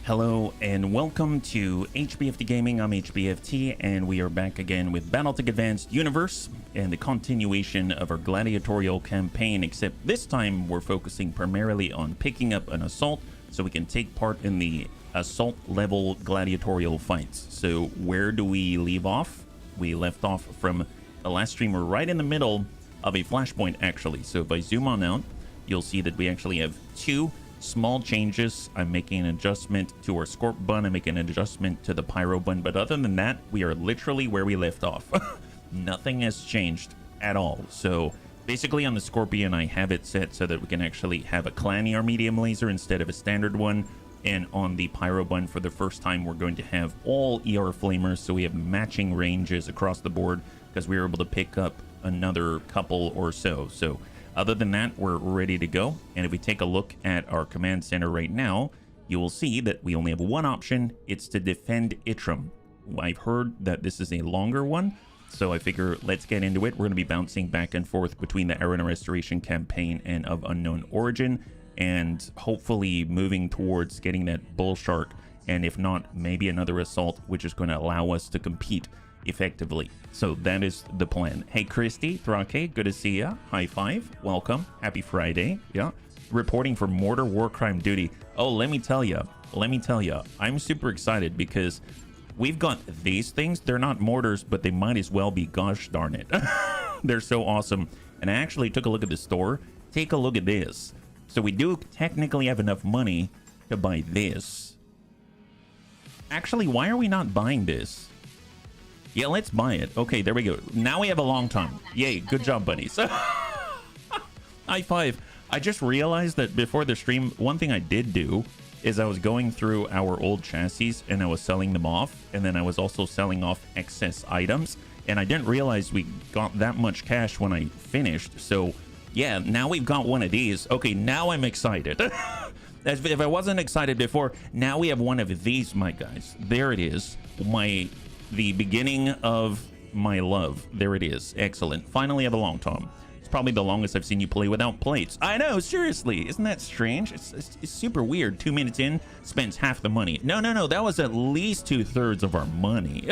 Hello and welcome to HBFT Gaming. I'm HBFT and we are back again with Battletech Advanced Universe and the continuation of our gladiatorial campaign, except this time we're focusing primarily on picking up an assault so we can take part in the assault level gladiatorial fights. So where do we leave off? We left off from the last stream. We're right in the middle of a flashpoint actually. So if I zoom on out, you'll see that we actually have two small changes. I'm making an adjustment to our Scorp bun. I'm making an adjustment to the Pyro bun. But other than that, we are literally where we left off. Nothing has changed at all. So basically on the Scorpion, I have it set so that we can actually have a clan ER medium laser instead of a standard one. And on the Pyro bun, for the first time, we're going to have all ER flamers. So we have matching ranges across the board because we were able to pick up another couple or so. So other than that, we're ready to go. And if we take a look at our command center right now, you will see that we only have one option. It's to defend Itram. I've heard that this is a longer one, so I figure let's get into it. We're going to be bouncing back and forth between the Arena Restoration campaign and of Unknown Origin, and hopefully moving towards getting that Bull Shark, and if not, maybe another assault, which is going to allow us to compete effectively. So that is the plan. Hey Christy, Thrake, good to see ya. High five, welcome, happy Friday. Yeah, reporting for mortar war crime duty. Oh, let me tell you, I'm super excited because we've got these things. They're not mortars, but they might as well be. Gosh darn it. They're so awesome. And I actually took a look at the store. Take a look at this. So we do technically have enough money to buy this. Actually, why are we not buying this? Yeah, let's buy it. Okay, there we go. Now we have a long time. Yay, good job, buddies. High five. I just realized that before the stream, one thing I did do is I was going through our old chassis and I was selling them off. And then I was also selling off excess items. And I didn't realize we got that much cash when I finished. So yeah, now we've got one of these. Okay, now I'm excited. As if I wasn't excited before, now we have one of these, my guys. There it is. The beginning of my love. There it is. Excellent. Finally have a long time. It's probably the longest I've seen you play without plates. I know, seriously. Isn't that strange? It's super weird. 2 minutes in, spends half the money. No. That was at least 2/3 of our money.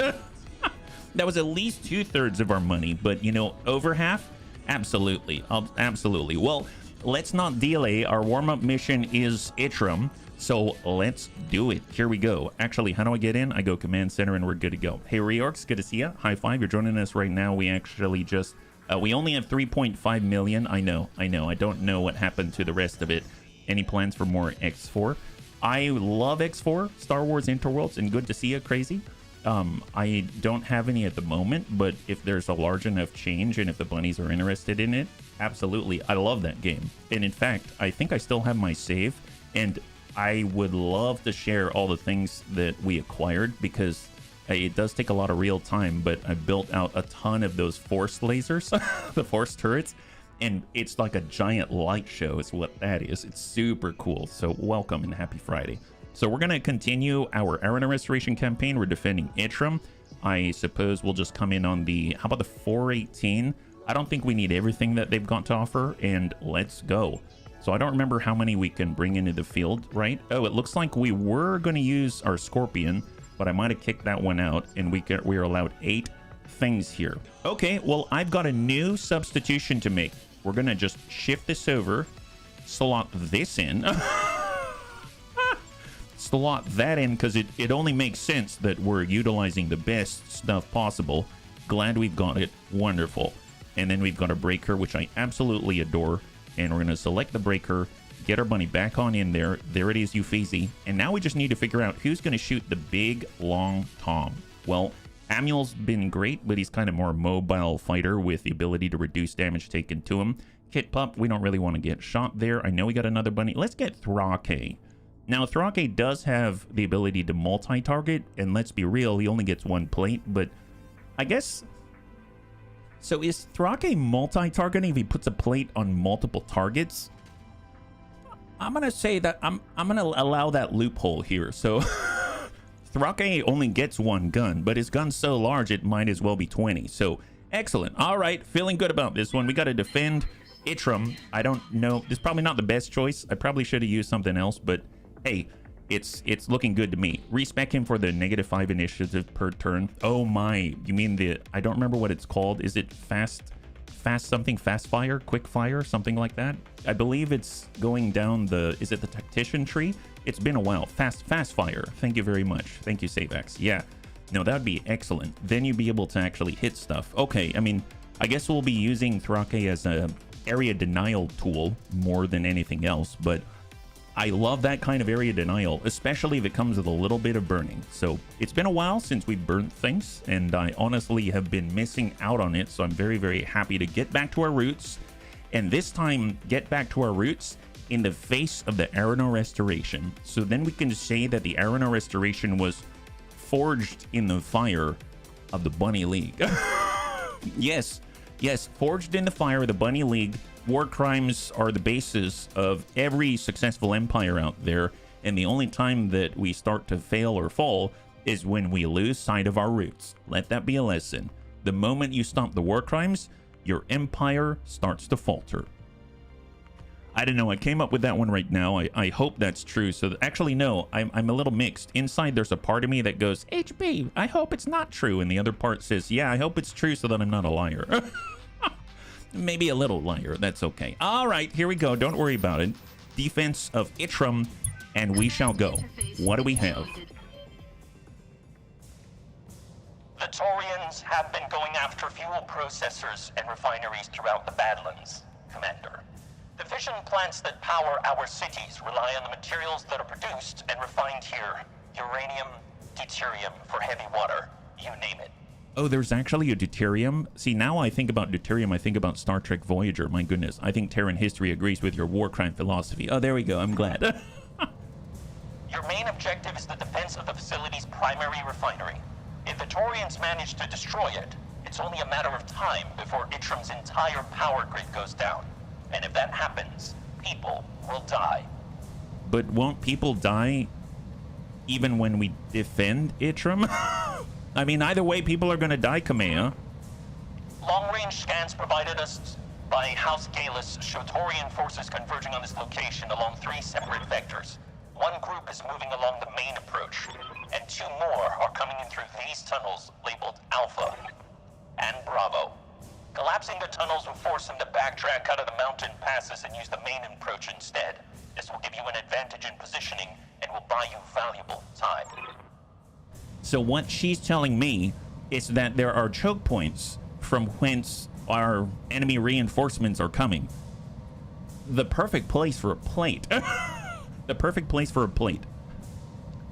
That was at least 2/3 of our money. But, you know, over half? Absolutely. Absolutely. Well, let's not delay. Our warm-up mission is Itram. So let's do it. Here we go. Actually, how do I get in? I go command center and we're good to go. Hey, Reorks, good to see ya. High five. You're joining us right now. We actually just, we only have 3.5 million. I know. I don't know what happened to the rest of it. Any plans for more X4? I love X4, Star Wars Interworlds, and good to see ya, Crazy. I don't have any at the moment, but if there's a large enough change and if the bunnies are interested in it, absolutely. I love that game. And in fact, I think I still have my save, and I would love to share all the things that we acquired because it does take a lot of real time, but I built out a ton of those force lasers, the force turrets, and it's like a giant light show is what that is. It's super cool. So welcome and happy Friday. So we're going to continue our Arena Restoration campaign. We're defending Itram. I suppose we'll just come in on the, how about the 418? I don't think we need everything that they've got to offer, and let's go. So I don't remember how many we can bring into the field, right? Oh, it looks like we were going to use our Scorpion, but I might have kicked that one out, and we're allowed 8 things here. Okay, well, I've got a new substitution to make. We're going to just shift this over, slot this in, slot that in, because it only makes sense that we're utilizing the best stuff possible. Glad we've got it. Wonderful. And then we've got a breaker, which I absolutely adore. And we're going to select the breaker, get our bunny back on in there. There it is, Euphesi. And now we just need to figure out who's going to shoot the big, long Tom. Well, Amuel's been great, but he's kind of more mobile fighter with the ability to reduce damage taken to him. Kit Pup, we don't really want to get shot there. I know we got another bunny. Let's get Thrake. Now, Thrake does have the ability to multi-target, and let's be real, he only gets 1 plate, but I guess... So is Thrake multi-targeting if he puts a plate on multiple targets? I'm going to say that I'm going to allow that loophole here. So Thrake only gets 1 gun, but his gun's so large it might as well be 20. So excellent. All right, feeling good about this one. We got to defend Itram. I don't know. This is probably not the best choice. I probably should have used something else, but hey, it's looking good to me. Respec him for the -5 initiative per turn. Oh my, you mean the, I don't remember what it's called. Is it fast something, fast fire, quick fire, something like that? I believe it's going down the, is it the tactician tree? It's been a while. Fast fire. Thank you very much. Thank you, SaveX. Yeah, no, that would be excellent. Then you'd be able to actually hit stuff. Okay, I mean, I guess we'll be using Thrake as a area denial tool more than anything else, but I love that kind of area denial, especially if it comes with a little bit of burning. So it's been a while since we burnt things, and I honestly have been missing out on it. So I'm very, very happy to get back to our roots, and this time get back to our roots in the face of the Arano Restoration. So then we can say that the Arano Restoration was forged in the fire of the Bunny League. Yes, forged in the fire of the Bunny League. War crimes are the basis of every successful empire out there, and the only time that we start to fail or fall is when we lose sight of our roots. Let that be a lesson. The moment you stop the war crimes, your empire starts to falter. I don't know, I came up with that one right now. I hope that's true. So actually, no, I'm a little mixed. Inside, there's a part of me that goes, HB, I hope it's not true. And the other part says, yeah, I hope it's true so that I'm not a liar. Maybe a little liar. That's okay. All right, here we go. Don't worry about it. Defense of Itram, and we shall go. What do we have? The Taurians have been going after fuel processors and refineries throughout the Badlands, Commander. The fission plants that power our cities rely on the materials that are produced and refined here. Uranium, deuterium for heavy water, you name it. Oh, there's actually a deuterium? See, now I think about deuterium, I think about Star Trek Voyager. My goodness, I think Terran history agrees with your war crime philosophy. Oh, there we go, I'm glad. Your main objective is the defense of the facility's primary refinery. If the Taurians manage to destroy it, it's only a matter of time before Itram's entire power grid goes down. And if that happens, people will die. But won't people die even when we defend Itram? I mean, either way, people are going to die, Kamea. Long-range scans provided us by House Galus show Taurian forces converging on this location along 3 separate vectors. One group is moving along the main approach, and 2 more are coming in through these tunnels labeled Alpha and Bravo. Collapsing the tunnels will force them to backtrack out of the mountain passes and use the main approach instead. This will give you an advantage in positioning and will buy you valuable time. So what she's telling me is that there are choke points from whence our enemy reinforcements are coming. The perfect place for a plate. The perfect place for a plate.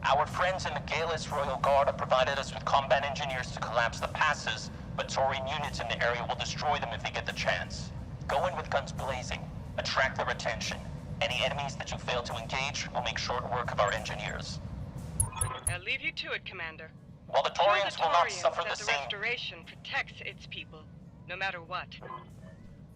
Our friends in the Galus Royal Guard have provided us with combat engineers to collapse the passes, but Taurian units in the area will destroy them if they get the chance. Go in with guns blazing, attract their attention. Any enemies that you fail to engage will make short work of our engineers. I'll leave you to it, Commander. While the Taurians will not suffer the same... Restoration protects its people, no matter what.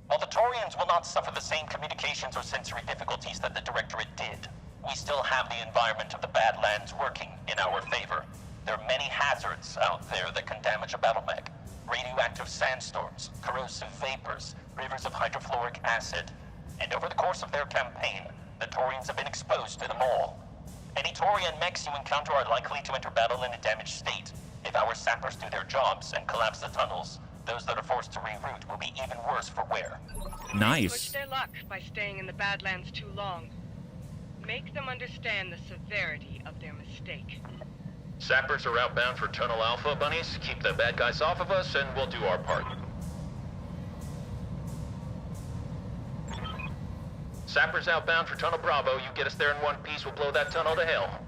While the Taurians will not suffer the same communications or sensory difficulties that the Directorate did, we still have the environment of the Badlands working in our favor. There are many hazards out there that can damage a battle mech. Radioactive sandstorms, corrosive vapors, rivers of hydrofluoric acid. And over the course of their campaign, the Taurians have been exposed to them all. Any Taurian mechs you encounter are likely to enter battle in a damaged state. If our sappers do their jobs and collapse the tunnels, those that are forced to reroute will be even worse for wear. Nice. Push their luck by staying in the Badlands too long. Make them understand the severity of their mistake. Sappers are outbound for Tunnel Alpha, bunnies. Keep the bad guys off of us and we'll do our part. Sappers outbound for Tunnel Bravo. You get us there in one piece, we'll blow that tunnel to hell.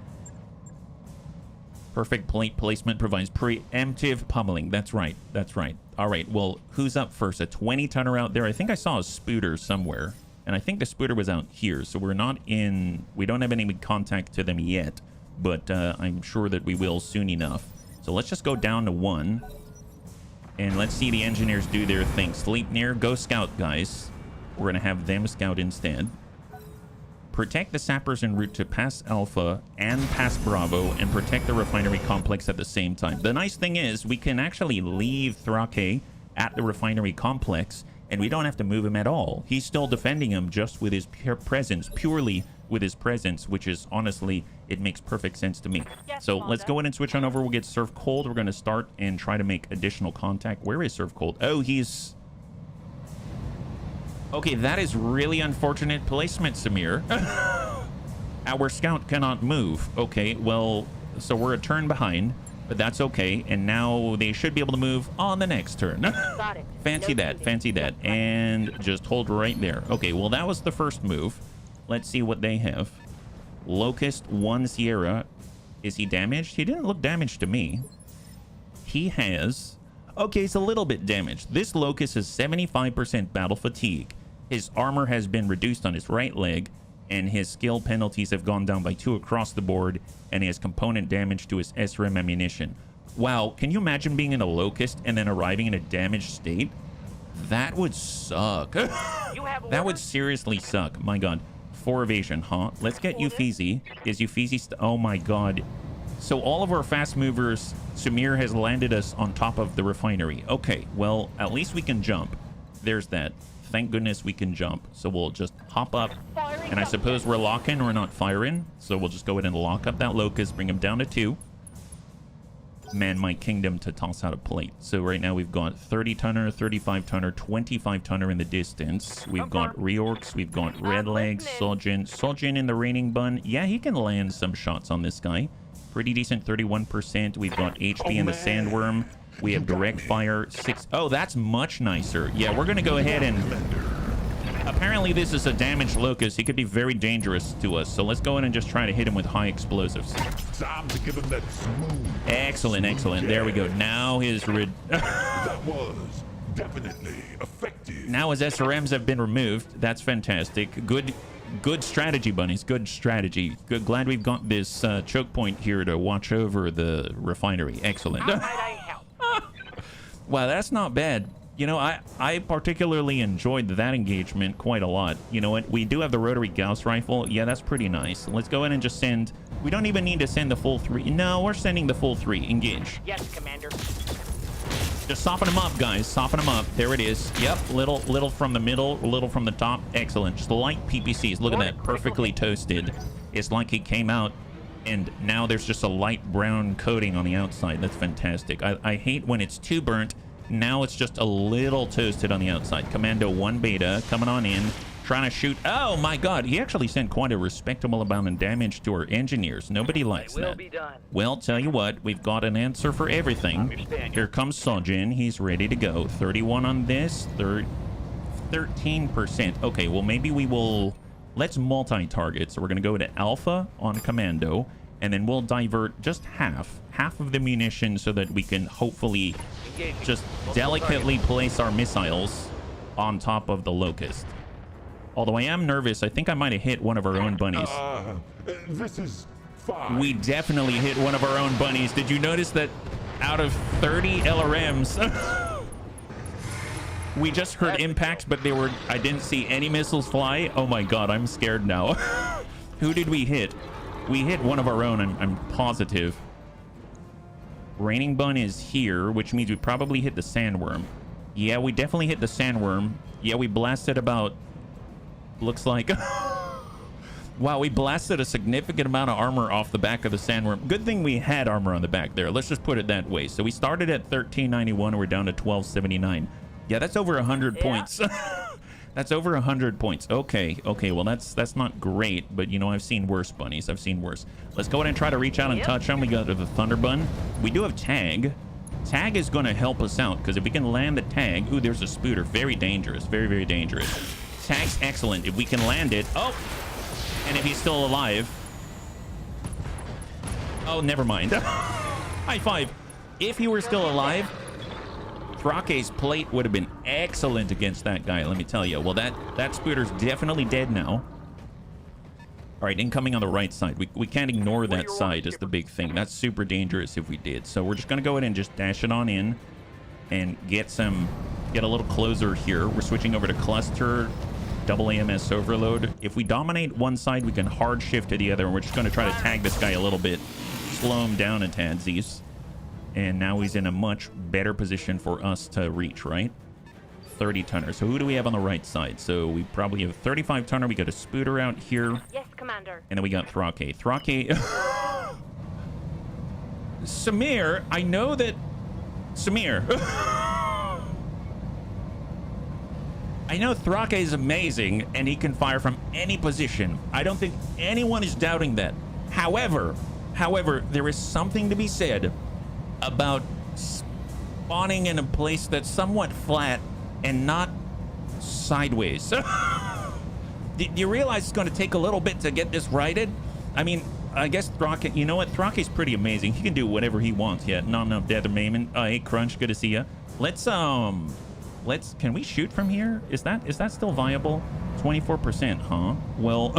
Perfect plate placement provides preemptive pummeling. That's right. That's right. All right. Well, who's up first? A 20-tonner out there. I think I saw a Spooter somewhere. And I think the Spooter was out here. So we're not in... We don't have any contact to them yet. But I'm sure that we will soon enough. So let's just go down to 1. And let's see the engineers do their thing. Sleep near. Go scout, guys. We're going to have them scout instead. Protect the sappers en route to pass Alpha and pass Bravo, and protect the refinery complex at the same time. The nice thing is we can actually leave Thrake at the refinery complex, and we don't have to move him at all. He's still defending him just with his presence, purely with his presence, which is honestly It makes perfect sense to me. Yes, So Commander. let's go in and switch on over. We'll get Surf Cold. We're going to start and try to make additional contact. Where is Surf Cold? Oh, he's... Okay, that is really unfortunate placement, Samir. Our scout cannot move. Okay, well, so we're a turn behind, but that's okay. And now they should be able to move on the next turn. Got it. Fancy No that, shooting. fancy that. And just hold right there. Okay, well, that was the first move. Let's see what they have. Locust, 1 Sierra. Is he damaged? He didn't look damaged to me. He has... Okay, it's a little bit damaged. This Locust has 75% battle fatigue. His armor has been reduced on his right leg, and his skill penalties have gone down by 2 across the board, and he has component damage to his SRM ammunition. Wow, can you imagine being in a Locust and then arriving in a damaged state? That would suck. You have That would orders? seriously suck. My god. 4 evasion, huh? Let's get Uffizi. Is Uffizi oh my god. So all of our fast movers, Samir has landed us on top of the refinery. Okay, well, at least we can jump. There's that. Thank goodness we can jump. So we'll just hop up. Firing And I up. suppose we're locking, we're not firing. So we'll just go ahead and lock up that Locust, bring him down to 2. Man, my kingdom to toss out a plate. So right now we've got 30-tonner, 35-tonner, 25-tonner in the distance. We've got reorcs, we've got red legs, listening. Sojin in the raining bun. Yeah, he can land some shots on this guy. Pretty decent, 31%. We've got HP in the sandworm. We have direct fire, 6. Oh, that's much nicer. Yeah, we're gonna go ahead and... Apparently this is a damaged Locust. He could be very dangerous to us. So let's go in and just try to hit him with high explosives. Time to give him that smooth. Excellent, excellent. There we go. Now his That was definitely effective. now his SRMs have been removed. That's fantastic. Good strategy, bunnies. Good strategy. Good. Glad we've got this choke point here to watch over the refinery. Excellent. How might I help? Wow, that's not bad. You know, I particularly enjoyed that engagement quite a lot. You know what? We do have the rotary Gauss rifle. Yeah, that's pretty nice. Let's go ahead and just send... We don't even need to send the full 3. No, we're sending the full 3. Engage. Yes, Commander. Just soften them up, guys. Soften them up. There it is. Yep. Little from the middle, little from the top. Excellent. Just light PPCs. Look at that. Perfectly toasted. It's like it came out, and now there's just a light brown coating on the outside. That's fantastic. I hate when it's too burnt. Now it's just a little toasted on the outside. Commando 1 Beta coming on in. Trying to shoot. Oh, my God. He actually sent quite a respectable amount of damage to our engineers. Nobody likes Will that. be done. Well, tell you what, we've got an answer for everything. Understand. Here comes Sojin. He's ready to go. 31 on this. 13%. Okay, well, maybe we will... Let's multi-target. So we're going to go to Alpha on Commando, and then we'll divert just half of the munition so that we can hopefully just delicately place our missiles on top of the Locust. Although I am nervous, I think I might have hit one of our own bunnies. This is fine. We definitely hit one of our own bunnies. Did you notice that out of 30 LRMs, we just heard impacts, but I didn't see any missiles fly. Oh my God, I'm scared now. Who did we hit? We hit one of our own, I'm positive. Raining Bun is here, which means we probably hit the Sandworm. Yeah, we definitely hit the Sandworm. Yeah, we blasted about... Looks like... Wow, we blasted a significant amount of armor off the back of the Sandworm. Good thing we had armor on the back there. Let's just put it that way. So we started at 1391. We're down to 1279. Yeah, that's over 100 points. That's over 100 points. Okay, well, that's not great, but, you know, I've seen worse bunnies. I've seen worse. Let's go ahead and try to reach out and touch them. We got the Thunder Bun. We do have Tag. Tag is going to help us out, because if we can land the Tag... Ooh, there's a Spooter. Very dangerous. Very, very dangerous. Tag's excellent. If we can land it... Oh! And if he's still alive... Oh, never mind. High five. If he were still alive... Thrake's plate would have been excellent against that guy, let me tell you. Well, that Spooter's definitely dead now. All right, incoming on the right side. We can't ignore that side is the big thing. That's super dangerous if we did. So we're just going to go ahead and just dash it on in and get a little closer here. We're switching over to cluster, double AMS overload. If we dominate one side, we can hard shift to the other, and we're just going to try to tag this guy a little bit, slow him down a tadsies. And now he's in a much better position for us to reach, right? 30 tonner. So who do we have on the right side? So we probably have 35 tonner. We got a Spooter out here. Yes, Commander. And then we got Thrake. Thrake. Samir, I know that. Samir. I know Thrake is amazing and he can fire from any position. I don't think anyone is doubting that. However, there is something to be said about spawning in a place that's somewhat flat and not sideways. Do you realize it's going to take a little bit to get this righted? I mean, I guess Thrake, you know what? Thrake's pretty amazing. He can do whatever he wants. Yeah, not enough death or maiming. Hey, Crunch, good to see ya. Can we shoot from here? Is that still viable? 24%, huh? Well,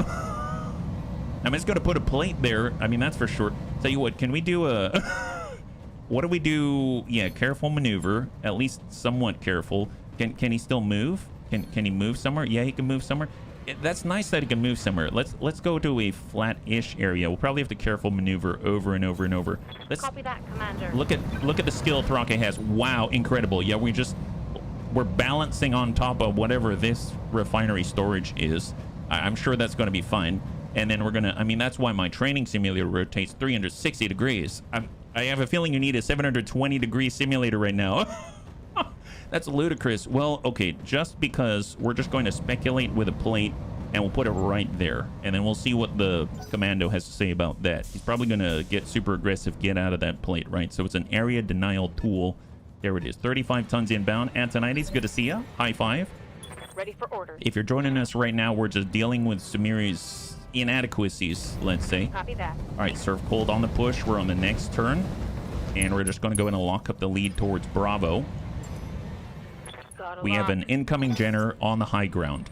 I'm just going to put a plate there. I mean, that's for sure. Tell you what, can we do a... What do we do? Yeah, careful maneuver. At least somewhat careful. Can he still move? Can he move somewhere? Yeah, he can move somewhere. That's nice that he can move somewhere. Let's go to a flat-ish area. We'll probably have to careful maneuver over and over and over. Let's copy that, Commander. Look at the skill Thrake has. Wow, incredible. Yeah, we're balancing on top of whatever this refinery storage is. I'm sure that's going to be fine. And then we're gonna. I mean, that's why my training simulator rotates 360 degrees. I have a feeling you need a 720-degree simulator right now. That's ludicrous. Well, okay, just because we're just going to speculate with a plate and we'll put it right there. And then we'll see what the commando has to say about that. He's probably going to get super aggressive, get out of that plate, right? So it's an area denial tool. There it is. 35 tons inbound. Antonides, good to see ya. High five. Ready for orders. If you're joining us right now, we're just dealing with Samiri's inadequacies, let's say. Copy that. All right, serve cold on the push. We're on the next turn. And we're just going to go in and lock up the lead towards Bravo. We have an incoming Jenner on the high ground.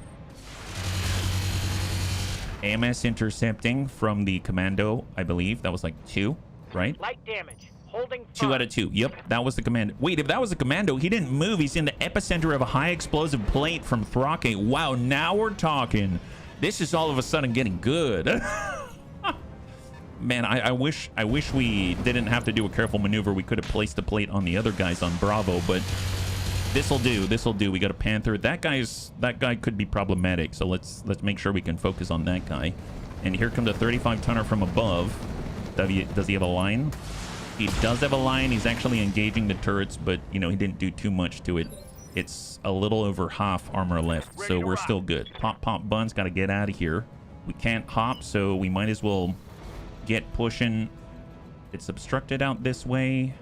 AMS intercepting from the commando, I believe. That was like 2, right? Light damage. Holding 2 out of 2. Yep, that was the commando. Wait, if that was the commando, he didn't move. He's in the epicenter of a high explosive plate from Thrake. Wow, now we're talking. This is all of a sudden getting good. Man, I wish we didn't have to do a careful maneuver. We could have placed the plate on the other guys on Bravo, but this'll do. We got a Panther. That guy could be problematic, so let's make sure we can focus on that guy. And here comes a 35 tonner from above. Does he have a line? He does have a line. He's actually engaging the turrets, but you know, he didn't do too much to it. It's a little over half armor left, so we're still good. Pop Bun's got to get out of here. We can't hop, so we might as well get pushing. It's obstructed out this way.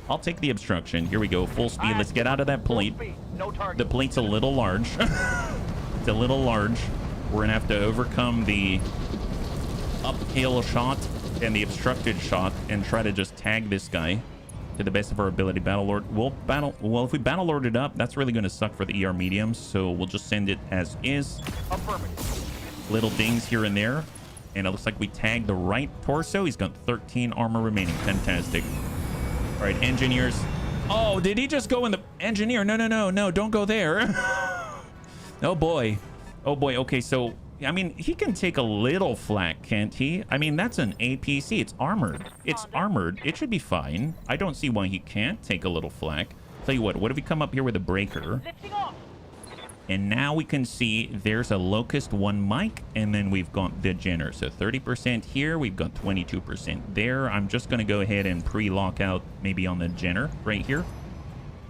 I'll take the obstruction. Here we go, full speed. Let's get out of that plate. The plate's a little large. It's a little large. We're gonna have to overcome the uphill shot and the obstructed shot and try to just tag this guy to the best of our ability. Battlelord. Well, if we Battlelord it up, that's really gonna suck for the ER mediums, so we'll just send it as is. Little dings here and there. And it looks like we tagged the right torso. He's got 13 armor remaining. Fantastic. All right, engineers. Oh, did he just go in the engineer? No, don't go there. Oh boy. Okay, so I mean, he can take a little flak, can't he? I mean, that's an APC. It's armored. It should be fine. I don't see why he can't take a little flak. Tell you what if we come up here with a breaker? Lifting off. And now we can see there's a Locust 1 mic, and then we've got the Jenner. So 30% here, we've got 22% there. I'm just going to go ahead and pre-lock out maybe on the Jenner right here.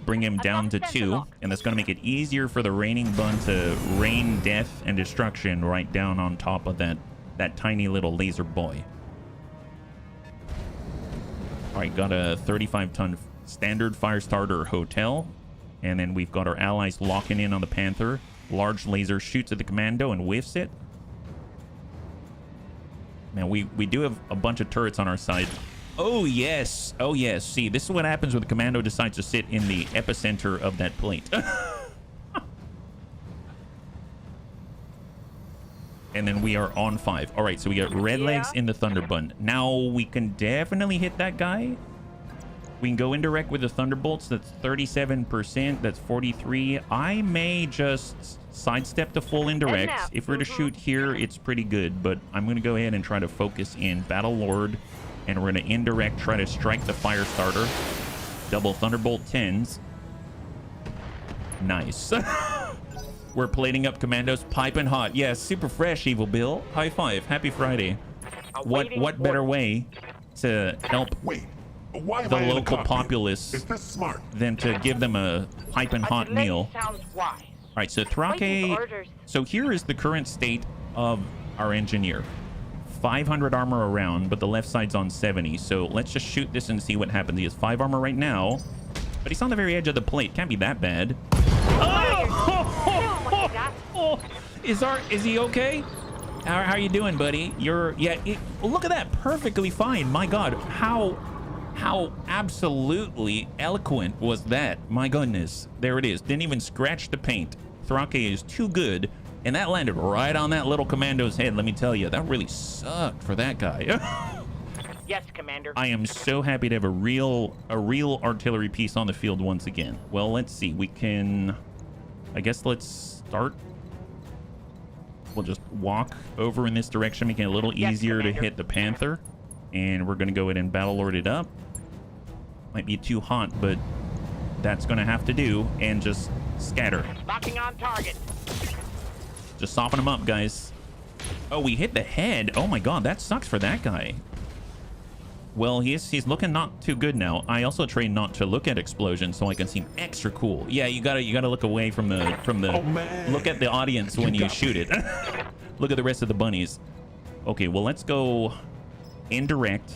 Bring him down to 2, and that's going to make it easier for the raining bun to rain death and destruction right down on top of that tiny little laser boy. All right, got a 35-ton standard fire starter hotel. And then we've got our allies locking in on the Panther. Large laser shoots at the commando and whiffs it. Man, we do have a bunch of turrets on our side. Oh, yes. See, this is what happens when the commando decides to sit in the epicenter of that plate. And then we are on 5. All right, so we got red legs in the Thunderbun. Now we can definitely hit that guy. We can go indirect with the Thunderbolts. That's 37%. That's 43. I may just sidestep the full indirect. If we're to shoot here, it's pretty good. But I'm going to go ahead and try to focus in Battlelord. And we're going to indirect, try to strike the fire starter. Double Thunderbolt 10s. Nice. We're plating up commandos, piping hot. Yeah, super fresh, Evil Bill. High five. Happy Friday. What better way to help Wait, why am the I in the local cockpit? populace Is this smart? than to give them a piping hot delay meal? sounds wise. All right, so Waiting for Thrake. orders. So here is the current state of our engineer. 500 armor around, but the left side's on 70. So let's just shoot this and see what happens. He has 5 armor right now, but he's on the very edge of the plate. Can't be that bad. Oh, is he okay? How are you doing, buddy? Look at that, perfectly fine. My God, how absolutely eloquent was that? My goodness, there it is. Didn't even scratch the paint. Thrake is too good, and that landed right on that little commando's head. Let me tell you, that really sucked for that guy. Yes, Commander. I am so happy to have a real artillery piece on the field once again. Well, let's see. We can, I guess let's start. We'll just walk over in this direction, making it a little easier to Commander. hit the Panther. And we're going to go ahead and battle lord it up. Might be too hot, but that's going to have to do. And just scatter. Locking on target. Just soften them up, guys. Oh, we hit the head. Oh my God, that sucks for that guy. Well, he's looking not too good now. I also trained not to look at explosions so I can seem extra cool. Yeah, you gotta look away from the Oh, man. look at the audience when you shoot it. Look at the rest of the bunnies. Okay, well, let's go indirect.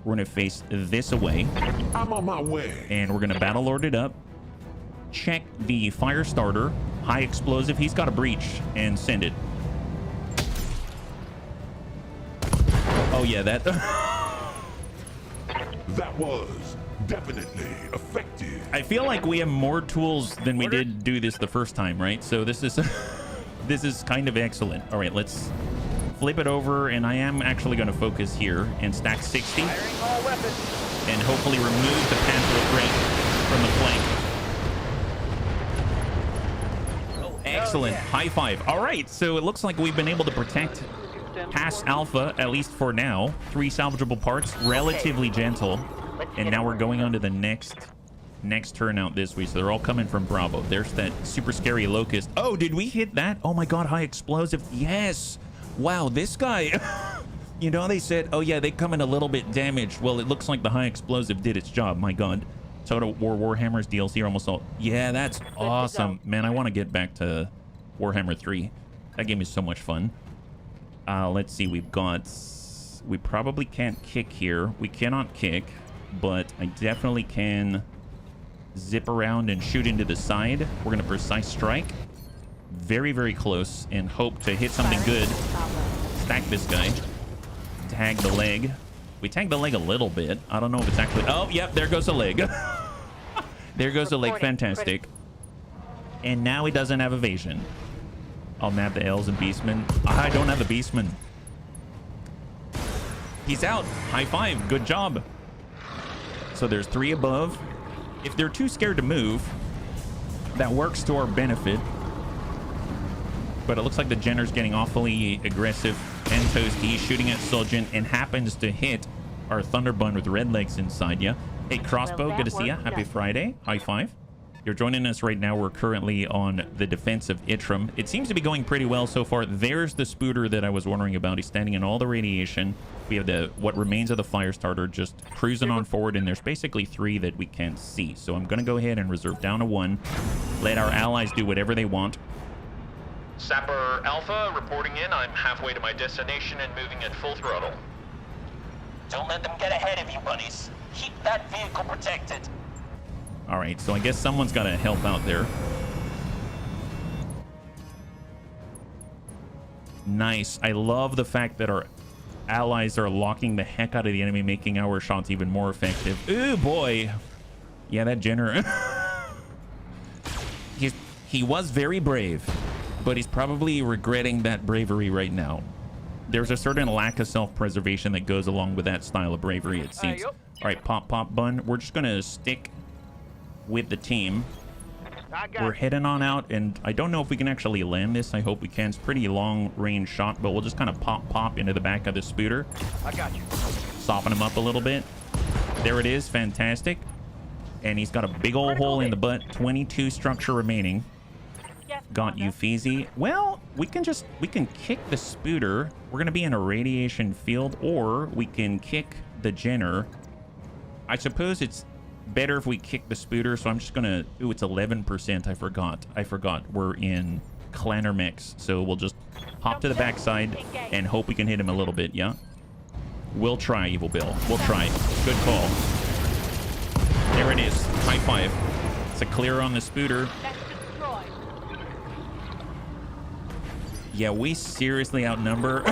We're gonna face this away, I'm on my way. and we're gonna battle lord it up. Check the fire starter, high explosive. He's got a breach, and send it. Oh yeah, that. That was definitely effective. I feel like we have more tools than we did do this the first time, right? So this is this is kind of excellent. All right, let's flip it over, and I am actually going to focus here and stack 60 Firing all weapons. and hopefully remove the Panther threat from the flank. Excellent. High five. All right, so it looks like we've been able to protect past Alpha, at least for now. 3 salvageable parts, relatively gentle. And now we're going on to the next turnout this way. So they're all coming from Bravo. There's that super scary locust. Oh, did we hit that? Oh my God, high explosive. Yes. Wow, this guy. You know, they said, oh yeah, they come in a little bit damaged. Well, it looks like the high explosive did its job. My God. Total War Warhammer's DLC are almost all. Yeah, that's awesome. Man, I want to get back to Warhammer 3. That game is so much fun. Let's see, we probably can't kick here. We cannot kick, but I definitely can zip around and shoot into the side. We're going to precise strike. Very, very close, and hope to hit something good. Stack this guy. Tag the leg. We tagged the leg a little bit. I don't know if it's actually... Oh, yep, there goes the leg. There goes the leg. Fantastic. And now he doesn't have evasion. I'll nab the L's and Beastman. I don't have the Beastman. He's out. High five. Good job. So there's 3 above. If they're too scared to move, that works to our benefit. But it looks like the Jenner's getting awfully aggressive and toasty. He's shooting at Soldian and happens to hit our Thunderbun with red legs inside ya. Hey, Crossbow, Well, good to that see ya. worked. Happy Yeah. Friday. High five. You're joining us right now. We're currently on the defense of Itram. It seems to be going pretty well so far. There's the Spooter that I was wondering about. He's standing in all the radiation. We have what remains of the fire starter just cruising on forward, and there's basically 3 that we can't see. So I'm going to go ahead and reserve down to 1. Let our allies do whatever they want. Sapper Alpha reporting in. I'm halfway to my destination and moving at full throttle. Don't let them get ahead of you, buddies. Keep that vehicle protected. All right, so I guess someone's got to help out there. Nice. I love the fact that our allies are locking the heck out of the enemy, making our shots even more effective. Ooh, boy. Yeah, that Jenner. He was very brave, but he's probably regretting that bravery right now. There's a certain lack of self-preservation that goes along with that style of bravery, it seems. All right, pop, bun. We're just going to stick with the team. We're heading on out, and I don't know if we can actually land this. I hope we can. It's pretty long range shot, but we'll just kind of pop into the back of the Spooter. I got you. Soften him up a little bit. There it is. Fantastic. And he's got a big old hole in the butt. 22 structure remaining. Yes, Got Commander. you, Feezy. Well, we can kick the Spooter. We're going to be in a radiation field, or we can kick the Jenner. I suppose it's better if we kick the Spooter, so I'm just going to... Ooh, it's 11%. I forgot. We're in Clanner Mechs, so we'll just hop to the backside and hope we can hit him a little bit, yeah? We'll try, Evil Bill. We'll try. Good call. There it is. High five. It's a clear on the Spooter. That's destroyed. Yeah, we seriously outnumber.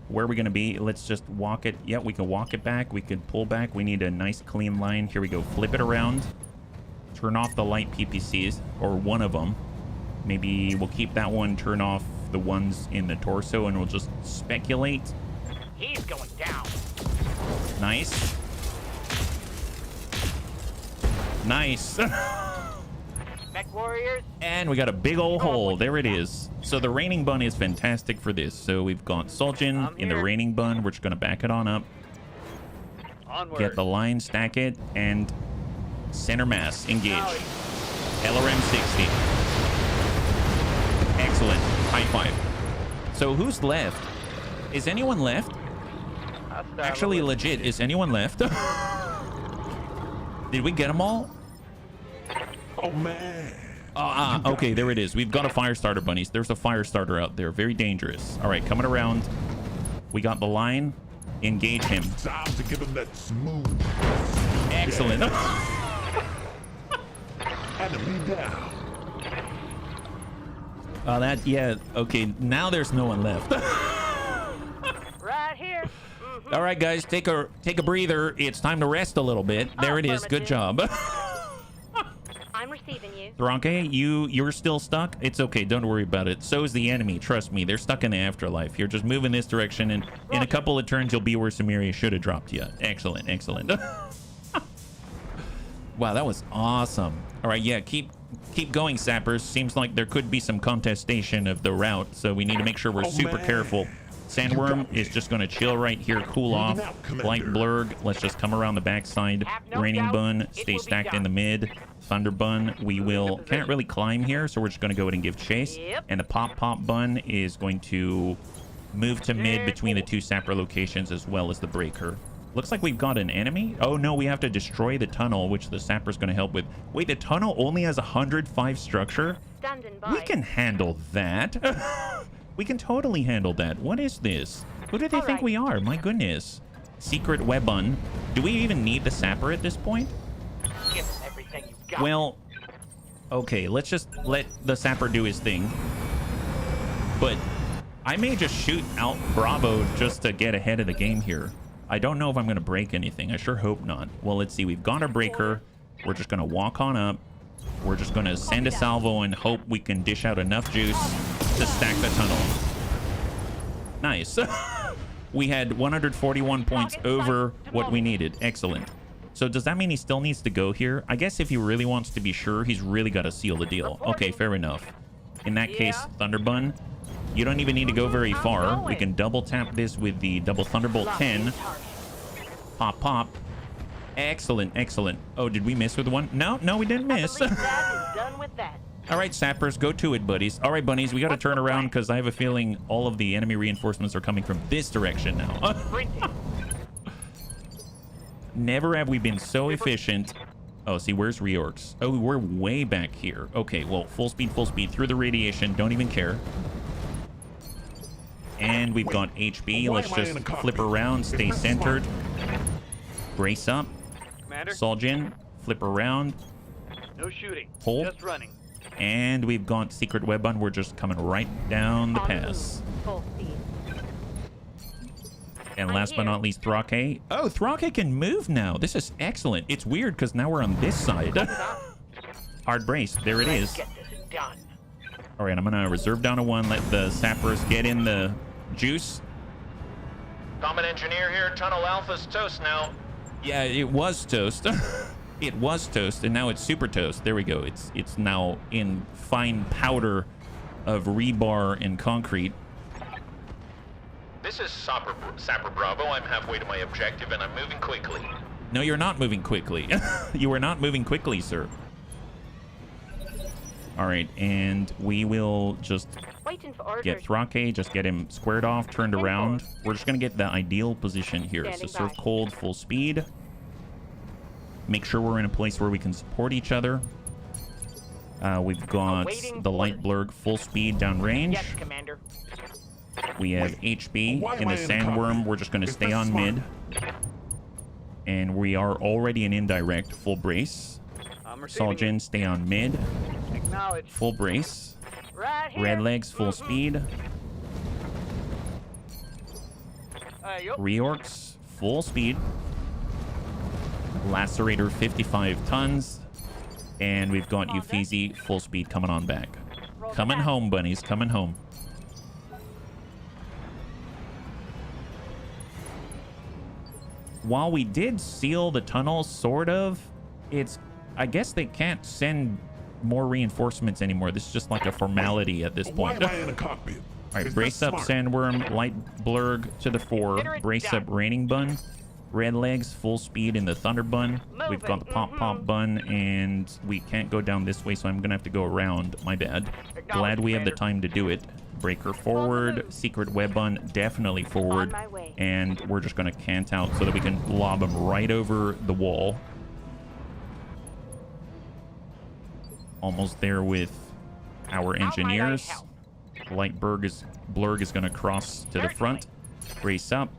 Where are we going to be? Let's just walk it. Yeah, we can walk it back. We can pull back. We need a nice clean line. Here we go. Flip it around. Turn off the light PPCs, or one of them. Maybe we'll keep that one. Turn off the ones in the torso, and we'll just speculate. He's going down. Nice. Nice. Mech warriors. And we got a big old hole. There it is. So the raining bun is fantastic for this. So we've got Soljin in the raining bun. We're just going to back it on up. Onward. Get the line, stack it, and center mass. Engage. LRM 60. Excellent. High five. So who's left? Is anyone left? Actually, legit, is anyone left? Did we get them all? Oh, man. Okay, there it is. We've got a fire starter, bunnies. There's a fire starter out there. Very dangerous. All right, coming around. We got the line. Engage him. Time to give him that smooth. Excellent. Enemy down. Yeah, okay. Now there's no one left. Right here. All right, guys, take a breather. It's time to rest a little bit. There it is. Good job. I'm receiving you. Thronke, you're still stuck? It's okay. Don't worry about it. So is the enemy. Trust me. They're stuck in the afterlife. You're just moving this direction, and in a couple of turns, you'll be where Samaria should have dropped you. Excellent. Excellent. Wow, that was awesome. All right, yeah, keep going, sappers. Seems like there could be some contestation of the route, so we need to make sure we're super careful. Sandworm is just going to chill right here, cool off. Blight Blurg, let's just come around the backside. Raining Bun, stay stacked in the mid. Thunder Bun, we can't really climb here, so we're just going to go ahead and give chase. And the Pop Bun is going to move to mid between the two sapper locations as well as the breaker. Looks like we've got an enemy. Oh no, we have to destroy the tunnel, which the sapper's going to help with. Wait, the tunnel only has 105 structure? Standing by. We can handle that. We can totally handle that. What is this? Who do they think we are? My goodness. Secret Webbun. Do we even need the sapper at this point? Give him everything you've got. Well, okay, let's just let the sapper do his thing. But I may just shoot out Bravo just to get ahead of the game here. I don't know if I'm going to break anything. I sure hope not. Well, let's see. We've got our breaker. We're just going to walk on up. We're just going to send a salvo and hope we can dish out enough juice to stack the tunnel. Nice. We had 141 points over what we needed. Excellent. So does that mean he still needs to go here? I guess if he really wants to be sure, he's really got to seal the deal. Okay, fair enough. In that case, Thunderbun, you don't even need to go very far. We can double tap this with the double Thunderbolt 10. Pop, pop. Excellent, excellent. Oh, did we miss with one? No, we didn't miss. That is done with that. All right, sappers, go to it, buddies. All right, bunnies, we got to turn around because I have a feeling all of the enemy reinforcements are coming from this direction now. Never have we been so efficient. Oh, see, where's reorgs? Oh, we're way back here. Okay, well, full speed through the radiation. Don't even care. And we've got HB. Let's just flip around, stay centered. Brace up. Soljin, flip around. No shooting. Hold. Just running. And we've got Secret Webbun. We're just coming right down the pass. Full speed. And last but not least, Thronke. Oh, Thronke can move now. This is excellent. It's weird because now we're on this side. Hard brace. There it is. Get this done. All right, I'm going to reserve down to 1. Let the sappers get in the juice. Common engineer here. Tunnel Alpha's toast now. Yeah, it was toast. It was toast, and now it's super toast. There we go. It's now in fine powder of rebar and concrete. This is Sapper Bravo. I'm halfway to my objective, and I'm moving quickly. No, you're not moving quickly. You are not moving quickly, sir. All right, and we will just Waiting for orders. get Thrake, just get him squared off, turned around. We're just going to get the ideal position here. So surf cold, full speed. Make sure we're in a place where we can support each other. We've got the light blurg, full speed downrange. Yes, Commander. We have HB in the sandworm. We're just going to stay on mid. And we are already an indirect, full brace. Soljin, stay on mid. Acknowledge. Full brace. Right here. Red legs, full speed. Yup. Reorcs, full speed. Lacerator, 55 tons. And we've got Euphesi, full speed, coming on back. Coming home, bunnies, coming home. While we did seal the tunnel, sort of, I guess they can't send more reinforcements anymore. This is just like a formality at this point. Why am I in a cockpit? All right, Is brace that up smart? Sandworm, light blurg to the fore, brace up Raining Bun, red legs, full speed in the Thunder Bun. We've got the Pop Bun, and we can't go down this way, so I'm gonna have to go around. My bad. Glad we have the time to do it. Breaker forward, Secret Web Bun definitely forward, and we're just gonna cant out so that we can lob them right over the wall. Almost there with our engineers. Light blurg is going to cross to the front. Brace up.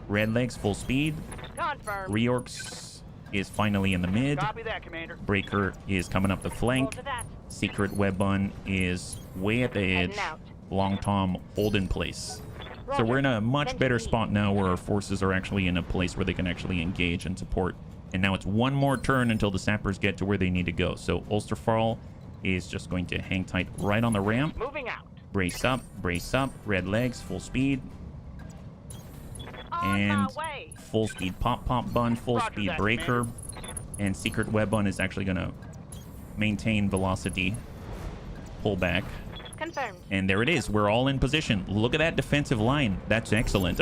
Red legs, full speed. Confirm. Reorcs is finally in the mid. Copy that, Commander. Breaker is coming up the flank. Hold to that. Secret Web Bun is way at the edge. Heading out. Long Tom, hold in place. So Roger. we're in a much Send better me. spot now where our forces are actually in a place where they can actually engage and support. And now it's one more turn until the sappers get to where they need to go. So Ulsterfall is just going to hang tight right on the ramp. Moving out. Brace up. Red legs, full speed. On And my way. full speed Pop Bun, full Roger speed that, Breaker. And Secret Web Bun is actually going to maintain velocity. Pull back. Confirmed. And there it is. We're all in position. Look at that defensive line. That's excellent.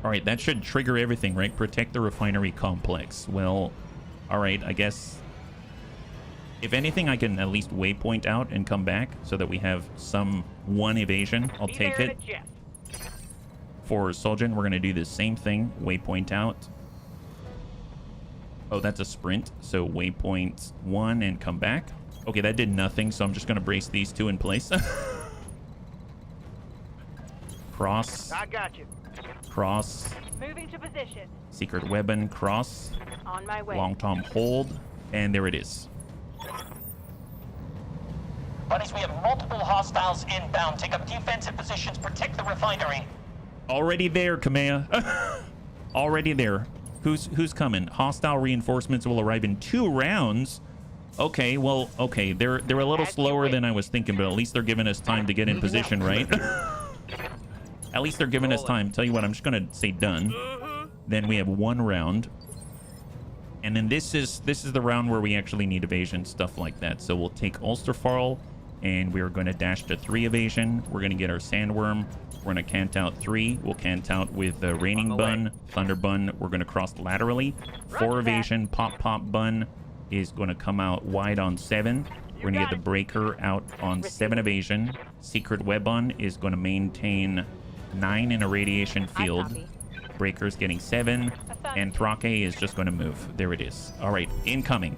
All right, that should trigger everything, right? Protect the refinery complex. Well, all right, I guess if anything, I can at least waypoint out and come back so that we have one evasion. I'll Be take there in it. a jet. For Soljin, we're going to do the same thing. Waypoint out. Oh, that's a sprint. So waypoint 1 and come back. Okay, that did nothing, so I'm just going to brace these two in place. Cross. I got you. Cross. Moving to position. Secret weapon. Cross. On my way. Long Tom hold. And there it is. Buddies, we have multiple hostiles inbound. Take up defensive positions. Protect the refinery. Already there, Kamea. Already there. Who's coming? Hostile reinforcements will arrive in 2 rounds. Okay, well, okay. They're a little slower than I was thinking, but at least they're giving us time to get in position, right? At least they're giving us time. Tell you what, I'm just gonna say done. Then we have 1 round. And then this is the round where we actually need evasion, stuff like that. So we'll take Ulsterfarl, and we're going to dash to 3 evasion. We're going to get our Sandworm. We're going to cant out 3. We'll cant out with the Raining Bun, Thunder Bun. We're going to cross laterally. 4 evasion. Pop Bun is going to come out wide on 7. We're going to get the Breaker out on 7 evasion. Secret Web Bun is going to maintain 9 in a radiation field. Breaker's getting 7. And Thrake is just going to move. There it is. All right, incoming.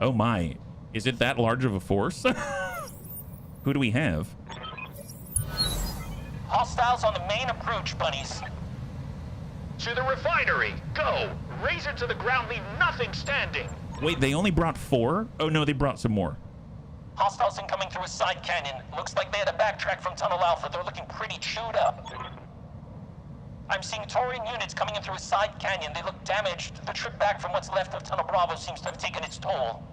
Oh my. Is it that large of a force? Who do we have? Hostiles on the main approach, bunnies. To the refinery. Go. Raze it to the ground. Leave nothing standing. Wait, they only brought 4? Oh no, they brought some more. Hostiles incoming through a side canyon. Looks like they had to backtrack from Tunnel Alpha. They're looking pretty chewed up. I'm seeing Taurian units coming in through a side canyon. They look damaged. The trip back from what's left of Tunnel Bravo seems to have taken its toll.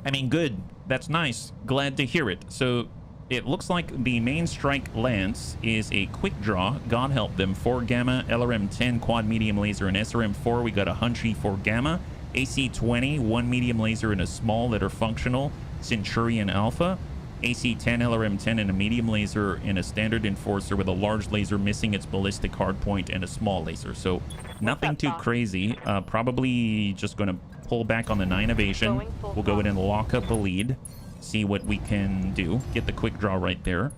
I mean, good. That's nice. Glad to hear it. So it looks like the main strike lance is a quick draw. God help them. 4 Gamma, LRM-10, quad medium laser, and SRM-4. We got a Hunchy 4 Gamma, AC-20, 1 medium laser, and a small that are functional. Centurion Alpha. AC-10, LRM-10, and a medium laser, and a standard enforcer with a large laser missing its ballistic hardpoint and a small laser. So nothing too crazy. Probably just going to pull back on the 9 evasion. We'll go in and lock up a lead, see what we can do. Get the quick draw right there,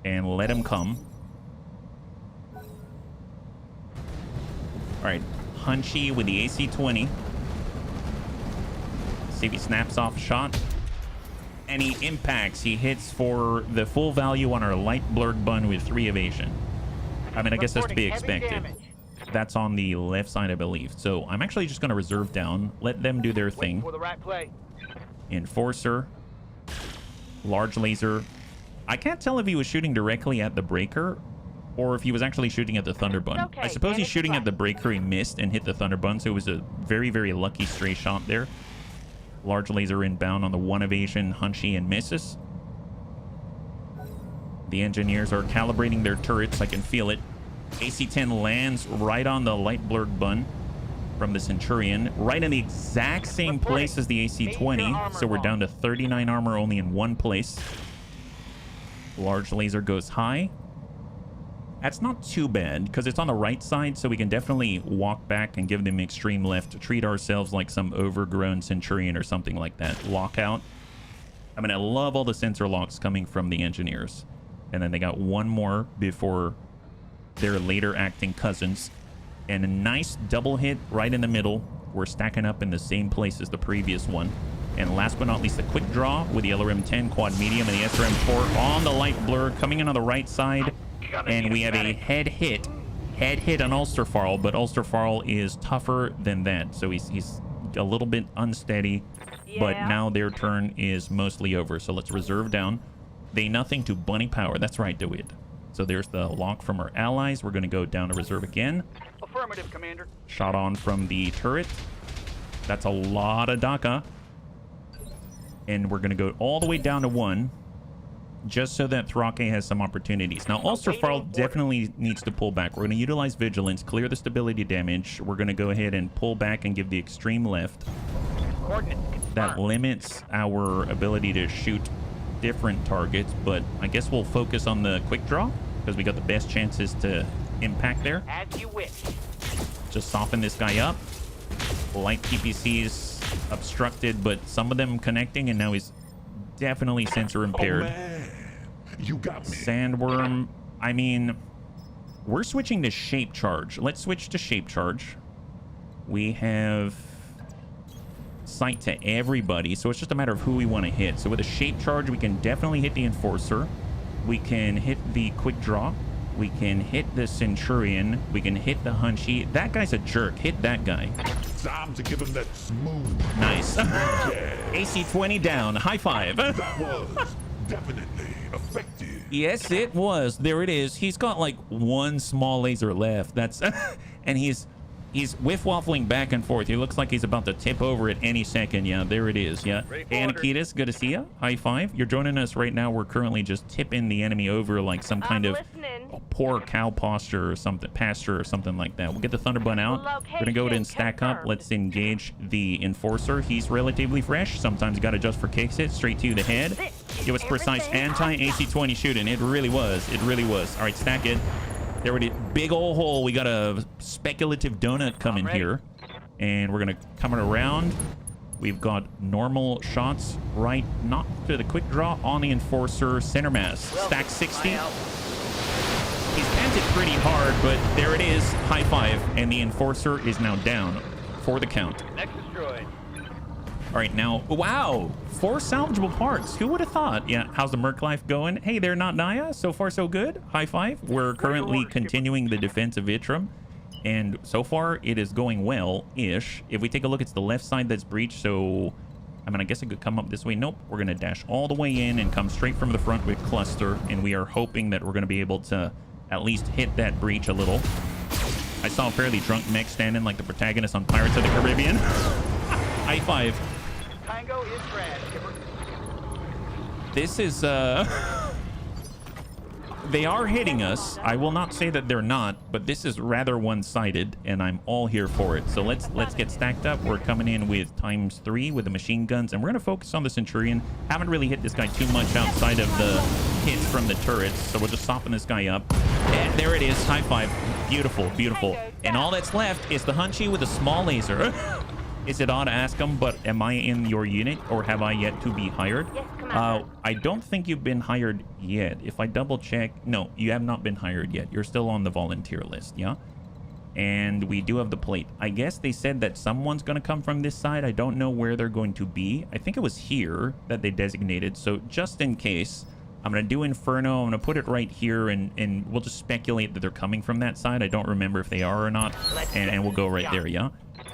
and let him come. All right, Hunchy with the AC-20. See if he snaps off a shot. And he impacts. He hits for the full value on our light blurred bun with 3 evasion. I mean, I guess that's to be expected. That's on the left side, I believe. So I'm actually just going to reserve down. Let them do their thing. For the right play. Enforcer. Large laser. I can't tell if he was shooting directly at the breaker or if he was actually shooting at the thunder bun. Okay, I suppose he's shooting at the breaker. He missed and hit the thunder bun. So it was a very, very lucky stray shot there. Large laser inbound on the 1 evasion, Hunchy, and misses. The engineers are calibrating their turrets. I can feel it. AC-10 lands right on the light blurred bun from the Centurion, right in the exact same place as the AC-20. So we're down to 39 armor only in 1 place. Large laser goes high. That's not too bad because it's on the right side, so we can definitely walk back and give them extreme left, treat ourselves like some overgrown Centurion or something like that. Lockout. I mean, I love all the sensor locks coming from the engineers. And then they got 1 more before their later acting cousins. And a nice double hit right in the middle. We're stacking up in the same place as the previous one. And last but not least, the quick draw with the LRM-10 quad medium and the SRM-4 on the light blur coming in on the right side. And we have a head hit on Ulsterfarl, but Ulsterfarl is tougher than that. So he's a little bit unsteady, but now their turn is mostly over. So let's reserve down. They nothing to bunny power. That's right, DeWitt. So there's the lock from our allies. We're going to go down to reserve again. Affirmative, Commander. Shot on from the turret. That's a lot of DACA. And we're going to go all the way down to 1. Just so that Thrake has some opportunities. Now, Ulsterfarl definitely needs to pull back. We're going to utilize Vigilance, clear the stability damage. We're going to go ahead and pull back and give the extreme left. That limits our ability to shoot different targets, but I guess we'll focus on the quick draw because we got the best chances to impact there. As you wish. Just soften this guy up. Light PPCs obstructed, but some of them connecting, and now he's definitely sensor impaired. Oh, man. You got me. Sandworm. I mean, we're switching to shape charge. Let's switch to shape charge. We have sight to everybody, so it's just a matter of who we want to hit. So with a shape charge, we can definitely hit the enforcer. We can hit the quick draw. We can hit the Centurion. We can hit the Hunchy. That guy's a jerk. Hit that guy. Time to give him that smooth. Nice. Yeah. AC-20 down. High five. That was definitely effective. Yes, it was. There it is. He's got like 1 small laser left. That's and he's whiff-waffling back and forth. He looks like he's about to tip over at any second. Yeah, there it is. Yeah. Hey, Anakitas, good to see you. High five. You're joining us right now. We're currently just tipping the enemy over like some kind of poor cow pasture or something like that. We'll get the Thunderbun out. We're gonna go ahead and stack up. Let's engage the Enforcer. He's relatively fresh. Sometimes you gotta adjust for kicks hit straight to the head. It was precise anti-AC-20 shooting. It really was. It really was. All right, stack it. There it is. Big old hole. We got a speculative donut coming here. And we're going to come it around. We've got normal shots right, not to the quick draw, on the Enforcer. Center mass. Stack 60. He's bent it pretty hard, but there it is. High five. And the Enforcer is now down for the count. Next destroyed. All right, now, wow, 4 salvageable parts. Who would have thought? Yeah, how's the Merc life going? Hey there, not Naya. So far, so good. High five. We're currently continuing the defense of Vitrum, and so far, it is going well-ish. If we take a look, it's the left side that's breached, so, I mean, I guess I could come up this way. Nope, we're going to dash all the way in and come straight from the front with Cluster, and we are hoping that we're going to be able to at least hit that breach a little. I saw a fairly drunk mech standing like the protagonist on Pirates of the Caribbean. High five. Tango is trash, Skipper. This is they are hitting us. I will not say that they're not, but this is rather one-sided, and I'm all here for it. So let's get stacked up. We're coming in with ×3 with the machine guns, and we're going to focus on the Centurion. Haven't really hit this guy too much outside of the hits from the turrets, so we'll just soften this guy up. And there it is. High five. Beautiful, beautiful. And all that's left is the Hunchy with a small laser. Is it odd to ask him, but am I in your unit, or have I yet to be hired? Yes, Commander. I don't think you've been hired yet. If I double check, no, you have not been hired yet. You're still on the volunteer list, yeah? And we do have the plate. I guess they said that someone's going to come from this side. I don't know where they're going to be. I think it was here that they designated. So just in case, I'm going to do Inferno. I'm going to put it right here, and we'll just speculate that they're coming from that side. I don't remember if they are or not. And we'll go right there, yeah?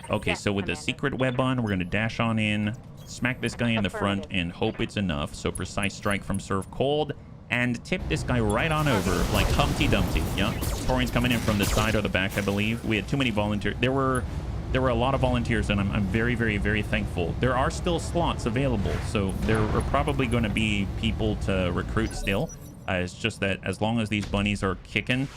Okay, so with the secret web on, we're going to dash on in, smack this guy in the front, and hope it's enough. So precise strike from Surf Cold, and tip this guy right on over like Humpty Dumpty. Yeah, Torian's coming in from the side or the back, I believe. We had too many volunteers. There were a lot of volunteers, and I'm very, very, very thankful. There are still slots available, so there are probably going to be people to recruit still. It's just that as long as these bunnies are kicking,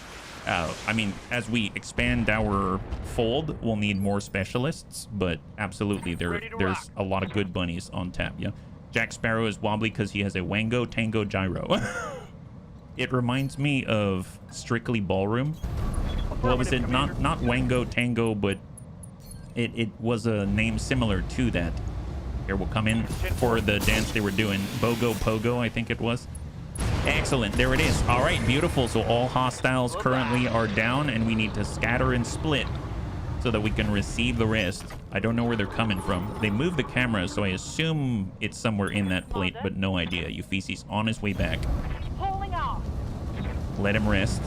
I mean, as we expand our fold, we'll need more specialists, but absolutely, there's a lot of good bunnies on tap, yeah? Jack Sparrow is wobbly because he has a Wango Tango Gyro. It reminds me of Strictly Ballroom. What was it? Not Wango Tango, but it was a name similar to that. Here, we'll come in for the dance they were doing. Bogo Pogo, I think it was. Excellent. There it is. All right, beautiful. So all hostiles currently are down, and we need to scatter and split so that we can receive the rest. I don't know where they're coming from. They moved the camera, so I assume it's somewhere in that plate, but no idea. Euphesi's on his way back. Pulling off. Let him rest.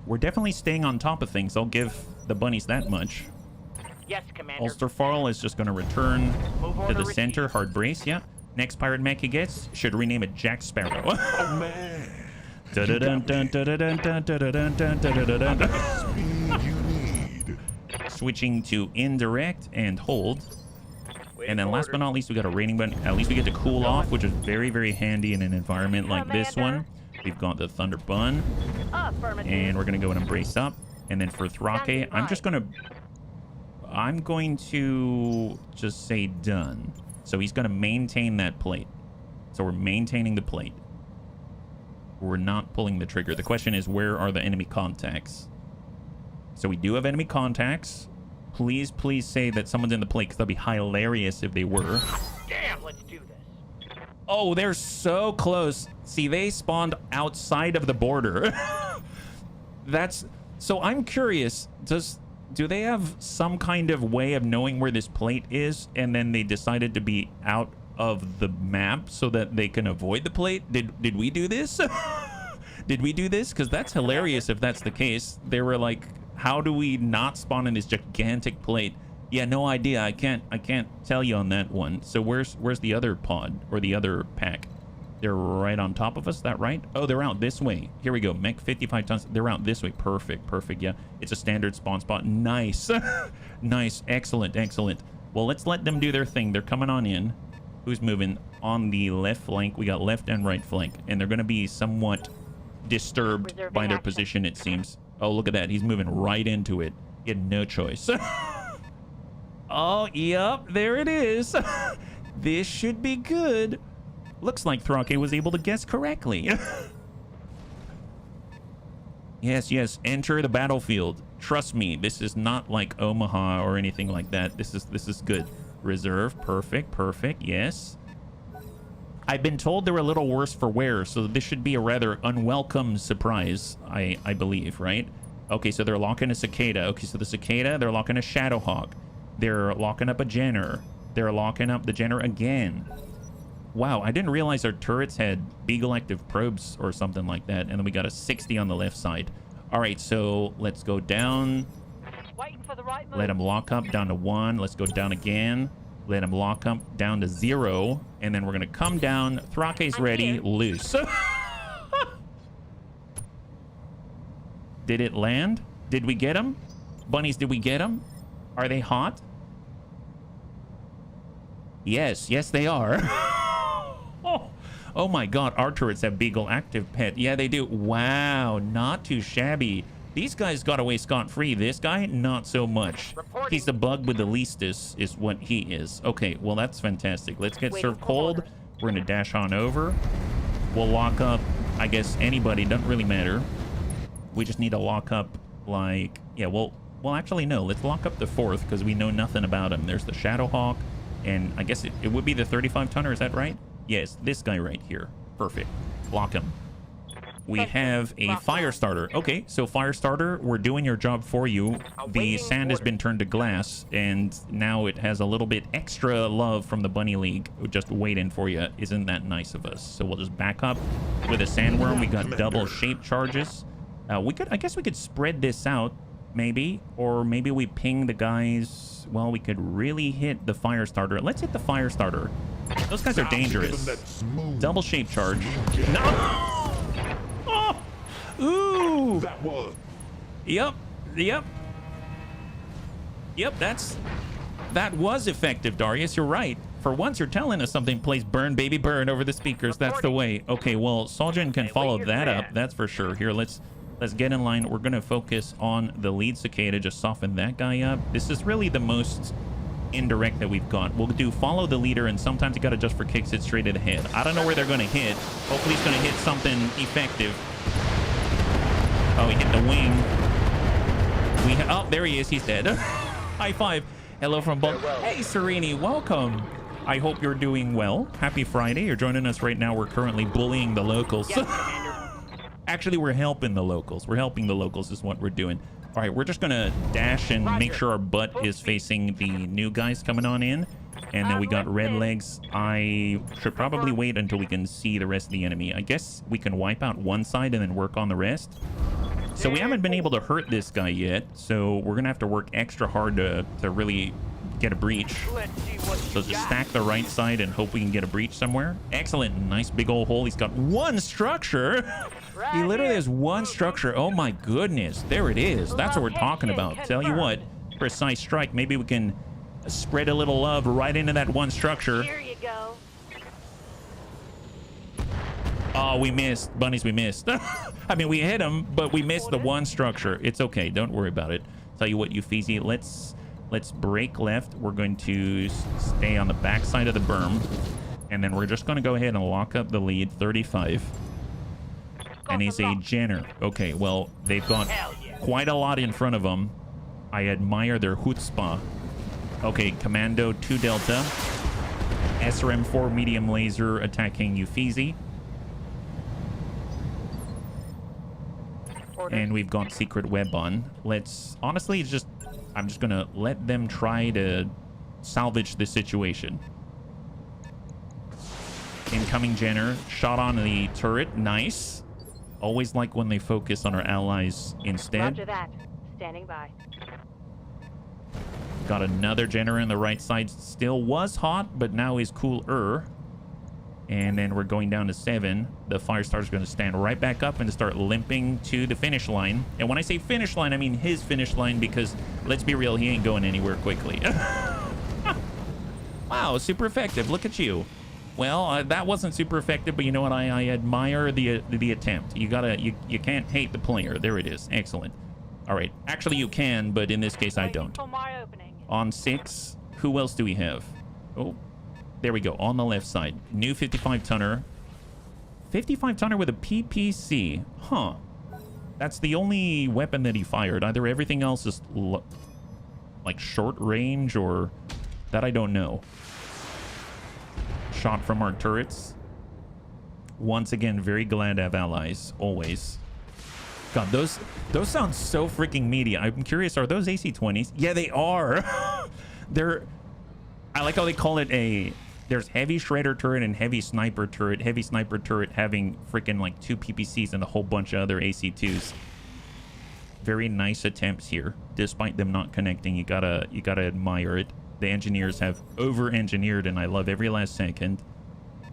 We're definitely staying on top of things. I'll give the bunnies that much. Yes, Commander. Ulsterfarl is just going to return Move to order the center. received. Hard brace, yeah. Next pirate mech he gets, should rename it Jack Sparrow. Oh, man. Speed you need. Switching to indirect and hold. And then last but not least, we got a rating button. At least we get to cool off, which is very, very handy in an environment like this one. We've got the Thunder Bun. Affirmative. And we're going to go and brace up. And then for Thrake, I'm going to just say done. So he's going to maintain that plate. So we're maintaining the plate. We're not pulling the trigger. The question is, where are the enemy contacts? So we do have enemy contacts. Please, please say that someone's in the plate, because that'd be hilarious if they were. Damn, let's do this. Oh, they're so close. See, they spawned outside of the border. That's... So I'm curious, do they have some kind of way of knowing where this plate is, and then they decided to be out of the map so that they can avoid the plate? Did we do this? Did we do this? Because that's hilarious if that's the case. They were like, how do we not spawn in this gigantic plate? Yeah, no idea. I can't tell you on that one. So where's the other pod or the other pack? They're right on top of us, that right? Oh, they're out this way. Here we go. Mech 55 tons. They're out this way. Perfect, perfect. Yeah, it's a standard spawn spot. Nice. Nice. Excellent, excellent. Well, let's let them do their thing. They're coming on in. Who's moving? On the left flank, we got left and right flank. And they're going to be somewhat disturbed Reserving by their action. position, it seems. Oh, look at that. He's moving right into it. He had no choice. Oh, yep. There it is. This should be good. Looks like Thrake was able to guess correctly. Yes, yes. Enter the battlefield. Trust me, this is not like Omaha or anything like that. This is good. Reserve. Perfect. Perfect. Yes. I've been told they're a little worse for wear, so this should be a rather unwelcome surprise, I believe, right? Okay, so they're locking a Cicada. Okay, so the Cicada, they're locking a Shadowhawk. They're locking up a Jenner. They're locking up the Jenner again. Wow, I didn't realize our turrets had Beagle active probes or something like that. And then we got a 60 on the left side. All right, so let's go down. Waiting for the right move. Let him lock up down to 1. Let's go down again. Let him lock up down to 0. And then we're going to come down. Thrake's ready. here. Loose. Did it land? Did we get him? Bunnies, did we get him? Are they hot? Yes, yes, they are. Oh my god, our turrets have Beagle active pet. Yeah, they do. Wow, not too shabby. These guys got away scot-free. This guy, not so much. He's the bug with the leastest is what he is. Okay, well, that's fantastic. Let's get served cold. We're going to dash on over. We'll lock up, I guess, anybody. Doesn't really matter. We just need to lock up, like... Yeah, well, actually, no. Let's lock up the 4th because we know nothing about him. There's the Shadowhawk, and I guess it would be the 35-tonner. Is that right? Yes, this guy right here. Perfect. Lock him. We have a Firestarter. Okay, so Firestarter, we're doing your job for you. The sand has been turned to glass, and now it has a little bit extra love from the Bunny League. Just waiting for you. Isn't that nice of us? So we'll just back up with a Sandworm. We got double shape charges. I guess we could spread this out, maybe. Or maybe we ping the guys. Well, we could really hit the Firestarter. Let's hit the Firestarter. Those guys are dangerous. Double shape charge. No! Oh! Ooh! That was. Yep. That was effective, Darius. You're right. For once, you're telling us something plays Burn Baby Burn over the speakers. That's the way. Okay, well, Soljan can follow that up. That's for sure. Here, let's get in line. We're going to focus on the lead cicada. Just soften that guy up. This is really the most indirect that we've got. We'll do follow the leader, and sometimes you got to just for kicks it straight to the head. I don't know where they're going to hit. Hopefully he's going to hit something effective. Oh, he hit the wing. Oh, there he is. He's dead. High five. Hello from both. Hey, Serini, welcome. I hope you're doing well. Happy Friday. You're joining us right now. We're currently bullying the locals. Actually, we're helping the locals. We're helping the locals is what we're doing. All right, we're just going to dash and make sure our butt is facing the new guys coming on in. And then we got red legs. I should probably wait until we can see the rest of the enemy. I guess we can wipe out one side and then work on the rest. So we haven't been able to hurt this guy yet. So we're going to have to work extra hard to really get a breach. So just stack the right side and hope we can get a breach somewhere. Excellent. Nice big old hole. He's got one structure. He literally has one structure. Oh my goodness. There it is. That's what we're talking about. Tell you what, precise strike. Maybe we can spread a little love right into that one structure. Here you go. Oh, we missed. Bunnies, we missed. I mean, we hit him, but we missed the one structure. It's okay. Don't worry about it. Tell you what, Eufeezy, let's break left. We're going to stay on the back side of the berm. And then we're just going to go ahead and lock up the lead, 35. And he's a Jenner. Okay, well, they've got quite a lot in front of them. I admire their chutzpah. Okay, Commando 2 Delta. SRM-4 medium laser attacking Eufeezy. And we've got Secret Web on. Honestly, I'm just gonna let them try to salvage the situation. Incoming Jenner. Shot on the turret. Nice. Always like when they focus on our allies instead. Roger that. Standing by. Got another Jenner on the right side. Still was hot, but now is cooler. And then we're going down to 7. The Firestarter's going to stand right back up and start limping to the finish line. And when I say finish line, I mean his finish line, because let's be real, he ain't going anywhere quickly. Wow, super effective. Look at you. Well, that wasn't super effective, but you know what? I admire the attempt. You can't hate the player. There it is. Excellent. All right. Actually, you can, but in this case, I don't. On 6, who else do we have? Oh, there we go. On the left side. New 55-tonner. 55-tonner with a PPC. Huh. That's the only weapon that he fired. Either everything else is like short range, or that I don't know. Shot from our turrets. Once again, very glad to have allies. Always. God, those sound so freaking meaty. I'm curious, are those AC-20s? Yeah, they are. I like how they call it there's heavy shredder turret and heavy sniper turret. Heavy sniper turret having freaking like 2 PPCs and a whole bunch of other AC-2s. Very nice attempts here, despite them not connecting. You gotta admire it. The engineers have over-engineered, and I love every last second.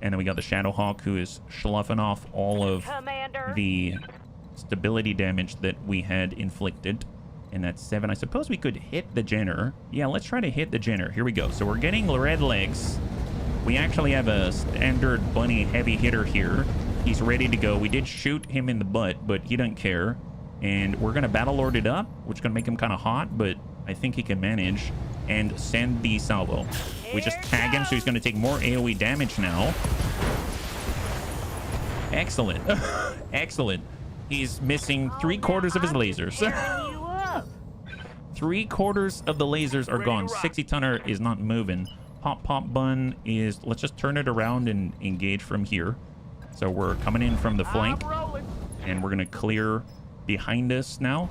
And then we got the Shadowhawk, who is sloughing off all of the stability damage that we had inflicted. And that's 7. I suppose we could hit the Jenner. Yeah, let's try to hit the Jenner. Here we go. So we're getting red legs. We actually have a standard bunny heavy hitter here. He's ready to go. We did shoot him in the butt, but he doesn't care. And we're going to battle lord it up, which is going to make him kind of hot, but I think he can manage. And send the salvo. We just tag him, so he's going to take more AoE damage now. Excellent. Excellent. He's missing 3/4 of his lasers. 3/4 of the lasers are gone. 60-tonner is not moving. Pop Bun is... Let's just turn it around and engage from here. So we're coming in from the flank. And we're going to clear behind us now.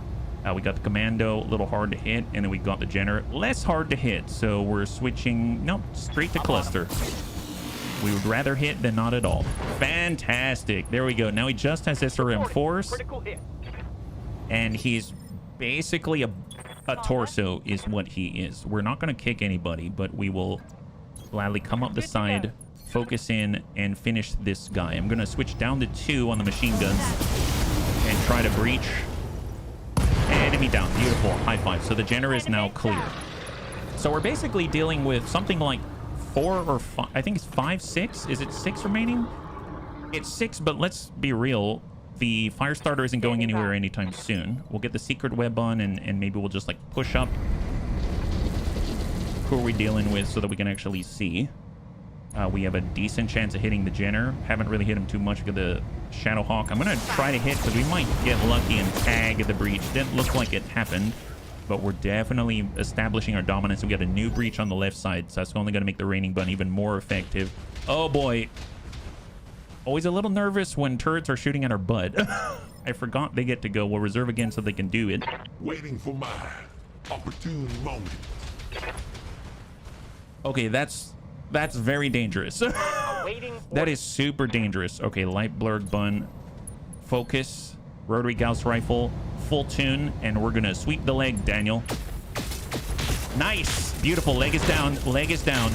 We got the commando, a little hard to hit, and then we got the Jenner, less hard to hit. So we're switching, nope, straight to cluster. We would rather hit than not at all. Fantastic. There we go. Now he just has SRM force. And he's basically a torso is what he is. We're not going to kick anybody, but we will gladly come up the side, focus in, and finish this guy. I'm going to switch down to 2 on the machine guns and try to breach. Enemy down. Beautiful. High five. So the Jenner is now clear. So we're basically dealing with something like 4 or 5. I think it's 5, 6. Is it 6 remaining? It's 6, but let's be real. The fire starter isn't going anywhere anytime soon. We'll get the secret web on and maybe we'll just like push up. Who are we dealing with so that we can actually see? We have a decent chance of hitting the Jenner. Haven't really hit him too much with the Shadowhawk. I'm going to try to hit because we might get lucky and tag the breach. Didn't look like it happened, but we're definitely establishing our dominance. We got a new breach on the left side, so that's only going to make the raining bun even more effective. Oh boy. Always a little nervous when turrets are shooting at our butt. I forgot they get to go. We'll reserve again so they can do it. Waiting for my opportune moment. Okay, that's very dangerous. That is super dangerous. Okay, light blurred bun. Focus. Rotary Gauss rifle. Full tune. And we're going to sweep the leg, Daniel. Nice. Beautiful. Leg is down. Leg is down.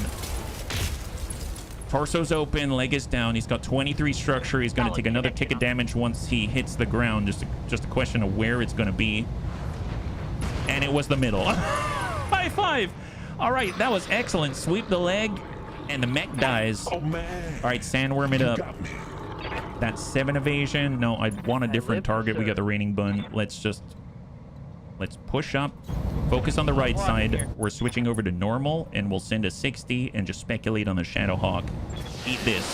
Torso's open. Leg is down. He's got 23 structure. He's going to take another tick of damage once he hits the ground. Just a question of where it's going to be. And it was the middle. High five. All right, that was excellent. Sweep the leg. And the mech dies. Oh, man. All right, sandworm it up. That's 7 evasion. No, I want a different target. We got the raining bun. Let's push up. Focus on the right side. We're switching over to normal, and we'll send a 60 and just speculate on the Shadowhawk. Eat this.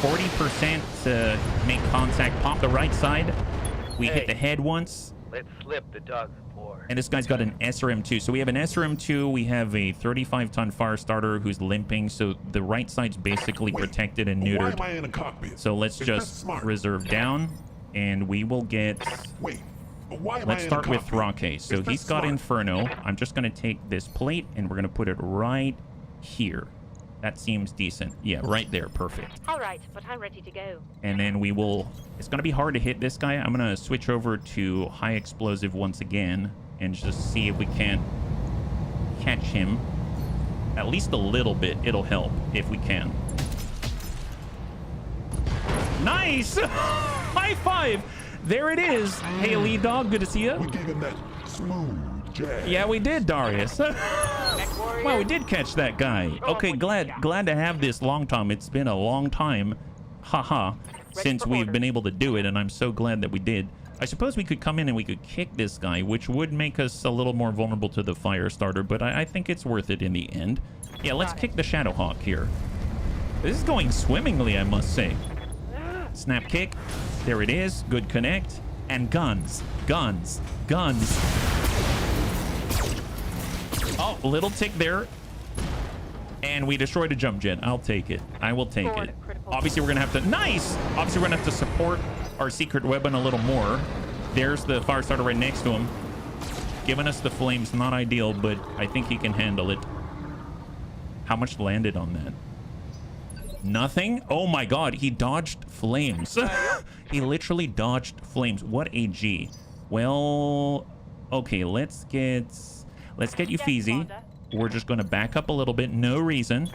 40% to make contact. Pop the right side. We hit the head once. Let's slip the dog's paw. And this guy's got an SRM2. So we have an SRM2. We have a 35-ton fire starter who's limping. So the right side's basically protected and neutered. Why am I in a cockpit? So let's just reserve down, and we will get... Wait. Why am let's I in start a with cockpit? Roque. So he's got Inferno. I'm just going to take this plate, and we're going to put it right here. That seems decent. Yeah, right there. Perfect. All right, but I'm ready to go. And then we will... It's going to be hard to hit this guy. I'm going to switch over to high explosive once again and just see if we can't catch him. At least a little bit. It'll help if we can. Nice! High five! There it is. Hey, lead dog. Good to see you. We gave him that smooth jab. Yeah, we did, Darius. Well, we did catch that guy. Okay, glad to have this long time. It's been a long time, haha, since we've been able to do it, and I'm so glad that we did. I suppose we could come in and we could kick this guy, which would make us a little more vulnerable to the fire starter, but I think it's worth it in the end. Yeah, let's kick the Shadowhawk here. This is going swimmingly, I must say. Snap kick. There it is. Good connect. And guns. Guns. Guns. Oh, little tick there. And we destroyed a jump jet. I'll take it. I will take it. Obviously, we're going to have to... Nice! Obviously, we're going to have to support our secret weapon a little more. There's the fire starter right next to him. Giving us the flames. Not ideal, but I think he can handle it. How much landed on that? Nothing? Oh my god, he dodged flames. He literally dodged flames. What a G. Well, okay, let's get you Feezy. We're just going to back up a little bit. No reason.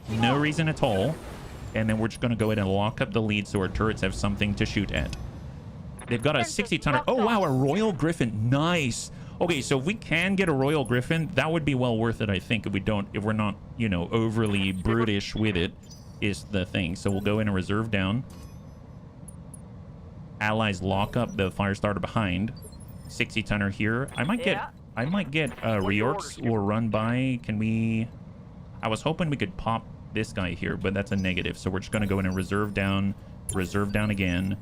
No reason at all. And then we're just going to go ahead and lock up the lead so our turrets have something to shoot at. They've got a 60-tonner. Oh, wow, a Royal Griffin. Nice. Okay, so if we can get a Royal Griffin, that would be well worth it, I think, if we're not, you know, overly brutish with it, is the thing. So we'll go in and reserve down. Allies lock up the Firestarter behind. 60-tonner here. I might get reorcs will run by. Can we... I was hoping we could pop this guy here, but that's a negative. So we're just going to go in and reserve down again.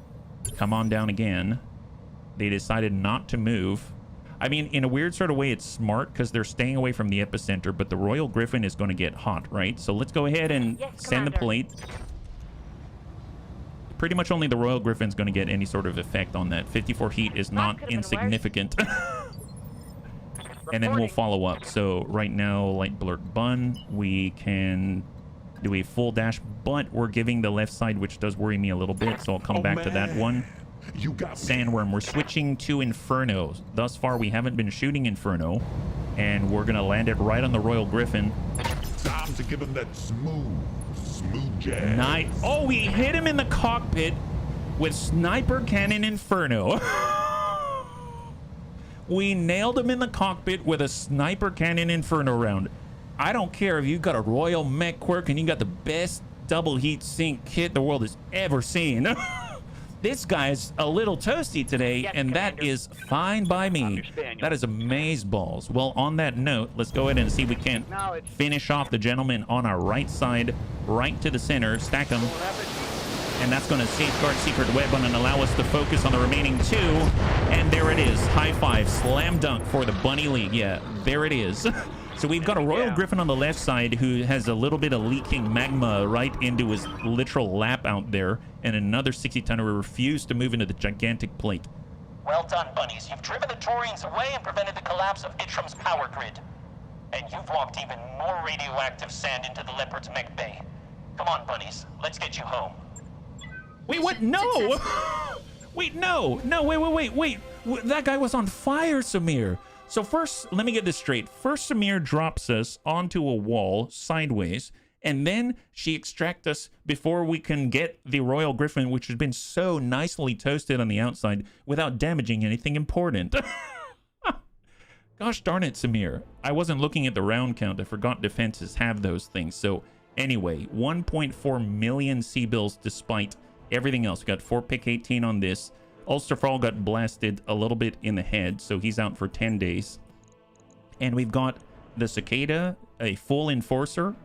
Come on down again. They decided not to move. I mean, in a weird sort of way, it's smart because they're staying away from the epicenter, but the Royal Griffin is going to get hot, right? So let's go ahead and send the plate. Pretty much only the Royal Griffin's going to get any sort of effect on that. 54 heat is not insignificant. And then we'll follow up. So right now, light blurt bun. We can do a full dash, but we're giving the left side, which does worry me a little bit. So I'll come back to that one. You got Sandworm, we're switching to Inferno. Thus far, we haven't been shooting Inferno. And we're going to land it right on the Royal Griffin. time to give him that smooth jazz. Nice. Oh, we hit him in the cockpit with Sniper Cannon Inferno. We nailed him in the cockpit with a Sniper Cannon Inferno round. I don't care if you got a Royal Mech quirk and you got the best double heat sink kit the world has ever seen. This guy's a little toasty today, and that is fine by me. That is amazeballs. Well, on that note, let's go ahead and see if we can finish off the gentleman on our right side, right to the center, stack them. And that's going to safeguard Secret Weapon and allow us to focus on the remaining two. And there it is. High five. Slam dunk for the Bunny League. Yeah, there it is. So we've got a Royal Griffin on the left side who has a little bit of leaking magma right into his literal lap out there. And another 60-tonner who refused to move into the gigantic plate. Well done, bunnies. You've driven the Taurians away and prevented the collapse of Itram's power grid. And you've walked even more radioactive sand into the Leopard's mech bay. Come on, bunnies. Let's get you home. Wait, what? No! Wait, no! No, wait. That guy was on fire, Samir. So first, let me get this straight. First, Samir drops us onto a wall sideways, and then she extracts us before we can get the Royal Griffin, which has been so nicely toasted on the outside without damaging anything important. Gosh darn it, Samir. I wasn't looking at the round count. I forgot defenses have those things. So anyway, 1.4 million C-bills despite everything else. We got 4 pick 18 on this. Ulsterfall got blasted a little bit in the head, so he's out for 10 days. And we've got the Cicada, a full Enforcer,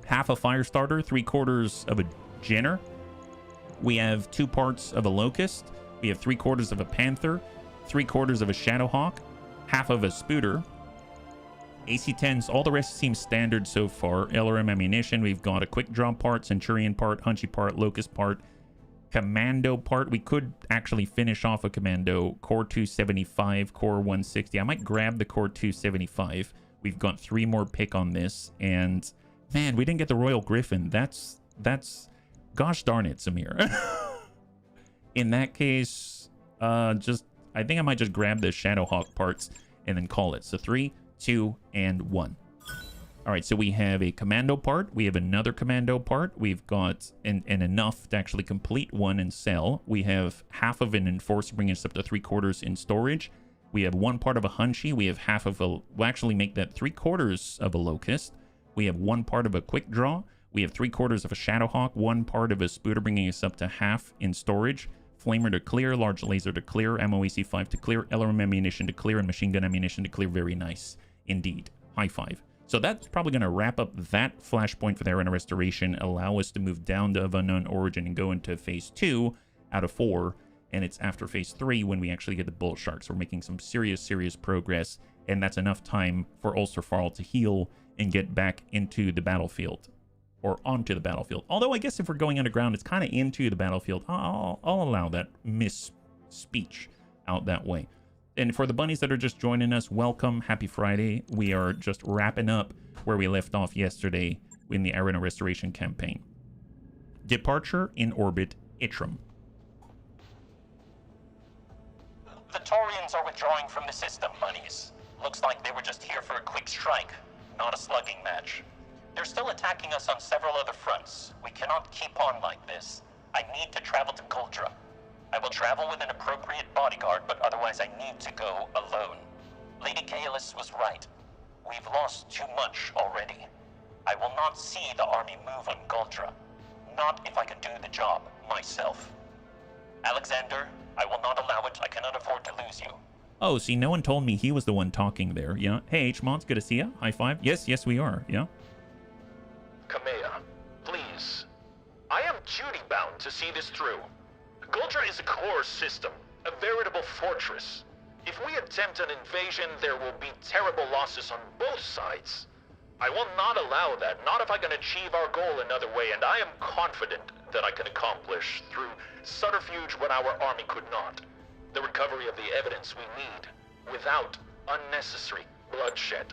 half a Firestarter, 3/4 of a Jenner. We have 2 parts of a Locust. We have 3/4 of a Panther, 3/4 of a Shadowhawk, half of a Spooter. AC-10s, all the rest seems standard so far. LRM ammunition, we've got a Quick Draw part, Centurion part, Hunchy part, Locust part, Commando part. We could actually finish off a Commando. Core 275, Core 160. I might grab the Core 275. We've got 3 more pick on this. And, man, we didn't get the Royal Griffin. That's gosh darn it, Samir. In that case, I think I might just grab the Shadowhawk parts and then call it. So 3, 2, and 1. All right, so we have a Commando part. We have another Commando part. We've got and enough to actually complete one and sell. We have half of an Enforcer, bringing us up to 3/4 in storage. We have 1 part of a Hunchy. We have half of a... We'll actually make that 3/4 of a Locust. We have 1 part of a Quick Draw. We have 3/4 of a Shadowhawk. 1 part of a Spooter, bringing us up to half in storage. Flamer to clear. Large Laser to clear. Ammo AC-5 to clear. LRM ammunition to clear. And machine gun ammunition to clear. Very nice indeed. High five. So that's probably going to wrap up that flashpoint for the Arena Restoration, allow us to move down to of Unknown Origin and go into Phase 2 out of 4. And it's after Phase 3 when we actually get the Bull Sharks. We're making some serious progress, and that's enough time for Ulsterfarl to heal and get back into the battlefield. Or onto the battlefield. Although I guess if we're going underground, it's kind of into the battlefield. I'll allow that misspeech out that way. And for the bunnies that are just joining us, welcome. Happy Friday. We are just wrapping up where we left off yesterday in the Arena Restoration campaign. Departure in orbit, Itram. The Taurians are withdrawing from the system, bunnies. Looks like they were just here for a quick strike, not a slugging match. They're still attacking us on several other fronts. We cannot keep on like this. I need to travel to Kuldra. I will travel with an appropriate bodyguard, but otherwise I need to go alone. Lady Kaelis was right. We've lost too much already. I will not see the army move on Guldra. Not if I can do the job myself. Alexander, I will not allow it. I cannot afford to lose you. Oh, see, no one told me he was the one talking there. Yeah. Hey, H-Mon, good to see you. High five. Yes, yes, we are. Yeah. Kamea, please. I am duty-bound to see this through. Guldra is a core system, a veritable fortress. If we attempt an invasion, there will be terrible losses on both sides. I will not allow that, not if I can achieve our goal another way, and I am confident that I can accomplish through subterfuge what our army could not. The recovery of the evidence we need, without unnecessary bloodshed.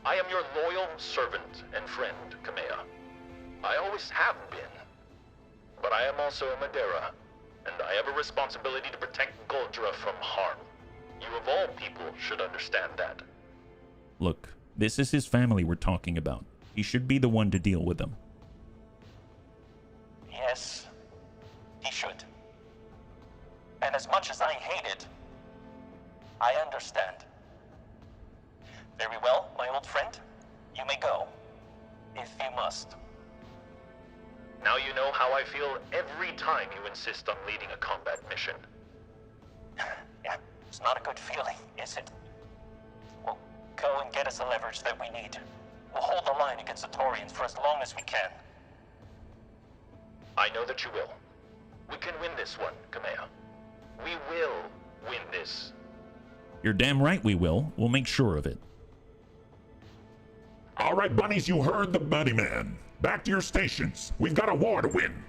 I am your loyal servant and friend, Kamea. I always have been. But I am also a Madeira, and I have a responsibility to protect Guldra from harm. You of all people should understand that. Look, this is his family we're talking about. He should be the one to deal with them. Yes, he should. And as much as I hate it, I understand. Very well, my old friend. You may go, if you must. Now you know how I feel every time you insist on leading a combat mission. Yeah, it's not a good feeling, is it? Well, go and get us the leverage that we need. We'll hold the line against the Taurians for as long as we can. I know that you will. We can win this one, Kamea. We will win this. You're damn right we will. We'll make sure of it. All right, bunnies, you heard the buddy man. Back to your stations. We've got a war to win.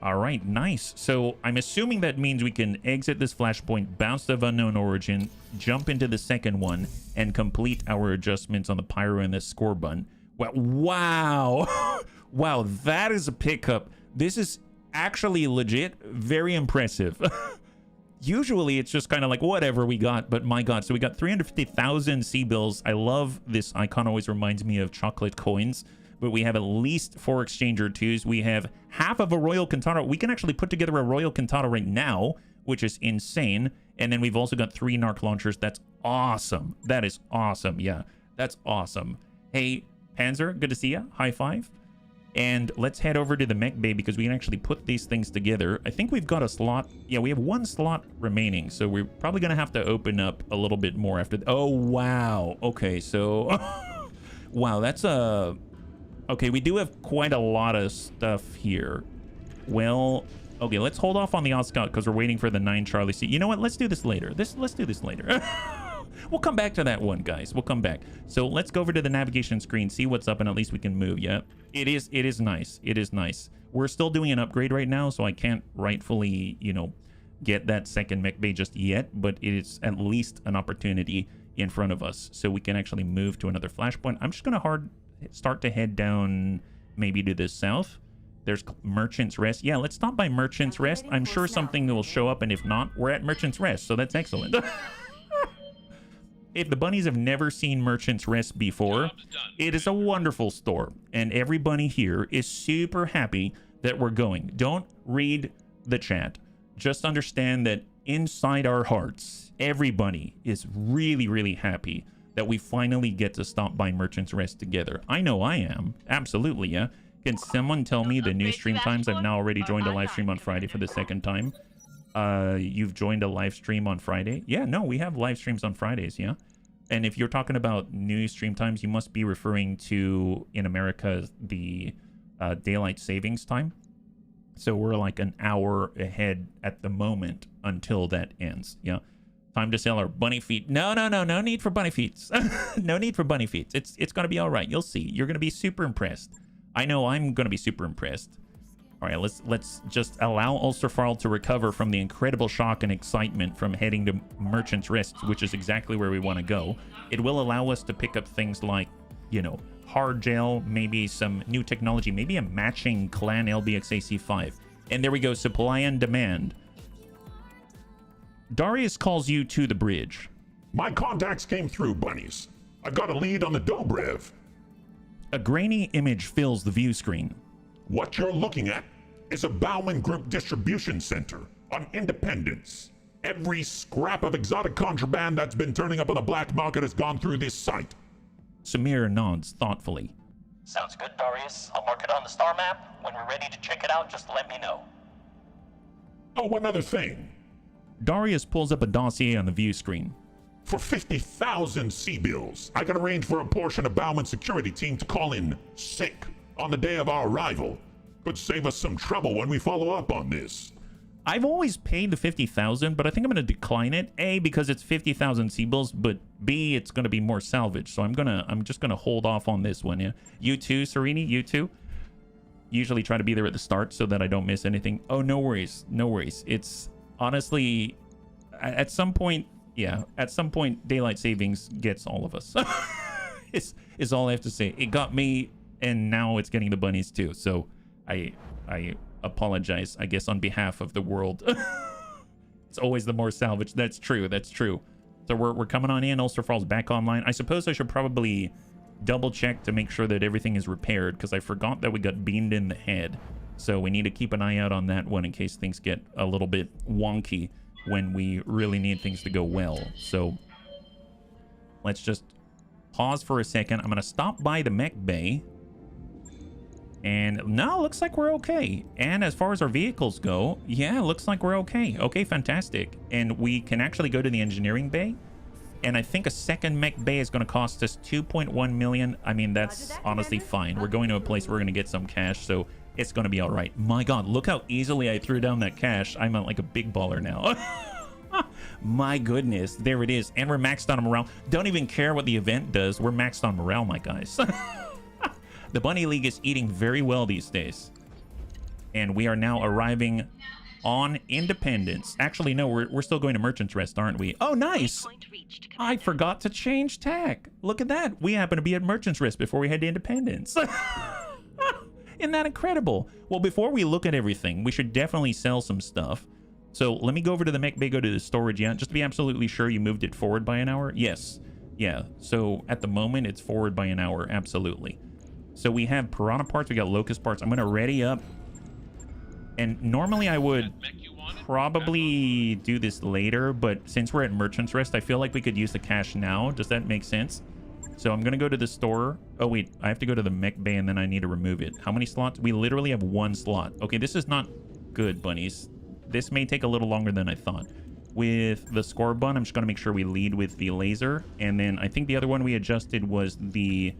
All right, nice. So I'm assuming that means we can exit this flashpoint, bounce of unknown origin, jump into the second one, and complete our adjustments on the pyro and the score button. Well, wow. Wow, that is a pickup. This is actually legit very impressive. Usually it's just kind of like whatever we got, but my god. So we got 350,000 C-bills. I love this icon, always reminds me of chocolate coins. But we have at least 4 Exchanger 2s. We have half of a Royal Kantata. We can actually put together a Royal Kantata right now, which is insane. And then we've also got 3 Narc launchers. That's awesome. That is awesome. Yeah, that's awesome. Hey, Panzer, good to see you. High five. And let's head over to the mech bay because we can actually put these things together. I think we've got a slot. Yeah, we have 1 slot remaining. So we're probably going to have to open up a little bit more after. Oh, wow. Okay, so... wow, that's a... Okay, we do have quite a lot of stuff here. Well, okay, let's hold off on the Oscar because we're waiting for the 9 Charlie C. You know what? Let's do this later. Let's do this later. We'll come back to that one, guys. We'll come back. So let's go over to the navigation screen, see what's up, and at least we can move. Yeah, it is nice. It is nice. We're still doing an upgrade right now, so I can't rightfully, you know, get that second mech bay just yet, but it is at least an opportunity in front of us, so we can actually move to another flashpoint. I'm just gonna start to head down maybe to the south. There's Merchant's Rest. Yeah, let's stop by Merchant's Rest. I'm sure something will show up, and if not, we're at Merchant's Rest, so that's excellent. If the bunnies have never seen Merchant's Rest before, it is a wonderful store, and every bunny here is super happy that we're going. Don't read the chat. Just understand that inside our hearts, every bunny is really, really happy that we finally get to stop by Merchant's Rest together. I know I am. Absolutely, yeah. Can someone tell me the new stream times? I've now already joined a live stream on Friday for the second time. You've joined a live stream on Friday? Yeah, no, we have live streams on Fridays, yeah. And if you're talking about new stream times, you must be referring to, in America, the daylight savings time. So we're like an hour ahead at the moment until that ends, yeah. Time to sell our bunny feet. No need for bunny feet. No need for bunny feet. It's gonna be all right. You'll see. You're gonna be super impressed. I know I'm gonna be super impressed. All right, let's just allow Ulsterfarl to recover from the incredible shock and excitement from heading to Merchant's Rest, which is exactly where we want to go. It will allow us to pick up things like, you know, hard gel, maybe some new technology, maybe a matching clan LBXAC5. And there we go, supply and demand. Darius calls you to the bridge. My contacts came through, bunnies. I got a lead on the Dobrev. A grainy image fills the view screen. What you're looking at is a Bauman Group distribution center on Independence. Every scrap of exotic contraband that's been turning up on the black market has gone through this site. Samir nods thoughtfully. Sounds good, Darius. I'll mark it on the star map. When we're ready to check it out, just let me know. Oh, one other thing. Darius pulls up a dossier on the view screen. For 50,000 C-bills, I can arrange for a portion of Bauman's security team to call in sick on the day of our arrival. Could save us some trouble when we follow up on this. I've always paid the 50,000, but I think I'm going to decline it. A, because it's 50,000 C-bills, but B, it's going to be more salvage. So I'm just going to hold off on this one. Yeah. You too, Serini? You too? Usually try to be there at the start so that I don't miss anything. Oh, no worries. No worries. It's honestly, at some point, yeah, at some point, daylight savings gets all of us. is all I have to say. It got me, and now it's getting the bunnies too. So I apologize, I guess, on behalf of the world. It's always the more salvage. That's true. That's true. So we're coming on in. Ulster Falls back online. I suppose I should probably double check to make sure that everything is repaired, because I forgot that we got beamed in the head. So we need to keep an eye out on that one in case things get a little bit wonky when we really need things to go well. So let's just pause for a second. I'm going to stop by the mech bay. And no, looks like we're okay. And as far as our vehicles go, yeah, looks like we're okay. Okay, fantastic. And we can actually go to the engineering bay. And I think a second mech bay is going to cost us 2.1 million. I mean, that's honestly fine. We're going to a place where we're going to get some cash, so it's going to be all right. My God, look how easily I threw down that cash. I'm like a big baller now. My goodness, there it is. And we're maxed on morale. Don't even care what the event does. We're maxed on morale, my guys. The Bunny League is eating very well these days. And we are now arriving on Independence. Actually, no, we're still going to Merchant's Rest, aren't we? Oh, nice. I forgot to change tack. Look at that. We happen to be at Merchant's Rest before we head to Independence. Isn't that incredible? Well, before we look at everything, we should definitely sell some stuff. So let me go over to the mech bay, go to the storage, yeah, just to be absolutely sure you moved it forward by an hour. Yes. Yeah. So at the moment, it's forward by an hour. Absolutely. So we have Piranha parts. We got Locust parts. I'm going to ready up. And normally I would probably do this later, but since we're at Merchant's Rest, I feel like we could use the cash now. Does that make sense? So I'm going to go to the store. Oh, wait. I have to go to the mech bay, and then I need to remove it. How many slots? We literally have one slot. Okay, this is not good, bunnies. This may take a little longer than I thought. With the score bun, I'm just going to make sure we lead with the laser. And then I think the other one we adjusted was the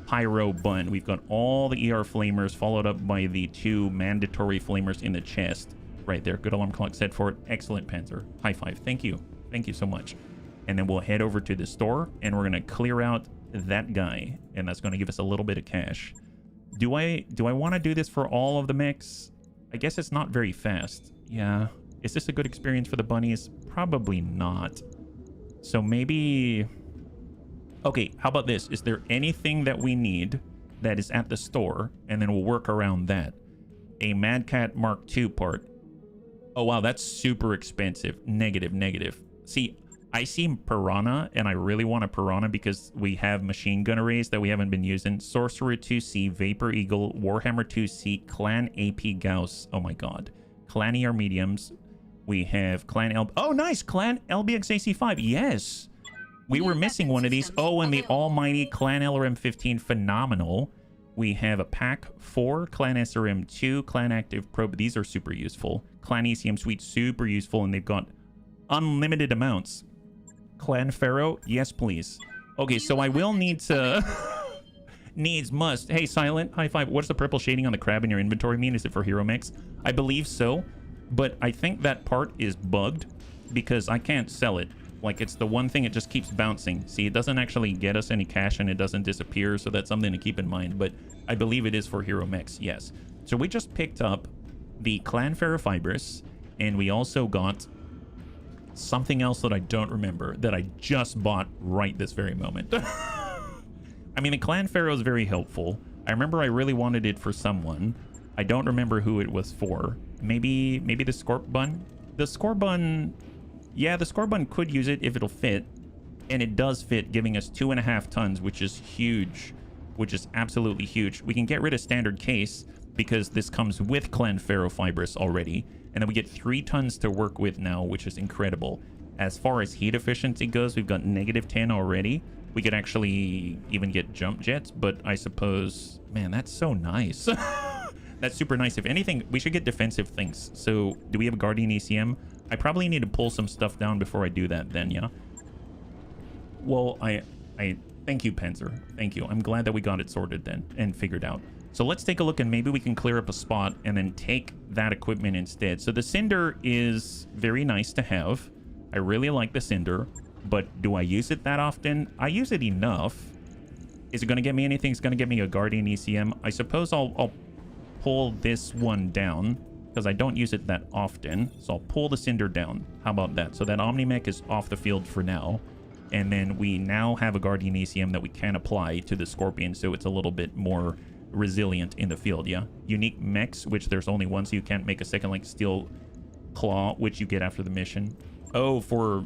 pyro bun. We've got all the ER flamers followed up by the 2 mandatory flamers in the chest. Right there. Good alarm clock set for it. Excellent, Panzer. High five. Thank you. Thank you so much. And then we'll head over to the store, and we're going to clear out that guy. And that's going to give us a little bit of cash. Do I want to do this for all of the mechs? I guess it's not very fast. Yeah. Is this a good experience for the bunnies? Probably not. So maybe... Okay, how about this? Is there anything that we need that is at the store? And then we'll work around that. A Mad Cat Mark II part. Oh, wow, that's super expensive. Negative, negative. See, I see Piranha, and I really want a Piranha because we have machine gun arrays that we haven't been using. Sorcerer 2C, Vapor Eagle, Warhammer 2C, Clan AP Gauss. Oh, my God. Clan ER mediums. We have Clan L... Oh, nice! Clan LBX AC5. Yes! We were missing one of these. Oh, and the almighty Clan LRM-15. Phenomenal. We have a pack 4, Clan SRM-2, Clan Active Probe. These are super useful. Clan ECM Suite, super useful, and they've got unlimited amounts. Clan Pharaoh, yes, please. Okay, so I will need to... Needs must. Hey, Silent, high five. What's the purple shading on the crab in your inventory mean? Is it for Hero Mechs? I believe so, but I think that part is bugged because I can't sell it. Like, it's the one thing, it just keeps bouncing. See, it doesn't actually get us any cash and it doesn't disappear, so that's something to keep in mind, but I believe it is for Hero Mechs, yes. So we just picked up the Clan Ferrofibrous, and we also got something else that I don't remember that I just bought right this very moment. I mean, the Clan Pharaoh is very helpful. I remember I really wanted it for someone. I don't remember who it was for. Maybe the Scorp Bun? The Scorp Bun... Yeah, the Scorp Bun could use it if it'll fit. And it does fit, giving us 2.5 tons, which is huge. Which is absolutely huge. We can get rid of standard case because this comes with Clan Ferrofibrous already. And then we get 3 tons to work with now, which is incredible. As far as heat efficiency goes, we've got -10 already. We could actually even get jump jets, but I suppose, man, that's so nice. That's super nice. If anything, we should get defensive things. So do we have a Guardian ECM? I probably need to pull some stuff down before I do that then, yeah? Well, I thank you, Panzer. Thank you. I'm glad that we got it sorted then and figured out. So let's take a look and maybe we can clear up a spot and then take that equipment instead. So the Cinder is very nice to have. I really like the Cinder, but do I use it that often? I use it enough. Is it going to get me anything? It's going to get me a Guardian ECM. I suppose I'll pull this one down because I don't use it that often. So I'll pull the Cinder down. How about that? So that Omni-Mech is off the field for now. And then we now have a Guardian ECM that we can apply to the Scorpion, so it's a little bit more resilient in the field, yeah? Unique mechs, which there's only one, so you can't make a second, like Steel Claw, which you get after the mission. Oh, for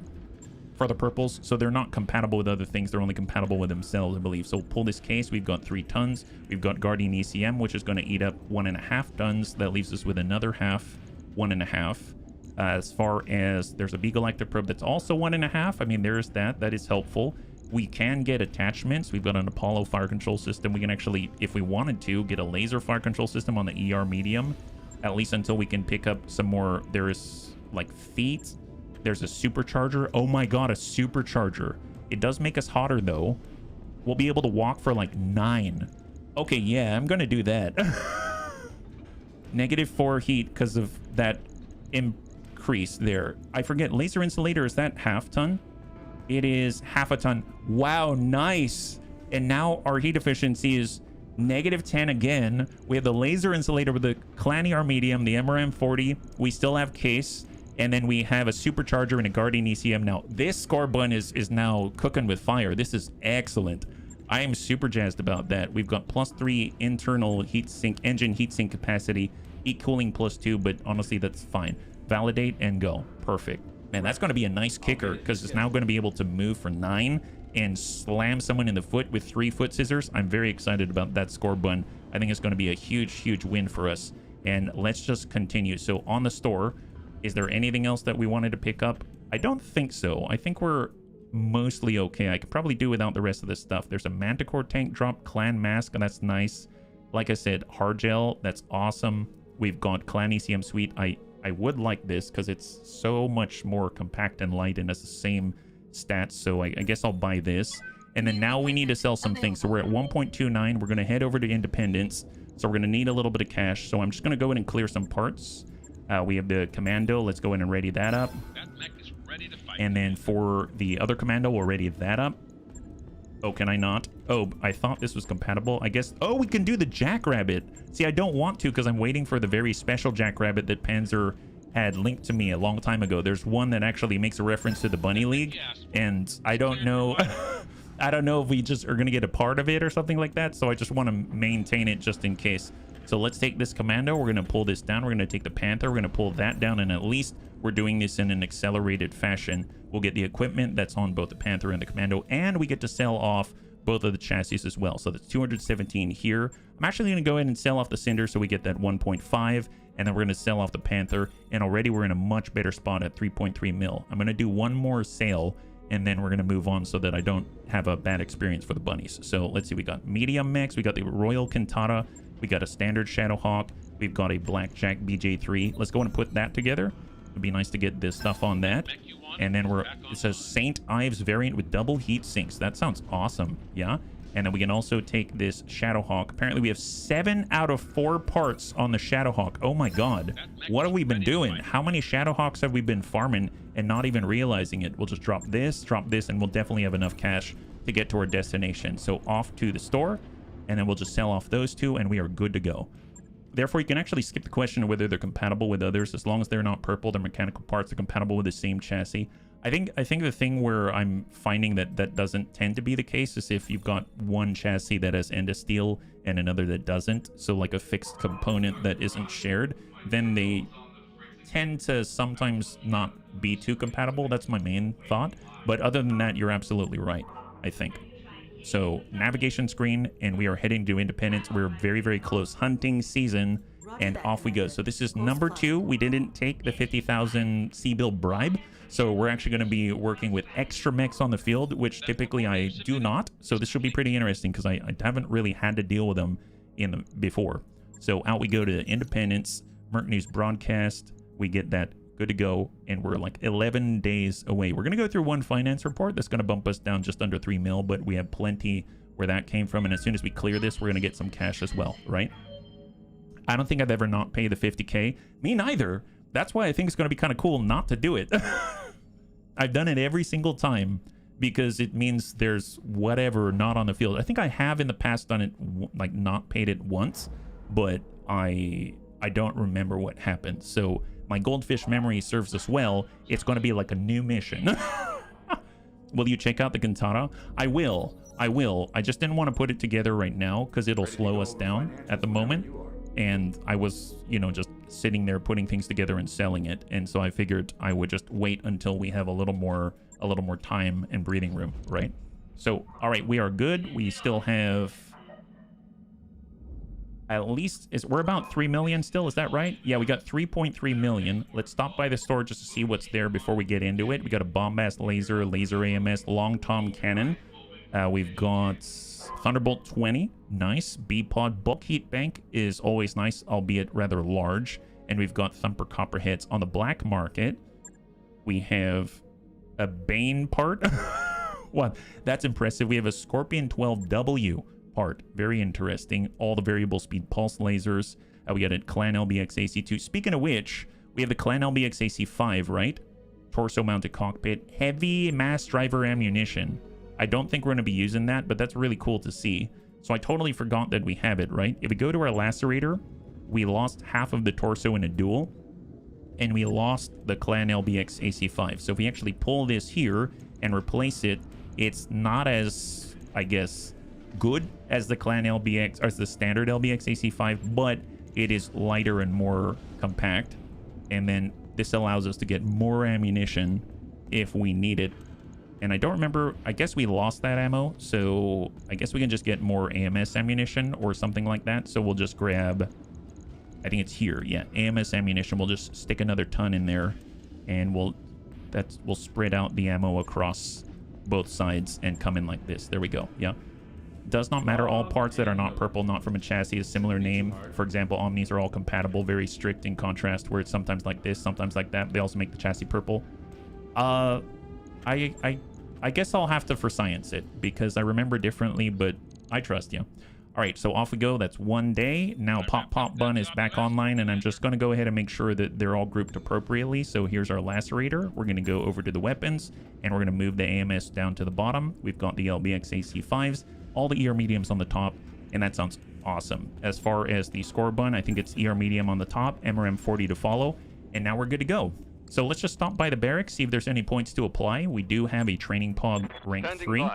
the purples, so they're not compatible with other things, they're only compatible with themselves, I believe. So we'll pull this case. We've got 3 tons. We've got Guardian ECM, which is going to eat up 1.5 tons. That leaves us with another half, 1.5. As far as there's a Beagle Active Probe that's also 1.5. I mean, there's that is helpful. We can get attachments. We've got an Apollo fire control system. We can actually, if we wanted to, get a laser fire control system on the ER medium, at least until we can pick up some more. There is like feet. There's a supercharger. Oh my god, a supercharger. It does make us hotter though. We'll be able to walk for like 9. Okay, yeah, I'm gonna do that. -4 heat because of that increase there. I forget, laser insulator, is that half ton? It is half a ton. Wow, nice. And now our heat efficiency is -10 again. We have the laser insulator with the Clan ER medium, the MRM40. We still have case. And then we have a supercharger and a Guardian ECM now. This score button is now cooking with fire. This is excellent. I am super jazzed about that. We've got +3 internal heatsink, engine heatsink capacity, heat cooling +2, but honestly, that's fine. Validate and go. Perfect. Man, that's going to be a nice kicker because it's now going to be able to move for 9 and slam someone in the foot with 3 foot scissors. I'm very excited about that score button. I think it's going to be a huge, huge win for us. And let's just continue. So on the store, is there anything else that we wanted to pick up? I don't think so. I think we're mostly okay. I could probably do without the rest of this stuff. There's a Manticore tank drop, Clan Mask, and that's nice. Like I said, Hard Gel, that's awesome. We've got Clan ECM Suite. I would like this because it's so much more compact and light and has the same stats. So I guess I'll buy this. And then now we need to sell some things. So we're at 1.29. We're going to head over to Independence. So we're going to need a little bit of cash. So I'm just going to go in and clear some parts. We have the Commando. Let's go in and ready that up. That mech is ready to fight. And then for the other Commando, we'll ready that up. Oh, can I not? Oh, I thought this was compatible. I guess. Oh, we can do the Jackrabbit. See, I don't want to because I'm waiting for the very special Jackrabbit that Panzer had linked to me a long time ago. There's one that actually makes a reference to the Bunny League. And I don't know. I don't know if we just are going to get a part of it or something like that. So I just want to maintain it just in case. So let's take this Commando. We're going to pull this down. We're going to take the Panther. We're going to pull that down. And at least we're doing this in an accelerated fashion. We'll get the equipment that's on both the Panther and the Commando. And we get to sell off both of the chassis as well. So that's 217 here. I'm actually going to go ahead and sell off the Cinder so we get that 1.5. And then we're going to sell off the Panther. And already we're in a much better spot at 3.3 mil. I'm going to do one more sale. And then we're going to move on so that I don't have a bad experience for the bunnies. So let's see. We got medium mechs. We got the Royal Cantata. We got a standard Shadowhawk. We've got a Blackjack BJ3. Let's go and put that together. It'd be nice to get this stuff on that. And then it says St. Ives variant with double heat sinks. That sounds awesome. Yeah. And then we can also take this Shadowhawk. Apparently we have 7 out of 4 parts on the Shadowhawk. Oh my god. What have we been doing? How many Shadowhawks have we been farming and not even realizing it? We'll just drop this, and we'll definitely have enough cash to get to our destination. So off to the store. And then we'll just sell off those 2 and we are good to go. Therefore, you can actually skip the question of whether they're compatible with others. As long as they're not purple, they're mechanical parts, they're compatible with the same chassis. I think the thing where I'm finding that doesn't tend to be the case is if you've got one chassis that has Enda Steel and another that doesn't. So like a fixed component that isn't shared, then they tend to sometimes not be too compatible. That's my main thought. But other than that, you're absolutely right, I think. So navigation screen, and we are heading to Independence. We're very, very close. Hunting season and off we go. So this is number 2. We didn't take the 50,000 C-bill bribe, so we're actually going to be working with extra mechs on the field, which typically I do not. So this should be pretty interesting because I haven't really had to deal with them before. So out we go to Independence, Merc News broadcast. We get that good to go, and we're like 11 days away. We're going to go through one finance report that's going to bump us down just under 3 mil, but we have plenty where that came from, and as soon as we clear this, we're going to get some cash as well, right? I don't think I've ever not paid the 50K. Me neither. That's why I think it's going to be kind of cool not to do it. I've done it every single time because it means there's whatever not on the field. I think I have in the past done it, like not paid it once, but I don't remember what happened. So my goldfish memory serves us well. It's going to be like a new mission. Will you check out the Cantata? I will. I just didn't want to put it together right now because it'll slow us down at the moment. And I was, just sitting there putting things together and selling it. And so I figured I would just wait until we have a little more time and breathing room, right? So, all right, we are good. We still have at least, we're about 3 million still, is that right? Yeah, we got 3.3 million. Let's stop by the store just to see what's there before we get into it. We got a bombast laser, laser AMS, long tom cannon. We've got Thunderbolt 20, nice. B-Pod bulk heat bank is always nice, albeit rather large. And we've got Thumper Copperheads on the black market. We have a Bane part. What? That's impressive. We have a Scorpion 12W part. Very interesting. All the variable speed pulse lasers. We got a Clan LBX AC2. Speaking of which, we have the Clan LBX AC5, right? Torso mounted cockpit. Heavy mass driver ammunition. I don't think we're going to be using that, but that's really cool to see. So I totally forgot that we have it, right? If we go to our lacerator, we lost half of the torso in a duel, and we lost the Clan LBX AC5. So if we actually pull this here and replace it, it's not as, I guess, good as the Clan LBX, or as the standard LBX AC5, but it is lighter and more compact. And then this allows us to get more ammunition if we need it. And I don't remember, I guess we lost that ammo, so I guess we can just get more AMS ammunition or something like that. So we'll just grab, I think it's here, yeah, AMS ammunition. We'll just stick another ton in there, and we'll spread out the ammo across both sides and come in like this. There we go, yeah. Does not matter, all parts that are not purple, not from a chassis, a similar name. For example, Omnis are all compatible, very strict in contrast, where it's sometimes like this, sometimes like that. They also make the chassis purple. I guess I'll have to for science it because I remember differently, but I trust you. All right, so off we go. That's 1 day. Now Pop Pop Bun is back online, and I'm just going to go ahead and make sure that they're all grouped appropriately. So here's our lacerator. We're going to go over to the weapons, and we're going to move the AMS down to the bottom. We've got the LBX AC5s, all the ER mediums on the top, and that sounds awesome. As far as the score bun, I think it's ER medium on the top, MRM 40 to follow, and now we're good to go. So let's just stop by the barracks, see if there's any points to apply. We do have a training pod rank 3.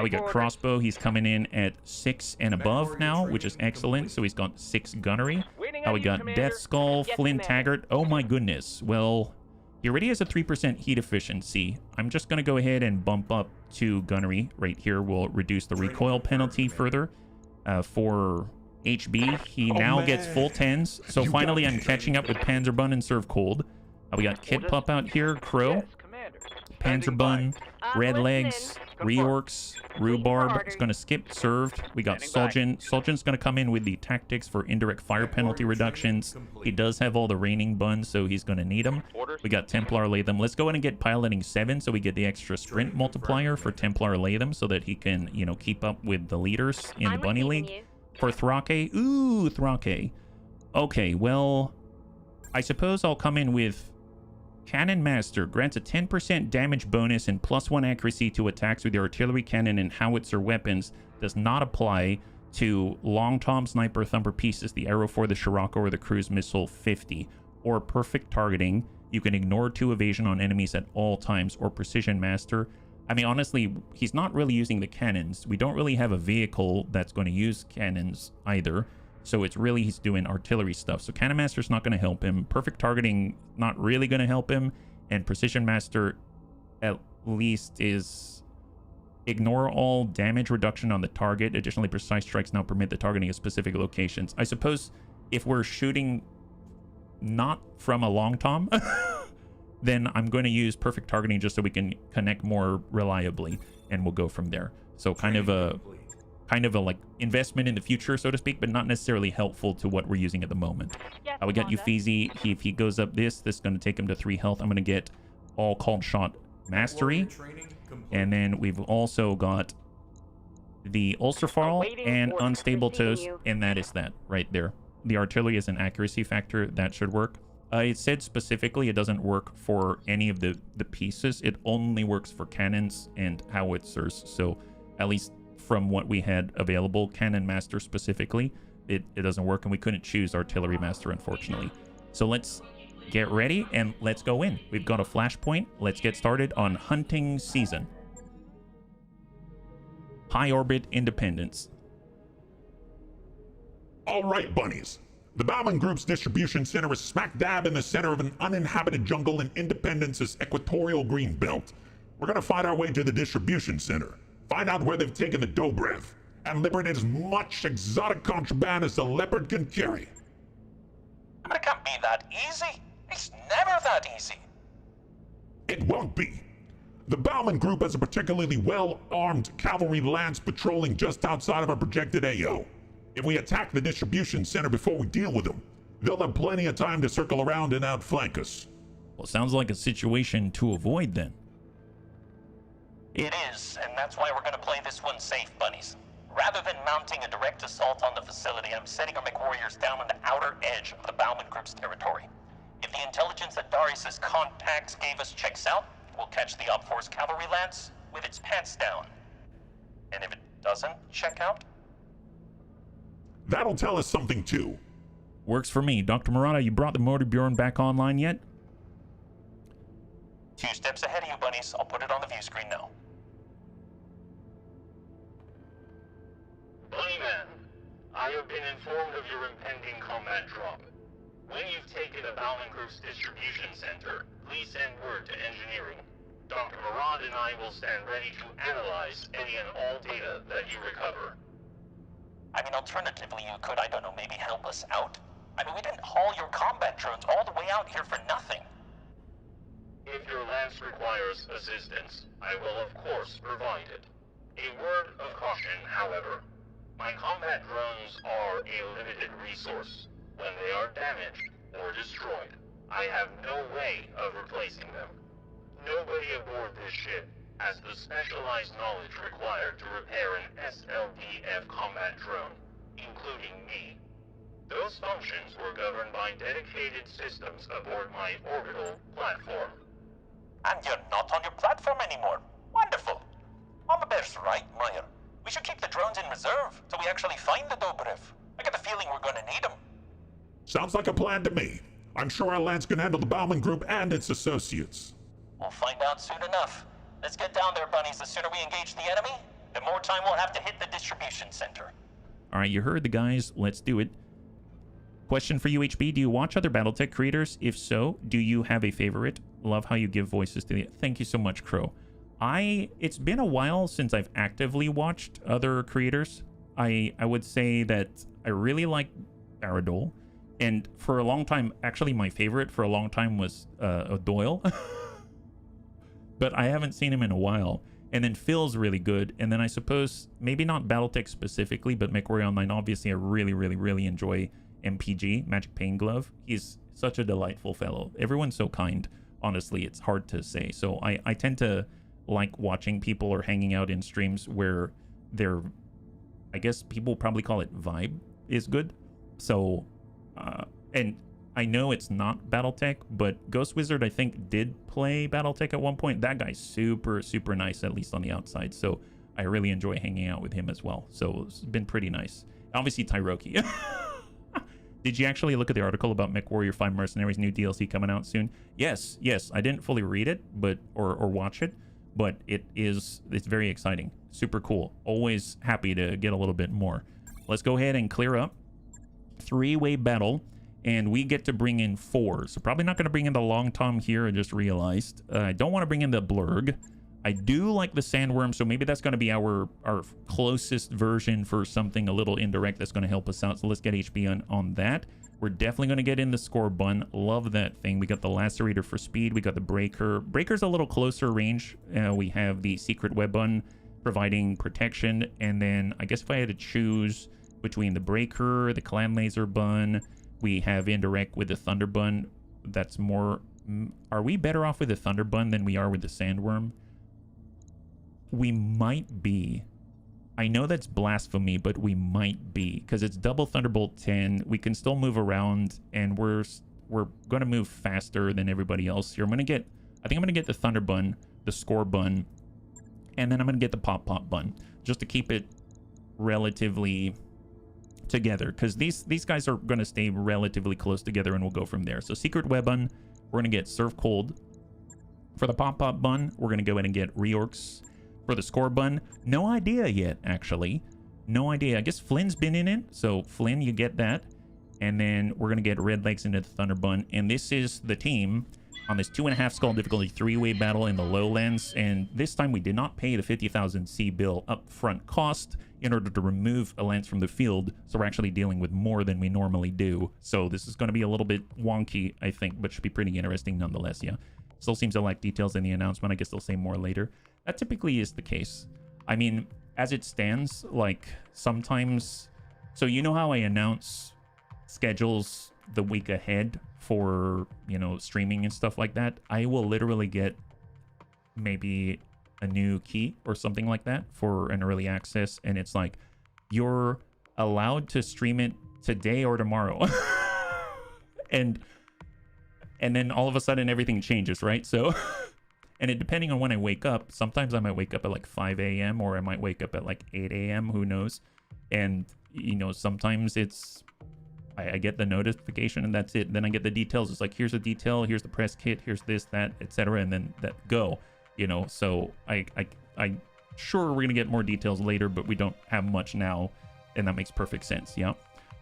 We got crossbow. He's coming in at 6 and above now, which is excellent. So he's got 6 gunnery. We got Death Skull, Flint Taggart. Oh my goodness. Well, he already has a 3% heat efficiency. I'm just going to go ahead and bump up to gunnery right here. We'll reduce the recoil penalty further. For HB, he now gets full 10s. So finally, I'm catching up with Panzerbun and Serve Cold. We got Kid Pup out here, Crow, Panzerbun, Red Legs, Reorcs, Rhubarb. It's going to skip Served. We got Soljan. Soljan's going to come in with the tactics for indirect fire penalty reductions. He does have all the raining buns, so he's going to need them. We got Templar Latham. Let's go ahead and get piloting 7 so we get the extra sprint multiplier for Templar Latham so that he can, keep up with the leaders in the Bunny League. For Thrake, ooh, Thrake. Okay, well, I suppose I'll come in with Cannon Master. Grants a 10% damage bonus and +1 accuracy to attacks with the artillery cannon and howitzer weapons. Does not apply to Long Tom Sniper Thumper pieces, the Arrow 4, the Scirocco, or the Cruise Missile 50. Or perfect targeting. You can ignore 2 evasion on enemies at all times. Or Precision Master. I mean, honestly, he's not really using the cannons. We don't really have a vehicle that's going to use cannons either. So it's really, he's doing artillery stuff. So Cannon Master's not going to help him. Perfect targeting, not really going to help him. And Precision Master, at least, is ignore all damage reduction on the target. Additionally, precise strikes now permit the targeting of specific locations. I suppose if we're shooting not from a long tom, then I'm going to use perfect targeting just so we can connect more reliably, and we'll go from there. So kind of a like investment in the future, so to speak, but not necessarily helpful to what we're using at the moment. Yes, We got Commander. Euphesi. If he goes up this is going to take him to 3 health. I'm going to get all called shot mastery. And then we've also got the Ulcerfall Awaiting and orders. Unstable Receiving Toast, you. and that is that right there. The artillery is an accuracy factor. That should work. It said specifically it doesn't work for any of the pieces. It only works for cannons and howitzers. So at least from what we had available, Cannon Master specifically, it doesn't work, and we couldn't choose Artillery Master, unfortunately. So let's get ready and let's go in. We've got a flashpoint. Let's get started on hunting season. High orbit Independence. All right, bunnies. The Bauman Group's distribution center is smack dab in the center of an uninhabited jungle in Independence's equatorial green belt. We're gonna find our way to the distribution center, find out where they've taken the Dobrev, and liberate as much exotic contraband as the leopard can carry. But it can't be that easy. It's never that easy. It won't be. The Bauman Group has a particularly well-armed cavalry lance patrolling just outside of our projected AO. If we attack the distribution center before we deal with them, they'll have plenty of time to circle around and outflank us. Well, sounds like a situation to avoid then. It is, and that's why we're gonna play this one safe, bunnies. Rather than mounting a direct assault on the facility, I'm setting our MechWarriors down on the outer edge of the Bauman Group's territory. If the intelligence that Darius's contacts gave us checks out, we'll catch the Op Force cavalry lance with its pants down. And if it doesn't check out, That'll tell us something too. Works for me. Dr. Murata, you brought the Motor Bjorn back online yet? 2 steps ahead of you, bunnies. I'll put it on the view screen now. Bunnyman, I have been informed of your impending combat drop. When you've taken the Bauman Group's distribution center, please send word to engineering. Dr. Murad and I will stand ready to analyze any and all data that you recover. I mean, alternatively, you could, I don't know, maybe help us out. I mean, we didn't haul your combat drones all the way out here for nothing. If your lance requires assistance, I will of course provide it. A word of caution, however. My combat drones are a limited resource. When they are damaged or destroyed, I have no way of replacing them. Nobody aboard this ship has the specialized knowledge required to repair an SLDF combat drone, including me. Those functions were governed by dedicated systems aboard my orbital platform. And you're not on your platform anymore. Wonderful. Mamabear's right, Meyer. We should keep the drones in reserve till we actually find the Dobrev. I get the feeling we're gonna need them. Sounds like a plan to me. I'm sure our lance can handle the Bauman Group and its associates. We'll find out soon enough. Let's get down there, bunnies. The sooner we engage the enemy, the more time we'll have to hit the distribution center. All right, you heard the guys. Let's do it. Question for you, HB. Do you watch other Battletech creators? If so, do you have a favorite? Love how you give voices to the... Thank you so much, Crow. It's been a while since I've actively watched other creators. I would say that I really like Baradol. And for a long time, actually my favorite for a long time was Doyle. But I haven't seen him in a while. And then Phil's really good. And then I suppose, maybe not Battletech specifically, but MechWarrior Online, obviously I really enjoy MPG, Magic Pain Glove. He's such a delightful fellow. Everyone's so kind. Honestly, it's hard to say. So I tend to like watching people or hanging out in streams where their, I guess people probably call it vibe is good. So, and I know it's not Battletech, but Ghost Wizard, I think, did play Battletech at one point. That guy's super nice, at least on the outside. So I really enjoy hanging out with him as well. So it's been pretty nice. Obviously, Tyroki. Did you actually look at the article about MechWarrior 5 Mercenaries new DLC coming out soon? Yes. I didn't fully read it, but or watch it, but it's very exciting. Super cool. Always happy to get a little bit more. Let's go ahead and clear up. 3-way battle. And we get to bring in 4. So probably not going to bring in the Long Tom here, I just realized. I don't want to bring in the Blurg. I do like the sandworm, so maybe that's going to be our closest version for something a little indirect that's going to help us out. So let's get HP on that. We're definitely going to get in the score bun. Love that thing. We got the lacerator for speed. We got the breaker. Breaker's a little closer range. We have the secret web bun providing protection. And then I guess if I had to choose between the breaker, the clan laser bun, we have indirect with the thunder bun. That's more... Are we better off with the thunder bun than we are with the sandworm? We might be. I know that's blasphemy, but we might be, because it's double Thunderbolt 10. We can still move around, and we're going to move faster than everybody else here. I think I'm going to get the thunder bun, the score bun, and then I'm going to get the pop bun, just to keep it relatively together, because these guys are going to stay relatively close together, and we'll go from there. So secret web bun, we're going to get Surf Cold. For the pop bun, we're going to go ahead and get Reorcs. For the score bun, no idea yet, actually. No idea. I guess Flynn's been in it, so Flynn, you get that. And then we're going to get Red Legs into the Thunder Bun. And this is the team on this 2.5 skull difficulty 3-way battle in the lowlands. And this time we did not pay the 50,000 C bill upfront cost in order to remove a lance from the field. So we're actually dealing with more than we normally do. So this is going to be a little bit wonky, I think, but should be pretty interesting nonetheless, yeah. Still seems to lack details in the announcement. I guess they'll say more later. That typically is the case. I mean, as it stands, like, sometimes... So you know how I announce schedules the week ahead for, you know, streaming and stuff like that? I will literally get maybe a new key or something like that for an early access, and it's like, you're allowed to stream it today or tomorrow. and then all of a sudden everything changes, right? So... And it, depending on when I wake up, sometimes I might wake up at like 5 a.m. or I might wake up at like 8 a.m. Who knows? And, you know, sometimes it's... I get the notification and that's it. Then I get the details. It's like, here's a detail, here's the press kit, here's this, that, etc. And then that go, you know. So I sure we're going to get more details later, but we don't have much now. And that makes perfect sense, yeah?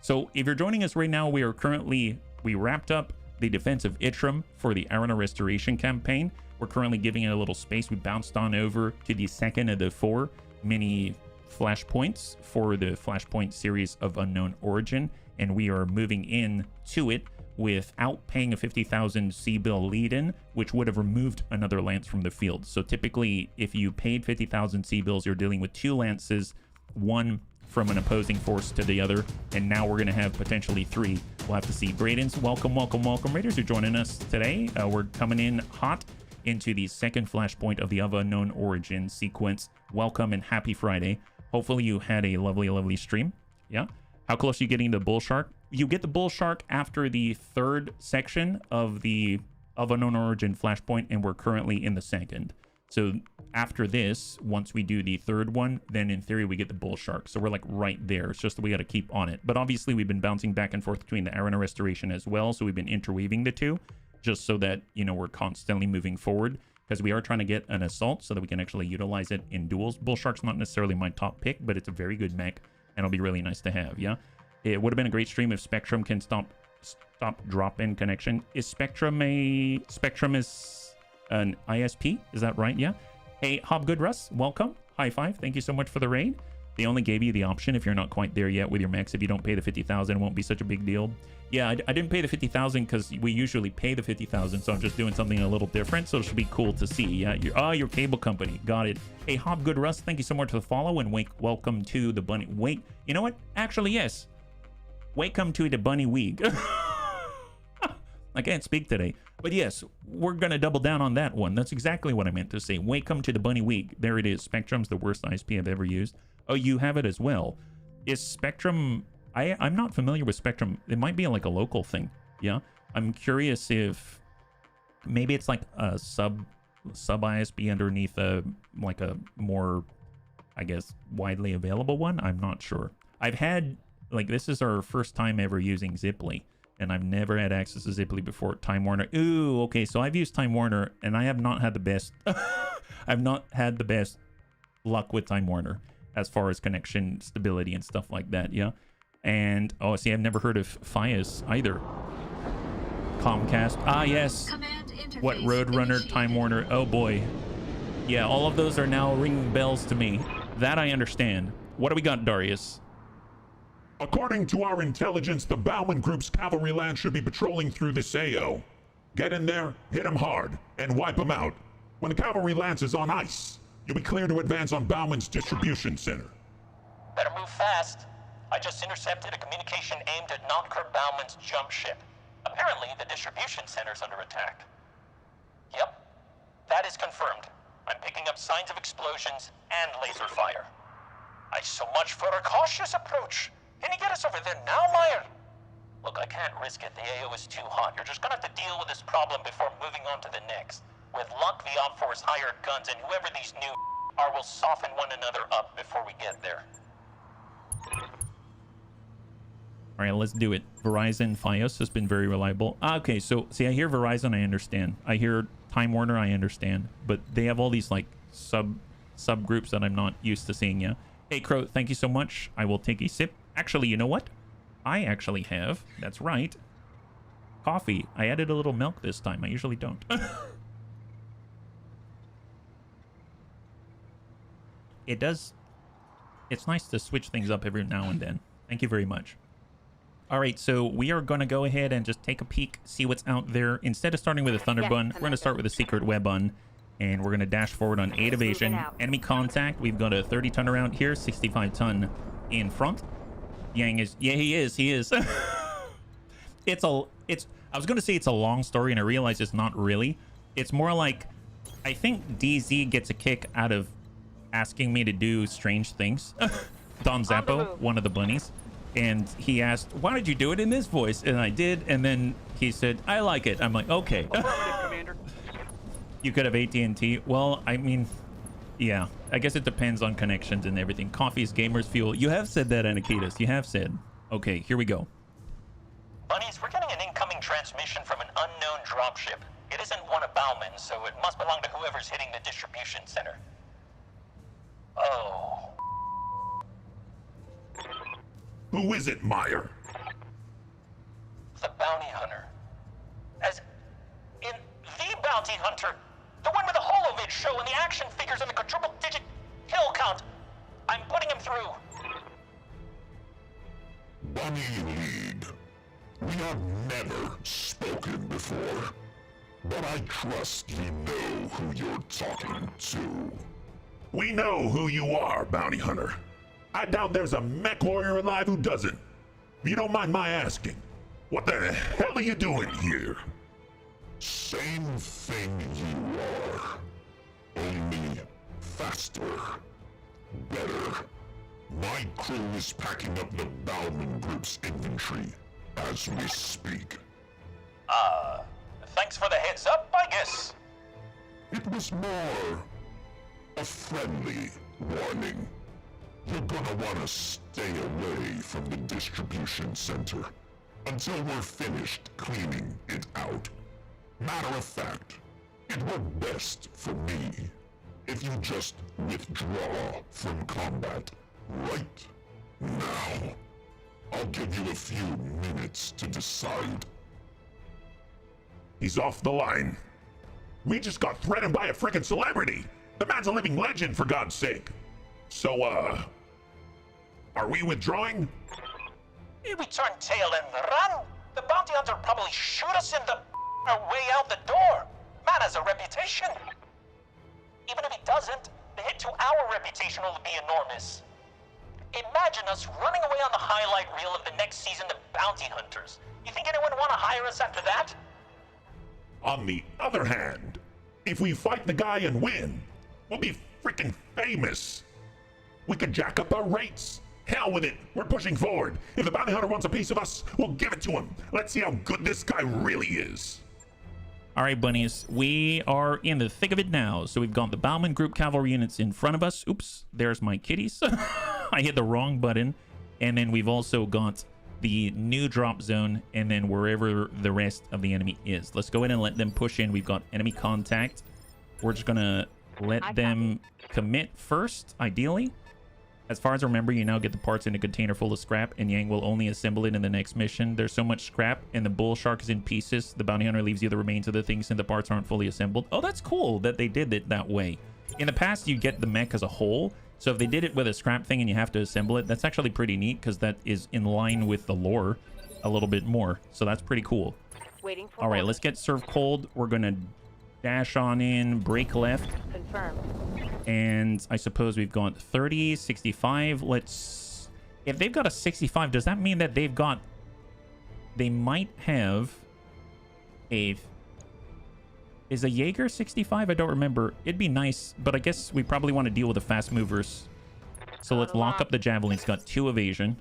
So if you're joining us right now, we wrapped up the defense of Itram for the Arena Restoration campaign. We're currently giving it a little space. We bounced on over to the second of the 4 mini flashpoints for the Flashpoint series of Unknown Origin, and we are moving in to it without paying a 50,000 C-bill lead-in, which would have removed another lance from the field. So typically, if you paid 50,000 C-bills, you're dealing with 2 lances, 1 from an opposing force to the other, and now we're going to have potentially 3. We'll have to see. Bradens, welcome, welcome, welcome. Raiders, you're joining us today. We're coming in hot into the second flashpoint of the Of Unknown Origin sequence. Welcome and happy Friday. Hopefully you had a lovely, lovely stream. Yeah. How close are you getting to Bull Shark? You get the Bull Shark after the 3rd section of the Of Unknown Origin flashpoint, and we're currently in the 2nd. So after this, once we do the 3rd one, then in theory we get the Bull Shark. So we're like right there. It's just that we got to keep on it. But obviously we've been bouncing back and forth between the Arena Restoration as well. So we've been interweaving the two, just so that, you know, we're constantly moving forward, because we are trying to get an assault so that we can actually utilize it in duels. Bull Shark's not necessarily my top pick, but it's a very good mech, and it'll be really nice to have, yeah? It would have been a great stream if Spectrum can stop drop-in connection. Is Spectrum is an ISP? Is that right? Yeah? Hey, Hobgood Russ, welcome. High five. Thank you so much for the raid. They only gave you the option if you're not quite there yet with your mechs. If you don't pay the 50,000, it won't be such a big deal. Yeah, I didn't pay the 50,000 because we usually pay the 50,000, so I'm just doing something a little different, so it should be cool to see. Yeah, your cable company. Got it. Hey, Hobgood Russ, thank you so much for the follow, and welcome to the Bunny... Wait, you know what? Actually, yes. Welcome to the Bunny Week. I can't speak today. But yes, we're going to double down on that one. That's exactly what I meant to say. Welcome to the Bunny Week. There it is. Spectrum's the worst ISP I've ever used. Oh, you have it as well. Is Spectrum... I'm not familiar with Spectrum. It might be like a local thing. Yeah. I'm curious if maybe it's like a sub ISP underneath like a more, I guess, widely available one. I'm not sure. I've had, like, this is our first time ever using Ziply, and I've never had access to Ziply before. Time Warner. Ooh, okay. So I've used Time Warner, and I have not had the best. I've not had the best luck with Time Warner as far as connection stability and stuff like that. Yeah. And, oh, see, I've never heard of Fias either. Comcast. Ah, yes. What, Roadrunner, Time Warner. Oh, boy. Yeah, all of those are now ringing bells to me. That I understand. What do we got, Darius? According to our intelligence, the Bauman Group's cavalry lance should be patrolling through this AO. Get in there, hit them hard, and wipe them out. When the cavalry lance is on ice, you'll be clear to advance on Bauman's distribution center. Better move fast. I just intercepted a communication aimed at Notker Bauman's jump ship. Apparently, the distribution center's under attack. Yep, that is confirmed. I'm picking up signs of explosions and laser fire. So much for a cautious approach. Can you get us over there now, Meyer? Look, I can't risk it. The AO is too hot. You're just gonna have to deal with this problem before moving on to the next. With luck, the Op Force hired guns, and whoever these new are will soften one another up before we get there. All right, let's do it. Verizon Fios has been very reliable. Okay, so see, I hear Verizon, I understand. I hear Time Warner, I understand. But they have all these like subgroups that I'm not used to seeing yet. Hey, Crow, thank you so much. I will take a sip. Actually, you know what? I actually have, that's right, coffee. I added a little milk this time. I usually don't. It does. It's nice to switch things up every now and then. Thank you very much. All right, so we are going to go ahead and just take a peek, see what's out there. Instead of starting with a Thunder Bun, we're going to start with a Secret Web Bun. And we're going to dash forward on 8 evasion. Enemy contact. We've got a 30-ton around here, 65-ton in front. Yang is... Yeah, he is. I was going to say it's a long story, and I realize it's not really. It's more like... I think DZ gets a kick out of asking me to do strange things. Don Zappo, one of the bunnies. And he asked, why did you do it in this voice? And I did, and then he said, I like it. I'm like, okay. You could have AT&T. Well, I mean, yeah. I guess it depends on connections and everything. Coffee is gamers' fuel. You have said that, Anakitas. You have said. Okay, here we go. Bunnies, we're getting an incoming transmission from an unknown dropship. It isn't one of Bauman's, so it must belong to whoever's hitting the distribution center. Oh. Who is it, Meyer? The bounty hunter. As in the bounty hunter. The one with the holovid show and the action figures and the quadruple digit kill count. I'm putting him through. Bunny Lead. We have never spoken before, but I trust you know who you're talking to. We know who you are, bounty hunter. I doubt there's a mech warrior alive who doesn't. If you don't mind my asking, what the hell are you doing here? Same thing you are, only faster, better. My crew is packing up the Bauman Group's inventory as we speak. Thanks for the heads up, I guess. It was more a friendly warning. You're gonna want to stay away from the distribution center until we're finished cleaning it out. Matter of fact, it were best for me if you just withdraw from combat right now. I'll give you a few minutes to decide. He's off the line. We just got threatened by a frickin' celebrity. The man's a living legend, for God's sake. So, are we withdrawing? If we turn tail and run, the bounty hunter will probably shoot us in the way out the door. Man has a reputation. Even if he doesn't, the hit to our reputation will be enormous. Imagine us running away on the highlight reel of the next season of Bounty Hunters. You think anyone would want to hire us after that? On the other hand, if we fight the guy and win, we'll be freaking famous. We could jack up our rates. Hell with it, we're pushing forward. If the bounty hunter wants a piece of us, we'll give it to him. Let's see how good this guy really is. All right, bunnies, we are in the thick of it now. So we've got the Bauman Group cavalry units in front of us. Oops, there's my kitties. I hit the wrong button. And then we've also got the new drop zone and then wherever the rest of the enemy is. Let's go in and let them push in. We've got enemy contact. We're just going to let them commit first, ideally. As far as I remember, you now get the parts in a container full of scrap, and Yang will only assemble it in the next mission. There's so much scrap, and the bull shark is in pieces. The bounty hunter leaves you the remains of the things, and the parts aren't fully assembled. Oh, that's cool that they did it that way. In the past, you get the mech as a whole. So if they did it with a scrap thing and you have to assemble it, that's actually pretty neat because that is in line with the lore a little bit more. So that's pretty cool. Waiting for All right, orders. let's get served cold. We're going to dash on in, brake left. Confirmed. And I suppose we've got 30, 65. Let's... If they've got a 65, does that mean that they've got... They might have a... Is a Jaeger 65? I don't remember. It'd be nice, but I guess we probably want to deal with the fast movers. So let's lock up the javelin. It's got 2 evasion.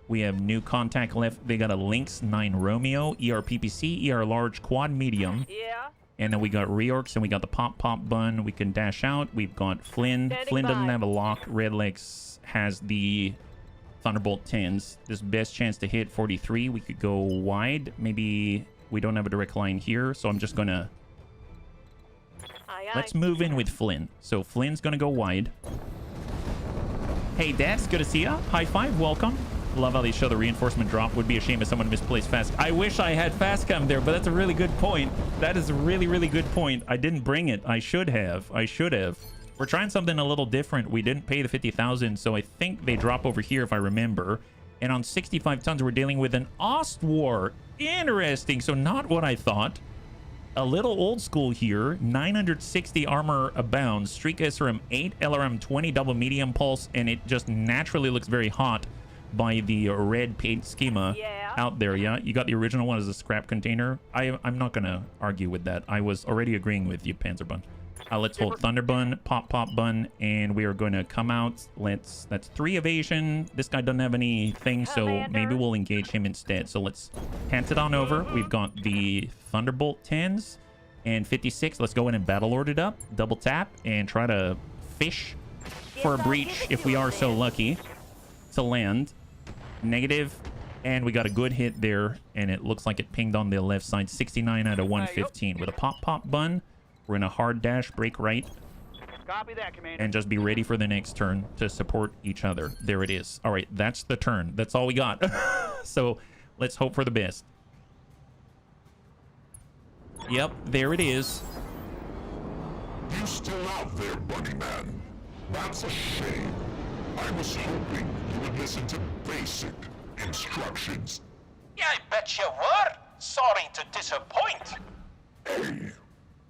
We have new contact left. They got a Lynx 9 Romeo, ERPPC, ER large, quad medium. Yeah. And then we got reorcs and we got the pop bun. We can dash out. We've got Flynn. Standing Flynn doesn't by. have a lock. Redlegs has the Thunderbolt 10s. This best chance to hit 43. We could go wide. Maybe we don't have a direct line here, so I'm just gonna... Aye, aye. Let's move in with Flynn. So Flynn's gonna go wide. Hey, Dex, good to see ya. High five, welcome. Love how they show the reinforcement drop. Would be a shame if someone misplaced fast. I wish I had fast cam there, but that's a really good point. That is a really, really good point. I didn't bring it. I should have. I should have. We're trying something a little different. We didn't pay the 50,000, so I think they drop over here if I remember. And on 65 tons, we're dealing with an Ostwar. Interesting. So not what I thought. A little old school here. 960 armor abound. Streak SRM 8, LRM 20, double medium pulse, and it just naturally looks very hot by the red paint schema out there. Yeah, you got the original one as a scrap container. I'm not gonna argue with that. I was already agreeing with you, Panzerbun. Let's hold Thunderbun, pop bun, and we are going to come out. That's 3 evasion. This guy doesn't have anything, so maybe we'll engage him instead. So let's hand it on over. We've got the Thunderbolt 10s and 56. Let's go in and battle lord it up, double tap, and try to fish for a breach if we are so lucky to land. Negative, and we got a good hit there, and it looks like it pinged on the left side. 69 out of 115 with a pop bun. We're in a hard dash, break right, Copy that, Commander. and just be ready for the next turn to support each other. There it is. All right, that's the turn. That's all we got. So let's hope for the best. Yep, there it is. You still out there, Bunny Man? That's a shame. I was hoping you would listen to basic instructions. Yeah, I bet you were. Sorry to disappoint. Hey,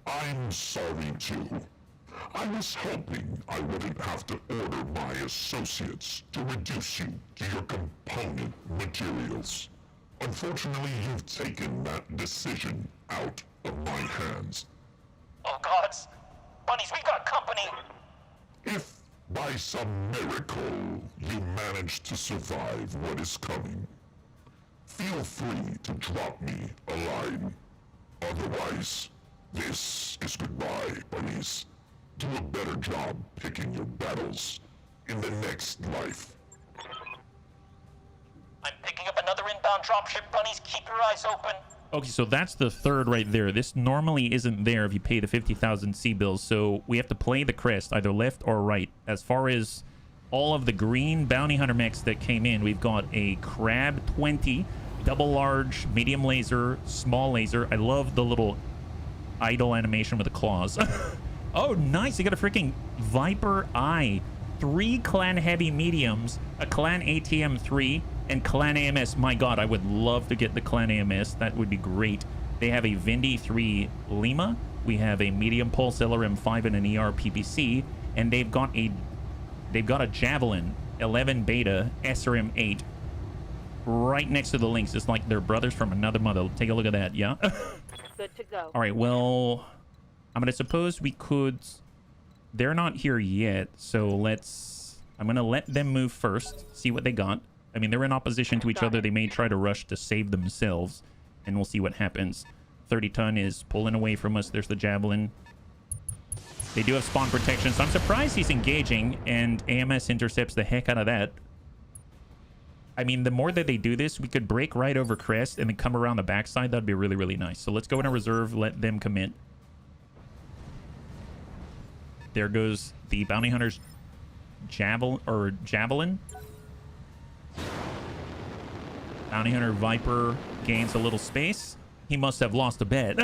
I'm sorry too. I was hoping I wouldn't have to order my associates to reduce you to your component materials. Unfortunately, you've taken that decision out of my hands. Oh, gods. Bunnies, we've got company. If by some miracle you manage to survive what is coming, feel free to drop me a line. Otherwise, this is goodbye, bunnies. Do a better job picking your battles in the next life. I'm picking up another inbound dropship, bunnies. Keep your eyes open. Okay, so that's the third right there. This normally isn't there if you pay the 50,000 C-bills, so we have to play the crest, either left or right. As far as all of the green bounty hunter mechs that came in, we've got a Crab 20, double large, medium laser, small laser. I love the little idle animation with the claws. Oh, nice. You got a freaking Viper Eye. 3 clan heavy mediums, a clan ATM 3, and clan AMS. My god, I would love to get the clan AMS. That would be great. They have a Vindy 3 Lima. We have a medium pulse LRM 5 and an ER PPC, and they've got a Javelin 11 Beta SRM 8 right next to the Lynx. It's like they're brothers from another mother. Take a look at that. Yeah. Good to go. All right, well, I'm gonna suppose we could... They're not here yet, so I'm gonna let them move first, see what they got. I mean, they're in opposition to each other. They may try to rush to save themselves, and we'll see what happens. 30 ton is pulling away from us. There's the Javelin. They do have spawn protection, so I'm surprised he's engaging, and AMS intercepts the heck out of that. I mean, the more that they do this, we could break right over crest and then come around the backside. That'd be really, really nice. So let's go into reserve, let them commit. There goes the bounty hunter's Javelin. Bounty hunter Viper gains a little space. He must have lost a bet.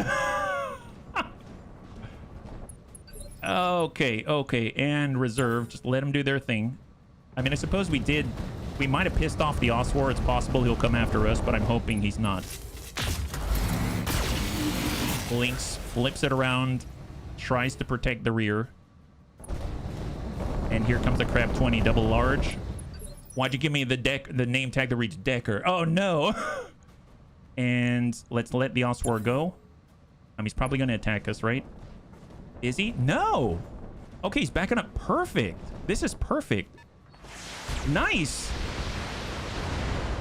Okay, okay, and reserve. Just let them do their thing. I mean, I suppose we might have pissed off the Oswar. It's possible he'll come after us, but I'm hoping he's not. Lynx flips it around, tries to protect the rear. And here comes a Crab 20 double large. Why'd you give me the name tag that reads Decker? Oh, no. And let's let the Oswar go. He's probably going to attack us, right? Is he? No. Okay, he's backing up. Perfect. This is perfect. Nice.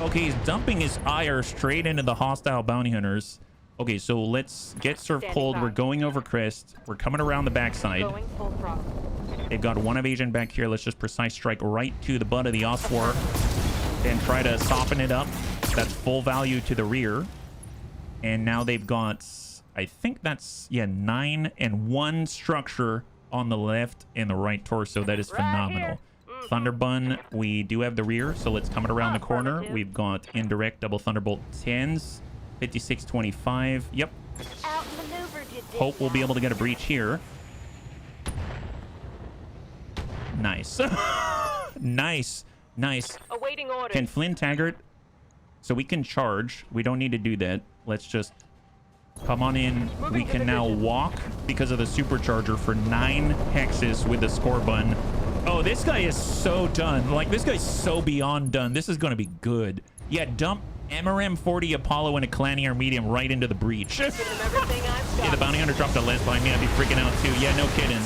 Okay, he's dumping his ire straight into the hostile bounty hunters. Okay, so let's get served cold. We're going over crest. We're coming around the backside. Going full throttle. They've got one evasion back here. Let's just precise strike right to the butt of the Oswar and try to soften it up. That's full value to the rear. And now they've got, I think that's, yeah, 9 and 1 structure on the left and the right torso. That is phenomenal. Thunderbun, we do have the rear, so let's come around the corner. We've got indirect double Thunderbolt 10s, 56-25. Yep. Outmaneuvered you, Hope we'll be able to get a breach here. Nice. Nice. Nice. Awaiting orders. Can Flynn Taggart? So we can charge. We don't need to do that. Let's just come on in. We can now walk because of the supercharger for 9 hexes with the score button. Oh, this guy is so done. Like, this guy's so beyond done. This is going to be good. Yeah, dump MRM 40 Apollo and a Clanier medium right into the breach. Give them everything I've got. Yeah, the bounty hunter dropped a lens behind me. I'd be freaking out too. Yeah, no kidding.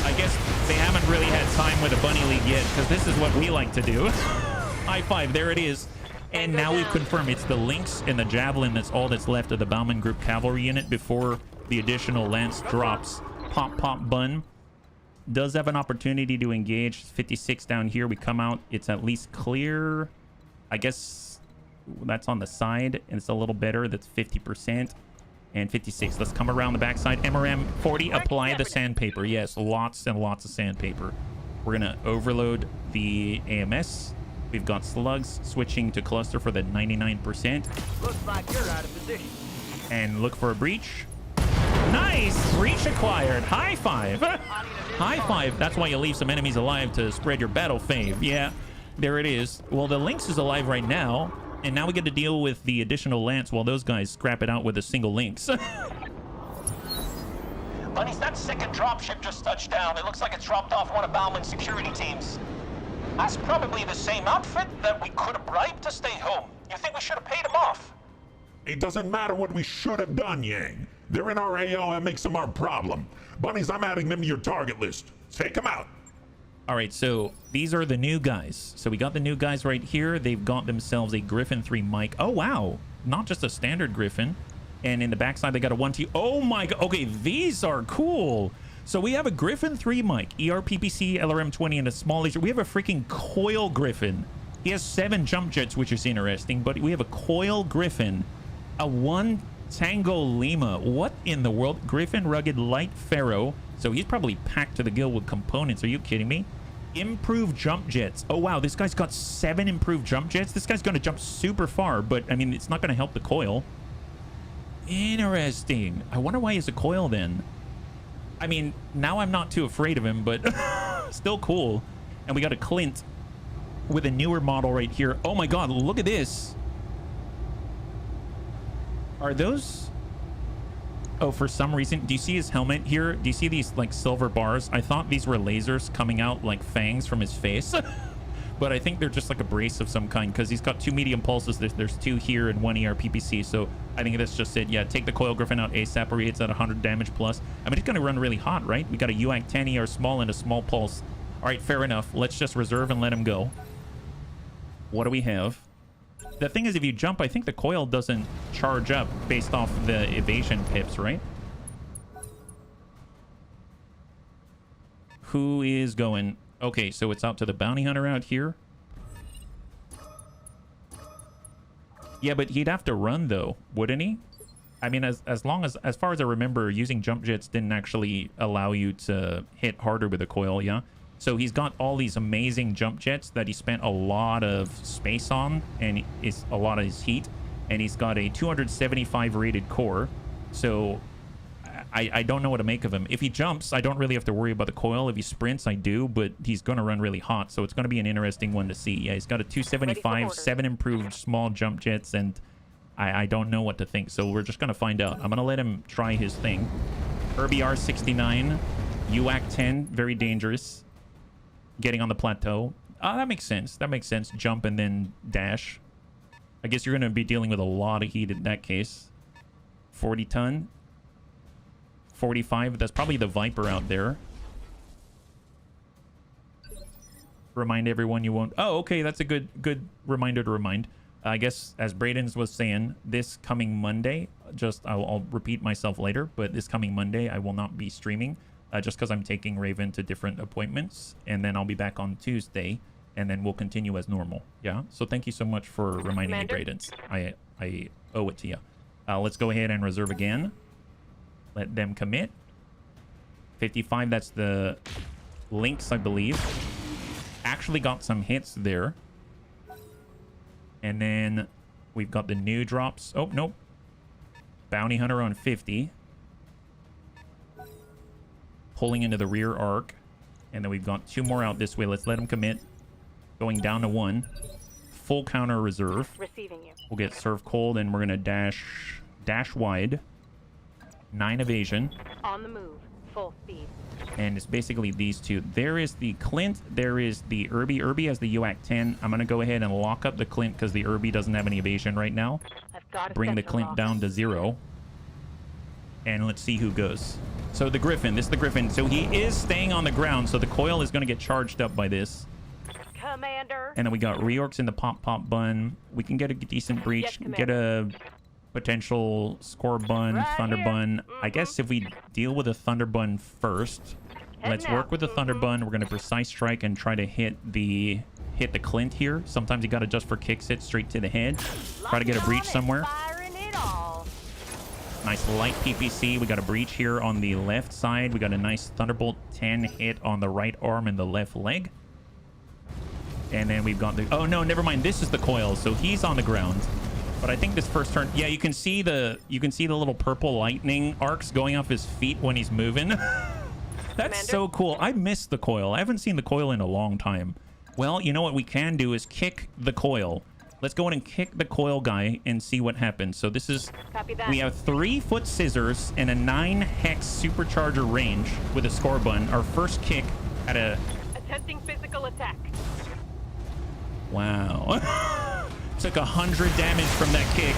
I guess they haven't really had time with a bunny league yet, because this is what we like to do. High five, there it is. And now we've confirmed it's the Lynx and the Javelin. That's all that's left of the Bauman Group cavalry unit before the additional Lance drops. Pop, pop, bun. Does have an opportunity to engage. 56 down here. We come out. It's at least clear. I guess that's on the side. And it's a little better. That's 50%. And 56. Let's come around the backside. MRM 40. Apply the sandpaper. Yes, lots and lots of sandpaper. We're going to overload the AMS. We've got slugs switching to cluster for the 99%. Looks like you're out of position. And look for a breach. Nice! Breach acquired. High five. High five. That's why you leave some enemies alive to spread your battle fame. Yeah, there it is. Well, the Lynx is alive right now. And now we get to deal with the additional Lance while those guys scrap it out with a single Lynx. Bunnies, that second dropship just touched down. It looks like it's dropped off one of Bauman's security teams. That's probably the same outfit that we could have bribed to stay home. You think we should have paid him off? It doesn't matter what we should have done, Yang. They're in our AO and makes them our problem. Bunnies, I'm adding them to your target list. Take them out. All right, so these are the new guys. So we got the new guys right here. They've got themselves a Griffin 3 mic. Oh, wow. Not just a standard Griffin. And in the backside, they got a 1T. Oh, my God. Okay, these are cool. So we have a Griffin 3 mic, ERPPC, LRM-20, and a small laser. We have a freaking coil Griffin. He has 7 jump jets, which is interesting. But we have a coil Griffin, a 1 Tango Lima. What in the world? Griffin, rugged, light Pharaoh. So he's probably packed to the gill with components. Are you kidding me? Improved jump jets. Oh, wow. This guy's got 7 improved jump jets. This guy's going to jump super far, but, I mean, it's not going to help the coil. Interesting. I wonder why he's a coil then. I mean, now I'm not too afraid of him, but still cool. And we got a Clint with a newer model right here. Oh, my God. Look at this. Are those... Oh, for some reason, do you see his helmet here? Do you see these, like, silver bars? I thought these were lasers coming out like fangs from his face. But I think they're just like a brace of some kind, because he's got 2 medium pulses. There's 2 here and 1 ERPPC. So I think that's just it. Yeah, take the Coil Griffin out ASAP, or he hits at 100 damage plus. I mean, it's going to run really hot, right? We got a UAC 10 ER small and a small pulse. All right, fair enough. Let's just reserve and let him go. What do we have? The thing is, if you jump, I think the coil doesn't charge up based off the evasion pips, right? Who is going? Okay, so it's out to the bounty hunter out here. Yeah, but he'd have to run, though, wouldn't he? I mean, as far as I remember, using jump jets didn't actually allow you to hit harder with the coil, yeah? So he's got all these amazing jump jets that he spent a lot of space on, and it's a lot of his heat. And he's got a 275 rated core. So I don't know what to make of him. If he jumps, I don't really have to worry about the coil. If he sprints, I do, but he's going to run really hot, so it's going to be an interesting one to see. Yeah, he's got a 275, 7 improved small jump jets, and I don't know what to think, so we're just going to find out. I'm going to let him try his thing. RBR 69, UAC 10, very dangerous. Getting on the plateau. That makes sense. That makes sense. Jump and then dash. I guess you're going to be dealing with a lot of heat in that case. 40 ton. 45. That's probably the Viper out there. Remind everyone you won't... Oh, okay. That's a good reminder to remind. I guess, as Braden's was saying, this coming Monday, I'll repeat myself later, but this coming Monday, I will not be streaming, just because I'm taking Raven to different appointments, and then I'll be back on Tuesday, and then we'll continue as normal. Yeah? So thank you so much for reminding me, Braden's. I owe it to you. Let's go ahead and reserve again. Let them commit. 55, that's the Lynx, I believe. Actually got some hits there. And then we've got the new drops. Oh, nope. Bounty Hunter on 50. Pulling into the rear arc. And then we've got 2 more out this way. Let's let them commit. Going down to 1. Full counter reserve. Receiving you. We'll get serve cold, and we're going to dash wide. 9 evasion. On the move. Full speed. And it's basically these two. There is the Clint. There is the Irby. Irby has the UAC 10. I'm going to go ahead and lock up the Clint because the Irby doesn't have any evasion right now. I've got Bring the Clint down to 0. And let's see who goes. So the Griffin. This is the Griffin. So he is staying on the ground. So the coil is going to get charged up by this. Commander. And then we got reorcs in the pop bun. We can get a decent breach. Yes, get a potential score bun, right thunder here. bun. I guess if we deal with a thunder bun first, let's work with the thunder bun. We're going to precise strike and try to hit the Clint here. Sometimes you got to just for kicks hit straight to the head. Try to get a breach somewhere. Nice light PPC. We got a breach here on the left side. We got a nice Thunderbolt 10 hit on the right arm and the left leg. And then we've got the... Oh, no, never mind. This is the coil. So he's on the ground. But I think this first turn... Yeah, you can see the little purple lightning arcs going off his feet when he's moving. That's Commander? So cool. I missed the coil. I haven't seen the coil in a long time. Well, you know what we can do is kick the coil. Let's go in and kick the coil guy and see what happens. So this is... We have 3-foot scissors and a 9-hex supercharger range with a score bun. Our first kick at a... Attempting physical attack. Wow. Took 100 damage from that kick.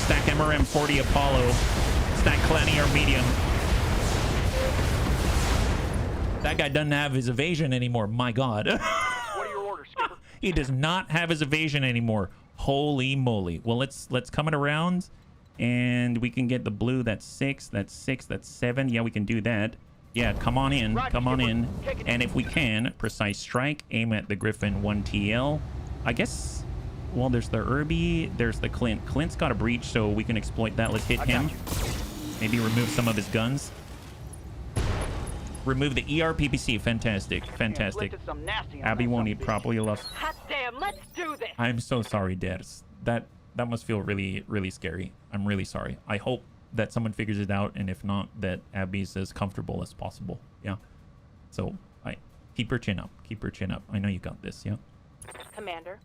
Stack MRM 40 Apollo. Stack Gladiator medium. That guy doesn't have his evasion anymore. My God. What are your orders, Skipper? He does not have his evasion anymore. Holy moly. Well, let's come it around, and we can get the blue. That's 6. That's 6. That's 7. Yeah, we can do that. Yeah, come on in. Roger, come on Skipper. in. Take it. And if we can, precise strike, aim at the Griffin 1 TL. I guess, well, there's the Irby, there's the Clint. Clint's got a breach, so we can exploit that. Let's hit him. Maybe remove some of his guns. Remove the ERPPC. Fantastic. Fantastic. Abby won't eat properly. Hot damn, let's do this. I'm so sorry, Dez. That must feel really, really scary. I'm really sorry. I hope that someone figures it out, and if not, that Abby's as comfortable as possible. Yeah. So, keep her chin up. Keep her chin up. I know you got this. Yeah. Commander.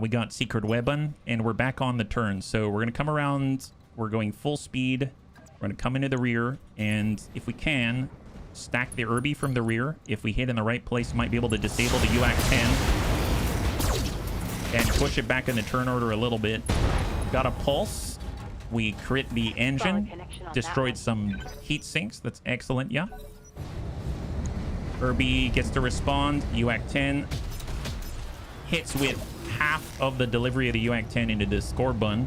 We got Secret Weapon, and we're back on the turn. So we're gonna come around. We're going full speed. We're gonna come into the rear, and if we can, stack the Irby from the rear. If we hit in the right place, we might be able to disable the UAC 10 and push it back in the turn order a little bit. Got a pulse. We crit the engine. Destroyed some heat sinks. That's excellent. Yeah. Irby gets to respond. UAC 10 hits with half of the delivery of the UAC 10 into the score bun.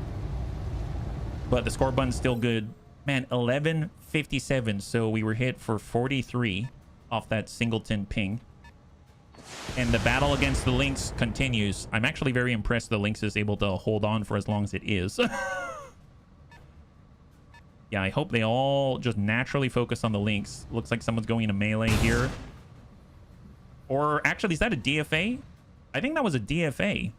But the score bun's still good. Man, 1157. So we were hit for 43 off that singleton ping. And the battle against the Lynx continues. I'm actually very impressed the Lynx is able to hold on for as long as it is. Yeah, I hope they all just naturally focus on the Lynx. Looks like someone's going into melee here. Or actually, is that a DFA? I think that was a DFA.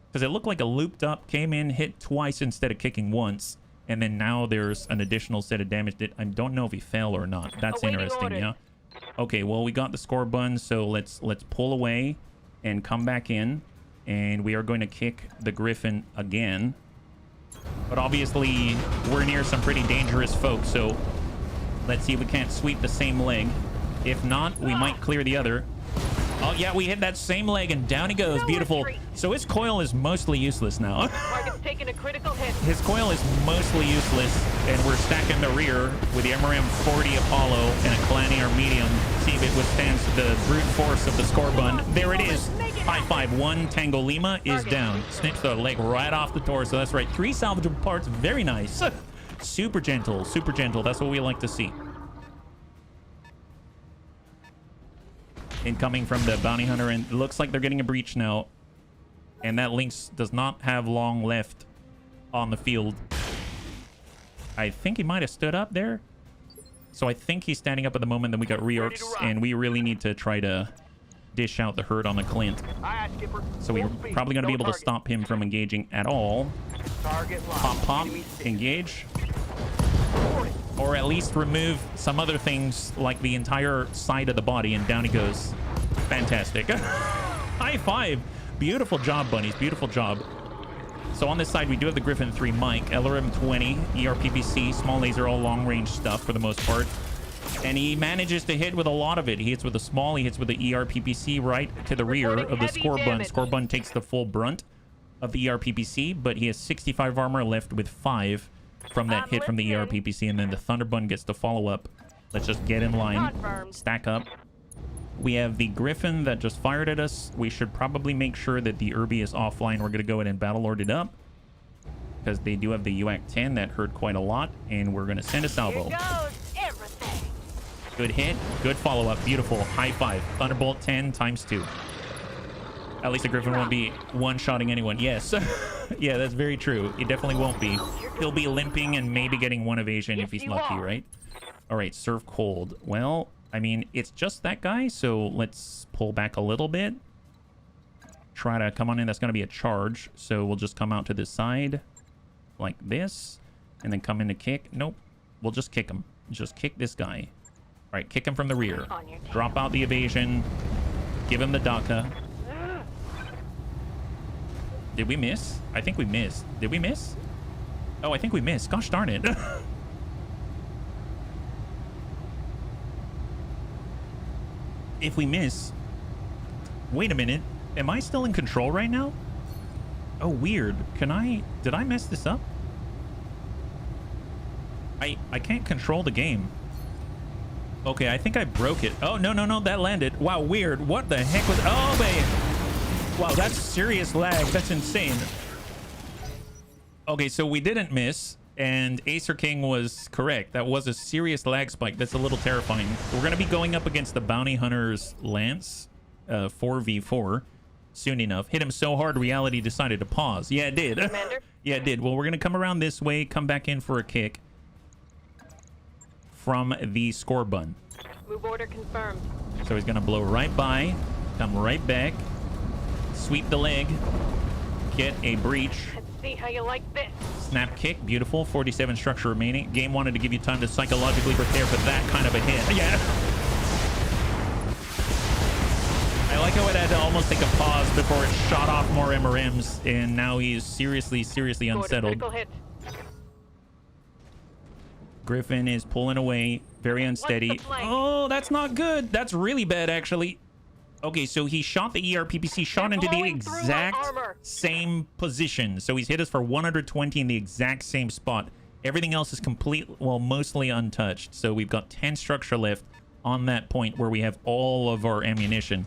Because it looked like a looped up, came in, hit twice instead of kicking once. And then now there's an additional set of damage that I don't know if he fell or not. That's Awaiting interesting, orders. yeah. Okay, well, we got the score bun, so let's pull away and come back in. And we are going to kick the Griffin again. But obviously, we're near some pretty dangerous folks, so let's see if we can't sweep the same leg. If not, we might clear the other. Oh, yeah, we hit that same leg, and down he goes. Beautiful. So his coil is mostly useless now. Target's taking a critical hit. His coil is mostly useless, and we're stacking the rear with the MRM 40 Apollo and a Gladiator medium. See if it withstands the brute force of the score bun. There it is. High five. One Tango Lima is down. Snips the leg right off the torso. That's right. 3 salvageable parts. Very nice. Super gentle. Super gentle. That's what we like to see. Incoming from the bounty hunter, and it looks like they're getting a breach now. And that Lynx does not have long left on the field. I think he might have stood up there. So I think he's standing up at the moment. Then we got reorcs, and we really need to try to dish out the hurt on the Clint. So we're probably going to be able to stop him from engaging at all. Pop, pop, engage. Or at least remove some other things like the entire side of the body, and down he goes. Fantastic. High five. Beautiful job, bunnies. Beautiful job. So on this side, we do have the Griffin 3 mic, LRM 20, ERPPC, small laser, all long-range stuff for the most part. And he manages to hit with a lot of it. He hits with the small, he hits with the ERPPC right to the rear of the score bun. Score bun takes the full brunt of the ERPPC, but he has 65 armor left with 5 from that hit from the ERPPC, and then the Thunderbun gets to follow up. Let's just get in line. Stack up. We have the Griffin that just fired at us. We should probably make sure that the Irby is offline. We're going to go ahead and battle lord it up, because they do have the UAC 10 that hurt quite a lot, and we're going to send a salvo. Here goes everything. Good hit. Good follow-up. Beautiful. High five. Thunderbolt 10 times 2. At least the Griffin won't be one-shotting anyone. Yes. Yeah, that's very true. It definitely won't be. He'll be limping and maybe getting 1 evasion if he's lucky, right? All right, serve cold. Well, I mean, it's just that guy, so let's pull back a little bit. Try to come on in. That's going to be a charge, so we'll just come out to this side like this, and then come in to kick. Nope. We'll just kick him. Just kick this guy. All right, kick him from the rear. Drop out the evasion. Give him the DACA. Did we miss? I think we missed. Did we miss? Oh, I think we missed. Gosh darn it. If we miss... Wait a minute. Am I still in control right now? Oh, weird. Can I... Did I mess this up? I can't control the game. Okay, I think I broke it. Oh, no, no, no. That landed. Wow, weird. What the heck was... Oh, babe. Wow, that's serious lag. That's insane. Okay, so we didn't miss, and Acer King was correct. That was a serious lag spike. That's a little terrifying. We're going to be going up against the Bounty Hunter's Lance 4v4 soon enough. Hit him so hard, reality decided to pause. Yeah, it did. Yeah, it did. Well, we're going to come around this way, come back in for a kick from the score bun. Move order confirmed. So he's going to blow right by, come right back, sweep the leg, get a breach. Let's see how you like this. Snap kick, beautiful. 47 structure remaining. Game wanted to give you time to psychologically prepare for that kind of a hit. Yeah. I like how it had to almost take a pause before it shot off more MRMs, and now he's seriously unsettled. Griffin is pulling away, very unsteady. Oh, that's not good. That's really bad, actually. Okay, so he shot the ERPPC, shot into the exact same position. So he's hit us for 120 in the exact same spot. Everything else is mostly untouched. So we've got 10 structure left on that point where we have all of our ammunition.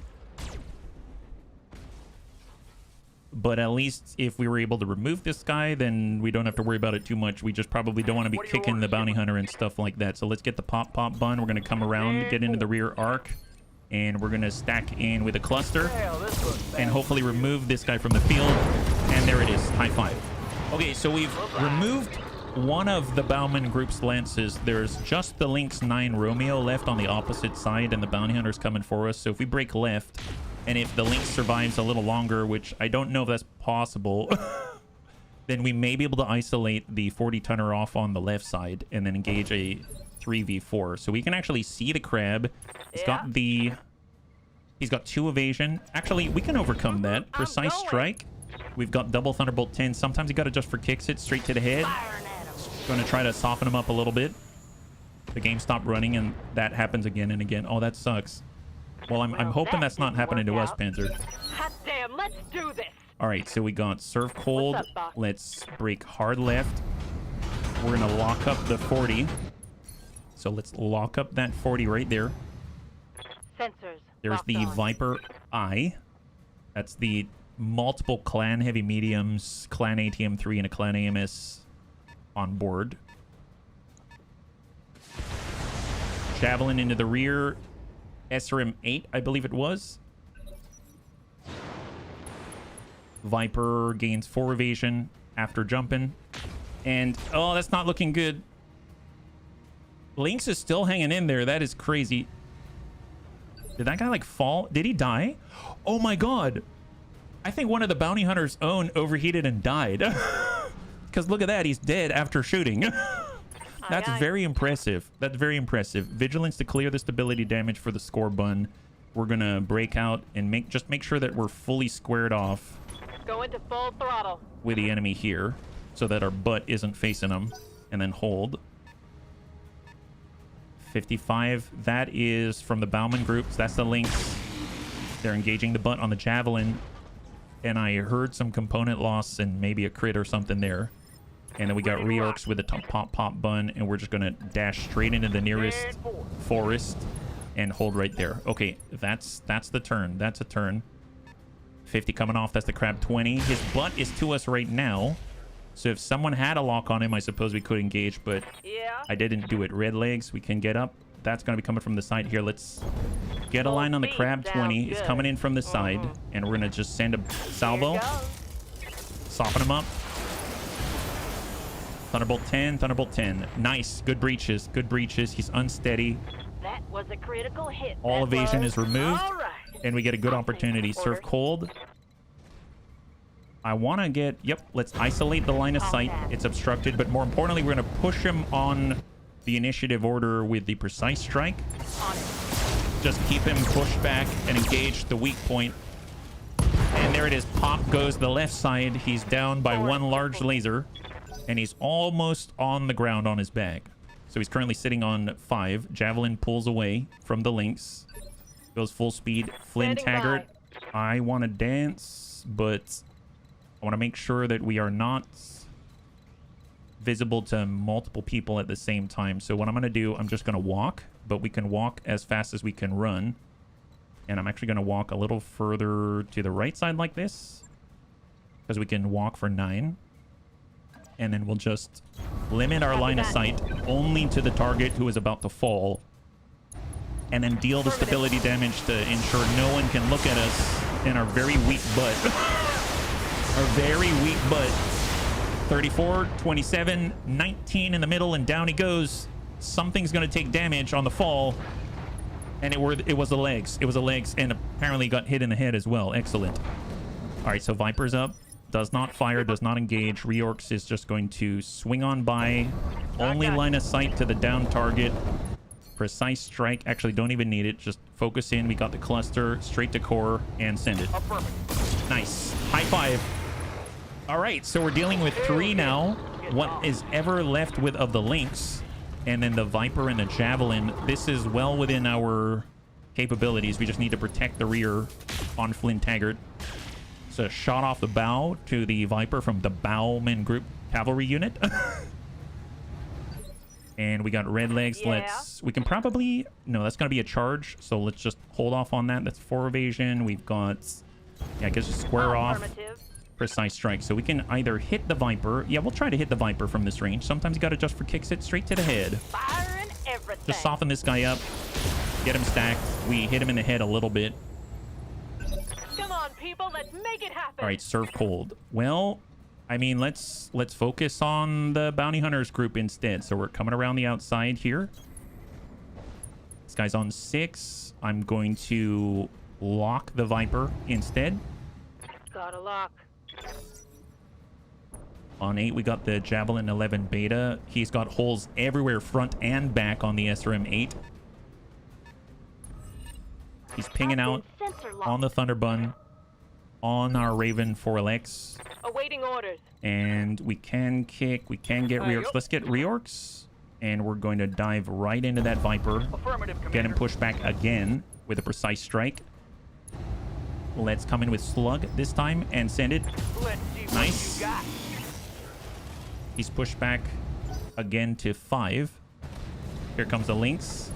But at least if we were able to remove this guy, then we don't have to worry about it too much. We just probably don't want to be kicking the bounty hunter and stuff like that. So let's get the pop bun. We're going to come around, get into the rear arc. And we're going to stack in with a cluster and hopefully remove this guy from the field. And there it is. High five. Okay, so we've removed one of the Bauman group's lances. There's just the Lynx 9 Romeo left on the opposite side, and the bounty hunter's coming for us. So if we break left, and if the Lynx survives a little longer, which I don't know if that's possible, then we may be able to isolate the 40-tonner off on the left side and then engage a 3v4. So we can actually see the crab. He's got the... He's got 2 evasion. Actually, we can overcome that. Precise strike. We've got double Thunderbolt 10. Sometimes you got to just for kicks it straight to the head. Going to try to soften him up a little bit. The game stopped running and that happens again and again. Oh, that sucks. Well, I'm hoping that's not happening to us, Panzer. Hot damn, let's do this. All right, so we got Surf Cold. What's up, Box? Let's break hard left. We're going to lock up the 40. So let's lock up that 40 right there. Sensors. There's locked the on. Viper Eye. That's the multiple clan heavy mediums, clan ATM3 and a clan AMS on board. Javelin into the rear. SRM 8, I believe it was. Viper gains 4 evasion after jumping. And, oh, that's not looking good. Lynx is still hanging in there. That is crazy. Did that guy, like, fall? Did he die? Oh, my God. I think one of the bounty hunters' own overheated and died. Because look at that. He's dead after shooting. That's very impressive. That's very impressive. Vigilance to clear the stability damage for the score bun. We're going to break out and make sure that we're fully squared off Go into full throttle. with the enemy here so that our butt isn't facing them. And then hold. 55. That is from the Bauman groups. That's the Lynx. They're engaging the butt on the Javelin. And I heard some component loss and maybe a crit or something there. And then we got reorcs with the pop bun, and we're just gonna dash straight into the nearest forest and hold right there. Okay, that's the turn. That's a turn. 50 coming off. That's the crab 20. His butt is to us right now. So if someone had a lock on him, I suppose we could engage, but I didn't do it. Red legs, we can get up. That's gonna be coming from the side here. Let's get a line on the crab 20. It's coming in from the side, and we're gonna just send a salvo. Soften him up. Thunderbolt 10, Thunderbolt 10. Nice. Good breaches. Good breaches. He's unsteady. That was a critical hit. All evasion is removed. All right. And we get a good opportunity. Surf Cold. I want to get... Yep, let's isolate the line of sight. It's obstructed. But more importantly, we're going to push him on the initiative order with the precise strike. Just keep him pushed back and engage the weak point. And there it is. Pop goes the left side. He's down by 1 large laser. And he's almost on the ground on his back. So he's currently sitting on 5. Javelin pulls away from the Lynx. Goes full speed. Flynn Taggart. I want to dance, but I want to make sure that we are not visible to multiple people at the same time. So what I'm going to do, I'm just going to walk, but we can walk as fast as we can run. And I'm actually going to walk a little further to the right side like this, because we can walk for 9. And then we'll just limit our line of sight only to the target who is about to fall. And then deal the stability damage to ensure no one can look at us in our very weak butt. Our very weak butt. 34, 27, 19 in the middle, and down he goes. Something's going to take damage on the fall. And it was the legs. It was the legs, and apparently got hit in the head as well. Excellent. All right, so Viper's up. Does not fire, does not engage. Reorcs is just going to swing on by. Only line of sight to the down target. Precise strike. Actually, don't even need it. Just focus in. We got the cluster. Straight to core and send it. Nice. High five. All right, so we're dealing with 3 now. What is ever left with of the Lynx. And then the Viper and the Javelin. This is well within our capabilities. We just need to protect the rear on Flynn Taggart. So a shot off the bow to the Viper from the Bowman Group Cavalry Unit. And we got red legs. We can probably... No, that's going to be a charge. So let's just hold off on that. That's 4 evasion. We've got... Yeah, I guess just square off. Precise strike. So we can either hit the Viper. Yeah, we'll try to hit the Viper from this range. Sometimes you got to just for kicks it straight to the head. Firing everything. Just soften this guy up. Get him stacked. We hit him in the head a little bit. Come on, people. Let's make it happen. All right, Surf Cold. Well, I mean, let's focus on the Bounty Hunters group instead. So we're coming around the outside here. This guy's on 6. I'm going to lock the Viper instead. Got a lock. On 8, we got the Javelin 11 Beta. He's got holes everywhere, front and back on the SRM-8. He's pinging out on the Thunderbun, on our Raven 4LX. Awaiting orders. And we can kick, we can get reorcs. Let's get reorcs. And we're going to dive right into that Viper. Affirmative, Commander. Get him pushed back again with a precise strike. Let's come in with Slug this time and send it. Let's see Nice. what you got. He's pushed back again to 5. Here comes the Lynx.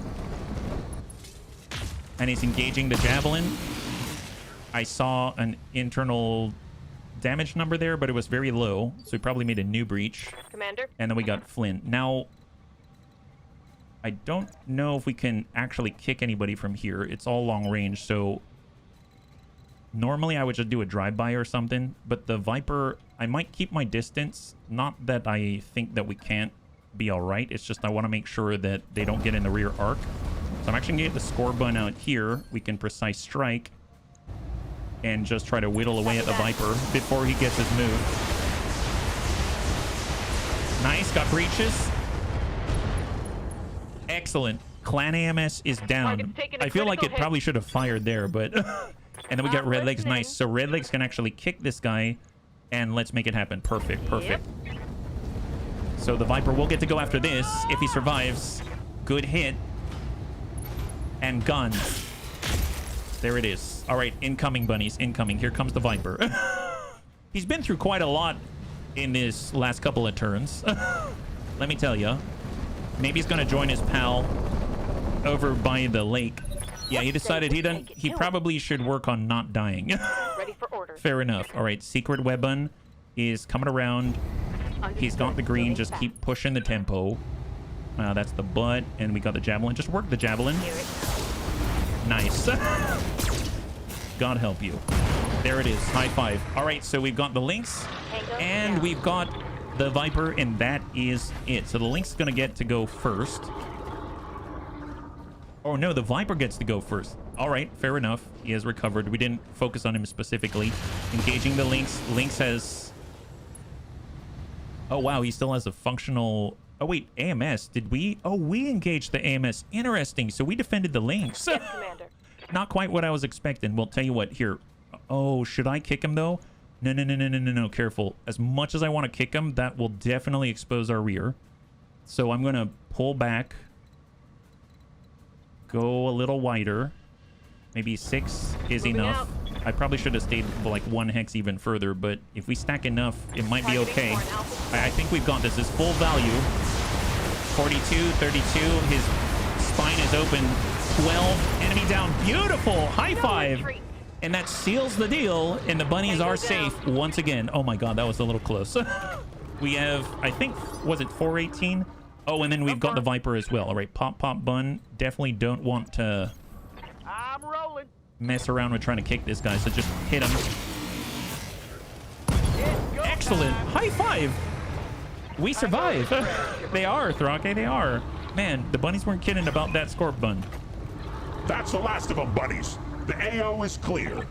And he's engaging the Javelin. I saw an internal damage number there, but it was very low. So he probably made a new breach. Commander. And then we got Flint. Now, I don't know if we can actually kick anybody from here. It's all long range, so normally I would just do a drive-by or something. But the Viper, I might keep my distance. Not that I think that we can't be all right. It's just I want to make sure that they don't get in the rear arc. So I'm actually going to get the score bun out here. We can precise strike and just try to whittle away at the Viper before he gets his move. Nice, got breaches. Excellent. Clan AMS is down. I feel like it probably should have fired there, but... And then we got Red Legs. Nice. So Red Legs can actually kick this guy, and let's make it happen. Perfect, perfect. So the Viper will get to go after this if he survives. Good hit. And guns. There it is. All right, incoming, bunnies. Incoming. Here comes the Viper. He's been through quite a lot in this last couple of turns. Let me tell you. Maybe he's going to join his pal over by the lake. Yeah, he decided he probably should work on not dying. Ready for orders. Fair enough. All right, Secret Weapon is coming around. He's got the green. Just keep pushing the tempo. That's the butt. And we got the Javelin. Just work the Javelin. Nice. God help you. There it is. High five. All right, so we've got the Lynx. And we've got the Viper, and that is it. So the Lynx is going to get to go first. Oh, no, the Viper gets to go first. All right, fair enough. He has recovered. We didn't focus on him specifically. Engaging the Lynx. Lynx has... Oh, wow, he still has a functional... Oh, wait, AMS. Did we... Oh, we engaged the AMS. Interesting. So we defended the Lynx. Yes, Commander. Not quite what I was expecting. Well, tell you what, here. Oh, should I kick him, though? No, no, no, no, no, no, no. Careful. As much as I want to kick him, that will definitely expose our rear. So I'm going to pull back... Go a little wider. Maybe 6 is enough. I probably should have stayed like 1 hex even further, but if we stack enough, it might be okay. I think we've got this. This is full value. 42, 32. His spine is open. 12. Enemy down. Beautiful. High five. And that seals the deal, and the bunnies are safe once again. Oh my god, that was a little close. We have, I think, was it 418? Oh, and then we've got the Viper as well. All right, pop, pop, bun. Definitely don't want to I'm rolling. mess around with trying to kick this guy, so just hit him. Excellent. High five. We survive. They are, Thrake, they are. Man, the bunnies weren't kidding about that Scorp bun. That's the last of them, buddies. The AO is clear.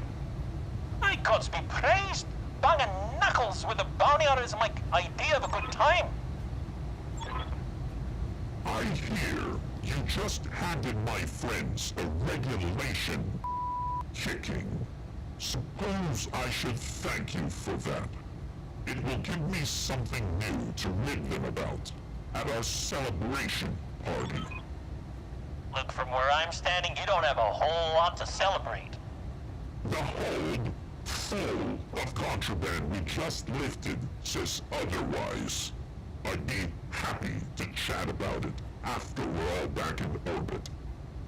My gods be praised! Banging knuckles with a bounty hunter is my idea of a good time. I hear you just handed my friends a regulation kicking. Suppose I should thank you for that. It will give me something new to rid them about at our celebration party. Look, from where I'm standing, you don't have a whole lot to celebrate. The hold full of contraband we just lifted says otherwise. I'd be happy to chat about it after we're all back in orbit.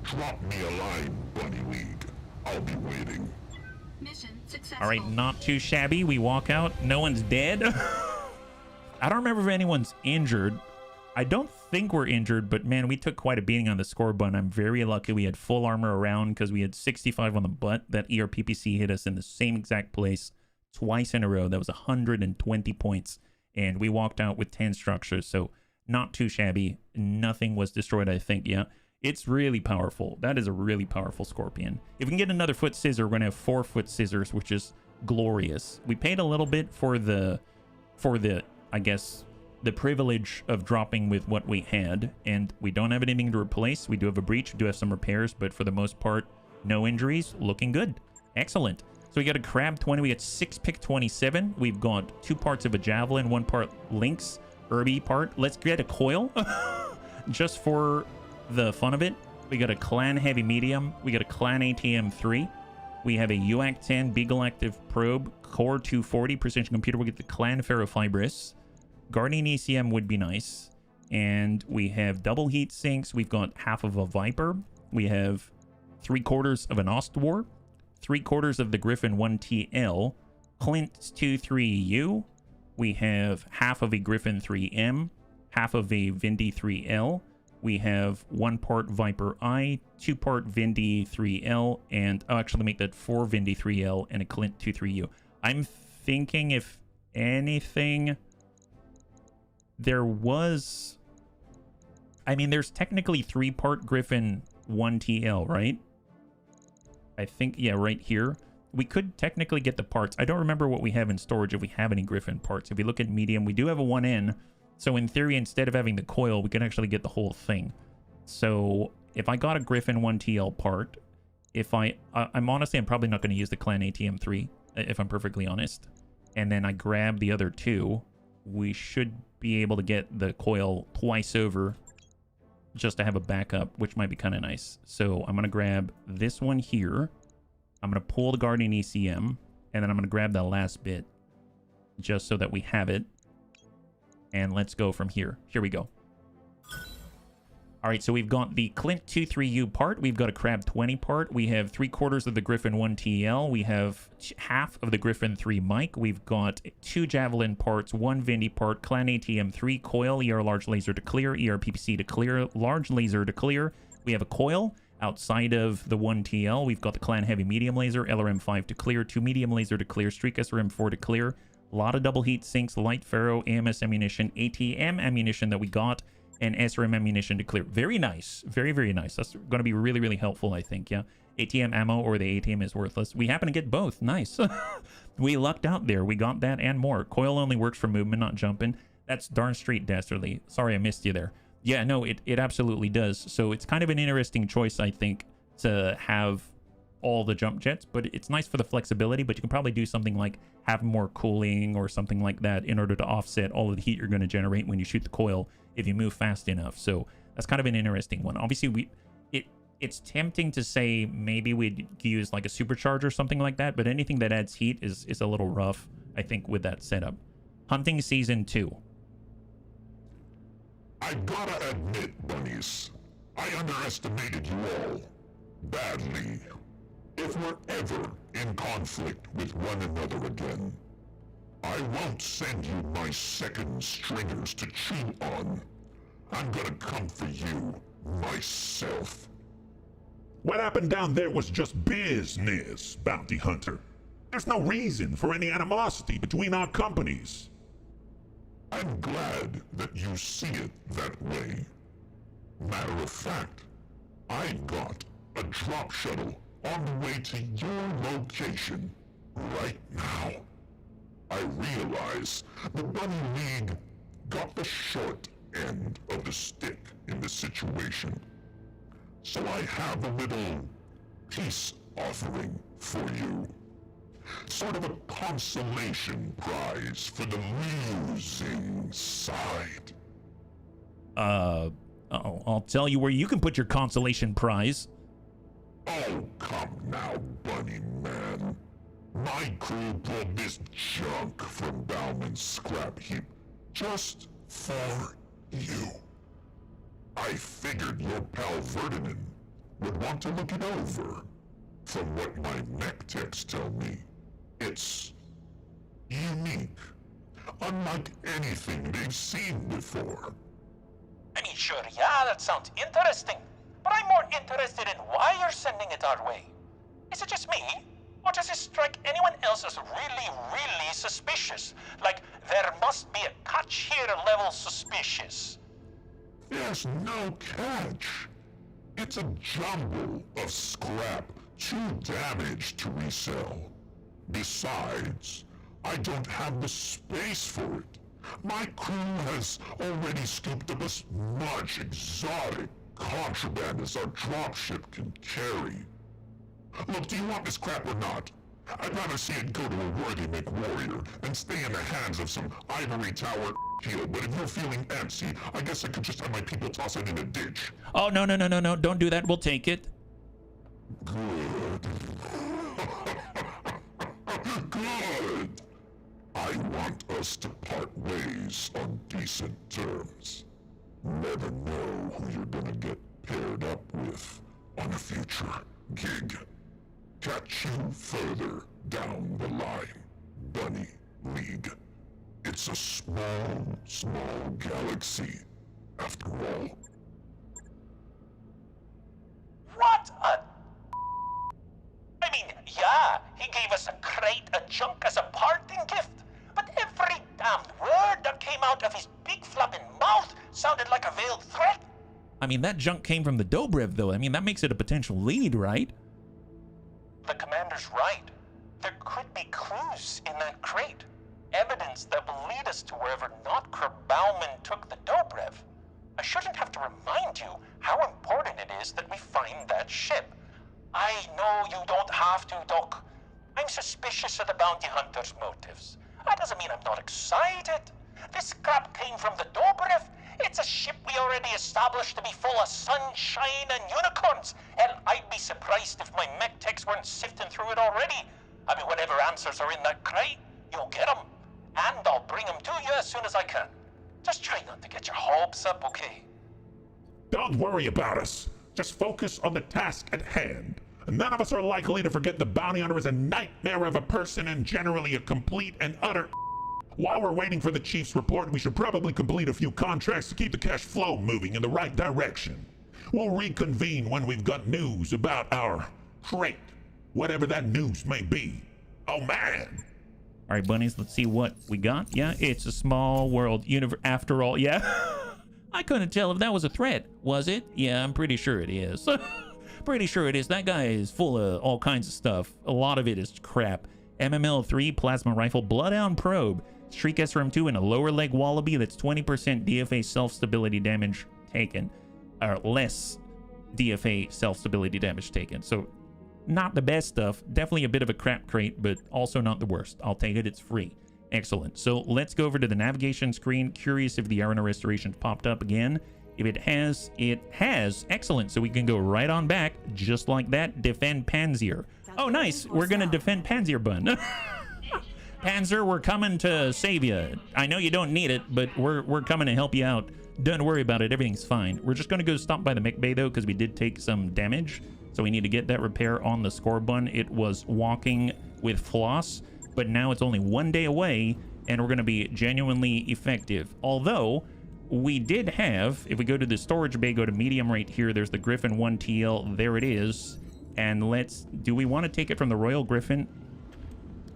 Drop me a line, Bunny League. I'll be waiting. Mission successful. All right, not too shabby. We walk out. No one's dead. I don't remember if anyone's injured. I don't think we're injured, but man, we took quite a beating on the score button. I'm very lucky we had full armor around because we had 65 on the butt. That ERPPC hit us in the same exact place twice in a row. That was 120 points. And we walked out with 10 structures, so not too shabby. Nothing was destroyed, I think, yeah. It's really powerful. That is a really powerful Scorpion. If we can get another foot scissor, we're going to have 4 foot scissors, which is glorious. We paid a little bit for the I guess, the privilege of dropping with what we had, and we don't have anything to replace. We do have a breach, we do have some repairs, but for the most part, no injuries. Looking good. Excellent. So we got a crab 20, we got 6 pick 27. We've got 2 parts of a javelin, 1 part lynx, herby part. Let's get a coil just for the fun of it. We got a clan heavy medium. We got a clan ATM 3. We have a UAC 10 Beagle active probe, core 240 precision computer. We get the clan ferrofibrous. Guardian ECM would be nice. And we have double heat sinks. We've got half of a Viper. We have 3/4 of an Ostwar. 3/4 of the Griffin 1TL. Clint 23U. We have half of a Griffin 3M. Half of a Vindy 3L. We have 1 part Viper I, 2 part Vindy 3L, and I'll actually make that 4 Vindy 3L and a Clint 23U. I'm thinking, if anything, there was... I mean, there's technically 3 part Griffin 1TL, right? I think, yeah, right here. We could technically get the parts. I don't remember what we have in storage if we have any Griffin parts. If we look at medium, we do have a 1N. So in theory, instead of having the coil, we can actually get the whole thing. So if I got a Griffin 1TL part, if I'm honestly, I'm probably not going to use the Clan ATM 3, if I'm perfectly honest. And then I grab the other 2, we should be able to get the coil twice over just to have a backup, which might be kind of nice. So I'm going to grab this one here. I'm going to pull the Guardian ECM, and then I'm going to grab that last bit just so that we have it. And let's go from here. Here we go. All right, so we've got the Clint 23U part. We've got a Crab 20 part. We have 3/4 of the Griffin 1TL. We have half of the Griffin 3 mic. We've got 2 Javelin parts, 1 Vindy part, Clan ATM 3, coil, ER large laser to clear, ER PPC to clear, large laser to clear. We have a coil outside of the 1TL. We've got the Clan heavy medium laser, LRM 5 to clear, 2 medium laser to clear, Streak SRM 4 to clear. A lot of double heat sinks, light ferro, AMS ammunition, ATM ammunition that we got, and SRM ammunition to clear. Very nice. Very, very nice. That's going to be really, really helpful, I think, yeah. ATM ammo or the ATM is worthless. We happen to get both. Nice. We lucked out there. We got that and more. Coil only works for movement, not jumping. That's darn straight, Dastardly. Sorry I missed you there. Yeah, no, it absolutely does. So it's kind of an interesting choice, I think, to have all the jump jets, but it's nice for the flexibility, but you can probably do something like have more cooling or something like that in order to offset all of the heat you're going to generate when you shoot the coil if you move fast enough. So that's kind of an interesting one. Obviously, it's tempting to say maybe we'd use like a supercharger or something like that, but anything that adds heat is a little rough, I think, with that setup. Hunting Season 2. I gotta admit, bunnies, I underestimated you all badly. If we're ever in conflict with one another again, I won't send you my second stringers to chew on. I'm gonna come for you myself. What happened down there was just business, Bounty Hunter. There's no reason for any animosity between our companies. I'm glad that you see it that way. Matter of fact, I got a drop shuttle on the way to your location right now. I realize the Bunny League got the short end of the stick in the situation. So I have a little peace offering for you. Sort of a consolation prize for the losing side. I'll tell you where you can put your consolation prize. Oh, come now, Bunny Man. My crew pulled this junk from Bauman's scrap heap just for you. I figured your pal Verdinin would want to look it over. From what my mech techs tell me, it's unique, unlike anything they've seen before. I mean, sure, yeah, that sounds interesting. But I'm more interested in why you're sending it our way. Is it just me? Or does it strike anyone else as really, really suspicious? Like, there must be a catch here level suspicious. There's no catch. It's a jumble of scrap too damaged to resell. Besides, I don't have the space for it. My crew has already scooped up as much exotic contraband as our dropship can carry. Look, do you want this crap or not? I'd rather see it go to a worthy McWarrior than stay in the hands of some ivory tower heel, but if you're feeling antsy, I guess I could just have my people toss it in a ditch. Oh, no, don't do that. We'll take it. Good. Good. I want us to part ways on decent terms. Never know who you're gonna get paired up with on a future gig. Catch you further down the line, Bunny League. It's a small, small galaxy, after all. What a... I mean, yeah, he gave us a crate of junk as a parting gift, but every damn word that came out of his big flapping mouth sounded like a veiled threat. I mean, that junk came from the Dobrev, though. I mean, that makes it a potential lead, right? The commander's right. There could be clues in that crate. Evidence that will lead us to wherever Notker Bauman took the Dobrev. I shouldn't have to remind you how important it is that we find that ship. I know you don't have to, Doc. I'm suspicious of the bounty hunter's motives. That doesn't mean I'm not excited. This crap came from the Dobrev. It's a ship we already established to be full of sunshine and unicorns. Hell, I'd be surprised if my mech techs weren't sifting through it already. I mean, whatever answers are in that crate, you'll get them. And I'll bring them to you as soon as I can. Just try not to get your hopes up, okay? Don't worry about us. Just focus on the task at hand. None of us are likely to forget the bounty hunter is a nightmare of a person and generally a complete and utter. While we're waiting for the chief's report, we should probably complete a few contracts to keep the cash flow moving in the right direction. We'll reconvene when we've got news about our crate, whatever that news may be. Oh man! All right, bunnies, let's see what we got. Yeah, it's a small world universe after all. Yeah, I couldn't tell if that was a threat. Was it? Yeah, I'm pretty sure it is. Pretty sure it is. That guy is full of all kinds of stuff. A lot of it is crap. MML-3, plasma rifle, Bloodhound probe, Shriek SRM-2, and a lower leg wallaby that's 20% DFA self-stability damage taken. Or less DFA self-stability damage taken. So not the best stuff. Definitely a bit of a crap crate, but also not the worst. I'll take it. It's free. Excellent. So let's go over to the navigation screen. Curious if the Arena Restoration's popped up again. If it has, it has. Excellent. So we can go right on back, just like that. Defend Panzer. Oh, nice. We're going to defend Panzer, Bun. Panzer, we're coming to save you. I know you don't need it, but we're coming to help you out. Don't worry about it. Everything's fine. We're just going to go stop by the mech bay, though, because we did take some damage. So we need to get that repair on the score, Bun. It was walking with floss, but now it's only 1 day away, and we're going to be genuinely effective. Although we did have, if we go to the storage bay, go to medium right here, there's the Griffin 1 TL. There it is. And let's, do we want to take it from the Royal Griffin?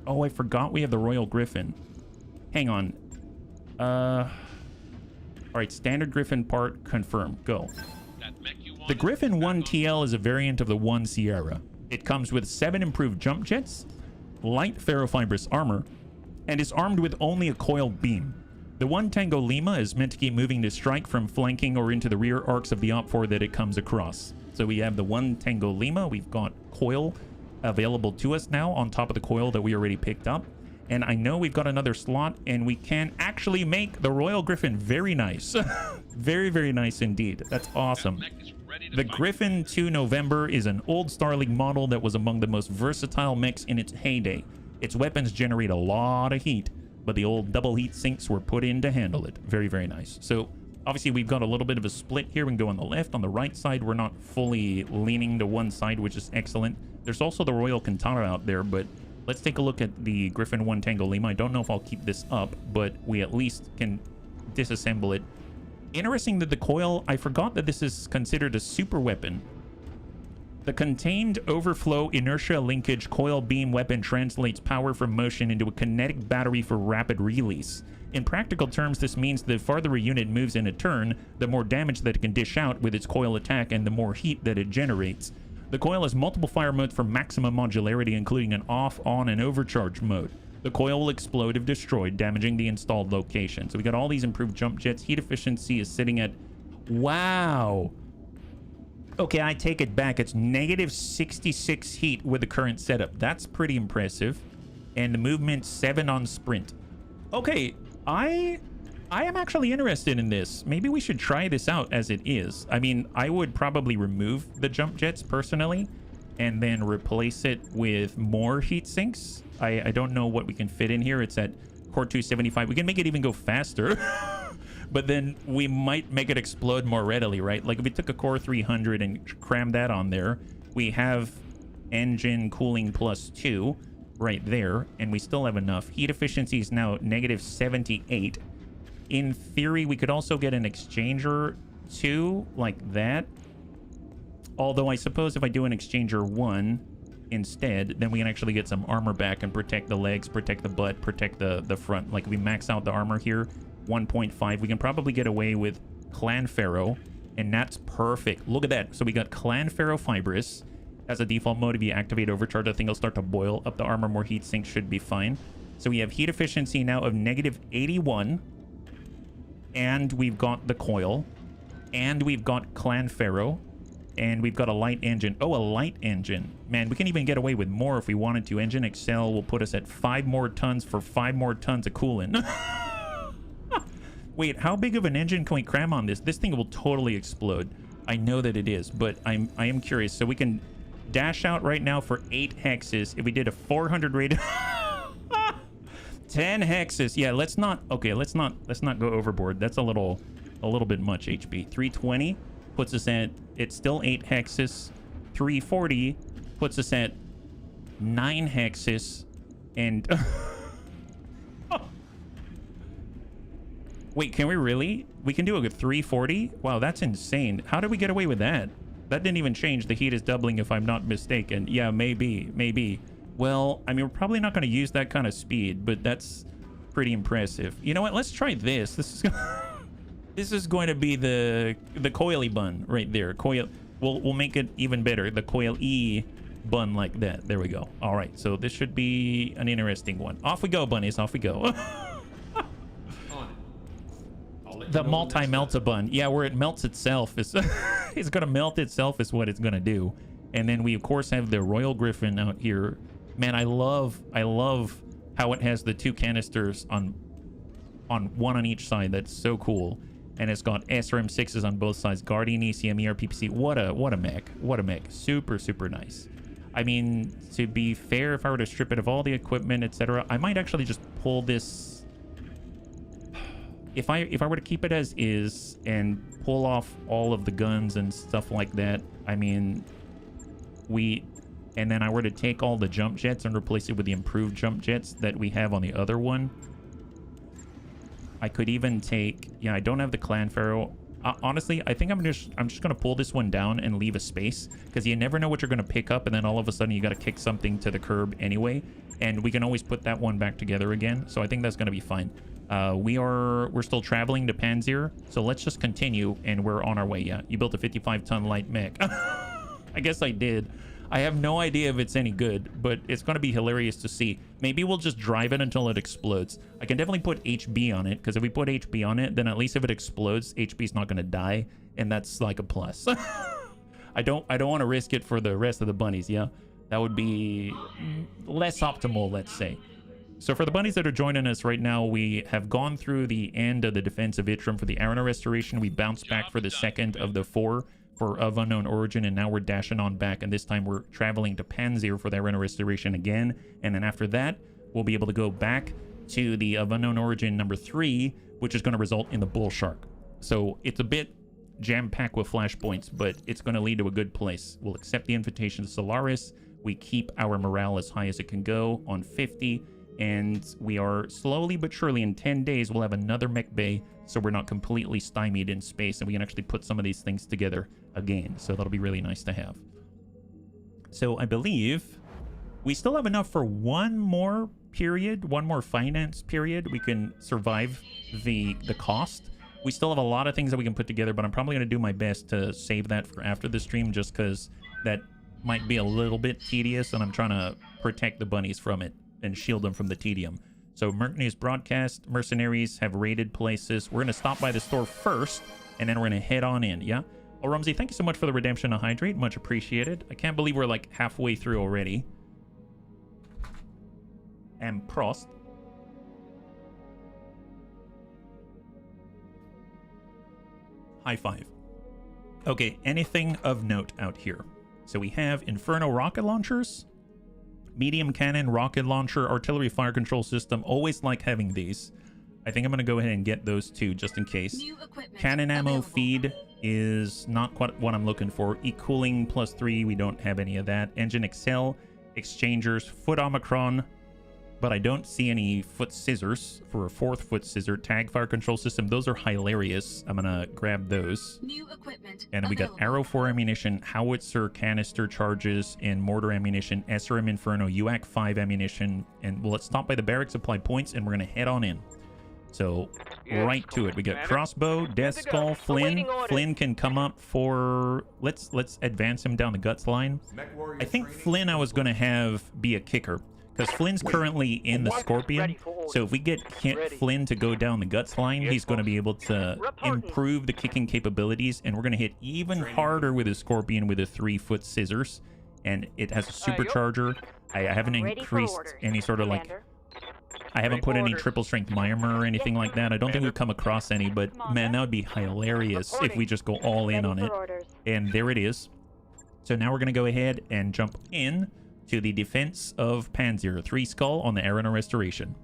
Oh, I forgot we have the Royal Griffin. Hang on. All right, standard Griffin part, confirm, go. The Griffin 1 TL is a variant of the 1 Sierra. It comes with 7 improved jump jets, light ferrofibrous armor, and is armed with only a coiled beam. The 1 Tango Lima is meant to keep moving to strike from flanking or into the rear arcs of the OPFOR that it comes across. So we have the 1 Tango Lima. We've got coil available to us now on top of the coil that we already picked up. And I know we've got another slot, and we can actually make the Royal Griffin very nice. Very, very nice indeed. That's awesome. The Griffin 2 November is an old Star League model that was among the most versatile mechs in its heyday. Its weapons generate a lot of heat, but the old double heat sinks were put in to handle it. Very, very nice. So obviously we've got a little bit of a split here. We can go on the left. On the right side, we're not fully leaning to one side, which is excellent. There's also the Royal Kantara out there, but let's take a look at the Griffin 1 Tango Lima. I don't know if I'll keep this up, but we at least can disassemble it. Interesting that the coil, I forgot that this is considered a super weapon. The contained overflow inertia linkage coil beam weapon translates power from motion into a kinetic battery for rapid release. In practical terms, this means the farther a unit moves in a turn, the more damage that it can dish out with its coil attack and the more heat that it generates. The coil has multiple fire modes for maximum modularity, including an off, on, and overcharge mode. The coil will explode if destroyed, damaging the installed location. So we got all these improved jump jets. Heat efficiency is sitting at... Wow. Okay, I take it back. It's negative 66 heat with the current setup. That's pretty impressive. And the movement 7 on sprint. Okay, I am actually interested in this. Maybe we should try this out as it is. I mean, I would probably remove the jump jets personally and then replace it with more heat sinks. I don't know what we can fit in here. It's at Core 275. We can make it even go faster. But then we might make it explode more readily, right? Like if we took a Core 300 and crammed that on there, we have engine cooling +2 right there, and we still have enough. Heat efficiency is now negative 78. In theory, we could also get an exchanger 2 like that. Although I suppose if I do an exchanger 1 instead, then we can actually get some armor back and protect the legs, protect the butt, protect the front. Like if we max out the armor here, 1.5, we can probably get away with Clan Pharaoh, and that's perfect. Look at that. So we got Clan Pharaoh Fibrous as a default mode. If you activate overcharge, I think it'll start to boil up the armor. More heat sink should be fine. So we have heat efficiency now of negative 81, and we've got the coil, and we've got Clan Pharaoh, and we've got a light engine. Oh, a light engine. Man, we can even get away with more if we wanted to. Engine Excel will put us at 5 more tons for 5 more tons of coolant. Wait, how big of an engine can we cram on this? This thing will totally explode. I know that it is, but I am curious. So we can dash out right now for 8 hexes. If we did a 400 rated 10 hexes. Yeah, let's not go overboard. That's a little bit much HP. 320 puts us at, it's still 8 hexes. 340 puts us at 9 hexes. And wait, can we really? We can do a 340? Wow, that's insane. How did we get away with that? That didn't even change. The heat is doubling if I'm not mistaken. Yeah, maybe. Well, I mean, we're probably not going to use that kind of speed, but that's pretty impressive. You know what? Let's try this. This is going to be the coily bun right there. Coil. We'll make it even better. The coil E bun like that. There we go. All right. So this should be an interesting one. Off we go, bunnies. Off we go. The multi-melta bun. Yeah, where it melts itself. It's going to melt itself is what it's going to do. And then we, of course, have the Royal Griffin out here. Man, I love how it has the 2 canisters on one on each side. That's so cool. And it's got SRM6s on both sides. Guardian, ECM, ERPPC. What a mech. What a mech. Super, super nice. I mean, to be fair, if I were to strip it of all the equipment, etc., I might actually just pull this. If I were to keep it as is and pull off all of the guns and stuff like that, I mean, and then I were to take all the jump jets and replace it with the improved jump jets that we have on the other one. I could even take, yeah, I don't have the Clan Pharaoh. Honestly, I think I'm just gonna pull this one down and leave a space, because you never know what you're gonna pick up, and then all of a sudden you gotta kick something to the curb anyway, and we can always put that one back together again. So I think that's gonna be fine. We're still traveling to Panzer, so let's just continue, and we're on our way. Yeah, you built a 55-ton light mech. I guess I did. I have no idea if it's any good, but it's going to be hilarious to see. Maybe we'll just drive it until it explodes. I can definitely put HB on it, because if we put HB on it, then at least if it explodes, HB's not going to die, and that's like a plus. I don't want to risk it for the rest of the bunnies. Yeah, that would be less optimal, let's say. So for the bunnies that are joining us right now, we have gone through the end of the defensive Itram for the Arena Restoration. We bounced back for the second of the 4 for Of Unknown Origin, and now we're dashing on back, and this time we're traveling to Panzer for the Arena Restoration again. And then after that, we'll be able to go back to the Of Unknown Origin number 3, which is going to result in the Bull Shark. So it's a bit jam-packed with flashpoints, but it's going to lead to a good place. We'll accept the invitation to Solaris. We keep our morale as high as it can go on 50. And we are slowly but surely, in 10 days, we'll have another mech bay, so we're not completely stymied in space, and we can actually put some of these things together again. So that'll be really nice to have. So I believe we still have enough for one more period, one more finance period. We can survive the cost. We still have a lot of things that we can put together, but I'm probably going to do my best to save that for after the stream, just because that might be a little bit tedious, and I'm trying to protect the bunnies from it and shield them from the tedium. So Merc News broadcast, mercenaries have raided places. We're going to stop by the store first, and then we're going to head on in, yeah? Oh, Rumsey, thank you so much for the redemption of Hydrate. Much appreciated. I can't believe we're like halfway through already. And Prost. High five. Okay, anything of note out here? So we have Inferno rocket launchers, medium cannon, rocket launcher, artillery fire control system. Always like having these. I think I'm going to go ahead and get those two just in case. Cannon ammo feed is not quite what I'm looking for. E-cooling +3, we don't have any of that. Engine Excel, exchangers, foot Omicron, but I don't see any foot scissors for a 4th foot scissor. Tag fire control system, those are hilarious. I'm gonna grab those. New equipment And we got arrow 4 ammunition, howitzer canister charges, and mortar ammunition, SRM Inferno, UAC 5 ammunition. And well, let's stop by the barrack supply points and we're gonna head on in. So right to it. We got crossbow, death skull, Flynn. Flynn can come up for let's advance him down the guts line. I think Flynn I was gonna have be a kicker. Because Flynn's currently in the Scorpion, so if we get Flynn to go down the guts line, he's going to be able to improve the kicking capabilities, and we're going to hit even harder with a Scorpion with a 3-foot scissors, and it has a supercharger. I haven't increased any sort of like, I haven't put any triple strength Myanmar or anything like that. I don't think we've come across any, but man, that would be hilarious if we just go all in on it. And there it is. So now we're going to go ahead and jump in to the defense of Panzer. 3 skull on the Arena Restoration.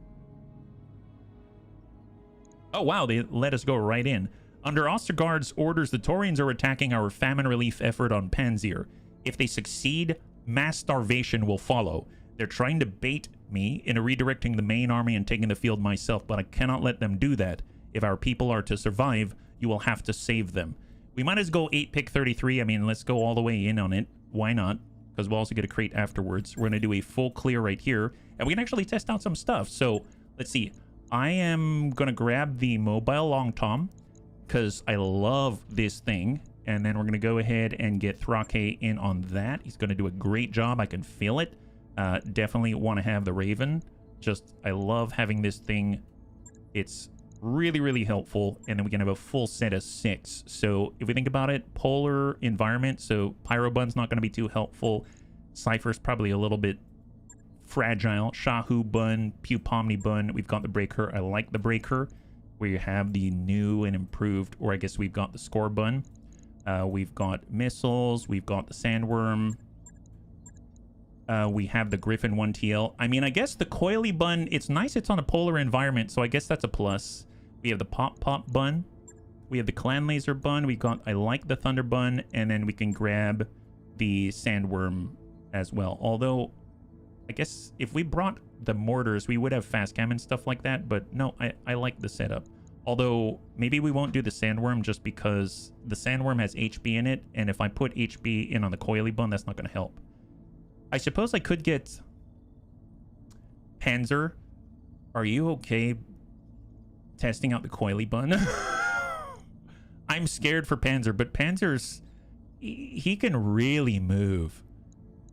Oh wow, they let us go right in. Under Ostergaard's orders, the Taurians are attacking our famine relief effort on Panzer. If they succeed, mass starvation will follow. They're trying to bait me into redirecting the main army and taking the field myself, but I cannot let them do that. If our people are to survive, you will have to save them. We might as well go 8 pick 33. I mean, let's go all the way in on it. Why not? Because we'll also get a crate afterwards. We're going to do a full clear right here, and we can actually test out some stuff. So let's see. I am going to grab the mobile long tom because I love this thing, and then we're going to go ahead and get Thrake in on that. He's going to do a great job. I can feel it. Definitely want to have the Raven. Just, I love having this thing. It's really, really helpful, and then we can have a full set of 6. So if we think about it, polar environment, so Pyrobun's not going to be too helpful. Cypher's probably a little bit fragile. Shahu Bun, Pew Pomni Bun. We've got the Breaker. I like the Breaker. We have the new and improved, or I guess we've got the Score Bun. We've got missiles. We've got the Sandworm. We have the Griffin 1TL. I mean, I guess the Coily Bun, it's nice it's on a polar environment, so I guess that's a plus. We have the Pop Bun. We have the Clan Laser Bun. We got, I like the Thunder Bun, and then we can grab the Sandworm as well. Although, I guess if we brought the mortars, we would have fast cam and stuff like that, but no, I like the setup. Although, maybe we won't do the Sandworm just because the Sandworm has HB in it, and if I put HB in on the Coily Bun, that's not going to help. I suppose I could get Panzer. Are you okay testing out the Coily Bun? I'm scared for Panzer, but Panzer's, he can really move.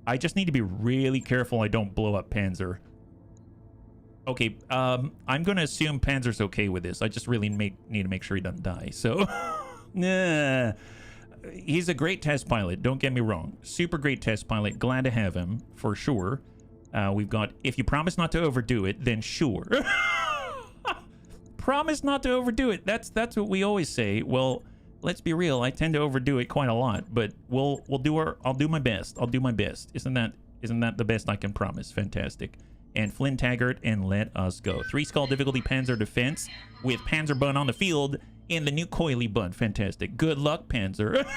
I just need to be really careful I don't blow up Panzer. Okay, I'm going to assume Panzer's okay with this. I just really need to make sure he doesn't die. So, nah. He's a great test pilot, don't get me wrong. Super great test pilot. Glad to have him, for sure. We've got, if you promise not to overdo it, then sure. Promise not to overdo it. That's what we always say. Well, let's be real. I tend to overdo it quite a lot, but I'll do my best. I'll do my best. Isn't that the best I can promise? Fantastic. And Flynn Taggart, and let us go. 3 skull difficulty Panzer defense with Panzer Bun on the field in the new Coily Bun. Fantastic. Good luck, Panzer.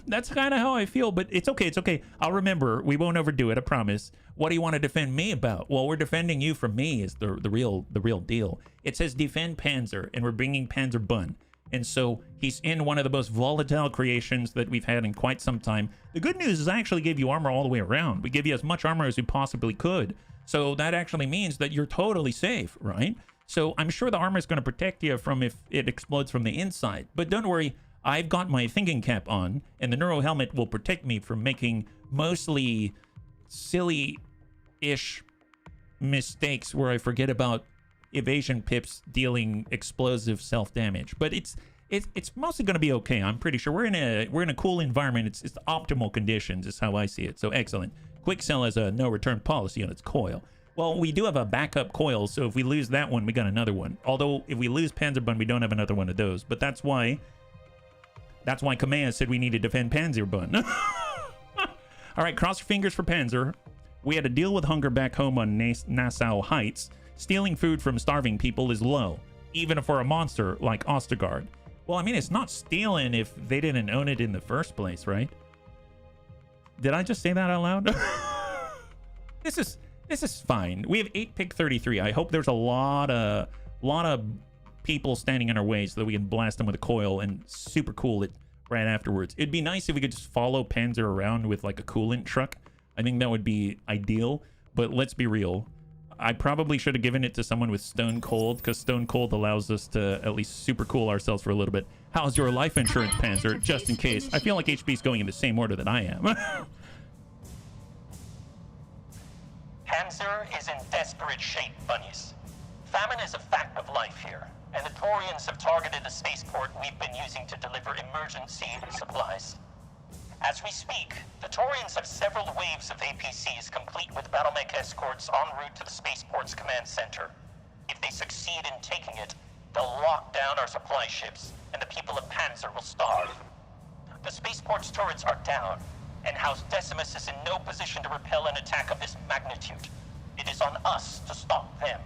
That's kind of how I feel, but it's okay. It's okay. I'll remember. We won't overdo it. I promise. What do you want to defend me about? Well, we're defending you from me is the real deal. It says defend Panzer, and we're bringing Panzer Bun. And so he's in one of the most volatile creations that we've had in quite some time. The good news is I actually gave you armor all the way around. We give you as much armor as we possibly could. So that actually means that you're totally safe, right? So I'm sure the armor is going to protect you from if it explodes from the inside. But don't worry, I've got my thinking cap on, and the neuro helmet will protect me from making mostly silly-ish mistakes where I forget about evasion pips dealing explosive self-damage. But it's mostly going to be okay. I'm pretty sure we're in a cool environment. It's optimal conditions is how I see it. So excellent. Quicksell has a no return policy on its coil. Well, we do have a backup coil, so if we lose that one, we got another one. Although if we lose Panzerbund, we don't have another one of those. But that's why Kamea said we need to defend Panzerbund. All right, cross your fingers for Panzer. We had to deal with hunger back home on Nassau Heights. Stealing food from starving people is low, even for a monster like Ostergaard. Well, I mean, it's not stealing if they didn't own it in the first place, right? Did I just say that out loud? This is fine. We have 8 pick 33. I hope there's a lot of people standing in our way so that we can blast them with a coil and super cool it right afterwards. It'd be nice if we could just follow Panzer around with like a coolant truck. I think that would be ideal, but let's be real. I probably should have given it to someone with Stone Cold, because Stone Cold allows us to at least super cool ourselves for a little bit. How's your life insurance, Panzer? Just in case. I feel like HB's going in the same order that I am. Panzer is in desperate shape, bunnies. Famine is a fact of life here, and the Taurians have targeted the spaceport we've been using to deliver emergency supplies. As we speak, the Taurians have several waves of APCs complete with Battletech escorts en route to the spaceport's command center. If they succeed in taking it, they'll lock down our supply ships, and the people of Panzer will starve. The spaceport's turrets are down, and House Decimus is in no position to repel an attack of this magnitude. It is on us to stop them.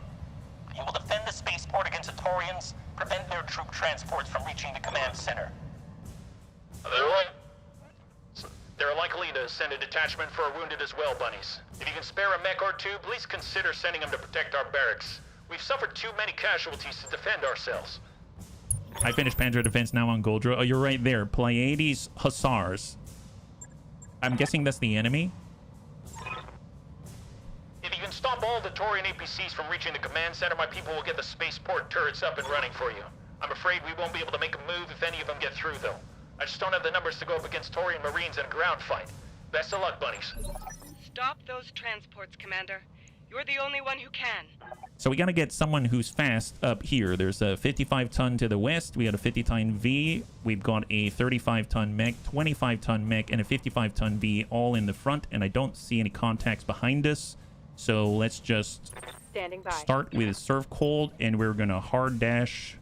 You will defend the spaceport against the Taurians, prevent their troop transports from reaching the command center. They're likely to send a detachment for our wounded as well, bunnies. If you can spare a mech or two, please consider sending them to protect our barracks. We've suffered too many casualties to defend ourselves. I finished Panzer Defense now on Goldra. Oh, you're right there. Pleiades Hussars. I'm guessing that's the enemy. If you can stop all the Taurian APCs from reaching the command center, my people will get the spaceport turrets up and running for you. I'm afraid we won't be able to make a move if any of them get through, though. I just don't have the numbers to go up against Taurian Marines in a ground fight. Best of luck, bunnies. Stop those transports, Commander. You're the only one who can. So we got to get someone who's fast up here. There's a 55-ton to the west. We got a 50-ton V. We've got a 35-ton mech, 25-ton mech, and a 55-ton V all in the front, and I don't see any contacts behind us. So let's just start with Surf Cold, and we're going to hard dash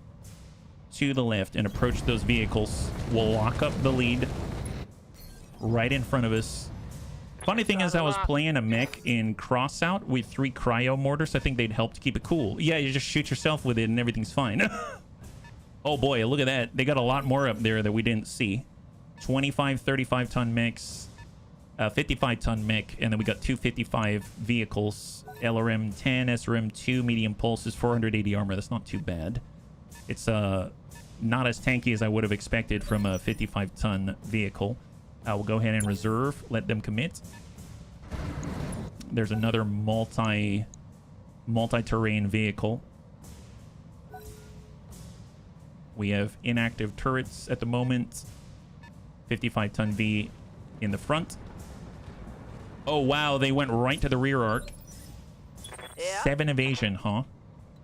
to the left and approach those vehicles. We'll lock up the lead right in front of us. Funny thing is, I was playing a mech in Crossout with 3 cryo mortars. I think they'd help to keep it cool. Yeah, you just shoot yourself with it and everything's fine. Oh boy, look at that. They got a lot more up there that we didn't see. 25, 35-ton mechs, 55-ton mech, and then we got 2 55 vehicles. LRM 10, SRM 2, medium pulses, 480 armor. That's not too bad. It's not as tanky as I would have expected from a 55-ton vehicle. We'll go ahead and reserve, let them commit. There's another multi-terrain vehicle. We have inactive turrets at the moment. 55-ton V in the front. Oh, wow, they went right to the rear arc. Yeah. 7 evasion, huh?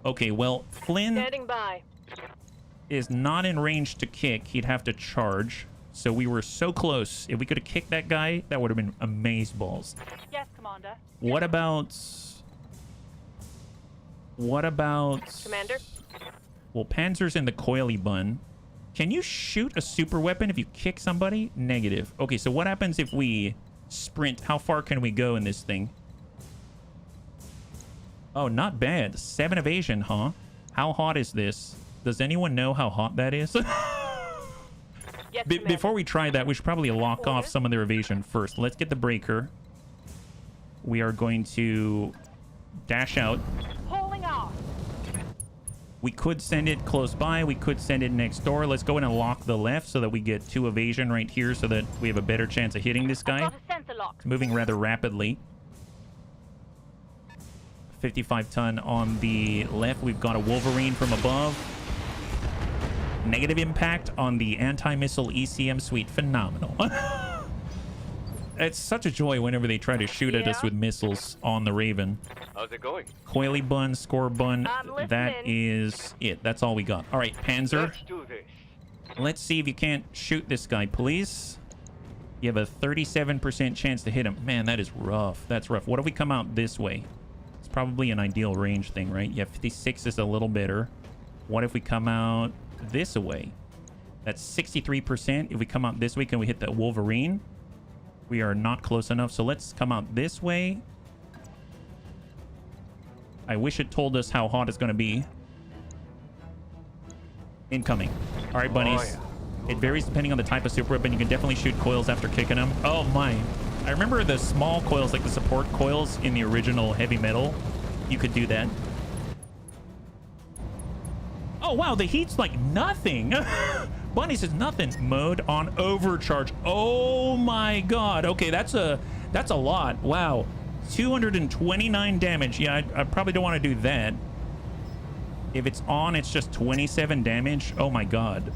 Okay, well, Flynn Standing by. is not in range to kick. He'd have to charge. So we were so close. If we could have kicked that guy, that would have been amazeballs. Yes, Commander. What about... Commander? Well, Panzer's in the coily bun. Can you shoot a super weapon if you kick somebody? Negative. Okay, so what happens if we sprint? How far can we go in this thing? Oh, not bad. 7 evasion, huh? How hot is this? Does anyone know how hot that is? Yes, Before we try that, we should probably lock off some of their evasion first. Let's get the breaker. We are going to dash out. Pulling off. We could send it close by. We could send it next door. Let's go in and lock the left so that we get 2 evasion right here so that we have a better chance of hitting this guy. Got a sensor lock. It's moving rather rapidly. 55-ton on the left. We've got a Wolverine from above. Negative impact on the anti-missile ECM suite. Phenomenal. It's such a joy whenever they try to shoot at us with missiles on the Raven. How's it going? Coily bun, score bun. I'm That listening. is it. That's all we got. All right, Panzer. Let's do this. Let's see if you can't shoot this guy, please. You have a 37% chance to hit him. Man, that is rough. That's rough. What if we come out this way? It's probably an ideal range thing, right? Yeah, 56 is a little better. What if we come out this way? That's 63%. If we come out this way, can we hit the Wolverine? We are not close enough, so let's come out this way. I wish it told us how hot it's going to be. Incoming. All right, bunnies. Oh, yeah. It varies depending on the type of super weapon. You can definitely shoot coils after kicking them. Oh, my. I remember the small coils, like the support coils in the original Heavy Metal. You could do that. Oh, wow. The heat's like nothing. Bunnies is nothing. Mode on overcharge. Oh, my God. Okay, that's a lot. Wow. 229 damage. Yeah, I probably don't want to do that. If it's on, it's just 27 damage. Oh my god.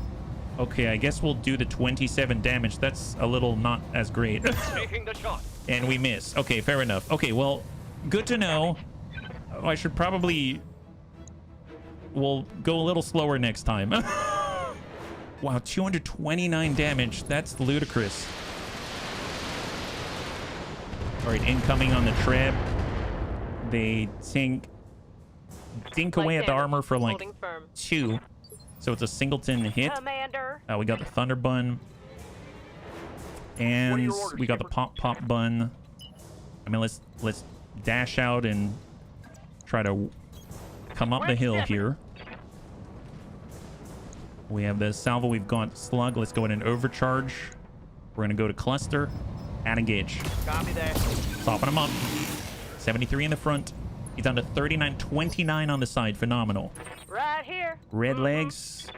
Okay, I guess we'll do the 27 damage. That's a little not as great. Taking the shot. And we miss. Okay, fair enough. Okay, well, good to know. Oh, I should probably... We'll go a little slower next time. Wow, 229 damage. That's ludicrous. All right, incoming on the trap. They dink away at the armor for like Holding firm. 2. So it's a singleton hit. Commander. We got the thunder bun. And we got the pop bun. I mean, let's dash out and try to come up the hill here. We have the salvo. We've got slug. Let's go in and overcharge. We're gonna go to cluster. Add engage. Copy that. Soften him up. 73 in the front. He's down to 39, 29 on the side. Phenomenal. Right here. Red legs.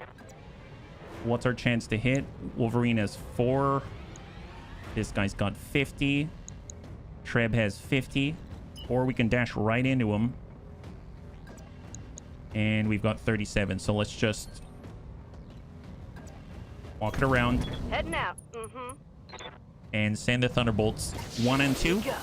What's our chance to hit? Wolverine has 4. This guy's got 50. Treb has 50. Or we can dash right into him. And we've got 37. So let's just walk it around. Heading out. Mm-hmm. And send the thunderbolts 1 and 2. Go. All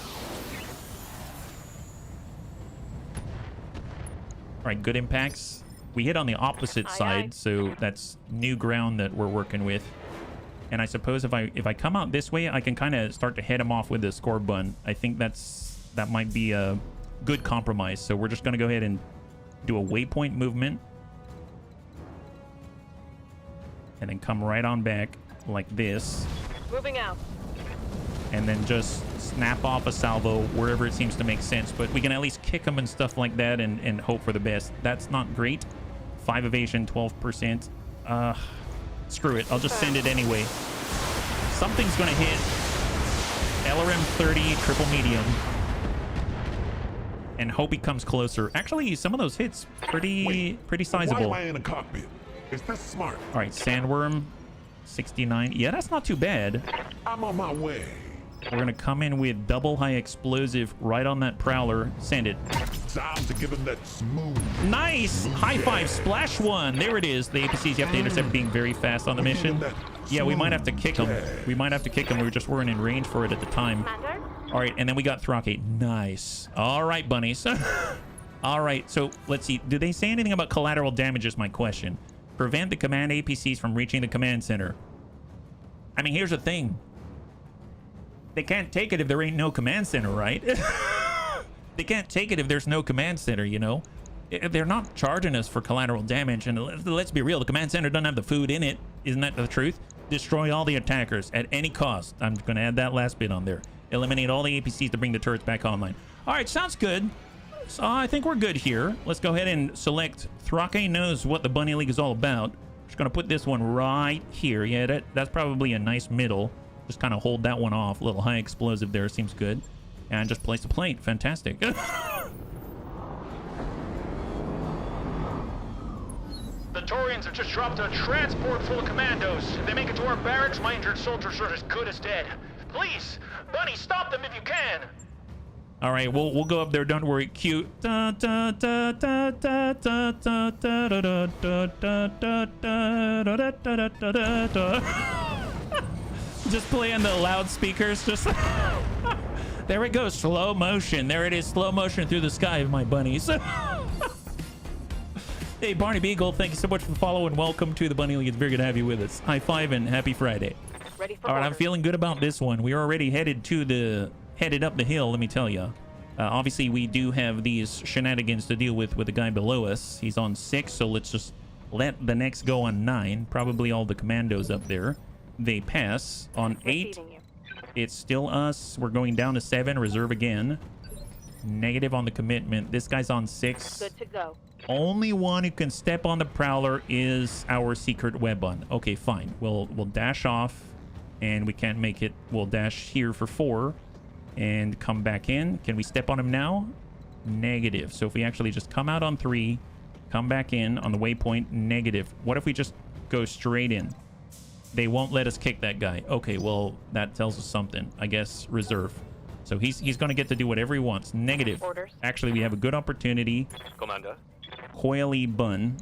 right, good impacts. We hit on the opposite side, so that's new ground that we're working with. And I suppose if I come out this way, I can kind of start to head him off with the score bun. I think that might be a good compromise. So we're just going to go ahead and do a waypoint movement. And then come right on back like this. Moving out. And then just snap off a salvo wherever it seems to make sense. But we can at least kick them and stuff like that and hope for the best. That's not great. 5 evasion, 12%. Screw it. I'll just send it anyway. Something's going to hit. LRM 30, triple medium. And hope he comes closer. Actually, some of those hits pretty sizable. Why am I in a cockpit? Is this smart? All right, Sandworm, 69. Yeah, that's not too bad. I'm on my way. We're going to come in with double high explosive right on that Prowler. Send it. Time to give him that smooth. Nice! High five, splash 1. There it is. The APCs you have to intercept being very fast on the mission. Yeah, we might have to kick him. We might have to kick him. We just weren't in range for it at the time. Commander. All right, and then we got Thrake. Nice. All right, bunnies. All right, so let's see. Do they say anything about collateral damage is my question. Prevent the command APCs from reaching the command center. I mean, here's the thing. They can't take it if there ain't no command center, right? They can't take it if there's no command center, you know? They're not charging us for collateral damage. And let's be real, the command center doesn't have the food in it. Isn't that the truth? Destroy all the attackers at any cost. I'm going to add that last bit on there. Eliminate all the APCs to bring the turrets back online. All right, sounds good. So I think we're good here. Let's go ahead and select Thrake knows what the Bunny League is all about. Just going to put this one right here. Yeah, that's probably a nice middle. Just kind of hold that one off. A little high explosive there. Seems good. And just place the plate. Fantastic. The Torians have just dropped a transport full of commandos. If they make it to our barracks, my injured soldiers are as good as dead. Please, Bunny, stop them if you can. All right, we'll go up there. Don't worry. Cute. Just playing the loudspeakers. Just There it goes. Slow motion. There it is. Slow motion through the sky, my bunnies. Hey, Barney Beagle, thank you so much for the follow and welcome to the Bunny League. It's very good to have you with us. High five and happy Friday. Ready for All right, I'm orders. feeling good about this one. We are already headed up the hill, let me tell you. Obviously, we do have these shenanigans to deal with the guy below us. He's on 6, so let's just let the next go on 9. Probably all the commandos up there. They pass. On 8, Receiving you. it's still us. We're going down to 7, reserve again. Negative on the commitment. This guy's on 6. Good to go. Only one who can step on the prowler is our secret weapon. Okay, fine. We'll dash off, and we can't make it. We'll dash here for 4 and come back in. Can we step on him now? Negative. So if we actually just come out on 3, come back in on the waypoint, negative. What if we just go straight in? They won't let us kick that guy. Okay, well, that tells us something. I guess reserve. So he's going to get to do whatever he wants. Negative. Orders. Actually, we have a good opportunity. Commander. Coily Bun.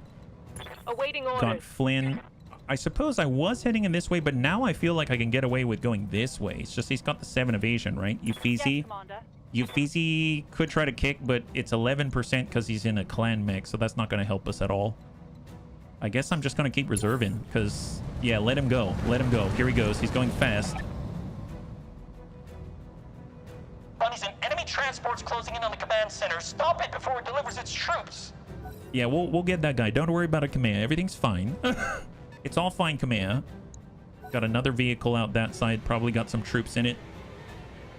Awaiting Got orders. Flynn. I suppose I was heading in this way, but now I feel like I can get away with going this way. It's just he's got the 7 evasion, right? Euphesi. Yes, Commander. Euphesi could try to kick, but it's 11% because he's in a clan mix, so that's not going to help us at all. I guess I'm just going to keep reserving because, yeah, let him go. Let him go. Here he goes. He's going fast. Bunnies, an enemy transport's closing in on the command center. Stop it before it delivers its troops. Yeah, we'll get that guy. Don't worry about it, Kamea. Everything's fine. It's all fine, Kamea. Got another vehicle out that side. Probably got some troops in it.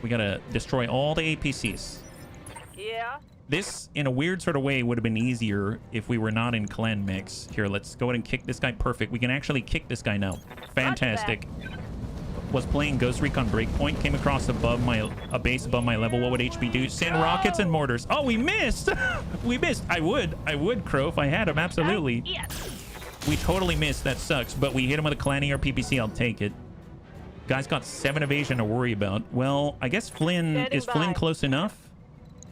We gotta destroy all the APCs. Yeah. This, in a weird sort of way, would have been easier if we were not in clan mix. Here, let's go ahead and kick this guy. Perfect. We can actually kick this guy now. Fantastic. Was playing Ghost Recon Breakpoint. Came across a base above my level. What would HB do? Send rockets and mortars. Oh, we missed. We missed. I would, Crow, if I had him. Absolutely. Yes. We totally missed. That sucks. But we hit him with a clan or PPC. I'll take it. Guy's got 7 evasion to worry about. Well, I guess Flynn... Is Flynn close enough?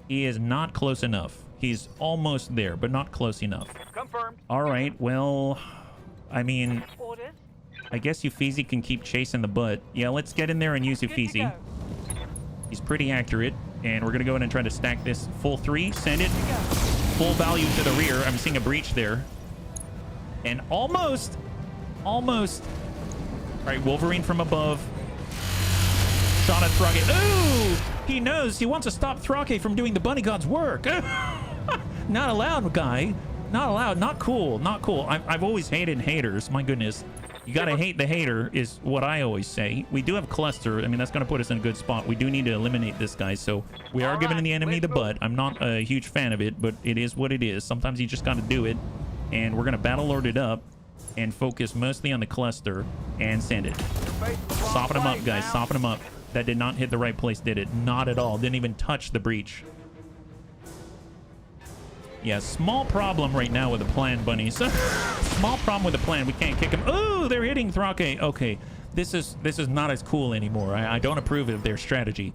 He is not close enough. He's almost there, but not close enough. Confirmed. All right, well... I mean... Orders. I guess Euphesi can keep chasing the butt. Yeah, let's get in there and use Good to Euphesi. go. He's pretty accurate. And we're going to go in and try to stack this full 3. Send it. Full value to the rear. I'm seeing a breach there. And almost... All right, Wolverine from above. Shot at Thrake. Ooh! He knows. He wants to stop Thrake from doing the bunny god's work. Not allowed, guy. Not allowed. Not cool. Not cool. I've always hated haters. My goodness. You gotta hate the hater is what I always say. We do have cluster. I mean, that's gonna put us in a good spot. We do need to eliminate this guy, so we are giving the enemy the butt. I'm not a huge fan of it, but it is what it is. Sometimes you just gotta do it. And we're gonna battle lord it up and focus mostly on the cluster and send it. Sopping him up, guys. Sopping him up. That did not hit the right place, did it? Not at all. Didn't even touch the breach. Yeah, small problem right now with the plan, bunnies. Small problem with the plan. We can't kick him. Oh, they're hitting Thrake. Okay, this is not as cool anymore. I don't approve of their strategy.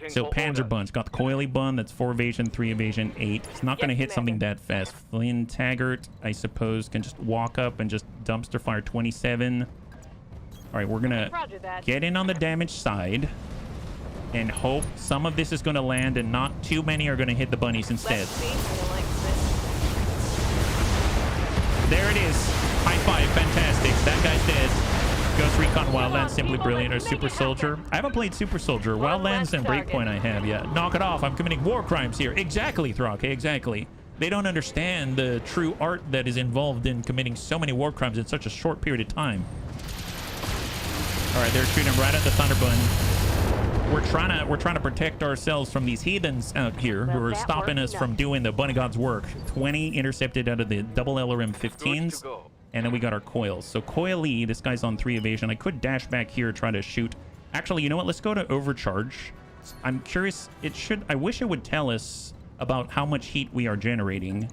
So Panzer Bun's got the Coily Bun. That's 4 evasion, 3 evasion, 8. It's not going to hit something that fast. Flynn Taggart, I suppose, can just walk up and just dumpster fire 27. All right, we're going to get in on the damage side and hope some of this is going to land and not too many are going to hit the bunnies instead. Let's see. I like this. There it is. High five. Fantastic. That guy's dead. Ghost Recon Wildlands, simply brilliant. Or Super Soldier. I haven't played Super Soldier. Wildlands and Breakpoint I have, yeah. Knock it off. I'm committing war crimes here. Exactly, Thrake. Exactly. They don't understand the true art that is involved in committing so many war crimes in such a short period of time. All right, they're shooting right at the Thunderbun. We're trying to protect ourselves from these heathens out here who are stopping us from doing the bunny god's work. 20 intercepted out of the double LRM 15s. And then we got our coils. So Coily, this guy's on 3 evasion. I could dash back here, try to shoot. Actually, you know what? Let's go to overcharge. I'm curious. I wish it would tell us about how much heat we are generating.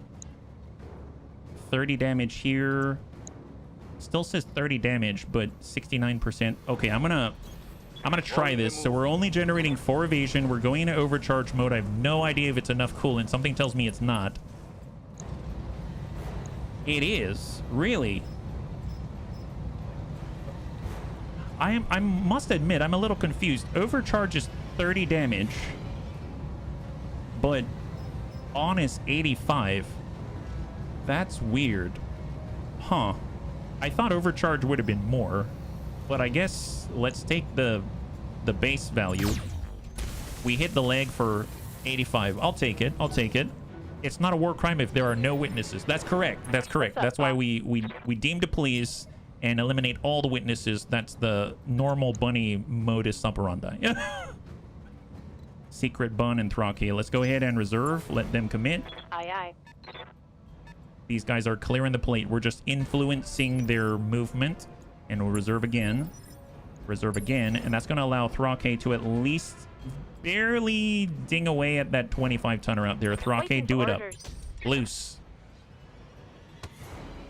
30 damage here. Still says 30 damage, but 69%. Okay, I'm gonna try this. So we're only generating 4 evasion. We're going into overcharge mode. I have no idea if it's enough coolant. Something tells me it's not. It is. Really? I must admit, I'm a little confused. Overcharge is 30 damage, but on is 85. That's weird. Huh. I thought overcharge would have been more, but I guess let's take the base value. We hit the leg for 85. I'll take it. I'll take it. It's not a war crime if there are no witnesses. That's correct. That's correct. That's why we deem to please and eliminate all the witnesses. That's the normal bunny modus operandi. Secret Bun and Thraki. Let's go ahead and reserve. Let them commit. Aye, aye. These guys are clearing the plate. We're just influencing their movement. And we'll reserve again. Reserve again. And that's going to allow Thraki to at least barely ding away at that 25-tonner out there. Thraki, do it up. Loose.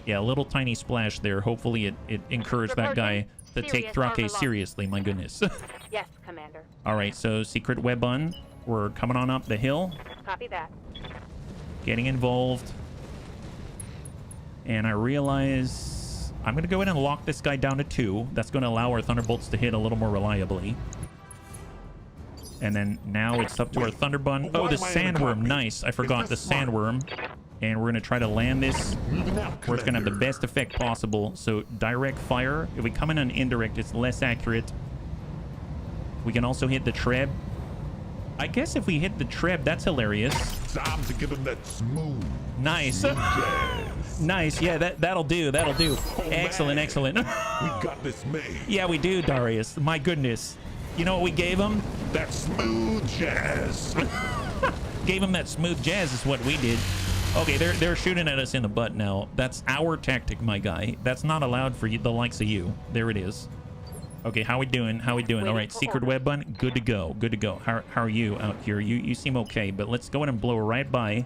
Yeah, a little tiny splash there. Hopefully it encouraged that guy to take Thraki seriously. My goodness. Yes, Commander. All right, so Secret Web Bun. We're coming on up the hill. Copy that. Getting involved. And I realize I'm going to go ahead and lock this guy down to 2. That's going to allow our Thunderbolts to hit a little more reliably. And then now it's up to our Thunderbun. Oh, the Sandworm. Nice. I forgot the Sandworm. And we're going to try to land this where it's going to have the best effect possible. So direct fire. If we come in on indirect, it's less accurate. We can also hit the Treb. I guess if we hit the Treb, that's hilarious. Time to give him that smooth. Nice. Nice. Yeah, that'll do. That'll do. Excellent, man. excellent. We got this made. Yeah, we do, Darius. My goodness. You know what we gave him? That smooth jazz. Gave him that smooth jazz is what we did. Okay, they're shooting at us in the butt now. That's our tactic, my guy. That's not allowed for you, the likes of you. There it is. Okay, how we doing? How we doing? All right, Secret Web Bun, good to go. Good to go. How are you out here? You seem okay, but let's go ahead and blow right by.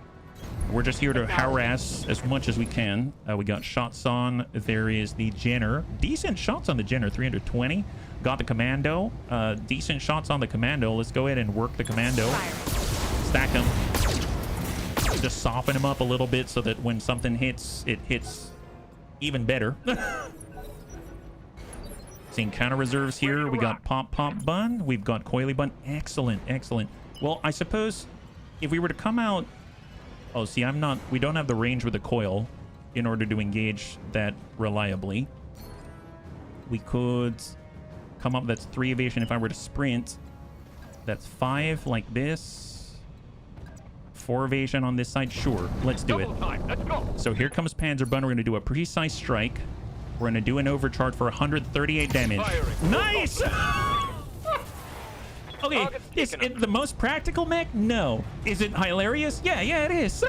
We're just here to harass as much as we can. We got shots on. There is the Jenner. Decent shots on the Jenner, 320. Got the Commando. Decent shots on the Commando. Let's go ahead and work the Commando. Stack him. Just soften him up a little bit so that when something hits, it hits even better. Seeing counter reserves here. We got Pop Bun. We've got Coily Bun. Excellent, excellent. Well, I suppose if we were to come out... Oh, see, we don't have the range with the coil in order to engage that reliably. We could come up. That's 3 evasion if I were to sprint. That's 5 like this. 4 evasion on this side. Sure, let's do it. Let's go. So here comes Panzer Bun. We're going to do a precise strike. We're going to do an overcharge for 138 damage. Firing. Nice! Okay, is it the most practical mech? No. Is it hilarious? Yeah, it is.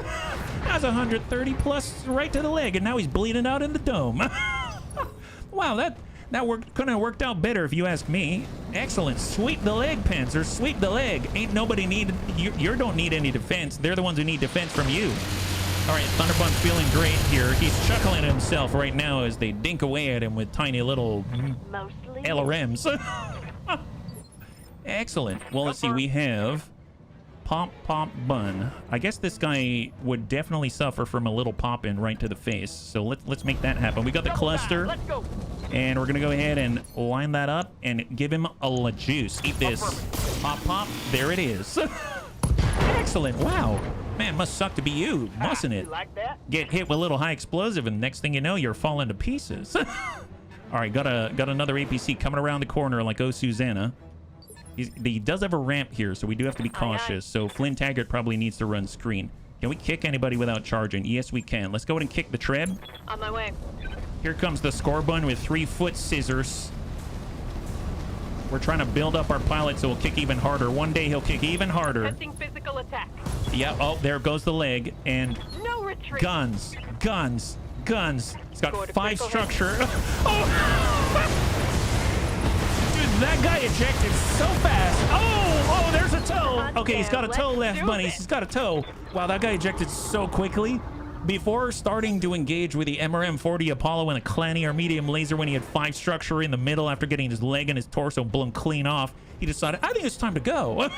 That's 130 plus right to the leg, and now he's bleeding out in the dome. Wow, that couldn't have worked out better if you ask me. Excellent. Sweep the leg, Panzer. Sweep the leg. Ain't nobody needed... You don't need any defense. They're the ones who need defense from you. All right, Thunderbun's feeling great here. He's chuckling at himself right now as they dink away at him with tiny little LRMs. Excellent. Well, let's see. We have Pop Bun. I guess this guy would definitely suffer from a little pop in right to the face. So let's make that happen. We got the cluster. Let's go. And we're going to go ahead and line that up and give him a la juice. Eat this. Pop. There it is. Excellent. Wow. Man, must suck to be you, mustn't it? You like that? Get hit with a little high explosive, and next thing you know, you're falling to pieces. All right, got another APC coming around the corner like oh Susanna. He does have a ramp here, so we do have to be cautious. So Flynn Taggart probably needs to run screen. Can we kick anybody without charging? Yes, we can. Let's go ahead and kick the Treb. On my way. Here comes the Scorbun with 3-foot scissors. We're trying to build up our pilot so he'll kick even harder. One day he'll kick even harder. Testing physical attack. Yeah, oh, there goes the leg. And No retreat. guns. It's got Go to 5 critical structure. Oh! Dude, that guy ejected so fast. Oh, there's a toe. Okay, he's got a toe left, bunnies. He's got a toe. Wow, that guy ejected so quickly. Before starting to engage with the MRM-40 Apollo and a Clanny or medium laser when he had 5 structure in the middle after getting his leg and his torso blown clean off, he decided, I think it's time to go. I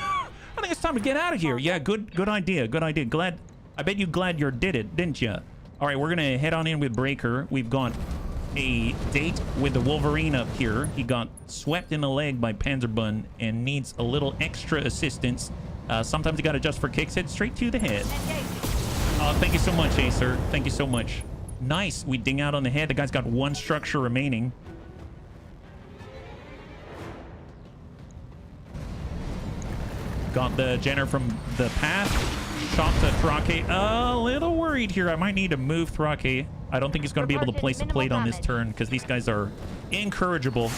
think it's time to get out of here. Yeah, good idea. I bet you Gladiator did it, didn't you? All right, we're going to head on in with Breaker. We've got a date with the Wolverine up here. He got swept in the leg by Panzerbun and needs a little extra assistance. Sometimes you gotta adjust for kicks. Hit straight to the head. Oh, thank you so much, Acer. Thank you so much. Nice. We ding out on the head. The guy's got one structure remaining. Got the Jenner from the path. Shot to Thrake. A little worried here. I might need to move Thrake. I don't think he's going to be able to place a plate on this turn because these guys are incorrigible.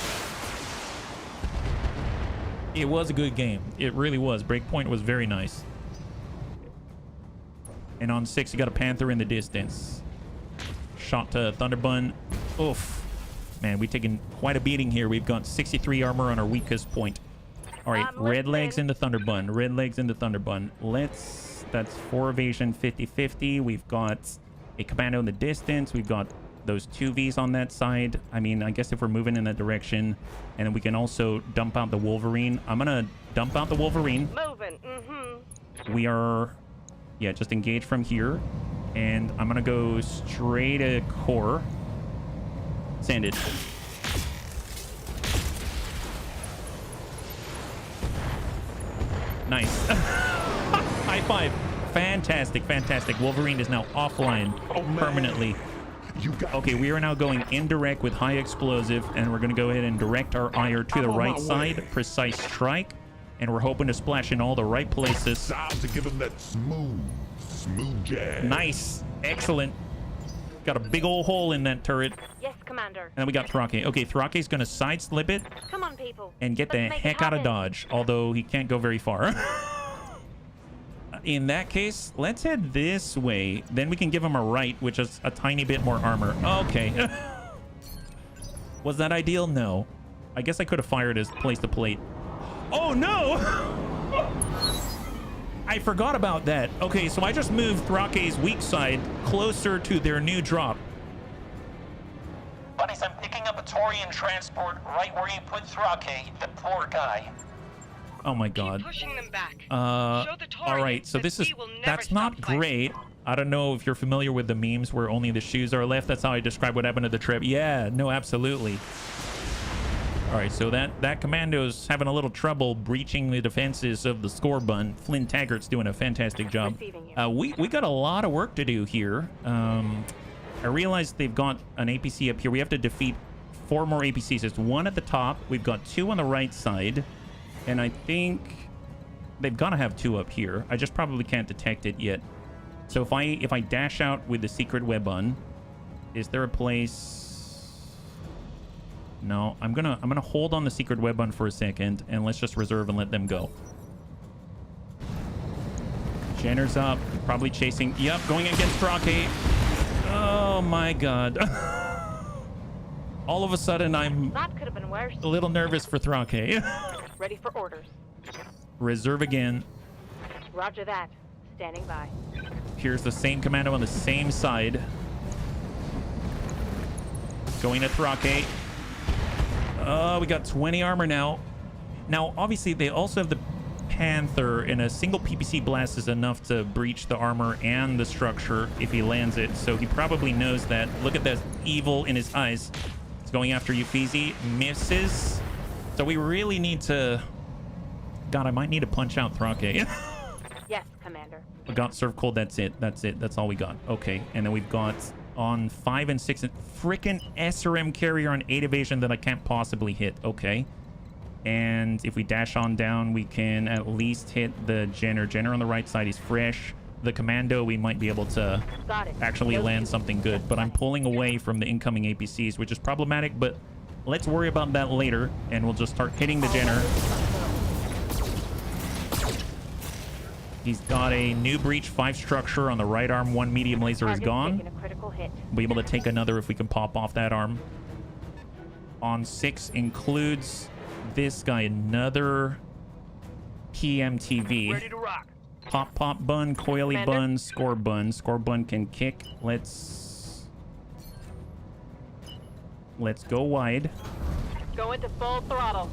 It was a good game. It really was. Breakpoint was very nice. And on 6, you got a Panther in the distance. Shot to Thunderbun. Oof. Man, we've taken quite a beating here. We've got 63 armor on our weakest point. All right, red legs into Thunderbun. Red legs into Thunderbun. That's 4 evasion, 50-50. We've got a commando in the distance. We've got those 2 Vs on that side. I mean, I guess if we're moving in that direction, and then we can also dump out the Wolverine. I'm gonna dump out the Wolverine. Moving. We are, yeah, just engage from here, and I'm gonna go straight to core. Send it. Nice. High five. Fantastic, fantastic. Wolverine is now offline permanently. Okay, we are now going indirect with high explosive, and we're going to go ahead and direct our ire to the right side. Precise strike, and we're hoping to splash in all the right places. Time to give him that smooth jab. Nice. Excellent. Got a big old hole in that turret. Yes, Commander. And then we got Thrake. Okay, Thrake's going to side slip it. Come on, people. And get the heck out of dodge, although he can't go very far. In that case, let's head this way. Then we can give him a right, which is a tiny bit more armor. Okay. Was that ideal? No. I guess I could have fired his place to plate. Oh, no! I forgot about that. Okay, so I just moved Thrake's weak side closer to their new drop. Buddies, I'm picking up a Torian transport right where you put Thrake, the poor guy. Oh my god. Keep pushing them back. All right, so that's not great. I don't know if you're familiar with the memes where only the shoes are left. That's how I describe what happened to the trip. Yeah, no, absolutely. All right, so that commando's having a little trouble breaching the defenses of the Scorbun. Flynn Taggart's doing a fantastic job. We got a lot of work to do here. I realized they've got an APC up here. We have to defeat 4 more APCs. There's 1 at the top. We've got 2 on the right side. And I think they've got to have 2 up here. I just probably can't detect it yet. So if I dash out with the secret web on, is there a place? No, I'm gonna hold on the secret web on for a second, and let's just reserve and let them go. Jenner's up, probably chasing. Yep, going against Thrake. Oh my god. All of a sudden, I'm That could have been worse. a little nervous for Thrake. Ready for orders. Reserve again. Roger that. Standing by. Here's the same commando on the same side. Going to Thrake. Oh, we got 20 armor now. Now, obviously, they also have the Panther, and a single PPC blast is enough to breach the armor and the structure if he lands it. So he probably knows that. Look at that evil in his eyes. He's going after you, Feezy. Misses. So we really need to... God, I might need to punch out Thrake. Yes, Commander. We got Serve Cold. That's it. That's it. That's all we got. Okay. And then we've got on 5 and 6 frickin' SRM carrier on 8 evasion that I can't possibly hit. Okay. And if we dash on down, we can at least hit the Jenner. Jenner on the right side is fresh. The commando, we might be able to actually land something good. But I'm pulling away from the incoming APCs, which is problematic. But let's worry about that later. And we'll just start hitting the Jenner. He's got a new breach 5 structure on the right arm. 1 medium laser is gone. We'll be able to take another if we can pop off that arm. On 6 includes this guy, another PMTV. Ready to rock. Pop bun, coily bun, score bun. Score bun can kick. Let's go wide. Go into full throttle.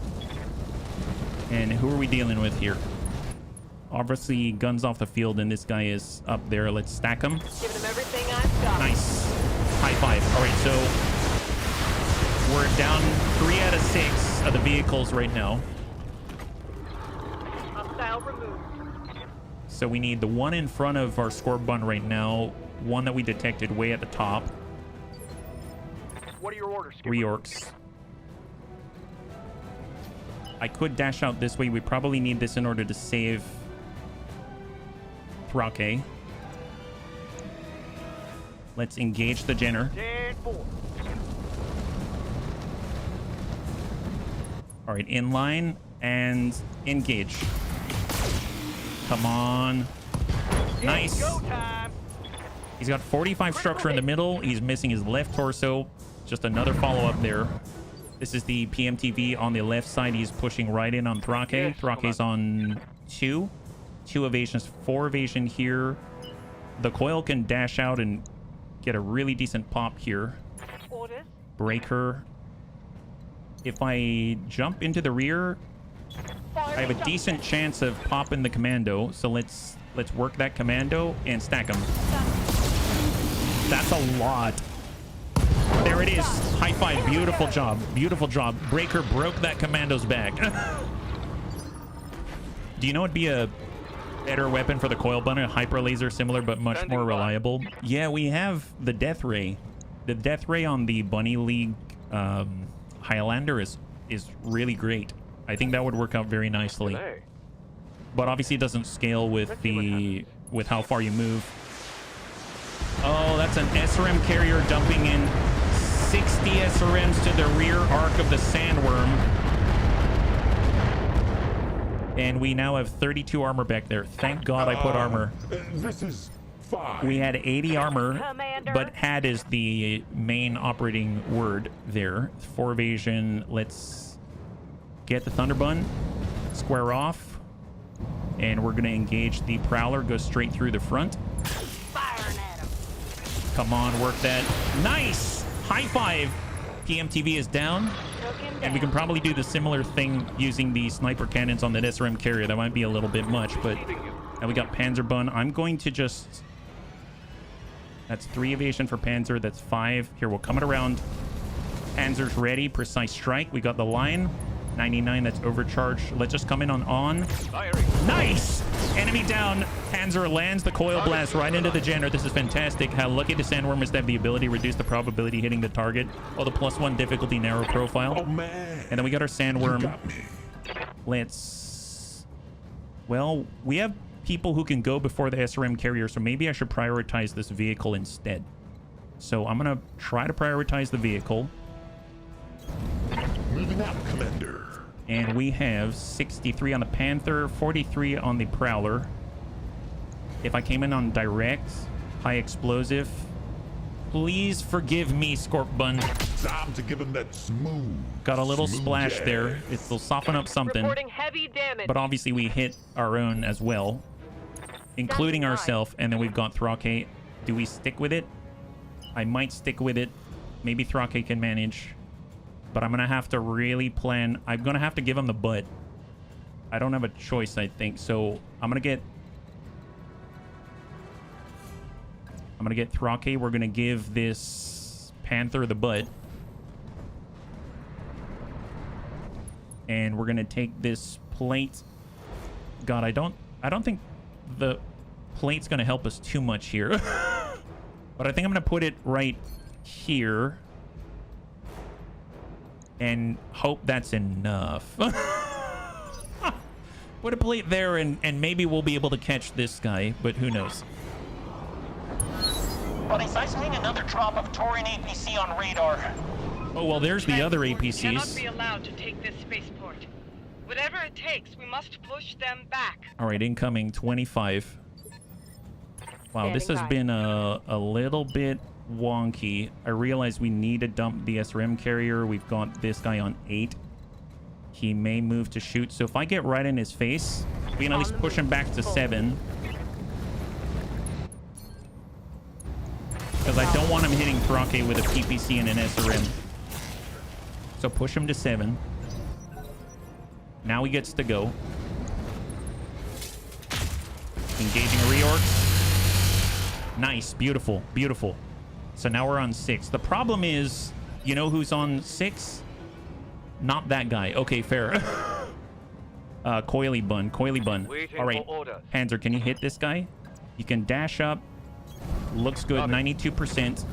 And who are we dealing with here? Obviously, guns off the field, and this guy is up there. Let's stack him. Giving him everything I've got. Nice. High five. All right, so We're down 3 out of 6 of the vehicles right now. Hostile removed. So we need the one in front of our score button right now. One that we detected way at the top. What are your orders, Skipper? Reorcs. I could dash out this way. We probably need this in order to save Thrake. Let's engage the Jenner. 10-4. All right, in line and engage. Come on. Nice. Go time. He's got 45 structure in the middle. He's missing his left torso. Just another follow-up there. This is the PMTV on the left side. He's pushing right in on Thrake. Yes, Thrake's on 2. 2 evasions, 4 evasion here. The coil can dash out and get a really decent pop here. Orders. Breaker. If I jump into the rear, I have a decent chance of popping the commando. So let's work that commando and stack him. That's a lot. There it is. High five. Beautiful job. Beautiful job. Breaker broke that commando's back. Do you know it'd be a better weapon for the coil button? A hyper laser similar but much more reliable. Yeah, we have the death ray. The death ray on the Bunny League Highlander is really great. I think that would work out very nicely. Hey. But obviously it doesn't scale with how far you move. Oh, that's an SRM carrier dumping in 60 SRMs to the rear arc of the Sandworm. And we now have 32 armor back there. Thank God I put armor. This is fine. We had 80 armor, Commander. but had is the main operating word there. 4 evasion. Let's get the Thunderbun. Square off. And we're going to engage the Prowler. Go straight through the front. Firing at him. Come on, work that. Nice! High five! PMTV is down. Took him And we can probably do the similar thing using the sniper cannons on that SRM carrier. That might be a little bit much, but now we got Panzerbun. I'm going to just... That's 3 evasion for Panzer. That's 5. Here, we'll come it around. Panzer's ready. Precise strike. We got the line. 99, that's overcharged. Let's just come in on. Nice! Enemy down. Panzer lands the coil blast right into the Jenner. This is fantastic. How lucky the Sandworm is to have the ability to reduce the probability hitting the target. Oh, the +1 difficulty narrow profile. Oh, man. And then we got our Sandworm. You got me. Let's... Well, we have people who can go before the SRM carrier, so maybe I should prioritize this vehicle instead. So I'm going to try to prioritize the vehicle. Moving out, Commander. And we have 63 on the Panther, 43 on the Prowler. If I came in on direct, high explosive, please forgive me, Scorpbun. Time to give him that smooth. Got a little smooth splash jazz. there. It'll soften up something. Reporting heavy damage. But obviously we hit our own as well, including That's ourselves. And then we've got Thrake. Do we stick with it? I might stick with it. Maybe Thrake can manage. But I'm going to have to really plan. I'm going to have to give him the butt. I don't have a choice, I think. So I'm going to get Thrake. We're going to give this Panther the butt. And we're going to take this plate. God, I don't think the plate's going to help us too much here. But I think I'm going to put it right here. And hope that's enough. Put a plate there and maybe we'll be able to catch this guy, but who knows? Buddies, I'm seeing another drop of Taurian APC on radar. Oh, well, there's the other Cannot be APCs. allowed to take this spaceport. Whatever it takes, we must push them back. All right, incoming 25. Wow, this has been a little bit wonky. I realize we need to dump the SRM carrier. We've got this guy on 8. He may move to shoot. So if I get right in his face, we can at least push him back to 7. Because I don't want him hitting Thrake with a PPC and an SRM. So push him to 7. Now he gets to go. Engaging a reorc. Nice. Beautiful. Beautiful. So now we're on 6. The problem is You know who's on 6? Not that guy. Okay, fair. Coily Bun. All right, Panzer, can you hit this guy? You can dash up. Looks good. 92%.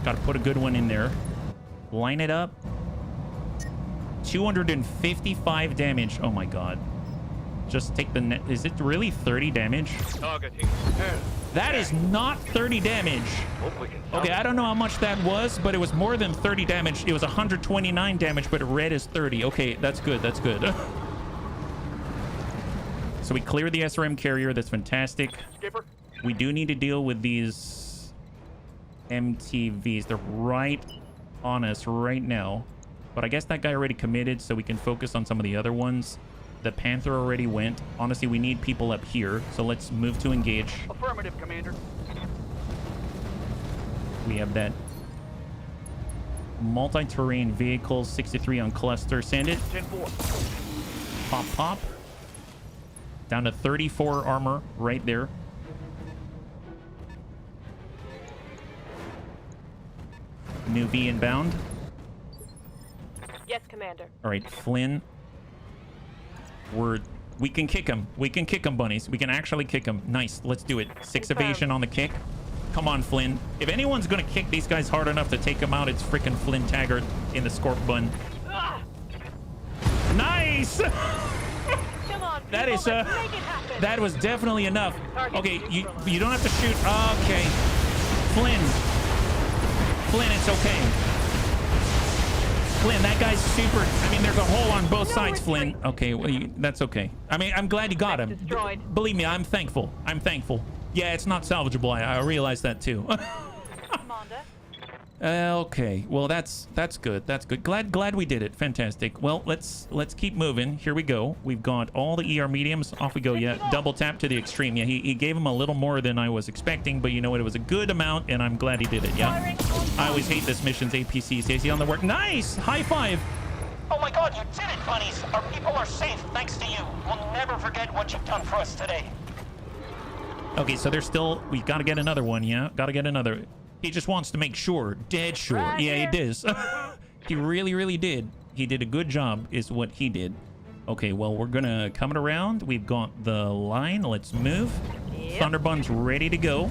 Got to put a good one in there. Line it up. 255 damage. Oh my god. Just take the net. Is it really 30 damage? That is not 30 damage. Okay, I don't know how much that was, but it was more than 30 damage. It was 129 damage, but red is 30. Okay, that's good. That's good. So we cleared the SRM carrier. That's fantastic. We do need to deal with these MTVs. They're right on us right now. But I guess that guy already committed, so we can focus on some of the other ones. The Panther already went. Honestly, we need people up here, so let's move to engage. Affirmative, Commander. We have that multi-terrain vehicle, 63 on cluster. Send it. 10-4. Pop, pop. Down to 34 armor right there. New V inbound. Yes, Commander. All right, Flynn. We can kick him. We can kick him, bunnies. We can actually kick him. Nice. Let's do it. 6 evasion on the kick. Come on, Flynn. If anyone's going to kick these guys hard enough to take them out, it's freaking Flynn Taggart in the Scorp Bun. Nice! Come on, people, That is, let's make it happen. that was definitely enough. Okay, you don't have to shoot. Okay. Flynn, it's okay. Flynn, that guy's super. I mean, there's a hole on both sides, Flynn. Okay, well, that's okay. I mean, I'm glad you got him. Destroyed. Believe me, I'm thankful. I'm thankful. Yeah, it's not salvageable. I realize that too. Commander. Okay, well that's good. That's good. Glad we did it. Fantastic. Well, let's keep moving. Here we go. We've got all the ER mediums. Off we go. Yeah, double tap to the extreme. Yeah, he gave him a little more than I was expecting, but you know what? It was a good amount, and I'm glad he did it. Yeah. I always hate this mission's APCs. Is he on the work? Nice. High five. Oh my god, you did it, bunnies! Our people are safe thanks to you. We'll never forget what you've done for us today. Okay, so there's still. We got to get another one. Yeah, got to get another. He just wants to make sure. Dead sure. Right yeah, here. he does. He really did. He did a good job is what he did. Okay, well, we're gonna come it around. We've got the line. Let's move. Yep. Thunderbun's ready to go.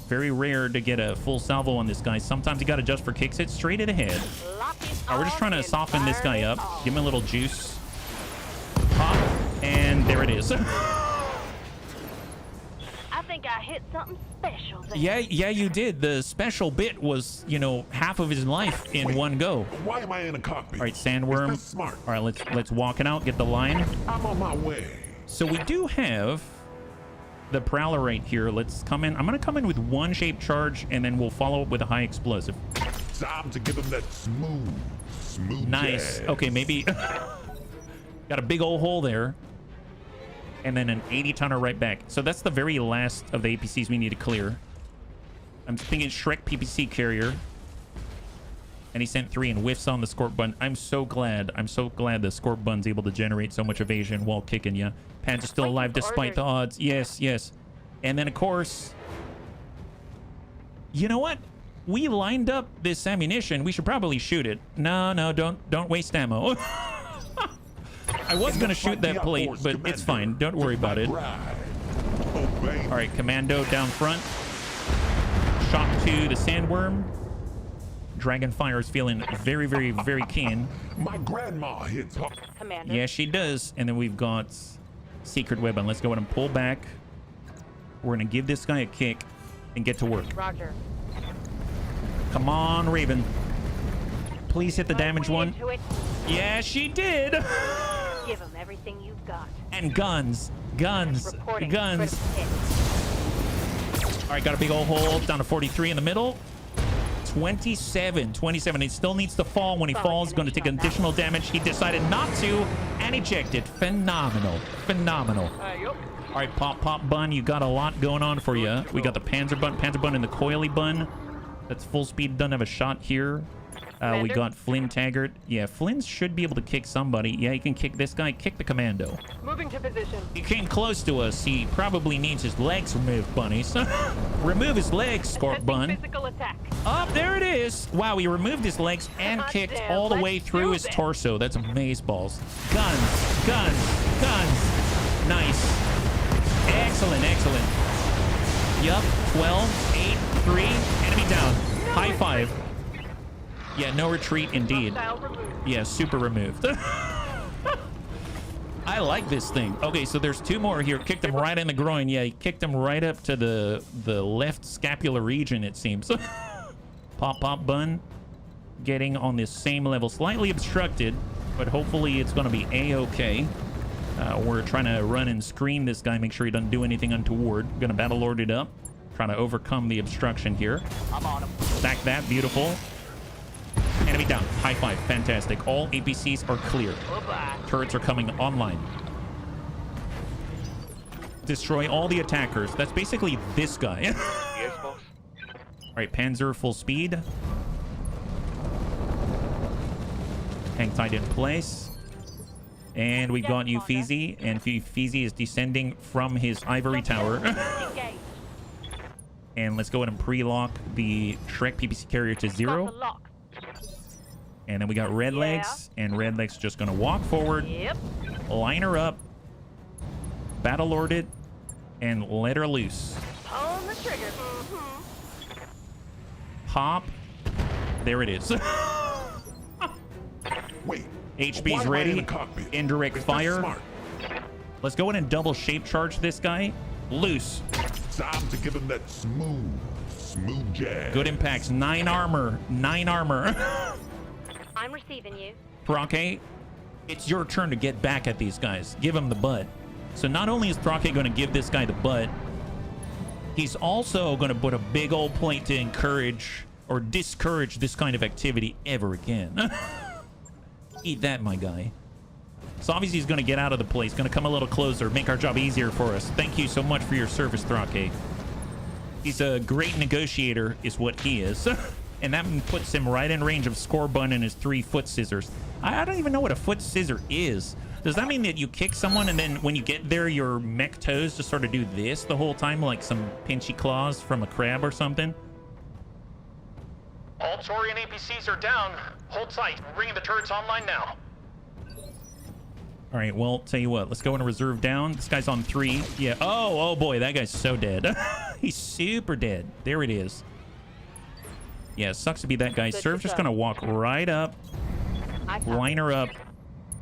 Very rare to get a full salvo on this guy. Sometimes you gotta adjust for kicks. It straight at the head. Lock it We're just on trying to and soften this guy fire up. it all. Give him a little juice. Pop. And there it is. I think I hit something special there. Yeah, you did. The special bit was, you know, half of his life in one go. Why am I in a cockpit? All right, Sandworm. Is that smart? All right, let's walk it out. Get the line. I'm on my way. So we do have the Prowler right here. Let's come in. I'm gonna come in with one shape charge, and then we'll follow up with a high explosive. Time to give him that smooth Nice. jazz. Okay, maybe got a big old hole there, and then an 80-tonner right back. So that's the very last of the APCs we need to clear. I'm thinking Shrek PPC carrier. And he sent 3 and whiffs on the Scorp Bun. I'm so glad the Scorp Bun's able to generate so much evasion while kicking you. Pan's still alive despite the odds. Yes. And then, of course, you know what? We lined up this ammunition. We should probably shoot it. No, don't waste ammo. I was going to shoot that plate, but it's fine. Don't worry about it. All right, Commando down front. Shock to the Sandworm. Dragonfire is feeling very keen. My grandma hits hard. Commander. Yeah, she does. And then we've got Secret Weapon. Let's go ahead and pull back. We're going to give this guy a kick and get to work. Roger. Come on, Raven. Please hit the damage one. Into it. Yeah, she did. Give them everything you've got. And guns. Reporting. Guns. Critical hit. All right, got a big old hole down to 43 in the middle. 27. It still needs to fall. When he falls, going to take additional damage. He decided not to and ejected. Phenomenal. Yup. All right, Pop Bun, you got a lot going on for you. We got the Panzer Bun and the Coily Bun. That's full speed. Doesn't have a shot here. We got Flynn Taggart. Yeah, Flynn should be able to kick somebody. Yeah, he can kick this guy. Kick the Commando. Moving to position. He came close to us. He probably needs his legs removed, bunnies. Remove his legs, Scorp Bun. Physical attack. Up there it is. Wow, he removed his legs and God kicked damn, all the let's way through do his this. torso. That's amazeballs. Guns, guns, guns. Nice. Excellent, excellent. Yup, 12, 8, 3, enemy down. High five. Yeah, no retreat indeed. Hostile removed. Yeah, super removed. I like this thing. Okay, so there's two more here. Kicked him right in the groin. Yeah, he kicked him right up to the left scapular region, it seems. Pop, pop, bun. Getting on this same level. Slightly obstructed, but hopefully it's going to be A-okay. We're trying to run and screen this guy, make sure he doesn't do anything untoward. Going to battle lord it up. Trying to overcome the obstruction here. I'm on him. Stack that. Beautiful. Enemy down. High five. Fantastic. All APCs are clear. Bye-bye. Turrets are coming online. Destroy all the attackers. That's basically this guy. Yes, boss. All right, Panzer full speed. Hang tight in place. And we've got Uffizi, and Uffizi is descending from his ivory tower. Engage. And let's go ahead and pre-lock the Shrek PPC carrier to Got 0. the lock. And then we got Red Yeah. Legs, and Red Legs just gonna walk forward, Yep. line her up, battle lord it, and let her loose. Pull the trigger. Mm-hmm. Pop. There it is. Wait. HB's why am I in ready. the cockpit? Indirect It's not fire. smart. Let's go in and double shape charge this guy. Loose. Time to give him that smooth jab. Good impacts. 9 armor. 9 armor. I'm receiving you. Proke, it's your turn to get back at these guys. Give him the butt. So not only is Proke going to give this guy the butt, he's also going to put a big old plate to encourage or discourage this kind of activity ever again. Eat that, my guy. So obviously he's going to get out of the place, going to come a little closer, make our job easier for us. Thank you so much for your service, Thrake. He's a great negotiator, is what he is. And that puts him right in range of Scorbun and his 3 foot scissors. I don't even know what a foot scissor is. Does that mean that you kick someone and then when you get there, your mech toes just sort of do this the whole time, like some pinchy claws from a crab or something? All Taurian APCs are down. Hold tight. We're bringing the turrets online now. All right, well, tell you what, let's go into reserve down. This guy's on 3. Yeah. Oh boy, that guy's so dead. He's super dead. There it is. Yeah, sucks to be that guy. Serv's just gonna walk right up, line her up,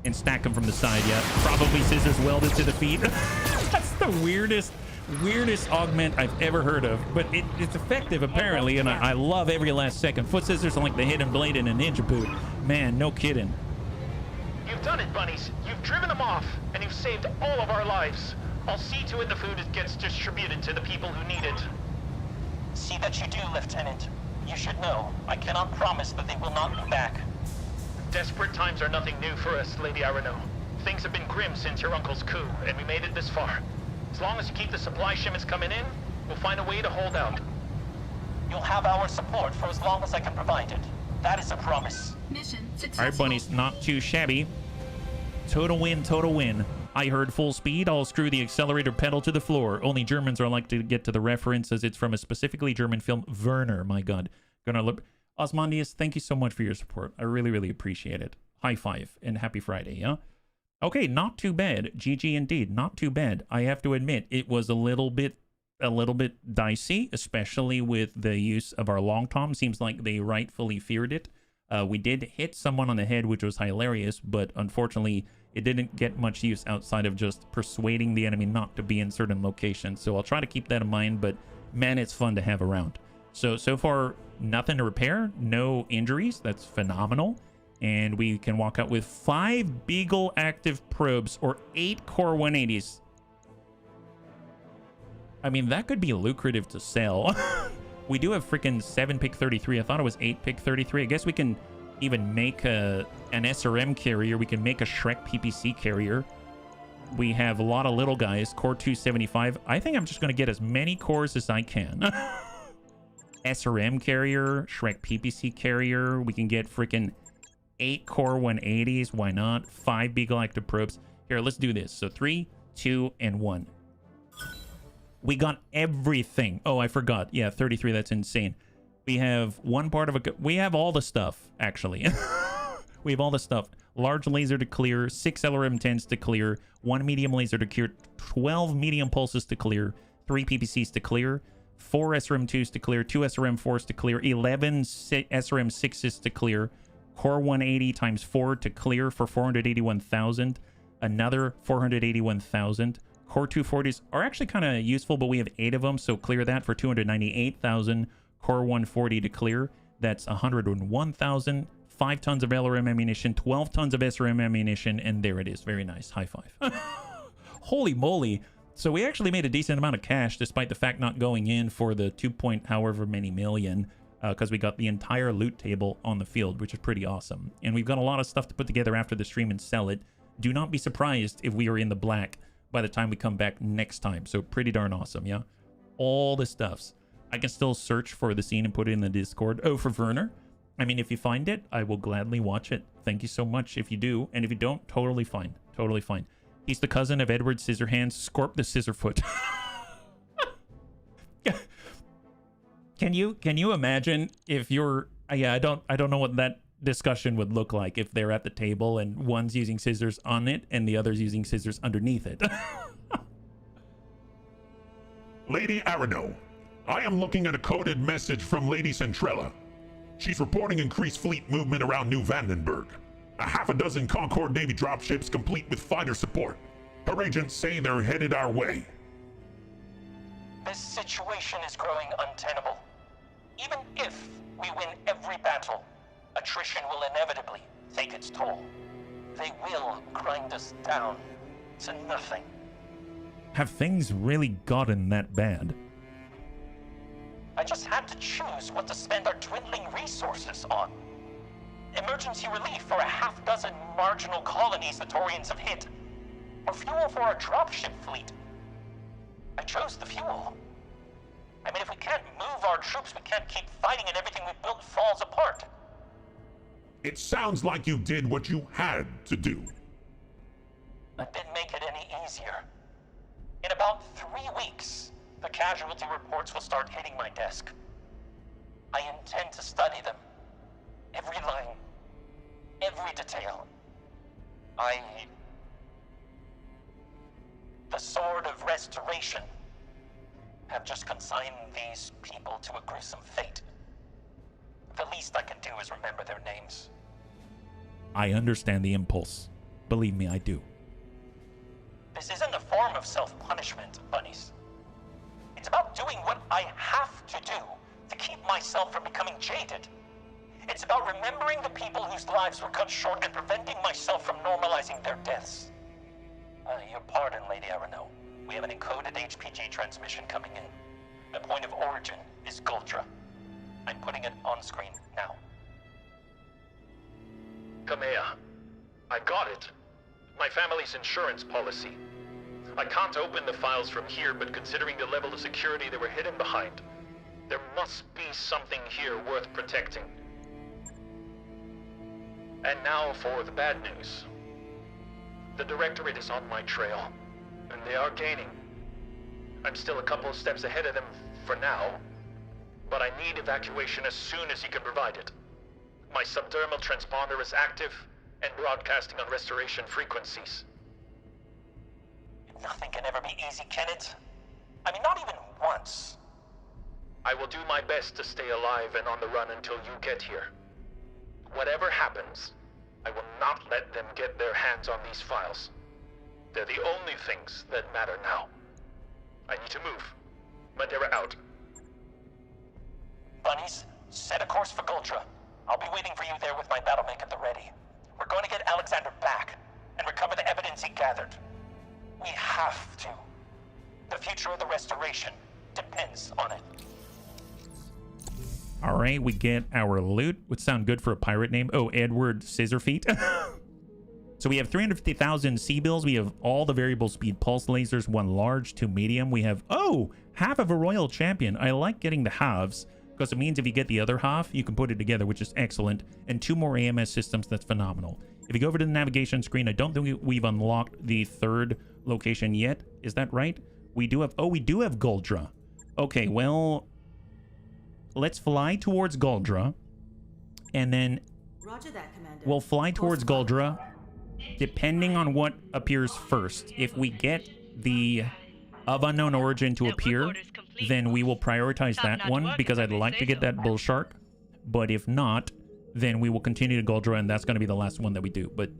and stack him from the side. Yeah, probably scissors welded to the feet. That's the weirdest augment I've ever heard of, but it's effective apparently, and I love every last second. Foot scissors are like the hidden blade in a ninja boot. Man, no kidding. You've done it, bunnies. You've driven them off, and you've saved all of our lives. I'll see to it the food gets distributed to the people who need it. See that you do, Lieutenant. You should know, I cannot promise that they will not be back. Desperate times are nothing new for us, Lady Arano. Things have been grim since your uncle's coup, and we made it this far. As long as you keep the supply shipments coming in, we'll find a way to hold out. You'll have our support for as long as I can provide it. That is a promise. Mission successful. All right, bunnies, not too shabby. Total win, total win. I heard full speed. I'll screw the accelerator pedal to the floor. Only Germans are like to get to the reference as it's from a specifically German film, Werner. My God. Gonna look. Osmondius, thank you so much for your support. I really, really appreciate it. High five and happy Friday, yeah? Okay, not too bad. GG indeed, not too bad. I have to admit, it was a little bit dicey, especially with the use of our long tom. Seems like they rightfully feared it. We did hit someone on the head, which was hilarious, but unfortunately, it didn't get much use outside of just persuading the enemy not to be in certain locations. So I'll try to keep that in mind, but man, it's fun to have around. So far, nothing to repair, no injuries. That's phenomenal. And we can walk out with 5 Beagle active probes or 8 Core 180s. I mean, that could be lucrative to sell. We do have freaking 7 pick 33. I thought it was 8 pick 33. I guess we can even make an SRM carrier. We can make a Shrek PPC carrier. We have a lot of little guys. Core 275. I think I'm just going to get as many cores as I can. SRM carrier, Shrek PPC carrier. We can get freaking 8 Core 180s. Why not? 5 Beagle active probes. Here, let's do this. So 3, 2, and 1. We got everything. Oh, I forgot. Yeah, 33. That's insane. We have one part of a... We have all the stuff, actually. We have all the stuff. Large laser to clear, 6 LRM-10s to clear, 1 medium laser to clear, 12 medium pulses to clear, 3 PPCs to clear, 4 SRM-2s to clear, 2 SRM-4s to clear, 11 SRM-6s to clear, Core 180 times 4 to clear for 481,000, another 481,000. Core 240s are actually kind of useful, but we have 8 of them, so clear that for 298,000. Core 140 to clear, that's 101,000. 5 tons of LRM ammunition, 12 tons of SRM ammunition, and there it is. Very nice. High five. Holy moly. So we actually made a decent amount of cash despite the fact not going in for the 2 point however many million, because we got the entire loot table on the field, which is pretty awesome. And we've got a lot of stuff to put together after the stream and sell it. Do not be surprised if we are in the black by the time we come back next time. So pretty darn awesome, yeah? All the stuffs. I can still search for the scene and put it in the Discord. Oh, for Werner? I mean, if you find it, I will gladly watch it. Thank you so much if you do. And if you don't, totally fine. Totally fine. He's the cousin of Edward Scissorhands, Scorp the Scissorfoot. Can you imagine if you're... yeah, I don't know what that discussion would look like if they're at the table and one's using scissors on it and the other's using scissors underneath it. Lady Arano, I am looking at a coded message from Lady Centrella. She's reporting increased fleet movement around New Vandenberg. A half a dozen Concord Navy dropships complete with fighter support. Her agents say they're headed our way. This situation is growing untenable. Even if we win every battle, attrition will inevitably take its toll. They will grind us down to nothing. Have things really gotten that bad? I just had to choose what to spend our dwindling resources on. Emergency relief for a half dozen marginal colonies the Taurians have hit. Or fuel for our dropship fleet. I chose the fuel. I mean, if we can't move our troops, we can't keep fighting and everything we built falls apart. It sounds like you did what you had to do. That didn't make it any easier. In about 3 weeks, the casualty reports will start hitting my desk. I intend to study them. Every line. Every detail. The Sword of Restoration have just consigned these people to a gruesome fate. The least I can do is remember their names. I understand the impulse. Believe me, I do. This isn't a form of self-punishment, bunnies. It's about doing what I have to do to keep myself from becoming jaded. It's about remembering the people whose lives were cut short and preventing myself from normalizing their deaths. Your pardon, Lady Arano. We have an encoded HPG transmission coming in. The point of origin is Guldra. I'm putting it on screen now. Kamea, I got it. My family's insurance policy. I can't open the files from here, but considering the level of security they were hidden behind, there must be something here worth protecting. And now for the bad news. The Directorate is on my trail, and they are gaining. I'm still a couple of steps ahead of them for now, but I need evacuation as soon as you can provide it. My subdermal transponder is active and broadcasting on restoration frequencies. Nothing can ever be easy, can it? I mean, not even once. I will do my best to stay alive and on the run until you get here. Whatever happens, I will not let them get their hands on these files. They're the only things that matter now. I need to move. Madeira out. Bunnies, set a course for Guldra. I'll be waiting for you there with my battle mech at the ready. We're going to get Alexander back and recover the evidence he gathered. We have to. The future of the Restoration depends on it. All right, we get our loot. Would sound good for a pirate name. Oh, Edward Scissorfeet. So we have 350,000 C-bills. We have all the variable speed pulse lasers, 1 large, 2 medium. We have, oh, half of a royal champion. I like getting the halves because it means if you get the other half, you can put it together, which is excellent. And 2 more AMS systems. That's phenomenal. If you go over to the navigation screen, I don't think we've unlocked the 3rd location yet. Is that right? We do have, oh, we do have Guldra. Okay, well, let's fly towards Guldra, and then Roger that, Commander. we'll fly towards Guldra, depending on what appears first. If we get the of unknown origin to appear, then we will prioritize that one because I'd like to get that bull shark. But if not, then we will continue to Guldra, and that's going to be the last one that we do. But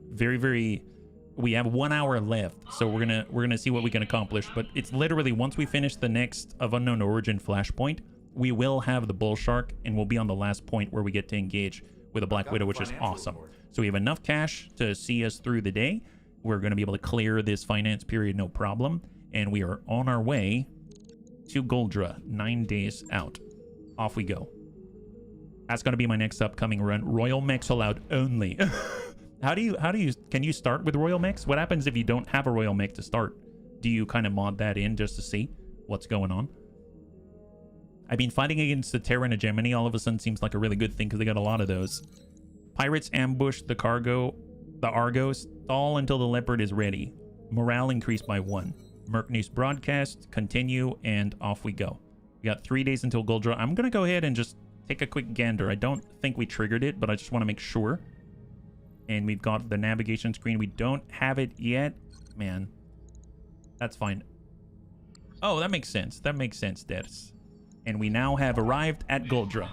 we have 1 hour left, so we're gonna see what we can accomplish. But it's literally once we finish the next of unknown origin flashpoint, we will have the bull shark, and we'll be on the last point where we get to engage with a Black Widow, which is awesome. So we have enough cash to see us through the day. We're going to be able to clear this finance period no problem, and we are on our way to Guldra, 9 days out. Off we go. That's going to be my next upcoming run. Royal Mechs allowed only. Can you start with Royal Mechs? What happens if you don't have a Royal Mech to start? Do you kind of mod that in just to see what's going on? I mean, fighting against the Terran hegemony all of a sudden seems like a really good thing because they got a lot of those. Pirates ambush the Argo, stall until the Leopard is ready. Morale increased by 1. Merc News broadcast, continue, and off we go. We got 3 days until Guldra. I'm going to go ahead and just take a quick gander. I don't think we triggered it, but I just want to make sure. And we've got the navigation screen. We don't have it yet. Man, that's fine. Oh, that makes sense. That makes sense, Des. And we now have arrived at Guldra.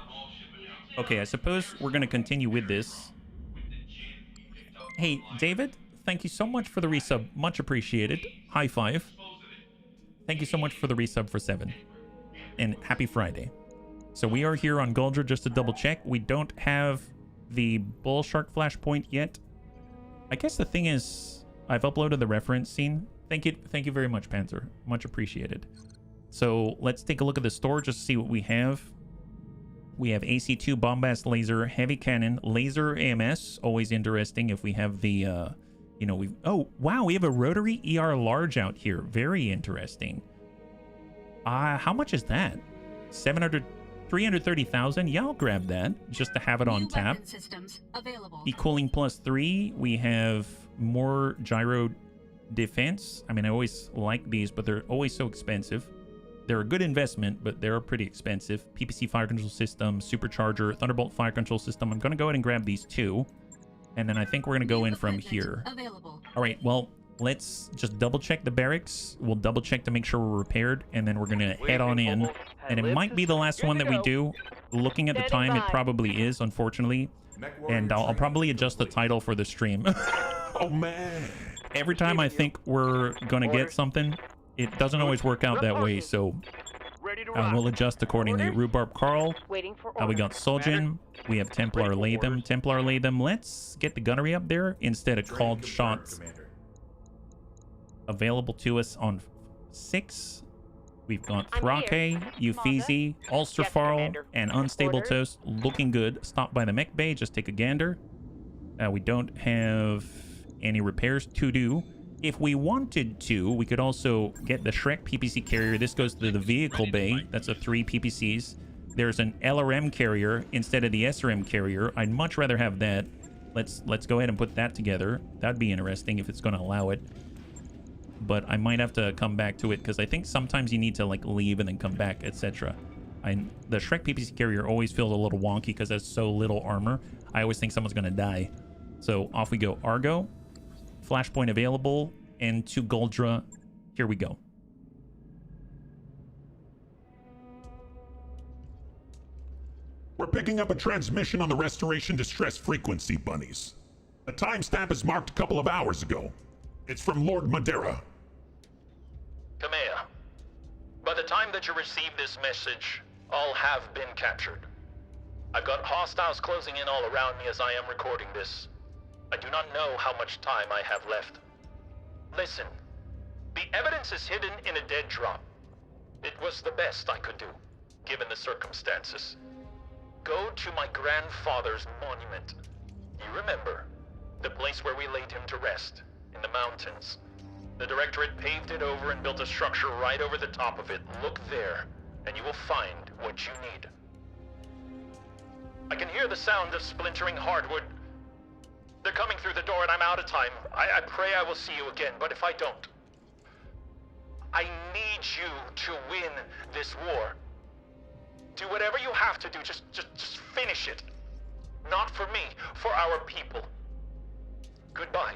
Okay, I suppose we're going to continue with this. Hey, David, thank you so much for the resub. Much appreciated. High five. Thank you so much for the resub for 7. And happy Friday. So we are here on Guldra, just to double check. We don't have the bull shark flashpoint yet. I guess the thing is, I've uploaded the reference scene. Thank you very much, Panther. Much appreciated. So let's take a look at the store just to see what we have. We have AC2 bombast laser, heavy cannon, laser AMS. Always interesting if we have the oh wow, we have a rotary ER large out here. Very interesting. How much is that? 330,000. Yeah, I'll grab that just to have it on tap. E-cooling +3. We have more gyro defense. I mean, I always like these, but they're always so expensive. They're a good investment, but they're pretty expensive. PPC fire control system, supercharger, Thunderbolt fire control system. I'm going to go ahead and grab these 2. And then I think we're going to go in from here. All right, well, let's just double check the barracks. We'll double check to make sure we're repaired, and then we're going to head on in. And it might be the last one that we do. Looking at the time, it probably is, unfortunately. And I'll probably adjust the title for the stream. Oh, man. Every time I think we're going to get something, it doesn't always work out that way, so we'll adjust accordingly. Rhubarb Carl. We got Soljin. We have Templar Latham. Templar Latham. Let's get the gunnery up there instead of called shots available to us on 6. We've got Thrake, Uffizi, Ulsterfarl, and Unstable Toast looking good. Stop by the mech bay. Just take a gander. We don't have any repairs to do. If we wanted to, we could also get the Shrek PPC carrier. This goes to the vehicle bay. That's a 3 PPCs. There's an LRM carrier instead of the SRM carrier. I'd much rather have that. Let's go ahead and put that together. That'd be interesting if it's going to allow it. But I might have to come back to it because I think sometimes you need to like leave and then come back, etc. The Shrek PPC carrier always feels a little wonky because it has so little armor. I always think someone's going to die. So off we go. Argo. Flashpoint available, and to Guldra. Here we go. We're picking up a transmission on the restoration distress frequency, bunnies. The timestamp is marked a couple of hours ago. It's from Lord Madeira. Kamea, by the time that you receive this message, all have been captured. I've got hostiles closing in all around me as I am recording this. I do not know how much time I have left. Listen, the evidence is hidden in a dead drop. It was the best I could do, given the circumstances. Go to my grandfather's monument. You remember, the place where we laid him to rest, in the mountains. The Directorate paved it over and built a structure right over the top of it. Look there, and you will find what you need. I can hear the sound of splintering hardwood. They're coming through the door and I'm out of time. I pray I will see you again, but if I don't, I need you to win this war. Do whatever you have to do. Just finish it. Not for me, for our people. Goodbye.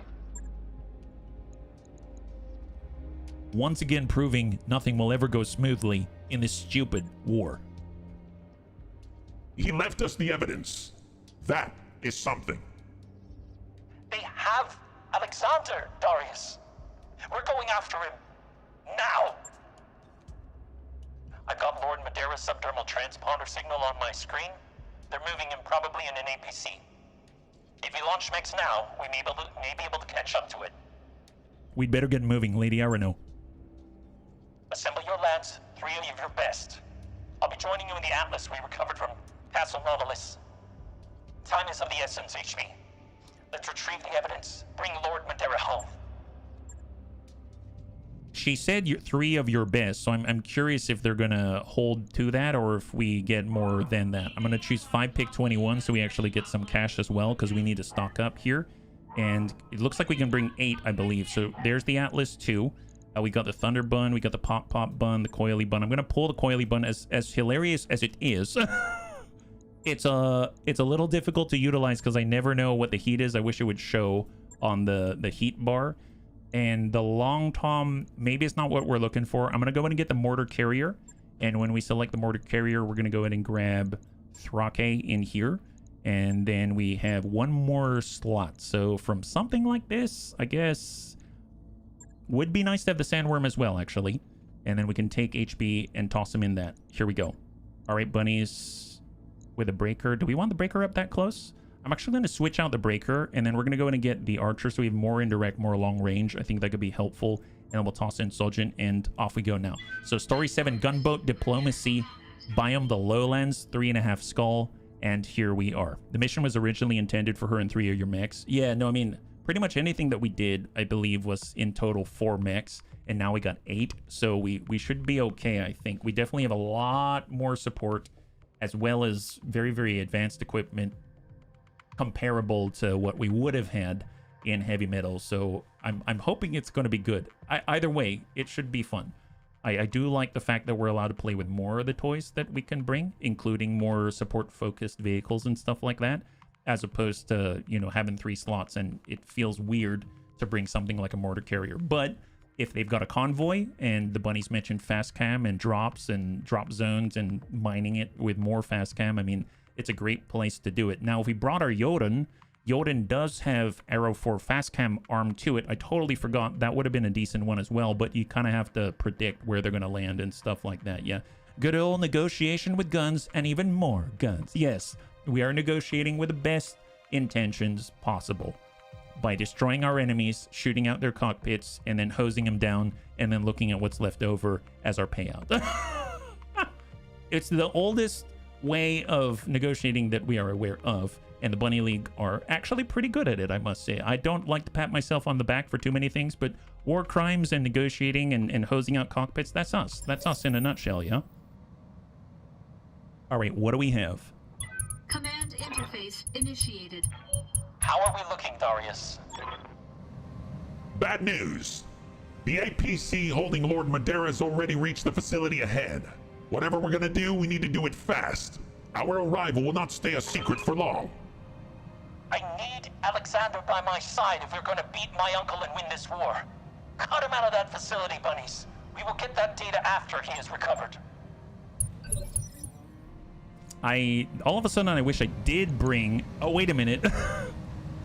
Once again proving nothing will ever go smoothly in this stupid war. He left us the evidence. That is something. They have Alexander, Darius. We're going after him. Now! I've got Lord Madera's subdermal transponder signal on my screen. They're moving him probably in an APC. If we launch Mechs now, we may be able to catch up to it. We'd better get moving, Lady Arano. Assemble your lads, 3 of your best. I'll be joining you in the Atlas we recovered from Castle Nautilus. Time is of the essence, HB. Let's retrieve the evidence. Bring Lord Madera home. She said you're 3 of your best, so I'm curious if they're gonna hold to that or if we get more than that. I'm gonna choose 5 pick 21 so we actually get some cash as well because we need to stock up here. And it looks like we can bring 8, I believe. So there's the Atlas 2. We got the Thunder Bun, we got the Pop Bun, the Coily Bun. I'm gonna pull the Coily Bun as hilarious as it is. It's a little difficult to utilize because I never know what the heat is. I wish it would show on the heat bar. And the Long Tom, maybe it's not what we're looking for. I'm gonna go ahead and get the Mortar Carrier. And when we select the Mortar Carrier, we're gonna go ahead and grab Thrake in here. And then we have 1 more slot. So from something like this, I guess would be nice to have the Sandworm as well, actually. And then we can take HB and toss him in that. Here we go. All right, bunnies with a breaker. Do we want the breaker up that close? I'm actually going to switch out the breaker, and then we're going to go in and get the archer so we have more indirect, more long range. I think that could be helpful. And then we'll toss in Soldier, and off we go now. So Story 7, Gunboat Diplomacy, Biome the Lowlands, 3.5 Skull, and here we are. The mission was originally intended for her and 3 of your mechs. Yeah, no, I mean, pretty much anything that we did, I believe, was in total 4 mechs, and now we got 8, so we should be okay, I think. We definitely have a lot more support, as well as very, very advanced equipment comparable to what we would have had in heavy metal, so I'm hoping it's going to be good. Either way, it should be fun. I do like the fact that we're allowed to play with more of the toys that we can bring, including more support-focused vehicles and stuff like that, as opposed to, you know, having 3 slots, and it feels weird to bring something like a Mortar Carrier. But if they've got a convoy, and the bunnies mentioned fast cam and drops and drop zones and mining it with more fast cam, I mean, it's a great place to do it. Now, if we brought our Jotun does have Arrow 4 fast cam arm to it. I totally forgot. That would have been a decent one as well, but you kind of have to predict where they're going to land and stuff like that, yeah. Good old negotiation with guns and even more guns. Yes, we are negotiating with the best intentions possible by destroying our enemies, shooting out their cockpits, and then hosing them down, and then looking at what's left over as our payout. It's the oldest way of negotiating that we are aware of, and the Bunny League are actually pretty good at it, I must say. I don't like to pat myself on the back for too many things, but war crimes and negotiating and hosing out cockpits, that's us. That's us in a nutshell, yeah? All right, what do we have? Command interface initiated. How are we looking, Darius? Bad news. The APC holding Lord Madera has already reached the facility ahead. Whatever we're gonna do, we need to do it fast. Our arrival will not stay a secret for long. I need Alexander by my side if we're gonna beat my uncle and win this war. Cut him out of that facility, bunnies. We will get that data after he is recovered. All of a sudden, I wish I did bring... Oh, wait a minute.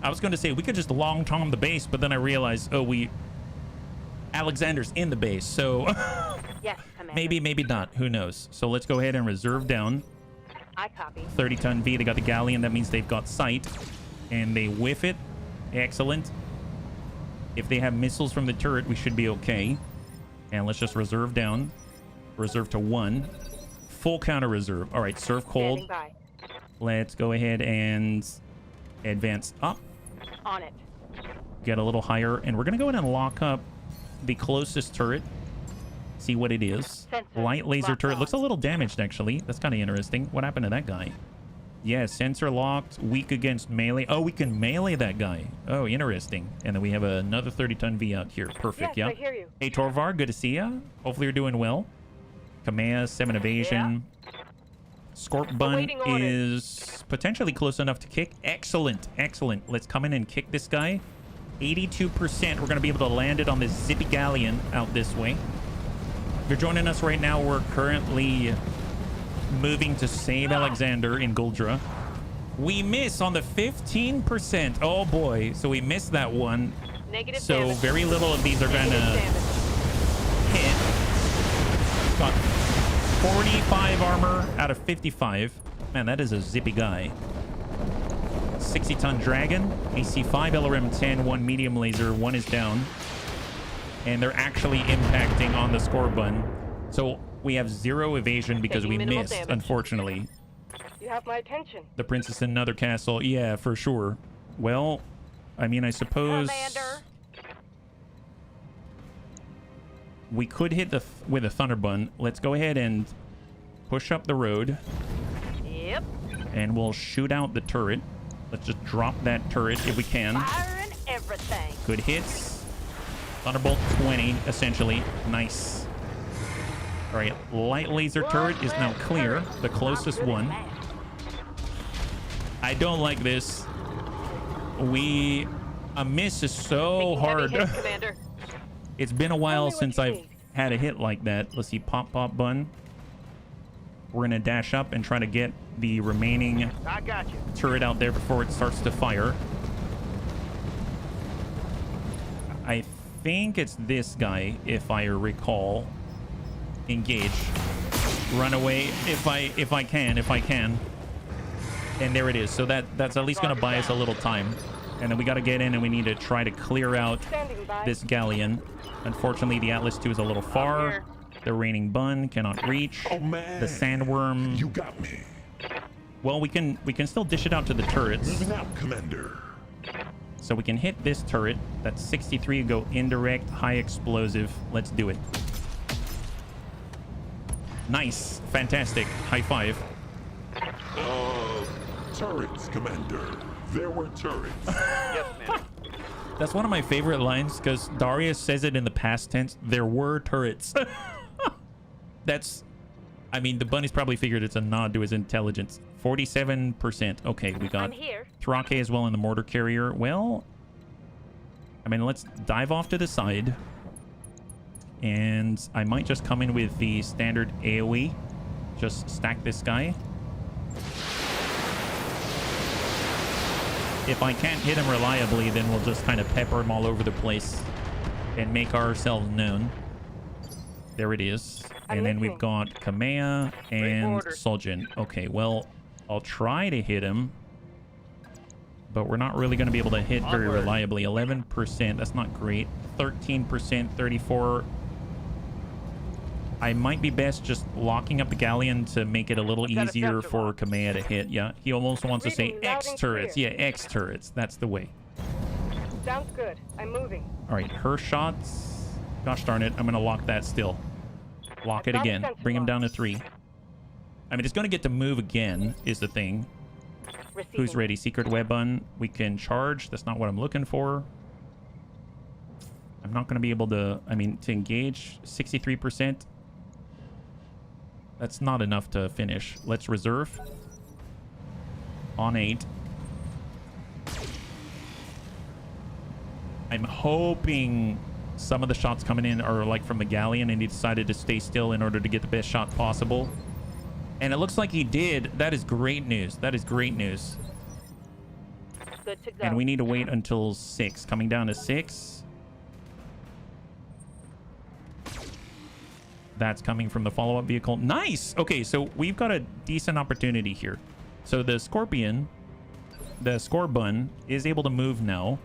I was going to say, we could just long tom the base, but then I realized, oh, Alexander's in the base, so... Yes, Commander. maybe not. Who knows? So let's go ahead and reserve down. I copy. 30-ton V. They got the Galleon. That means they've got sight. And they whiff it. Excellent. If they have missiles from the turret, we should be okay. And let's just reserve down. Reserve to 1. Full counter reserve. All right, serve cold. Standing by. Let's go ahead and advance up. On it. Get a little higher. And we're going to go ahead and lock up the closest turret. See what it is. Sensor Light laser locked turret. on. Looks a little damaged, actually. That's kind of interesting. What happened to that guy? Yeah, sensor locked. Weak against melee. Oh, we can melee that guy. Oh, interesting. And then we have another 30-ton V out here. Perfect, Yes, yeah. I hear you. Hey, Torvar, good to see ya. Hopefully you're doing well. Kamea, 7 evasion. Scorp Bun Awaiting orders. is potentially close enough to kick. Excellent, excellent. Let's come in and kick this guy. 82%. We're going to be able to land it on this zippy galleon out this way. If you're joining us right now, we're currently moving to save Alexander in Guldra. We miss on the 15%. Oh boy. So we missed that one. Negative So damage. very little of these are going Negative to damage. hit. Got 45 armor out of 55. Man, that is a zippy guy. 60-ton dragon, AC5, LRM 10, 1 medium laser, 1 is down. And they're actually impacting on the score bun. So we have 0 evasion because Taking we minimal missed, damage. unfortunately. You have my attention. The princess in another castle. Yeah, for sure. Well, I mean, I suppose Commander. we could hit with a thunder bun. Let's go ahead and push up the road. Yep. And we'll shoot out the turret. Let's just drop that turret if we can. Firing everything. Good hits. Thunderbolt 20, essentially. Nice. All right, light laser turret is now clear. The closest one. I don't like this. A miss is so Taking hard. heavy hits, Commander. It's been a while what since you I've need. had a hit like that. Let's see, pop bun. We're gonna dash up and try to get the remaining I got you. turret out there before it starts to fire. I think it's this guy, if I recall. Engage. Run away if I can. And there it is. So that's at least gonna buy us a little time. And then we gotta get in and we need to try to clear out Standing by. this galleon. Unfortunately, the Atlas 2 is a little far. here. The raining bun cannot reach. Oh man. The sandworm. You got me. Well, we can still dish it out to the turrets. Moving out, Commander. So we can hit this turret. That's 63. Go indirect, high explosive. Let's do it. Nice. Fantastic. High five. Turrets, Commander. There were turrets. Yes, ma'am. That's one of my favorite lines because Darius says it in the past tense. There were turrets. I mean, the bunny's probably figured it's a nod to his intelligence. 47%. Okay, we got I'm here. Thrake as well in the mortar carrier. Well, I mean, let's dive off to the side. And I might just come in with the standard AoE. Just stack this guy. If I can't hit him reliably, then we'll just kind of pepper him all over the place and make ourselves known. There it is. And then we've got Kamea and order. Soljin. Okay, well, I'll try to hit him, but we're not really going to be able to hit very Onward. reliably. 11%, that's not great. 13%, 34. I might be best just locking up the galleon to make it a little What's that easier effective for on? Kamea to hit. Yeah, he almost wants to say Reading loud X and turrets. Yeah, clear. X turrets. That's the way. Sounds good. I'm moving. All right, her shots. Gosh darn it, I'm going to lock that still. Lock it Got a again. sensor Bring him down to launch. 3. I mean, it's going to get to move again is the thing. Receiving. Who's ready? Secret weapon. We can charge. That's not what I'm looking for. I'm not going to be able to, I mean, to engage 63%. That's not enough to finish. Let's reserve. On 8. I'm hoping some of the shots coming in are like from the galleon and he decided to stay still in order to get the best shot possible. And it looks like he did. That is great news. That is great news. Good to go. And we need to wait until 6. Coming down to 6. That's coming from the follow-up vehicle. Nice! Okay, so we've got a decent opportunity here. So the Scorpion, the Scorbun, is able to move now.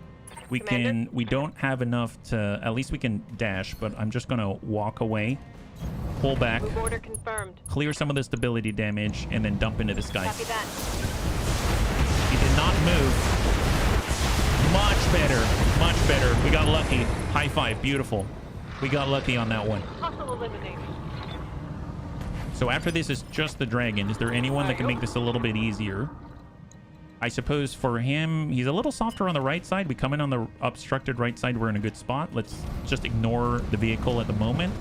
Commander? We don't have enough to, at least we can dash, but I'm just gonna walk away, pull back, Move order confirmed. clear some of the stability damage, and then dump into this guy. Copy that. He did not move. Much better. Much better. We got lucky. High five. Beautiful. We got lucky on that one. Hostile eliminated. So after this is just the dragon. Is there anyone that can make this a little bit easier? I suppose for him, he's a little softer on the right side. We come in on the obstructed right side. We're in a good spot. Let's just ignore the vehicle at the moment.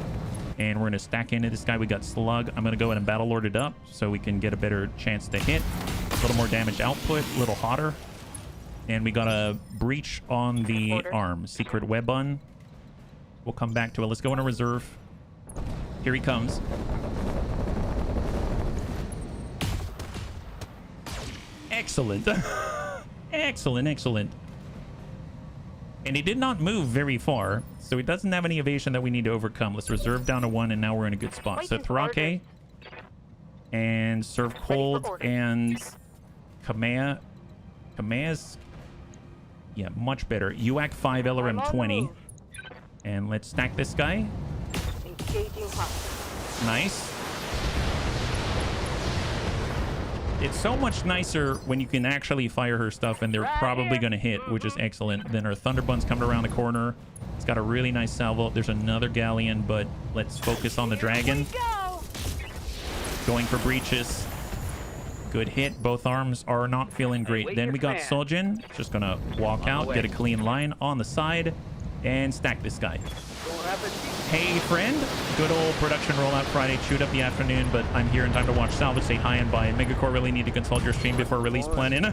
And we're going to stack into this guy. We got Slug. I'm going to go ahead and Battle Lord it up so we can get a better chance to hit. A little more damage output, a little hotter. And we got a breach on the arm. Secret weapon. We'll come back to it. Let's go into reserve. Here he comes. Excellent. Excellent, excellent. And he did not move very far, so he doesn't have any evasion that we need to overcome. Let's reserve down to 1, and now we're in a good spot. So Thrake and Serve Cold and Kamea. Kamea's, yeah, much better. UAC 5, LRM 20. And let's stack this guy. Nice. It's so much nicer when you can actually fire her stuff and they're probably going to hit, which is excellent. Then our Thunderbun's coming around the corner. It's got a really nice salvo. There's another galleon, but let's focus on the dragon. Going for breaches. Good hit. Both arms are not feeling great. Then we got Sojin. Just going to walk out, get a clean line on the side, and stack this guy. Hey, friend. Good old production rollout Friday. Chewed up the afternoon, but I'm here in time to watch salvage. Say hi and bye. Megacore really need to consult your stream before release planning.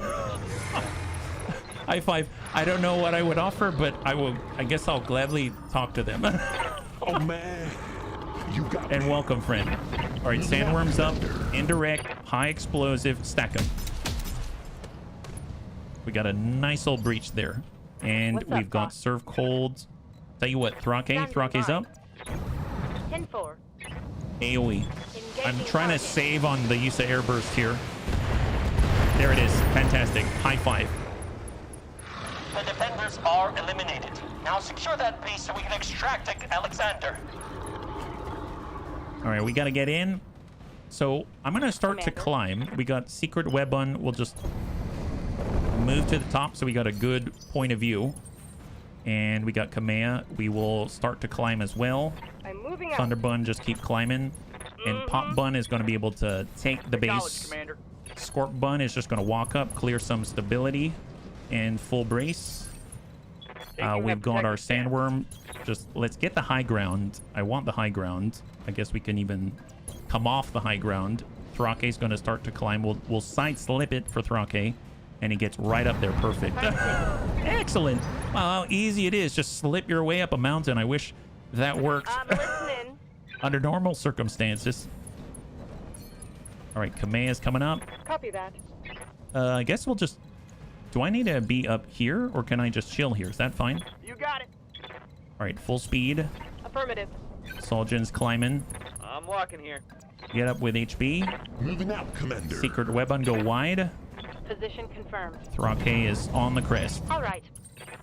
High five. I don't know what I would offer, but I guess I'll gladly talk to them. Oh, man. You got and welcome, friend. All right, sandworms up. Indirect. High explosive. Stack them. We got a nice old breach there. And we've got Serve Cold. Tell you what, Thrake's up. 10-4. AoE. I'm trying to save on the use of airburst here. There it is. Fantastic. High five. The defenders are eliminated. Now secure that base so we can extract Alexander. All right, we got to get in. So I'm going to start to climb. We got Secret Weapon. We'll just move to the top so we got a good point of view. And we got Kamea. We will start to climb as well. I'm moving out. Thunderbun, just keep climbing. And Pop Bun is going to be able to take the base. Scorp Bun is just going to walk up, clear some stability, and full brace. We've got our Sandworm. Just let's get the high ground. I want the high ground. I guess we can even come off the high ground. Thrake's going to start to climb. We'll side slip it for Thrake. And he gets right up there. Perfect. Excellent. Wow, how easy it is. Just slip your way up a mountain. I wish that worked under normal circumstances. All right, Kamea's coming up. Copy that. I guess we'll just... Do I need to be up here, or can I just chill here? Is that fine? You got it. All right, full speed. Affirmative. Soljin's climbing. I'm walking here. Get up with HB. Moving out, Commander. Secret weapon, go wide. Position confirmed. Thrake is on the crest. All right.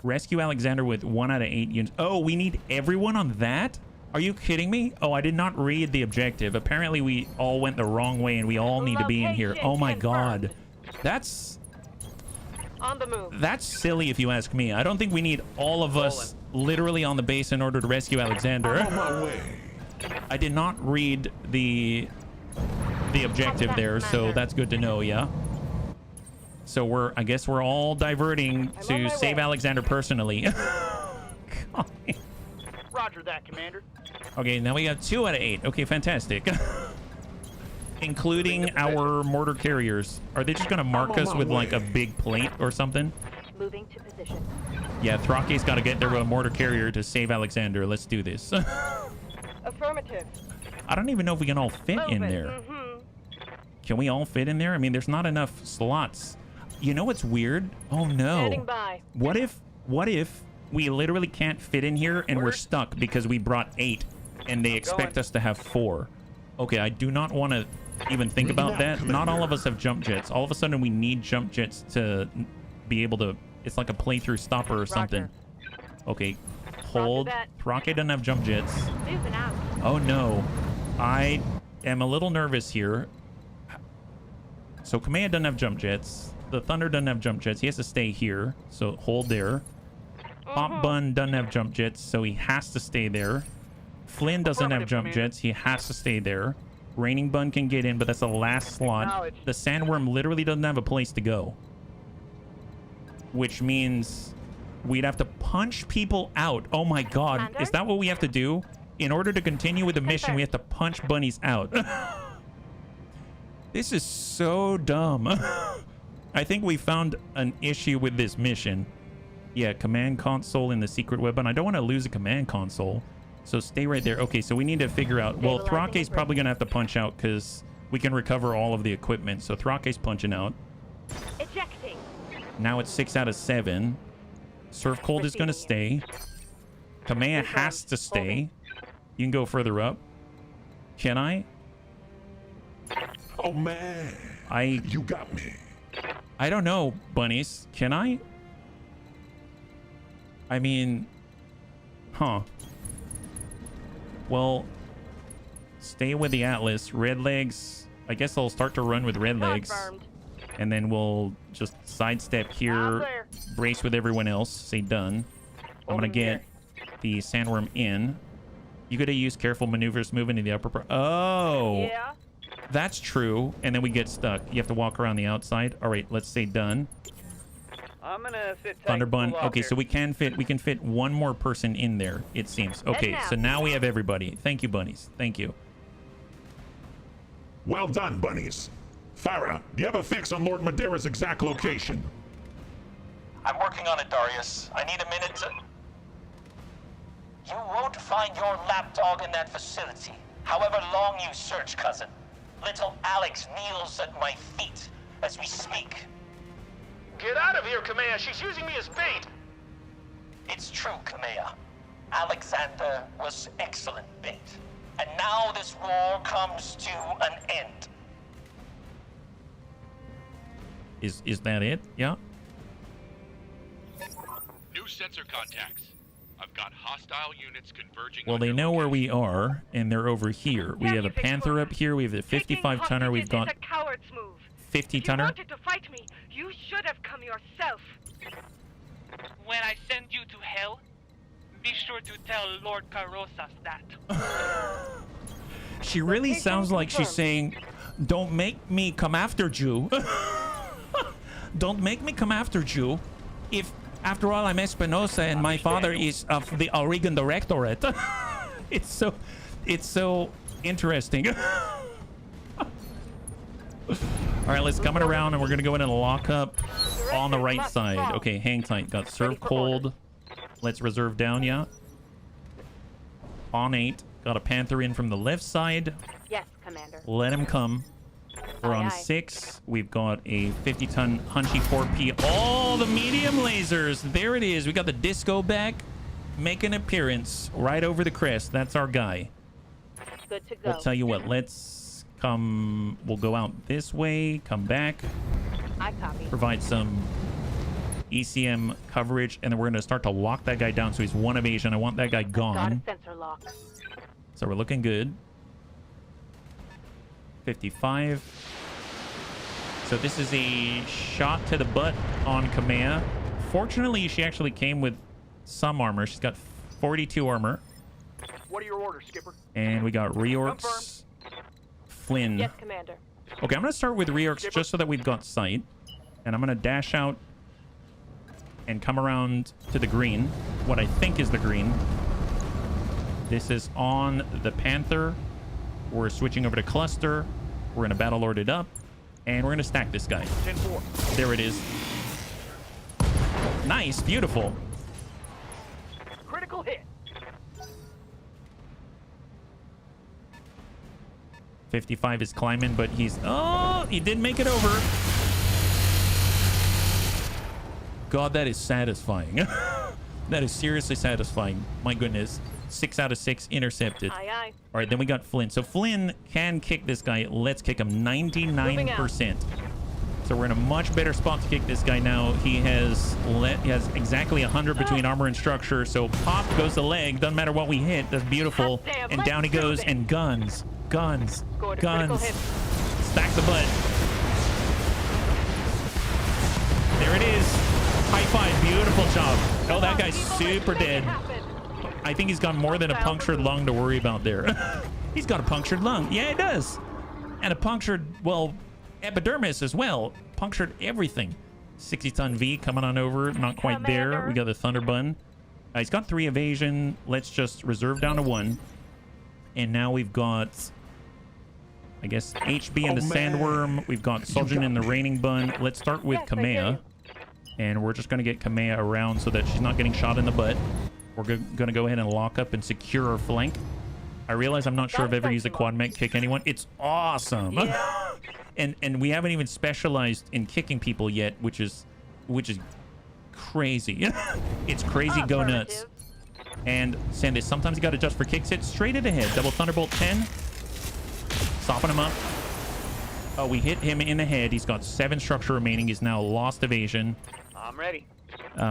Rescue Alexander with 1 out of 8 units. Oh, we need everyone on that? Are you kidding me? Oh, I did not read the objective. Apparently, we all went the wrong way, and we all need to be in here. Oh my god. That's... On the move. That's silly if you ask me. I don't think we need all of us literally on the base in order to rescue Alexander. On my way. I did not read the objective there, so that's good to know, yeah? So I guess we're all diverting to save Alexander personally. Roger that, Commander. Okay, now we got 2 out of 8. Okay, fantastic. Including our mortar carriers. Are they just gonna mark us with like a big plate or something? Moving to position. Yeah, Thrake's got to get there with a mortar carrier to save Alexander. Let's do this. Affirmative. I don't even know if we can all fit in there. Can we all fit in there? I mean, there's not enough slots. You know what's weird? Oh no. Standing by. What if we literally can't fit in here and we're stuck because we brought 8 and they expect us to have 4? Okay, I do not want to even think about that. Not all of us have jump jets. All of a sudden we need jump jets to be able to... It's like a playthrough stopper or something. Okay, hold. Thrake doesn't have jump jets. Moving out. Oh no. I am a little nervous here. So Kamea doesn't have jump jets. The Thunder doesn't have jump jets. He has to stay here. So hold there. Pop Bun doesn't have jump jets, so he has to stay there. Flynn doesn't have jump jets. He has to stay there. Raining Bun can get in, but that's the last slot. The Sandworm literally doesn't have a place to go. Which means we'd have to punch people out. Oh my god. Is that what we have to do? In order to continue with the mission, we have to punch bunnies out. This is so dumb. I think we found an issue with this mission. Yeah, command console in the secret weapon. I don't want to lose a command console, so stay right there. Okay, so we need to figure out... Well, Thrake's probably going to have to punch out because we can recover all of the equipment. So Thrake's punching out. Ejecting. Now it's 6 out of 7. Surf Cold is going to stay. Kamea has to stay. You can go further up. Can I? Oh man, you got me. I don't know, bunnies. Can I? I mean, huh. Well, stay with the Atlas. Red legs. I guess I'll start to run with red legs. And then we'll just sidestep here. Brace with everyone else. Say done. I'm going to get the sandworm in. You gotta use careful maneuvers moving to the upper part. Oh. Yeah. That's true. And then we get stuck. You have to walk around the outside. All right, let's say done. I'm gonna fit Thunderbun. Okay, so we can fit one more person in there, it seems. Okay, so now we have everybody. Thank you, bunnies. Thank you. Well done, bunnies. Farah, do you have a fix on Lord Madeira's exact location? I'm working on it, Darius. I need a minute to... You won't find your lapdog in that facility, however long you search, cousin. Little Alex kneels at my feet as we speak. Get out of here, Kamea. She's using me as bait. It's true, Kamea. Alexander was excellent bait. And now this war comes to an end. Is that it? Yeah? New sensor contacts. I've got hostile units converging. Well, they know where we are, and they're over here. We have a Panther up here. We have a 55-tonner. We've got 50-tonner. You wanted to fight me. You should have come yourself. When I send you to hell, be sure to tell Lord Carosas that. She really sounds like she's saying, "Don't make me come after you." Don't make me come after you. If, after all, I'm Espinosa and my father is of the Oregon Directorate. It's so interesting. All right, let's come it around, and we're gonna go in and lock up on the right side. Okay, hang tight. Got serve cold. Let's reserve down, yeah. On 8. Got a Panther in from the left side. Yes, Commander. Let him come. We're on 6. We've got a 50-ton Hunchy 4P. All the medium lasers. There it is. We got the disco back. Make an appearance right over the crest. That's our guy. Good to go. I'll tell you what. Let's come. We'll go out this way. Come back. I copy. Provide some ECM coverage, and then we're going to start to lock that guy down so he's 1 evasion. I want that guy gone. Got a sensor lock. So we're looking good. 55. So this is a shot to the butt on Kamea. Fortunately, she actually came with some armor. She's got 42 armor. What are your orders, Skipper? And we got reorcs. Flynn. Yes, Commander. Okay, I'm going to start with reorcs just so that we've got sight. And I'm going to dash out and come around to the green. What I think is the green. This is on the Panther. We're switching over to cluster. We're going to battle lord it up. And we're going to stack this guy. 10-4. There it is. Nice. Beautiful. Critical hit. 55 is climbing, but he's... Oh, he did make it over. God, that is satisfying. That is seriously satisfying. My goodness. 6 out of 6 intercepted. Aye, aye. All right, then we got Flynn. So Flynn can kick this guy. Let's kick him 99%. So we're in a much better spot to kick this guy now. He has exactly 100 between armor and structure. So pop goes the leg. Doesn't matter what we hit. That's beautiful. And down he goes. And guns. Guns. Guns. Stack the butt. There it is. High five. Beautiful job. Oh, that guy's super dead. I think he's got more than a punctured lung to worry about there. He's got a punctured lung. Yeah, it does. And a punctured, well, epidermis as well. Punctured everything. 60-ton V coming on over. Not quite there. We got the Thunderbun. He's got 3 evasion. Let's just reserve down to 1. And now we've got, I guess, HB and the Sandworm. We've got Soljin and the Raining Bun. Let's start with Kamea. And we're just going to get Kamea around so that she's not getting shot in the butt. We're going to go ahead and lock up and secure our flank. I realize I'm not sure I've ever used a quad mech kick anyone. It's awesome. Yeah. and we haven't even specialized in kicking people yet, which is crazy. It's crazy. Go nuts. And Sandis, sometimes you got to adjust for kicks. Hit straight at the head. Double Thunderbolt 10. Soften him up. Oh, we hit him in the head. He's got 7 structure remaining. He's now lost evasion. I'm ready.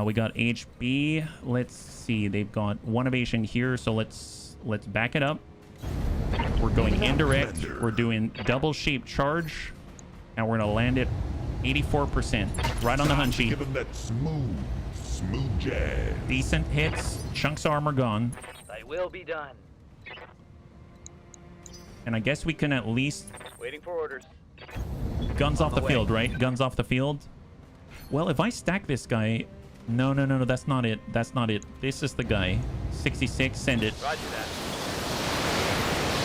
We got HB. Let's see. They've got 1 evasion here, so let's back it up. We're going indirect. We're doing double shape charge, and we're gonna land it 84%, right on the hunchy. Give him that smooth jab. Decent hits. Chunks of armor gone. They will be done. And I guess we can at least Waiting for orders. guns off the field, right? Guns off the field. Well, if I stack this guy... No, that's not it. That's not it. This is the guy. 66, send it. Roger that.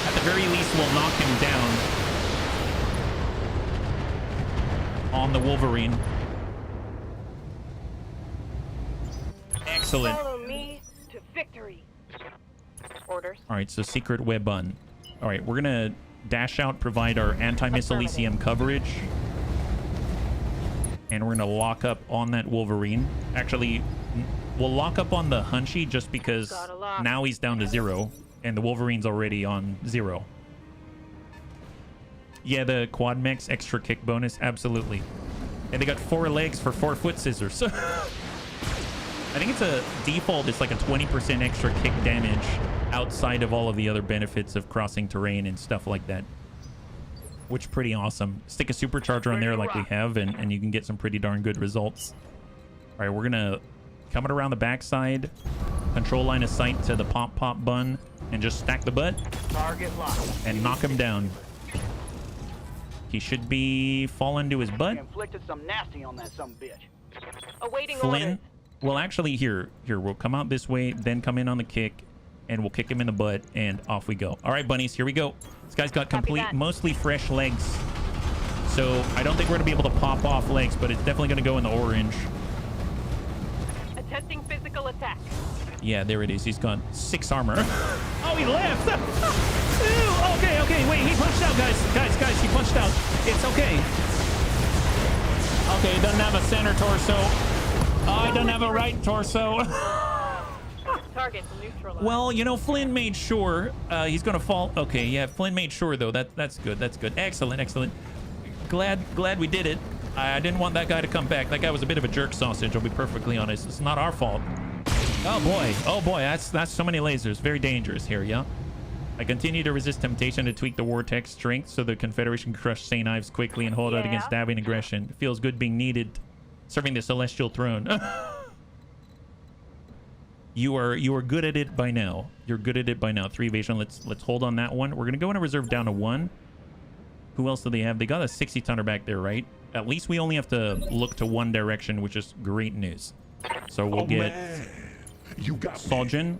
At the very least, we'll knock him down on the Wolverine. Excellent. Follow me to victory. Orders. All right, so secret web bun. All right, we're going to dash out, provide our anti-missile ECM coverage. And we're going to lock up on that Wolverine. Actually, we'll lock up on the Hunchy just because now he's down to 0. And the Wolverine's already on 0. Yeah, the quad mechs extra kick bonus. Absolutely. And they got 4 legs for 4 foot scissors. I think it's a default. It's like a 20% extra kick damage outside of all of the other benefits of crossing terrain and stuff like that. Which pretty awesome. Stick a supercharger on there like we have, and you can get some pretty darn good results. All right, we're gonna come it around the backside, control line of sight to the pop bun, and just stack the butt Target locked. and knock him down. He should be falling to his butt. Inflicted some nasty on that some bitch. Awaiting Flynn. orders. Well, actually, here, we'll come out this way, then come in on the kick, and we'll kick him in the butt, and off we go. All right, bunnies, here we go. This guy's got complete, mostly fresh legs. So I don't think we're going to be able to pop off legs, but it's definitely going to go in the orange. Attempting physical attack. Yeah, there it is. He's got 6 armor. Oh, he left. Ew, okay, wait, he punched out, guys, he punched out. It's okay. Okay, he doesn't have a center torso. Oh, he doesn't have a right torso. Target neutralized. Well, you know, Flynn made sure he's gonna fall. Okay, yeah, Flynn made sure though. That's good. That's good. Excellent. Glad we did it. I didn't want that guy to come back. That guy was a bit of a jerk sausage. I'll be perfectly honest. It's not our fault. Oh boy. That's so many lasers. Very dangerous here. Yeah. I continue to resist temptation to tweak the Vortex strength so the Confederation can crush St. Ives quickly and hold out against dabbing aggression. It feels good being needed, serving the Celestial Throne. You are good at it by now. You're good at it by now. 3 evasion. Let's hold on that one. We're gonna go in a reserve down to 1. Who else do they have? They got a 60-tonner back there, right? At least we only have to look to one direction, which is great news. So we'll get Soljin.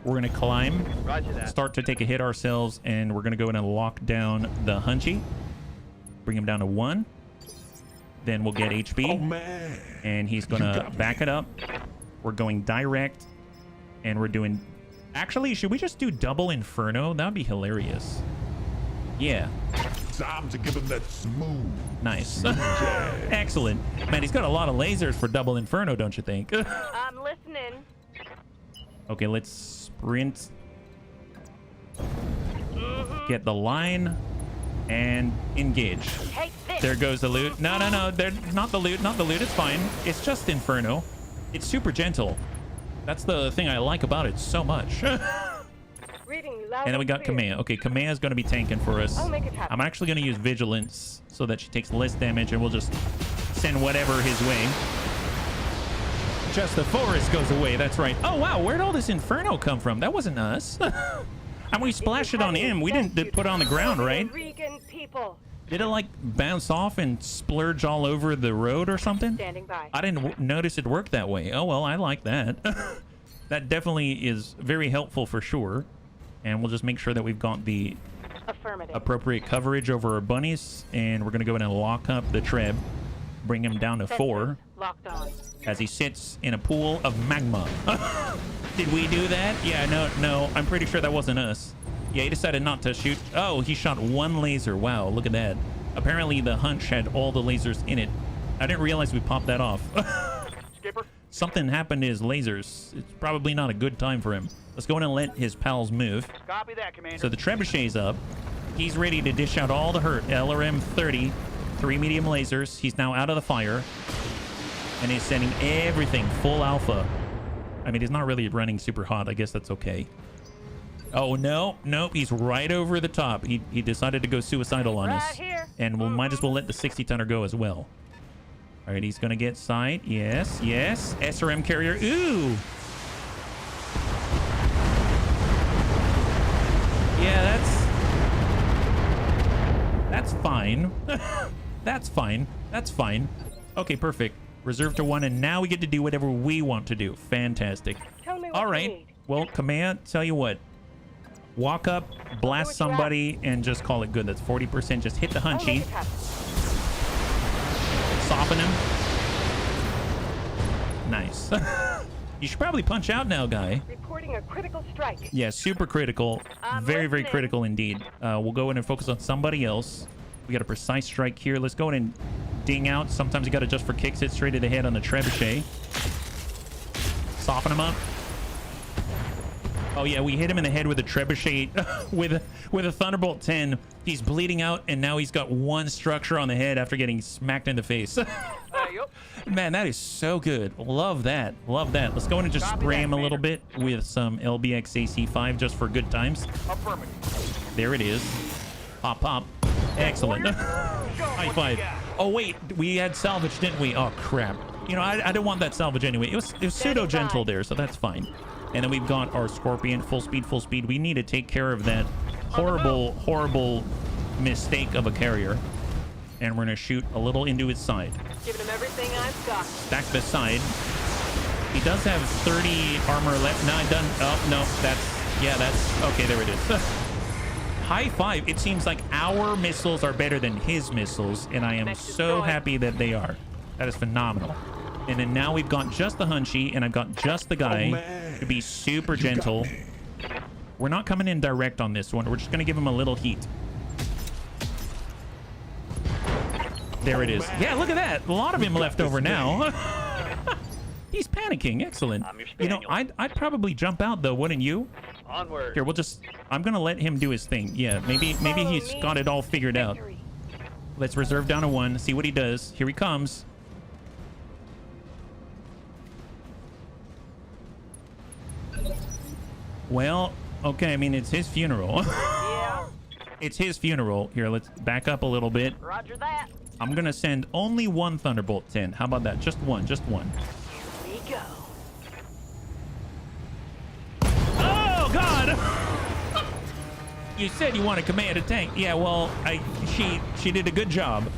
We're gonna climb, start to take a hit ourselves, and we're gonna go in and lock down the Hunchy. Bring him down to 1. Then we'll get HB, and he's gonna back it up. We're going direct, and we're doing... Actually, should we just do double Inferno? That would be hilarious. Yeah. Time to give him that smooth. Nice. Excellent. Man, he's got a lot of lasers for double Inferno, don't you think? I'm listening. Okay, let's sprint. Get the line and engage. There goes the loot. No. They're not the loot. Not the loot. It's fine. It's just Inferno. It's super gentle. That's the thing I like about it so much. And then we got Kamea. Okay, Kamea is going to be tanking for us. I'll make it happen. I'm actually going to use Vigilance so that she takes less damage, and we'll just send whatever his way. Just the forest goes away. That's right. Oh, wow. Where'd all this Inferno come from? That wasn't us. And we splashed it on him. We didn't put it on the ground, right? Did it like bounce off and splurge all over the road or something? Standing by. I didn't notice it worked that way. Oh, well, I like that. That definitely is very helpful for sure. And we'll just make sure that we've got the Affirmative. appropriate coverage over our bunnies. And we're going to go in and lock up the Treb. Bring him down to 4 Locked on. as he sits in a pool of magma. Did we do that? Yeah, no. I'm pretty sure that wasn't us. Yeah, he decided not to shoot. Oh, he shot 1 laser. Wow, look at that. Apparently the hunch had all the lasers in it. I didn't realize we popped that off. Skipper? Something happened to his lasers. It's probably not a good time for him. Let's go in and let his pals move. Copy that, Commander. So the trebuchet's up. He's ready to dish out all the hurt. LRM-30, 3 medium lasers. He's now out of the fire. And he's sending everything full alpha. I mean, he's not really running super hot. I guess that's okay. Oh, no. Nope. He's right over the top. He decided to go suicidal on us. Here. And we might as well let the 60-tonner go as well. All right, he's going to get sight. Yes. SRM carrier. Ooh. Yeah, that's fine. That's fine. Okay, perfect. Reserve to 1, and now we get to do whatever we want to do. Fantastic. Tell me what All you right. need. Well, command, tell you what. Walk up, blast somebody, and just call it good. That's 40%. Just hit the I'll hunchy. make it happen. Soften him. Nice. You should probably punch out now, guy. Reporting a critical strike. Yeah, super critical. Very listening. critical indeed. We'll go in and focus on somebody else. We got a precise strike here. Let's go in and ding out. Sometimes you got to just for kicks it straight to the head on the trebuchet. Soften him up. Oh yeah, we hit him in the head with a trebuchet with a Thunderbolt 10. He's bleeding out, and now he's got 1 structure on the head after getting smacked in the face. Man, that is so good. Love that. Let's go in and just spray him a little bit with some LBX AC5 just for good times. There it is. Pop. Excellent. High 5. Oh wait, we had salvage, didn't we? Oh crap. You know, I didn't want that salvage anyway. It was pseudo gentle there, so that's fine. And then we've got our Scorpion, full speed. We need to take care of that horrible mistake of a carrier. And we're going to shoot a little into his side. Giving him everything I've got. Back to the side. He does have 30 armor left. No, it doesn't. Oh, no. That's... Okay, there it is. High 5. It seems like our missiles are better than his missiles. And I am so happy that they are. That is phenomenal. And then now we've got just the hunchy, and I've got just the guy to be super gentle. We're not coming in direct on this one. We're just going to give him a little heat. There it is. Yeah, look at that. A lot of him left over now. He's panicking. Excellent. You know, I'd probably jump out, though, wouldn't you? Onward. Here, I'm going to let him do his thing. Yeah, maybe he's got it all figured out. Let's reserve down to 1. See what he does. Here he comes. Well, okay, I mean, it's his funeral. Yeah. It's his funeral. Here, let's back up a little bit. Roger that. I'm going to send only 1 Thunderbolt 10. How about that? Just one. Here we go. Oh, God! You said you want to command a tank. Yeah, well, she did a good job.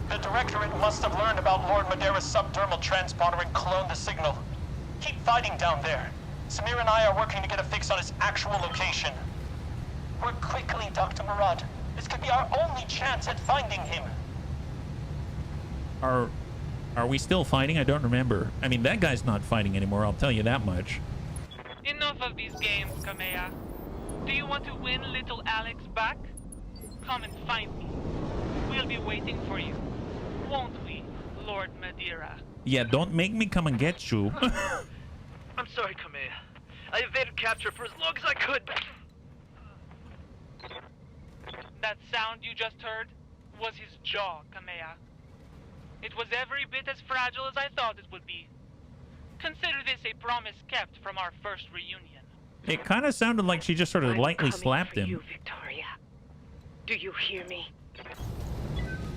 The Directorate must have learned about Lord Madeira's subdermal transponder and cloned the signal. Keep fighting down there. Samir and I are working to get a fix on his actual location. Work quickly, Dr. Murad. This could be our only chance at finding him. Are we still fighting? I don't remember. I mean, that guy's not fighting anymore, I'll tell you that much. Enough of these games, Kamea. Do you want to win little Alex back? Come and find me. We'll be waiting for you. Won't we, Lord Madeira? Yeah, don't make me come and get you. I'm sorry, Kamea. I evaded capture for as long as I could. That sound you just heard was his jaw, Kamea. It was every bit as fragile as I thought it would be. Consider this a promise kept from our first reunion. It kind of sounded like she just sort of lightly slapped him. You, Victoria. Do you hear me?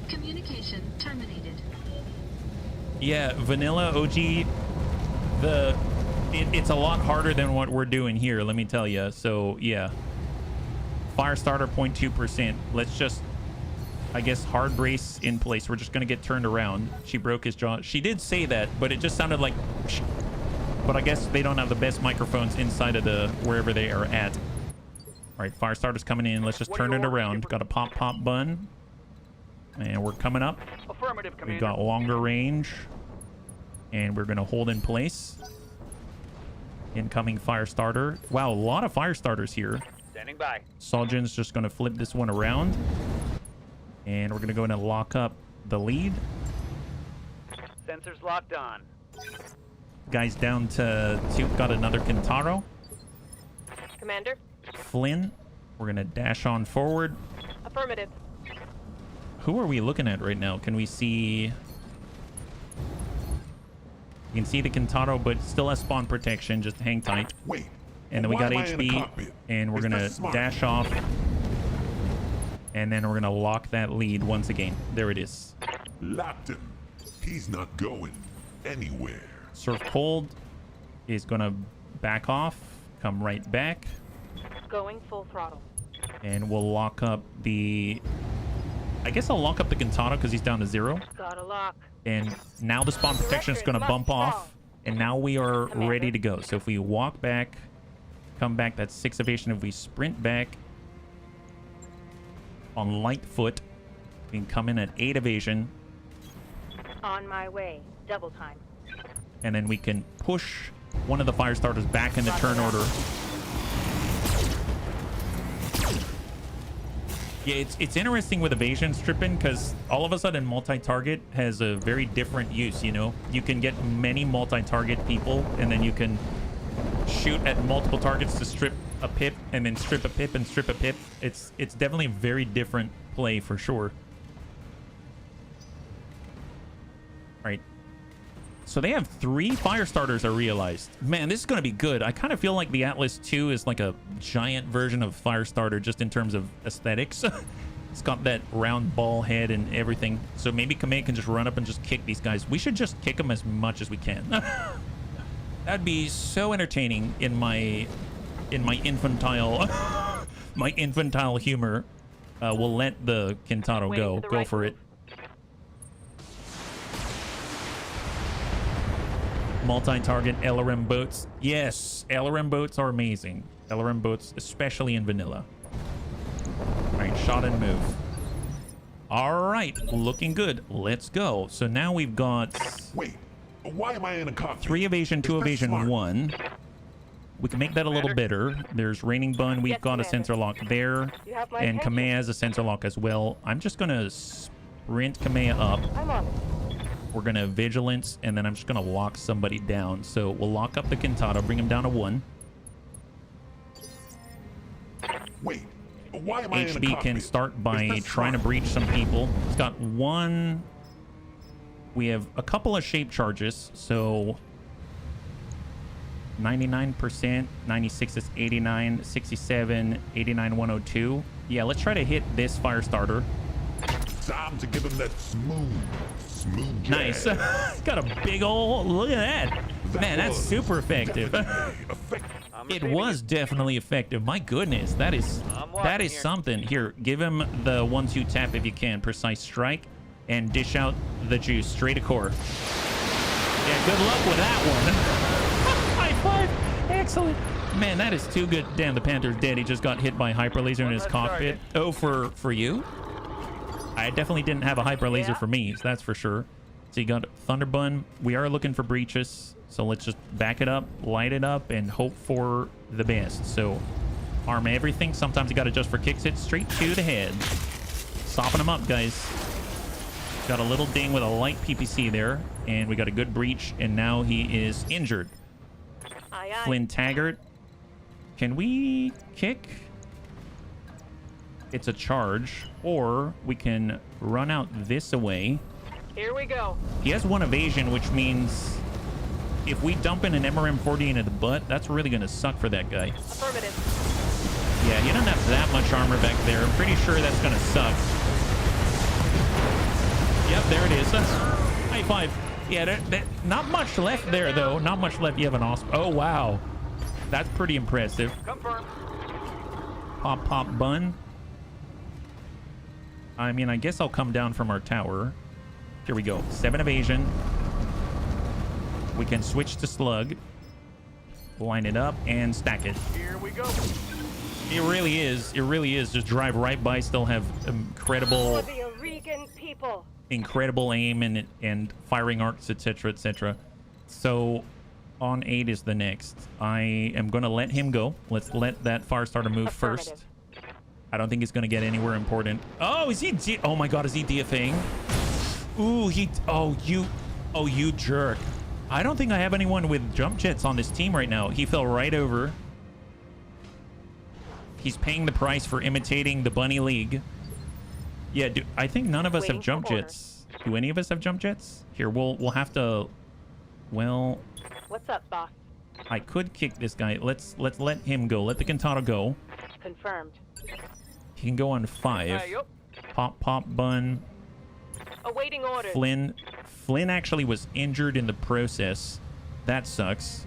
Communication terminated. Yeah, vanilla OG, it's a lot harder than what we're doing here, let me tell you. So, yeah. Firestarter 0.2%. Let's just, I guess, hard brace in place. We're just going to get turned around. She broke his jaw. She did say that, but it just sounded like... But I guess they don't have the best microphones inside of the wherever they are at. right, fire starter's coming in. Let's just turn it around. Got a pop bun. And we're coming up. Affirmative, Commander. We've got longer range. And we're going to hold in place. Incoming fire starter. Wow, a lot of fire starters here. Standing by. Soljin's just going to flip this one around. And we're going to go in and lock up the lead. Sensors locked on. Guys down to 2. Got another Kintaro. Commander? Flynn. We're going to dash on forward. Affirmative. Who are we looking at right now? Can we see... You can see the Kintaro, but still has spawn protection. Just hang tight. Wait. And then we got HB. And we're going to dash off. And then we're going to lock that lead once again. There it is. Locked him. He's not going anywhere. Surf Cold is going to back off. Come right back. Going full throttle. And we'll lock up the... I guess I'll lock up the Kintaro because he's down to 0. Gotta lock. And now the spawn protection is going to bump off. And now we are ready to go. So if we walk back, come back, that's 6 evasion. If we sprint back on light foot, we can come in at 8 evasion. On my way. Double time. And then we can push one of the fire starters back into turn order. Yeah, it's interesting with evasion stripping because all of a sudden multi-target has a very different use, you know? You can get many multi-target people and then you can shoot at multiple targets to strip a pip and then strip a pip and strip a pip. It's definitely a very different play for sure. All right. So they have 3 fire starters, I realized. Man, this is going to be good. I kind of feel like the Atlas 2 is like a giant version of fire starter just in terms of aesthetics. It's got that round ball head and everything. So maybe Kamei can just run up and just kick these guys. We should just kick them as much as we can. That'd be so entertaining in my infantile my infantile humor. We'll let the Kintaro go. Go for it. Multi-target LRM boats. Yes, LRM boats are amazing. LRM boats, especially in vanilla. All right, shot and move. All right, looking good. Let's go. So now we've got... Wait, why am I in a cockpit? 3 evasion, 2 evasion, 1. We can make that a little better. There's Raining Bun. We've got a sensor lock there. And Kamea has a sensor lock as well. I'm just going to sprint Kamea up. I'm on it. We're going to Vigilance, and then I'm just going to lock somebody down. So we'll lock up the Kintaro, bring him down to 1. Wait, why am I in a HB can start by trying to breach some people. It's got 1... We have a couple of shape charges, so... 99%, 96 is 89, 67, 89, 102. Yeah, let's try to hit this fire starter. Time to give him that smooth nice. Got a big ol'... Look at that. Man, that's super effective. It was definitely effective. My goodness, that is something. Here, give him the 1-2 tap if you can. Precise strike. And dish out the juice straight to core. Yeah, good luck with that one. High five. Excellent. Man, that is too good. Damn, the Panther's dead. He just got hit by a hyper laser in his cockpit. Oh, for you? I definitely didn't have a hyper laser for me, so that's for sure. So you got Thunderbun. We are looking for breaches, so let's just back it up, light it up, and hope for the best. So arm everything. Sometimes you got to adjust for kicks it straight to the head. Sopping him up, guys. Got a little ding with a light PPC there, and we got a good breach, and now he is injured. Aye, aye. Flynn Taggart. Can we kick? It's a charge, or we can run out this away. Here we go. He has 1 evasion, which means if we dump in an MRM-40 into the butt, that's really going to suck for that guy. Affirmative. Yeah, he doesn't have that much armor back there. I'm pretty sure that's going to suck. Yep, there it is. High five. Yeah, not much left there, though. Not much left. You have an awesome... Oh, wow. That's pretty impressive. Confirm. Pop bun. I mean, I guess I'll come down from our tower. Here we go. 7 evasion. We can switch to slug. Line it up and stack it. Here we go. It really is. It really is. Just drive right by, still have incredible... For the Oregon people. Incredible aim and firing arcs, etc., etc. So on 8 is the next. I am going to let him go. Let's let that fire starter move first. I don't think he's going to get anywhere important. Oh, is he... oh my god, is he DFAing? Ooh, he... oh, you jerk. I don't think I have anyone with jump jets on this team right now. He fell right over. He's paying the price for imitating the Bunny League. Yeah, I think none of us have jump jets. Do any of us have jump jets? Here, we'll have to... well... What's up, boss? I could kick this guy. Let's let him go. Let the Cantata go. Confirmed. He can go on 5. Pop, Bun. Awaiting orders. Flynn actually was injured in the process. That sucks.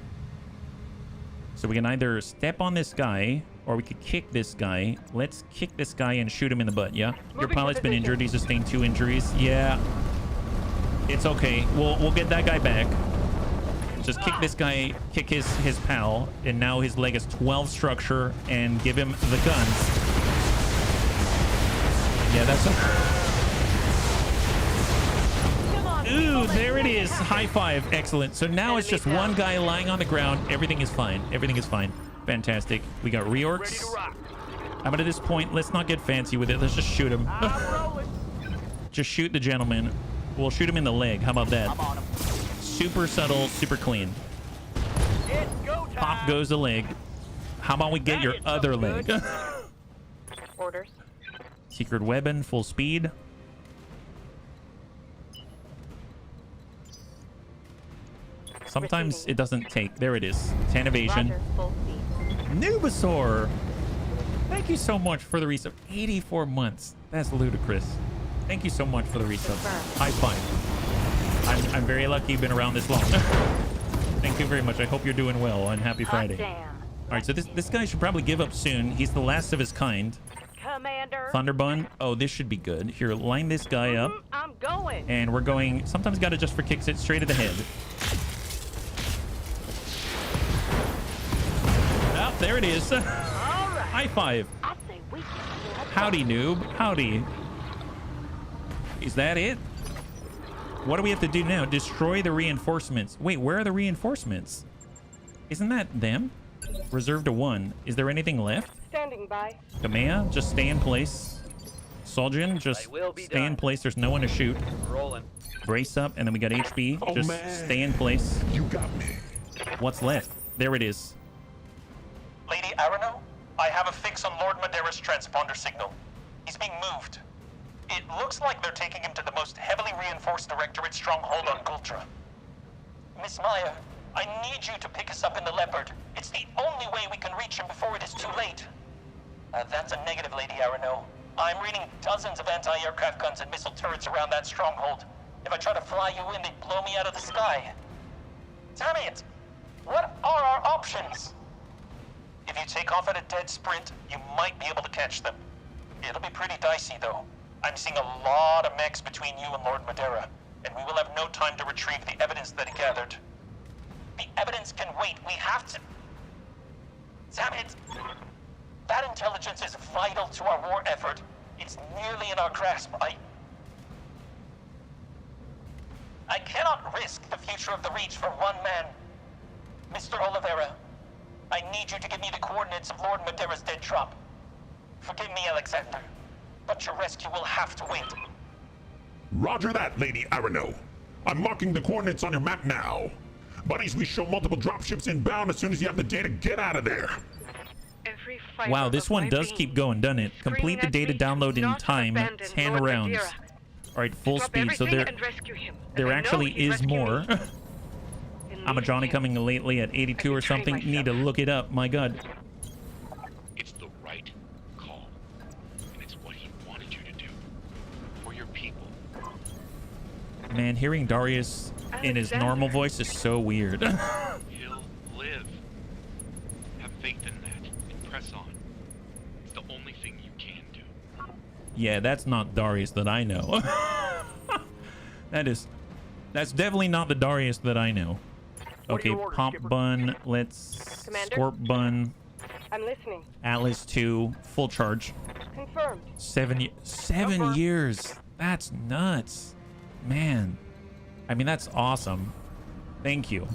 So we can either step on this guy, or we could kick this guy. Let's kick this guy and shoot him in the butt, yeah? Your pilot's been injured. He sustained 2 injuries. Yeah. It's okay. We'll get that guy back. Just kick this guy, kick his pal, and now his leg is 12 structure, and give him the guns. Yeah, that's ooh, there it is. High five. Excellent. So now it's just one guy lying on the ground. Everything is fine. Everything is fine. Fantastic. We got reorgs. How about at this point, let's not get fancy with it. Let's just shoot him. Just shoot the gentleman. We'll shoot him in the leg. How about that? Super subtle, super clean. Pop goes the leg. How about we get your other leg? Orders. Secret weapon, full speed. Sometimes it doesn't take. There it is. 10 evasion. Roger, full speed. Nubasaur! Thank you so much for the resub. 84 months. That's ludicrous. Thank you so much for the resub. High five. I'm very lucky you've been around this long. Thank you very much. I hope you're doing well on Happy Friday. Damn. All right, so this guy should probably give up soon. He's the last of his kind. Commander. Thunderbun. Oh, this should be good. Here, line this guy up. I'm going. And we're going... sometimes got to just for kicks it straight to the head. Oh, there it is. All right. High five. I say we can. Howdy, noob. Howdy. Is that it? What do we have to do now? Destroy the reinforcements. Wait, where are the reinforcements? Isn't that them? Reserved to 1. Is there anything left? Standing by. Kamea, just stay in place. Soljin, just stay in place. There's no one to shoot. Rolling. Brace up, and then we got HB. Oh, just man. stay in place. You got me. What's left? There it is. Lady Arano, I have a fix on Lord Madera's transponder signal. He's being moved. It looks like they're taking him to the most heavily reinforced Directorate stronghold on Gultra. Miss Maya, I need you to pick us up in the Leopard. It's the only way we can reach him before it is too late. That's a negative, Lady Arano. I'm reading dozens of anti-aircraft guns and missile turrets around that stronghold. If I try to fly you in, they'd blow me out of the sky. Damn it! What are our options? If you take off at a dead sprint, you might be able to catch them. It'll be pretty dicey, though. I'm seeing a lot of mechs between you and Lord Madera, and we will have no time to retrieve the evidence that he gathered. The evidence can wait. We have to... Damn it! That intelligence is vital to our war effort. It's nearly in our grasp. I cannot risk the future of the Reach for one man. Mr. Oliveira, I need you to give me the coordinates of Lord Madera's dead drop. Forgive me, Alexander, but your rescue will have to wait. Roger that, Lady Arano. I'm marking the coordinates on your map now. Buddies, we show multiple dropships inbound as soon as you have the data. Get out of there. Every fiber Wow, this of one my does being keep going, doesn't it? Complete the data download in time. 10 Lord rounds. Madeira. All right, full Drop speed. So everything and rescue him. there And I know actually he'd is rescue more. me. In I'm a leaving Johnny him, coming lately at 82 or betrayed something. myself. Need to look it up. My God. It's the right call. And it's what he wanted you to do. For your people. Man, hearing Darius in his Alexander. normal voice is so weird. He'll live. Have faith in that and press on. It's the only thing you can do. Yeah, that's not Darius that I know. That's definitely not the Darius that I know. Okay, Pop Bun. Let's Commander? Scorp Bun. I'm listening. Atlas 2, full charge. Confirmed. 7 years. That's nuts. Man. I mean, that's awesome. Thank you.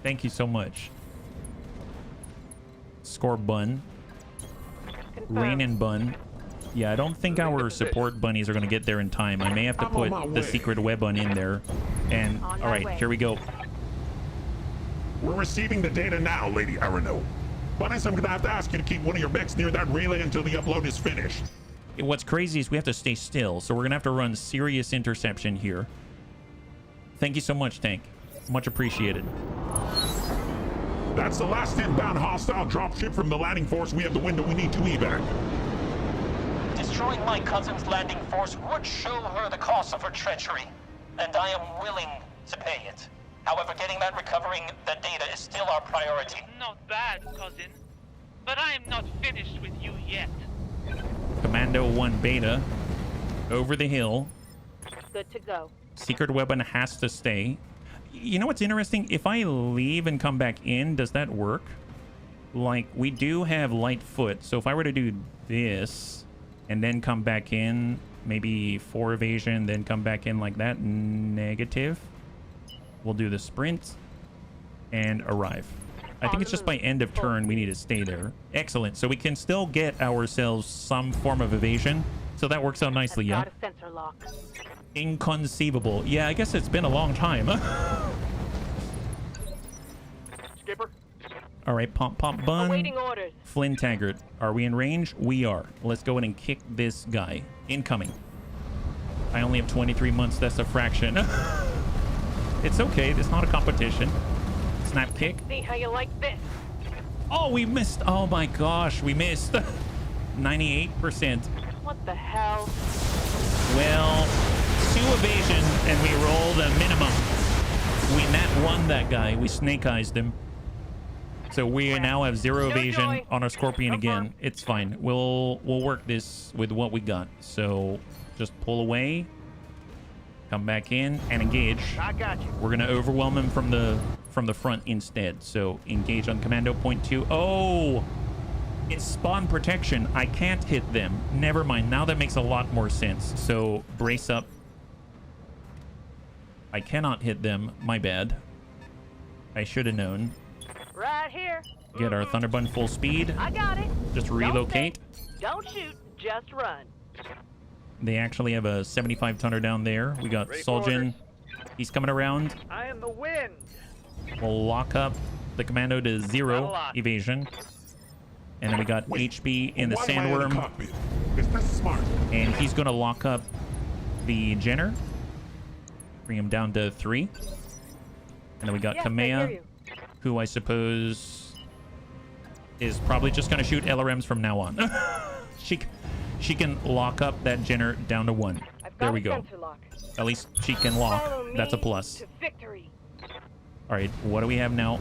Thank you so much. Score bun. Rain and bun. Yeah, I don't think our support bunnies are going to get there in time. I may have to put the secret web bun in there. And, all right, here we go. We're receiving the data now, Lady Arano. Bunnies, I'm going to have to ask you to keep one of your mechs near that relay until the upload is finished. What's crazy is we have to stay still, so we're going to have to run serious interception here. Thank you so much, Tank. Much appreciated. That's the last inbound hostile dropship from the landing force. We have the window we need to evac. Destroying my cousin's landing force would show her the cost of her treachery, and I am willing to pay it. However, getting that recovering the data is still our priority. Not bad, cousin. But I am not finished with you yet. Commando 1 Beta. Over the hill. Good to go. Secret weapon has to stay. You know what's interesting? If I leave and come back in, does that work? Like, we do have light foot, so if I were to do this and then come back in, maybe 4 evasion, then come back in like that, negative. We'll do the sprint and arrive. I think it's just by end of turn we need to stay there. Excellent. So we can still get ourselves some form of evasion. So that works out nicely, yeah? Got a sensor lock. Inconceivable. Yeah, I guess it's been a long time. Skipper? All right, pump bun. Awaiting orders. Flynn Taggart. Are we in range? We are. Let's go in and kick this guy. Incoming. I only have 23 months. That's a fraction. It's okay. It's not a competition. Snap kick. See how you like this. Oh, we missed. Oh my gosh, we missed. 98%. What the hell? Well, 2 evasion and we rolled a minimum. We net won that guy. We snake eyes him. So we now have 0 evasion on our Scorpion again. It's fine. We'll work this with what we got. So just pull away. Come back in and engage. I got you. We're gonna overwhelm him from the front instead. So engage on commando point 2. Oh, it's spawn protection. I can't hit them. Never mind. Now that makes a lot more sense. So brace up. I cannot hit them. My bad. I should have known. Right here. Get our Thunderbun full speed. I got it. Just relocate. Don't shoot. Just run. They actually have a 75 tonner down there. We got Soljan. He's coming around. I am the wind. We'll lock up the commando to 0 evasion. And then we got HB in the sandworm. And he's going to lock up the Jenner. Bring him down to 3. And then we got Kamea, who I suppose is probably just going to shoot LRMs from now on. She can lock up that Jenner down to 1. There we go. At least she can lock. That's a plus. All right, what do we have now?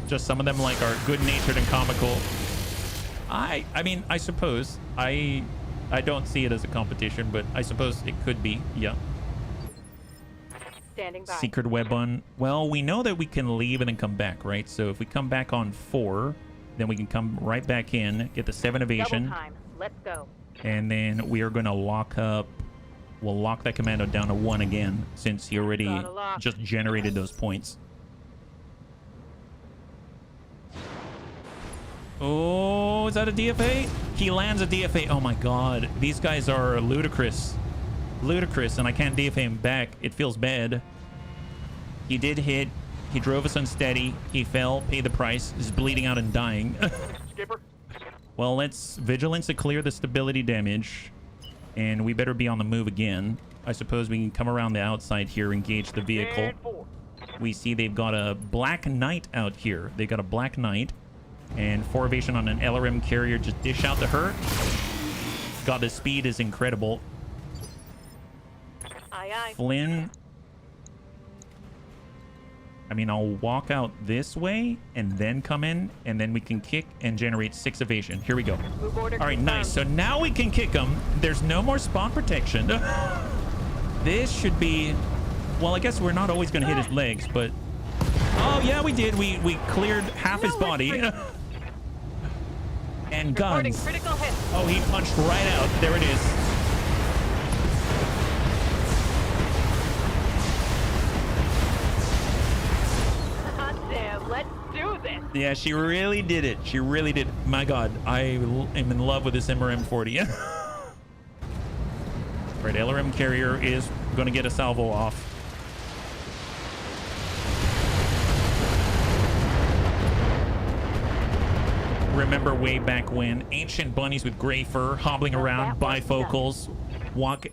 Just some of them like are good-natured and comical. I mean, I suppose I don't see it as a competition, but I suppose it could be. Yeah. Standing by. Secret web on. Well, we know that we can leave and then come back, right? So if we come back on 4, then we can come right back in, get the 7 evasion. Double time. Let's go. And then we are going to lock up. We'll lock that commando down to 1 again, since he already just generated those points. Oh, is that a DFA? He lands a DFA. Oh my god. These guys are ludicrous. Ludicrous, and I can't DFA him back. It feels bad. He did hit. He drove us unsteady. He fell. Paid the price. Is bleeding out and dying. Skipper? Well, let's vigilance to clear the stability damage. And we better be on the move again. I suppose we can come around the outside here, engage the vehicle. We see they've got a Black Knight out here. They got a Black Knight. And 4 evasion on an LRM carrier. Just dish out to her. God, the speed is incredible. Aye, aye. Flynn. I mean, I'll walk out this way and then come in, and then we can kick and generate 6 evasion. Here we go. All right, nice. So now we can kick them. There's no more spawn protection. This should be... Well, I guess we're not always going to hit his legs, but... Oh, yeah, we did. We cleared half his body. And Reporting guns. critical hit. Oh, he punched right out. There it is. Hot damn, let's do this. Yeah, she really did it. She really did. My God, I am in love with this MRM-40. Right, LRM carrier is going to get a salvo off. Remember way back when ancient bunnies with gray fur hobbling around, bifocals,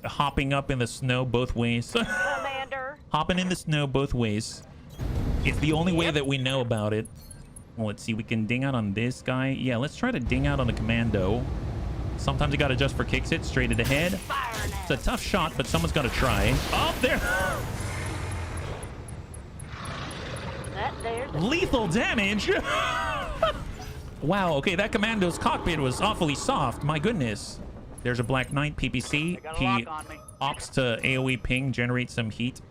hopping up in the snow both ways. Commander. Hopping in the snow both ways. It's the only way that we know about it. Well, let's see. We can ding out on this guy. Yeah, let's try to ding out on the commando. Sometimes you got to just for kicks it straight at the head. It's a tough shot, but someone's got to try. Oh, there. Lethal damage. Wow, okay, that commando's cockpit was awfully soft. My goodness. There's a Black Knight PPC. He opts to AoE ping, generate some heat.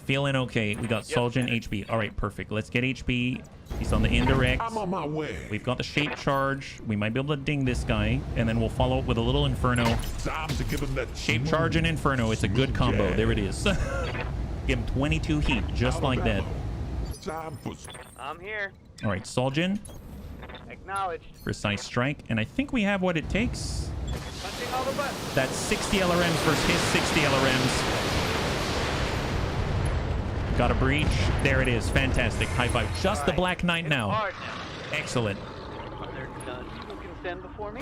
Feeling okay. We got Soldier HB. All right, perfect. Let's get HB. He's on the indirect. I'm on my way. We've got the shape charge. We might be able to ding this guy, and then we'll follow up with a little Inferno. Time to give him that Shape charge and Inferno. It's a good combo. There it is. Give him 22 heat, just like that. I'm here. All right, Soldier. Acknowledged. Precise strike, and I think we have what it takes. Punching all the buttons. That's 60 LRMs versus his 60 LRMs. Got a breach. There it is. Fantastic. High five. Just the Black Knight now. Excellent. Are there none who can stand before me?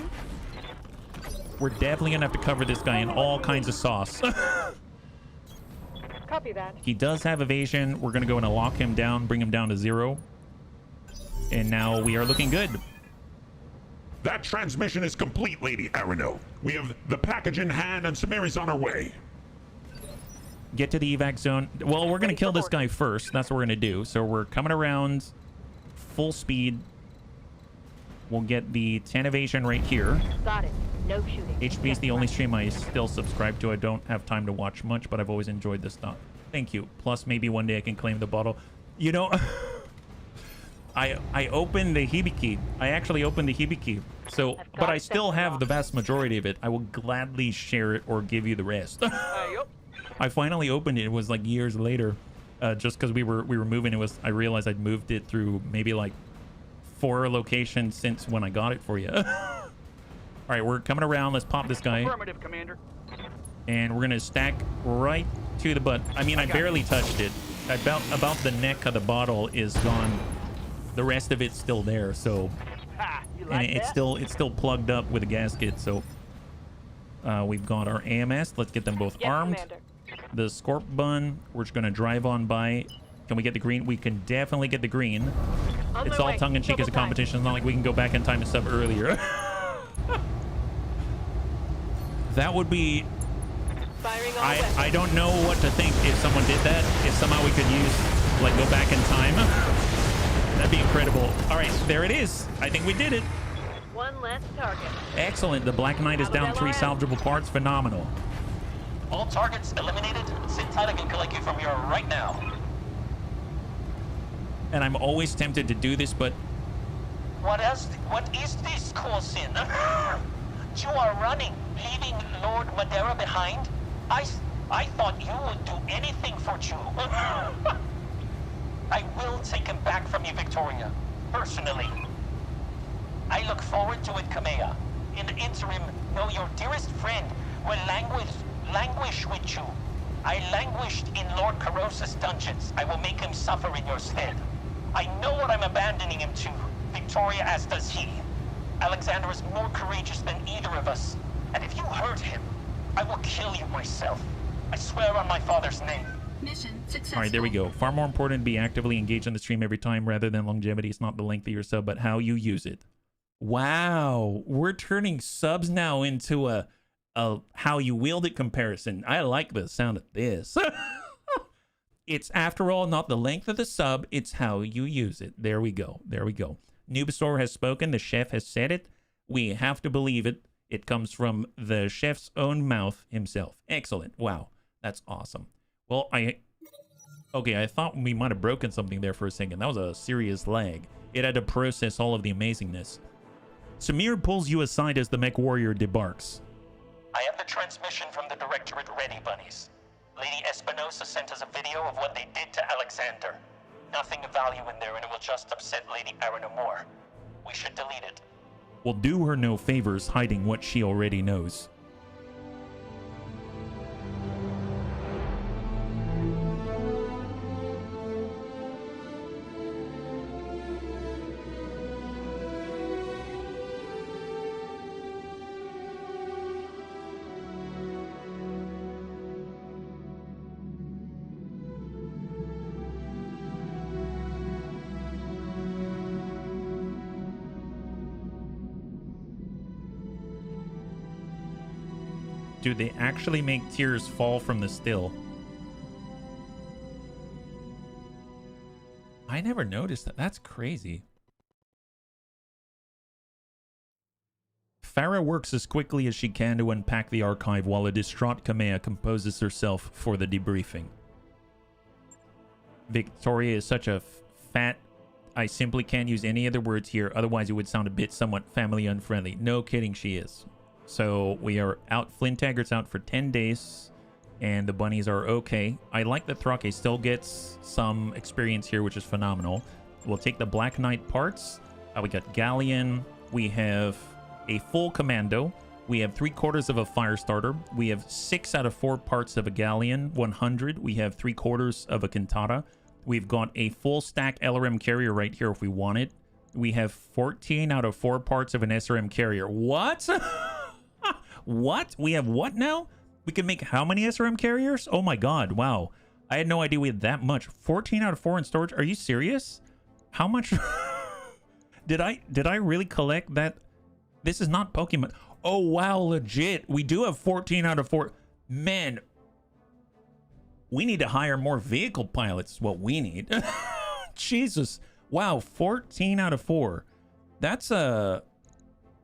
We're definitely gonna have to cover this guy in all kinds of sauce. Copy that. He does have evasion. We're gonna go and lock him down, bring him down to 0. And now we are looking good. That transmission is complete, Lady Arano. We have the package in hand and Samiri's on her way. Get to the evac zone. Well, we're going to kill this guy first. That's what we're going to do. So we're coming around full speed. We'll get the 10 evasion right here. Got it. No shooting. HB is the only stream I still subscribe to. I don't have time to watch much, but I've always enjoyed this stuff. Thank you. Plus, maybe one day I can claim the bottle. You know, I opened the Hibiki. I actually opened the Hibiki. So, but I still have the vast majority of it. I will gladly share it or give you the rest. I finally opened it. It was like years later, just because we were moving. I realized I'd moved it through maybe like 4 locations since when I got it for you. All right, we're coming around. Let's pop this guy. Affirmative, Commander. And we're gonna stack right to the butt. I mean, I barely touched it. About the neck of the bottle is gone. The rest of it's still there. So, and it's still plugged up with a gasket. So, we've got our AMS. Let's get them both armed. Commander. The Scorp Bun, we're just going to drive on by. Can we get the green? We can definitely get the green. It's all tongue-in-cheek as a competition. It's not like we can go back in time and sub earlier. That would be... I don't know what to think if someone did that. If somehow we could use, like, go back in time. That'd be incredible. All right, there it is. I think we did it. One less target. Excellent. The Black Knight is down 3 salvageable parts. Phenomenal. All targets eliminated. Sit tight, I can collect you from here right now. And I'm always tempted to do this, but... What is this course in? You are running, leaving Lord Madeira behind? I thought you would do anything for you. I will take him back from you, Victoria. Personally. I look forward to it, Kamea. In the interim, know your dearest friend will languish with you. I languished in Lord Carosa's dungeons. I will make him suffer in your stead. I know what I'm abandoning him to. Victoria, as does he. Alexander is more courageous than either of us. And if you hurt him, I will kill you myself. I swear on my father's name. Mission successful. All right, there we go. Far more important to be actively engaged on the stream every time rather than longevity. It's not the length of your sub, but how you use it. Wow. We're turning subs now into a how you wield it comparison. I like the sound of this. It's, after all, not the length of the sub, it's how you use it. There we go. There we go. Noobsor has spoken. The chef has said it. We have to believe it. It comes from the chef's own mouth himself. Excellent. Wow. That's awesome. Well, I thought we might have broken something there for a second. That was a serious lag. It had to process all of the amazingness. Samir pulls you aside as the mech warrior debarks. I have the transmission from the Directorate ready, bunnies. Lady Espinosa sent us a video of what they did to Alexander. Nothing of value in there, and it will just upset Lady Arena more. We should delete it. We'll do her no favors hiding what she already knows. Dude, they actually make tears fall from the still. I never noticed that. That's crazy. Farah works as quickly as she can to unpack the archive while a distraught Kamea composes herself for the debriefing. Victoria is such a fat... I simply can't use any other words here, otherwise it would sound a bit somewhat family unfriendly. No kidding, she is. So we are out. Flint Taggart's out for 10 days, and the bunnies are okay. I like that Thrake still gets some experience here, which is phenomenal. We'll take the Black Knight parts. We got Galleon. We have a full commando. We have 3/4 of a fire starter. We have 6 out of 4 parts of a Galleon, 100. We have 3/4 of a Cantata. We've got a full stack LRM carrier right here if we want it. We have 14 out of 4 parts of an SRM carrier. What? What? We have what now? We can make how many SRM carriers? Oh my god, wow. I had no idea we had that much. 14 out of 4 in storage. Are you serious? How much? Did I really collect that? This is not Pokemon. Oh wow, legit. We do have 14 out of 4. Man, we need to hire more vehicle pilots is what we need. Jesus. Wow, 14 out of 4. That's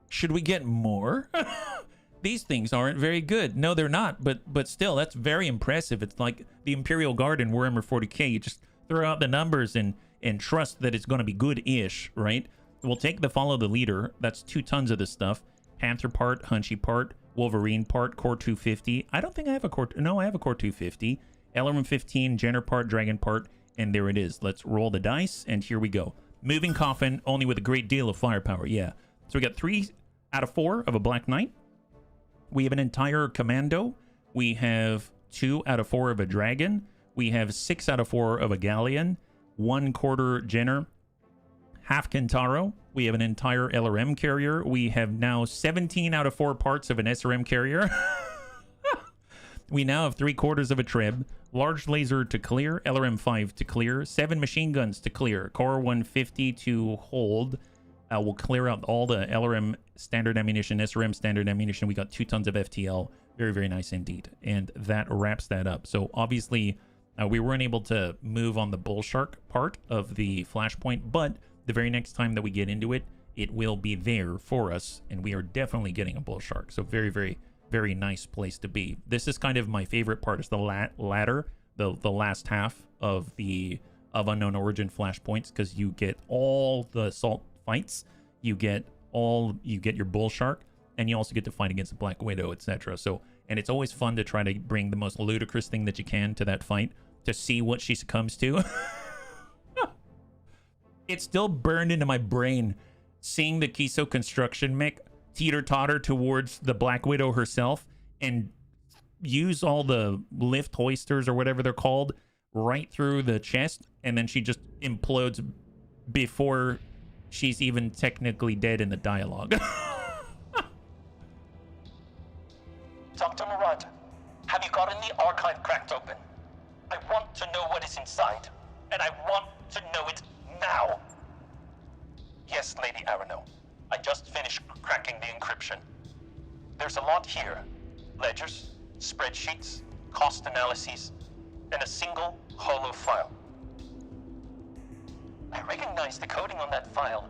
should we get more? These things aren't very good. No, they're not, but still, that's very impressive. It's like the Imperial Guard in Warhammer 40k. You just throw out the numbers and trust that it's going to be good-ish, right? We'll take the Follow the Leader. That's 2 tons of this stuff. Panther part, Hunchy part, Wolverine part, Core 250. I don't think I have a Core... No, I have a Core 250. LRM 15, Jenner part, Dragon part, and there it is. Let's roll the dice, and here we go. Moving Coffin, only with a great deal of firepower, yeah. So we got 3 out of 4 of a Black Knight. We have an entire Commando. We have 2 out of 4 of a Dragon. We have 6 out of 4 of a Galleon. 1/4 Jenner. Half Kentaro. We have an entire LRM carrier. We have now 17 out of 4 parts of an SRM carrier. We now have 3/4 of a Treb. Large laser to clear. LRM 5 to clear. 7 machine guns to clear. Core 150 to hold. We'll clear out all the LRM standard ammunition, SRM standard ammunition. We got 2 tons of FTL. Very, very nice indeed. And that wraps that up. So obviously, we weren't able to move on the Bull Shark part of the Flashpoint, but the very next time that we get into it, it will be there for us. And we are definitely getting a Bull Shark. So very, very, very nice place to be. This is kind of my favorite part. Is the ladder, the last half of Unknown Origin Flashpoints, because you get all the assault fights, you get your Bull Shark, and you also get to fight against the Black Widow, etc. So, and it's always fun to try to bring the most ludicrous thing that you can to that fight to see what she succumbs to. It's still burned into my brain seeing the Kiso construction mech teeter-totter towards the Black Widow herself and use all the lift hoisters or whatever they're called right through the chest, and then she just implodes before she's even technically dead in the dialogue. Dr. Murad, have you gotten the archive cracked open? I want to know what is inside, and I want to know it now. Yes, Lady Arano. I just finished cracking the encryption. There's a lot here. Ledgers, spreadsheets, cost analyses, and a single holo file. I recognize the coding on that file.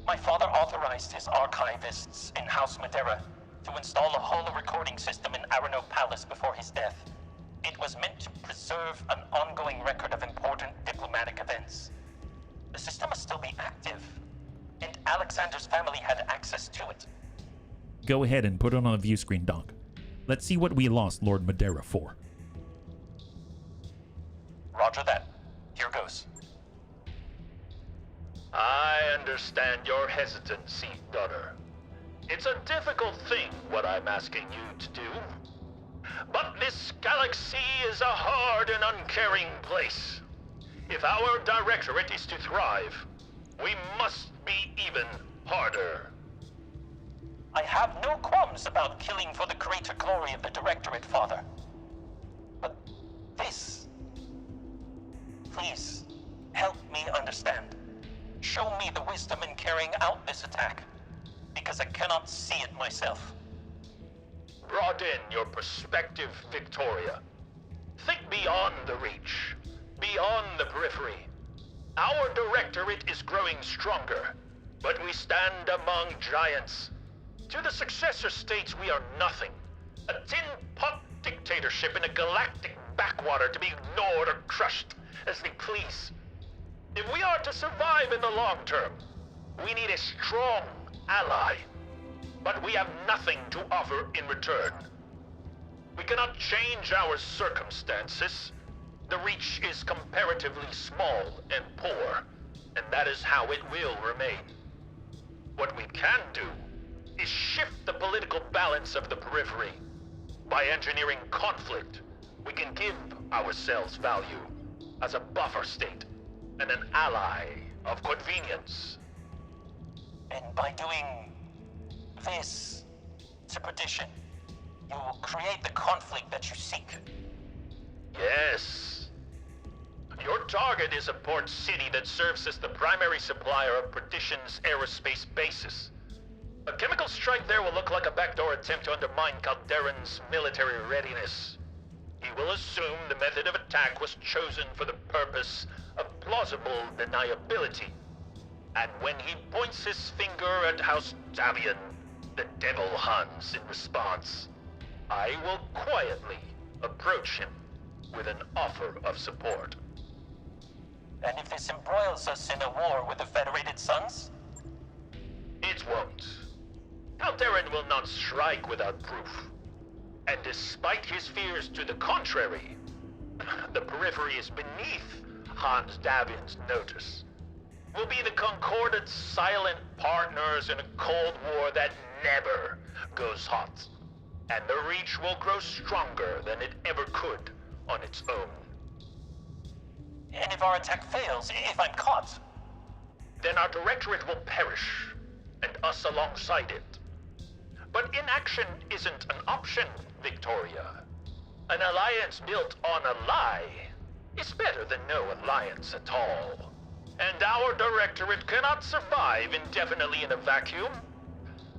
My father authorized his archivists in House Madeira to install a holo recording system in Arano Palace before his death. It was meant to preserve an ongoing record of important diplomatic events. The system must still be active. and Alexander's family had access to it. Go ahead and put it on a view screen, Doc. Let's see what we lost Lord Madeira for. Roger that. Here goes. I understand your hesitancy, daughter. It's a difficult thing what I'm asking you to do. But this galaxy is a hard and uncaring place. If our directorate is to thrive, we must be even harder. I have no qualms about killing for the greater glory of the Directorate, Father. But this... Please, help me understand. Show me the wisdom in carrying out this attack, because I cannot see it myself. Broaden your perspective, Victoria. Think beyond the Reach, beyond the periphery. Our Directorate is growing stronger, but we stand among giants. To the successor states, we are nothing. A tin-pot dictatorship in a galactic backwater to be ignored or crushed as they please. If we are to survive in the long term, we need a strong ally. But we have nothing to offer in return. We cannot change our circumstances. The Reach is comparatively small and poor, and that is how it will remain. What we can do is shift the political balance of the periphery. By engineering conflict, we can give ourselves value as a buffer state and an ally of convenience. And by doing this to perdition, you will create the conflict that you seek. Yes. Your target is a port city that serves as the primary supplier of Perdition's aerospace bases. A chemical strike there will look like a backdoor attempt to undermine Calderon's military readiness. He will assume the method of attack was chosen for the purpose of plausible deniability. And when he points his finger at House Davian, the devil Hans in response, I will quietly approach him with an offer of support. And if this embroils us in a war with the Federated Suns? It won't. Calderon will not strike without proof. And despite his fears to the contrary, the periphery is beneath Hans Davian's notice. We'll be the concordant silent partners in a Cold War that never goes hot. And the Reach will grow stronger than it ever could on its own. And if our attack fails, if I'm caught? Then our Directorate will perish, and us alongside it. But inaction isn't an option, Victoria. An alliance built on a lie is better than no alliance at all. And our Directorate cannot survive indefinitely in a vacuum.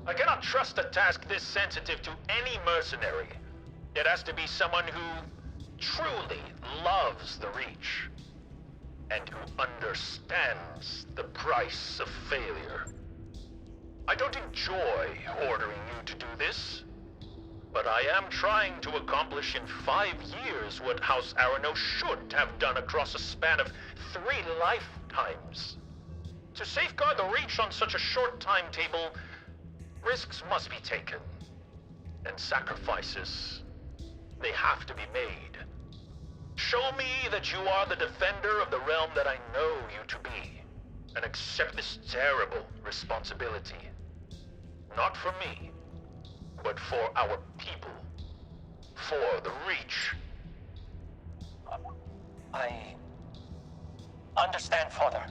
I cannot trust a task this sensitive to any mercenary. It has to be someone who truly loves the Reach, and who understands the price of failure. I don't enjoy ordering you to do this, but I am trying to accomplish in 5 years what House Arano should have done across a span of 3 lifetimes. To safeguard the Reach on such a short timetable, risks must be taken, and sacrifices, they have to be made. Show me that you are the defender of the realm that I know you to be, and accept this terrible responsibility. Not for me, but for our people. For the Reach. I understand, Father.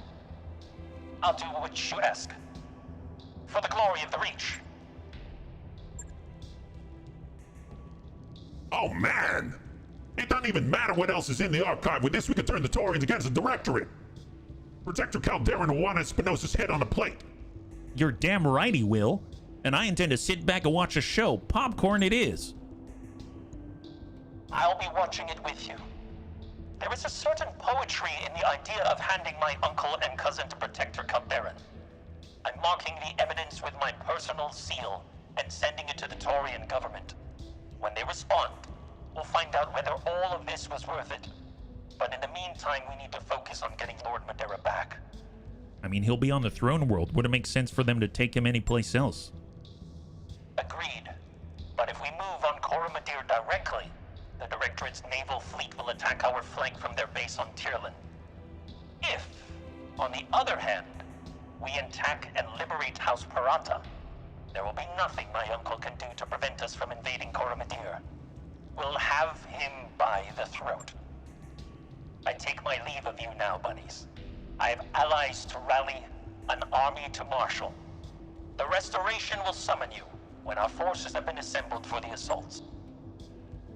I'll do what you ask. For the glory of the Reach. Oh man! It doesn't even matter what else is in the archive. With this, we can turn the Taurians against the Directorate. Protector Calderon will want Espinosa's head on the plate. You're damn right he will. And I intend to sit back and watch a show. Popcorn it is. I'll be watching it with you. There is a certain poetry in the idea of handing my uncle and cousin to Protector Calderon. I'm marking the evidence with my personal seal and sending it to the Taurian government. When they respond, we'll find out whether all of this was worth it. But in the meantime, we need to focus on getting Lord Madeira back. I mean, he'll be on the throne world. Would it make sense for them to take him anyplace else? Agreed. But if we move on Coromedere directly, the Directorate's naval fleet will attack our flank from their base on Tyrlin. If, on the other hand, we attack and liberate House Parata, there will be nothing my uncle can do to prevent us from invading Coromedere. We'll have him by the throat. I take my leave of you now, bunnies. I have allies to rally, an army to marshal. The Restoration will summon you when our forces have been assembled for the assaults.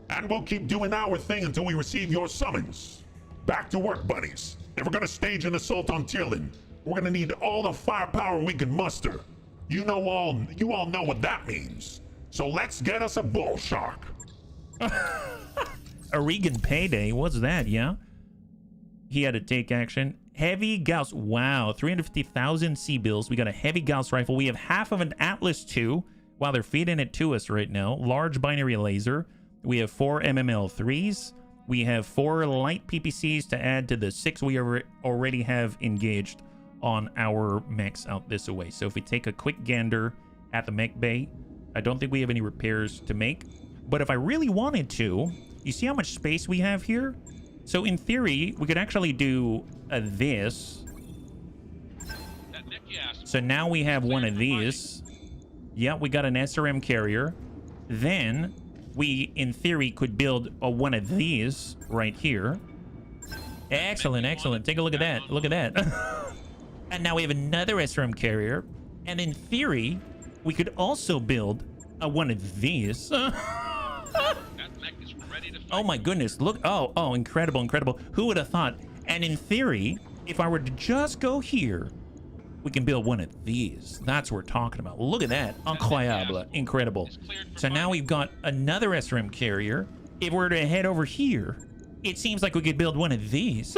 And we'll keep doing our thing until we receive your summons. Back to work, buddies. If we're gonna stage an assault on Tyrlin, we're gonna need all the firepower we can muster. You all know what that means. So let's get us a bull shark. A Regan payday, what's that, yeah? He had to take action. Heavy Gauss, wow, 350,000 C-bills. We got a heavy Gauss rifle. We have half of an Atlas II. Wow, they're feeding it to us right now. Large binary laser. We have 4 MML3s. We have 4 light PPCs to add to the 6 we already have engaged on our mechs out this way. So if we take a quick gander at the mech bay, I don't think we have any repairs to make. But if I really wanted to, you see how much space we have here? So in theory, we could actually do this. So now we have one of these. Yeah, we got an SRM carrier. Then we, in theory, could build one of these right here. Excellent, excellent. Take a look at that. Look at that. And now we have another SRM carrier. And in theory, we could also build one of these. Oh my goodness, look. Oh, incredible, incredible. Who would have thought? And in theory, if I were to just go here, we can build one of these. That's what we're talking about. Look at that. Incroyable. Incredible. So now we've got another SRM carrier. If we're to head over here, it seems like we could build one of these.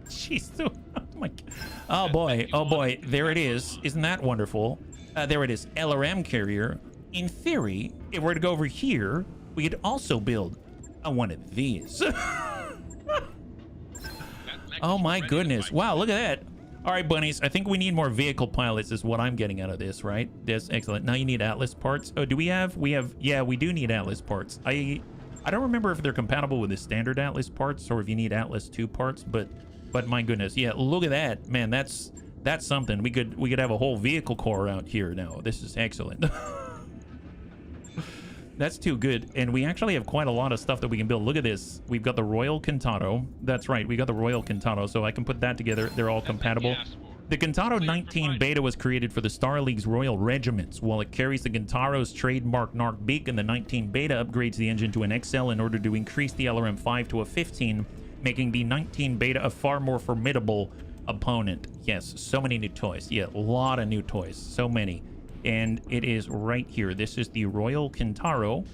Jeez. Oh my God. Oh boy. Oh boy. There it is. Isn't that wonderful? There it is. LRM carrier. In theory, if we're to go over here, we could also build one of these. Oh my goodness. Wow, look at that. All right, bunnies, I think we need more vehicle pilots is what I'm getting out of this, right? That's excellent. Now you need Atlas parts. Oh, do we have? Yeah, we do need Atlas parts. I don't remember if they're compatible with the standard Atlas parts or if you need Atlas 2 parts, but my goodness. Yeah, look at that. Man, that's something. We could have a whole vehicle core out here now. This is excellent. That's too good. And we actually have quite a lot of stuff that we can build. Look at this. We've got the Royal Kintaro. That's right. We got the Royal Kintaro. So I can put that together. They're all compatible. The Kintaro 19 beta was created for the Star League's Royal Regiments. While it carries the Kintaro's trademark Narc beacon, the 19 beta upgrades the engine to an XL in order to increase the LRM-5 to a 15, making the 19 beta a far more formidable opponent. Yes, so many new toys. Yeah, a lot of new toys. So many. And it is right here. This is the Royal Kintaro,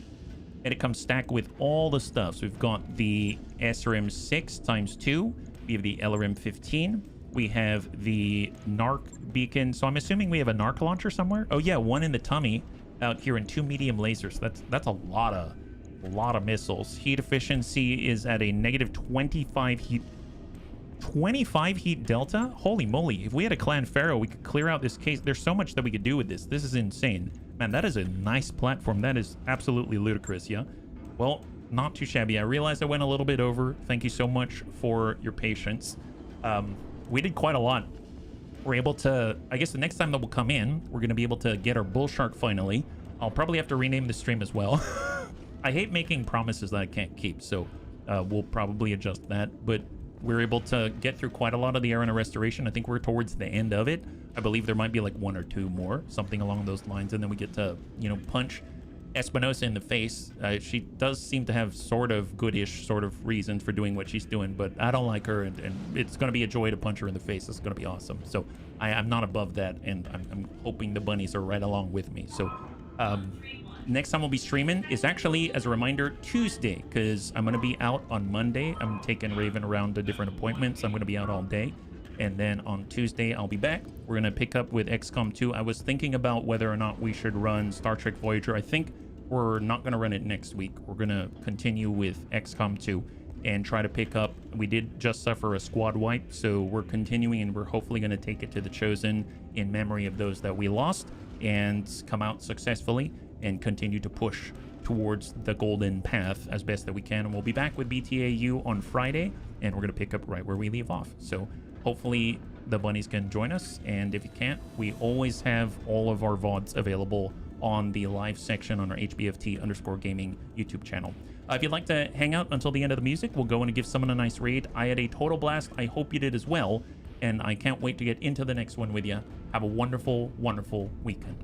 and it comes stacked with all the stuff. So we've got the SRM-6 ×2. We have the LRM-15. We have the Narc beacon. So I'm assuming we have a Narc launcher somewhere. Oh yeah, one in the tummy out here and 2 medium lasers. That's a lot of missiles. Heat efficiency is at a negative 25 heat. 25 heat delta? Holy moly. If we had a Clan Pharaoh, we could clear out this case. There's so much that we could do with this. This is insane. Man, that is a nice platform. That is absolutely ludicrous, yeah? Well, not too shabby. I realized I went a little bit over. Thank you so much for your patience. We did quite a lot. We're able to... I guess the next time that we'll come in, we're going to be able to get our Bull Shark finally. I'll probably have to rename the stream as well. I hate making promises that I can't keep, so we'll probably adjust that. But... we're able to get through quite a lot of the Arena Restoration. I think we're towards the end of it. I believe there might be like 1 or 2 more, something along those lines. And then we get to, you know, punch Espinosa in the face. She does seem to have sort of goodish sort of reasons for doing what she's doing, but I don't like her, and it's going to be a joy to punch her in the face. It's going to be awesome. So I'm not above that, and I'm hoping the bunnies are right along with me. So next time we'll be streaming is actually, as a reminder, Tuesday, because I'm going to be out on Monday. I'm taking Raven around to different appointments. I'm going to be out all day. And then on Tuesday, I'll be back. We're going to pick up with XCOM 2. I was thinking about whether or not we should run Star Trek Voyager. I think we're not going to run it next week. We're going to continue with XCOM 2. and try to pick up. We did just suffer a squad wipe, so we're continuing, and we're hopefully going to take it to the Chosen in memory of those that we lost and come out successfully and continue to push towards the golden path as best that we can. And we'll be back with BTAU on Friday, and we're going to pick up right where we leave off. So hopefully the bunnies can join us, and if you can't, we always have all of our VODs available on the live section on our HBFT_gaming YouTube channel. If you'd like to hang out until the end of the music, we'll go in and give someone a nice raid. I had a total blast. I hope you did as well, and I can't wait to get into the next one with you. Have a wonderful, wonderful weekend.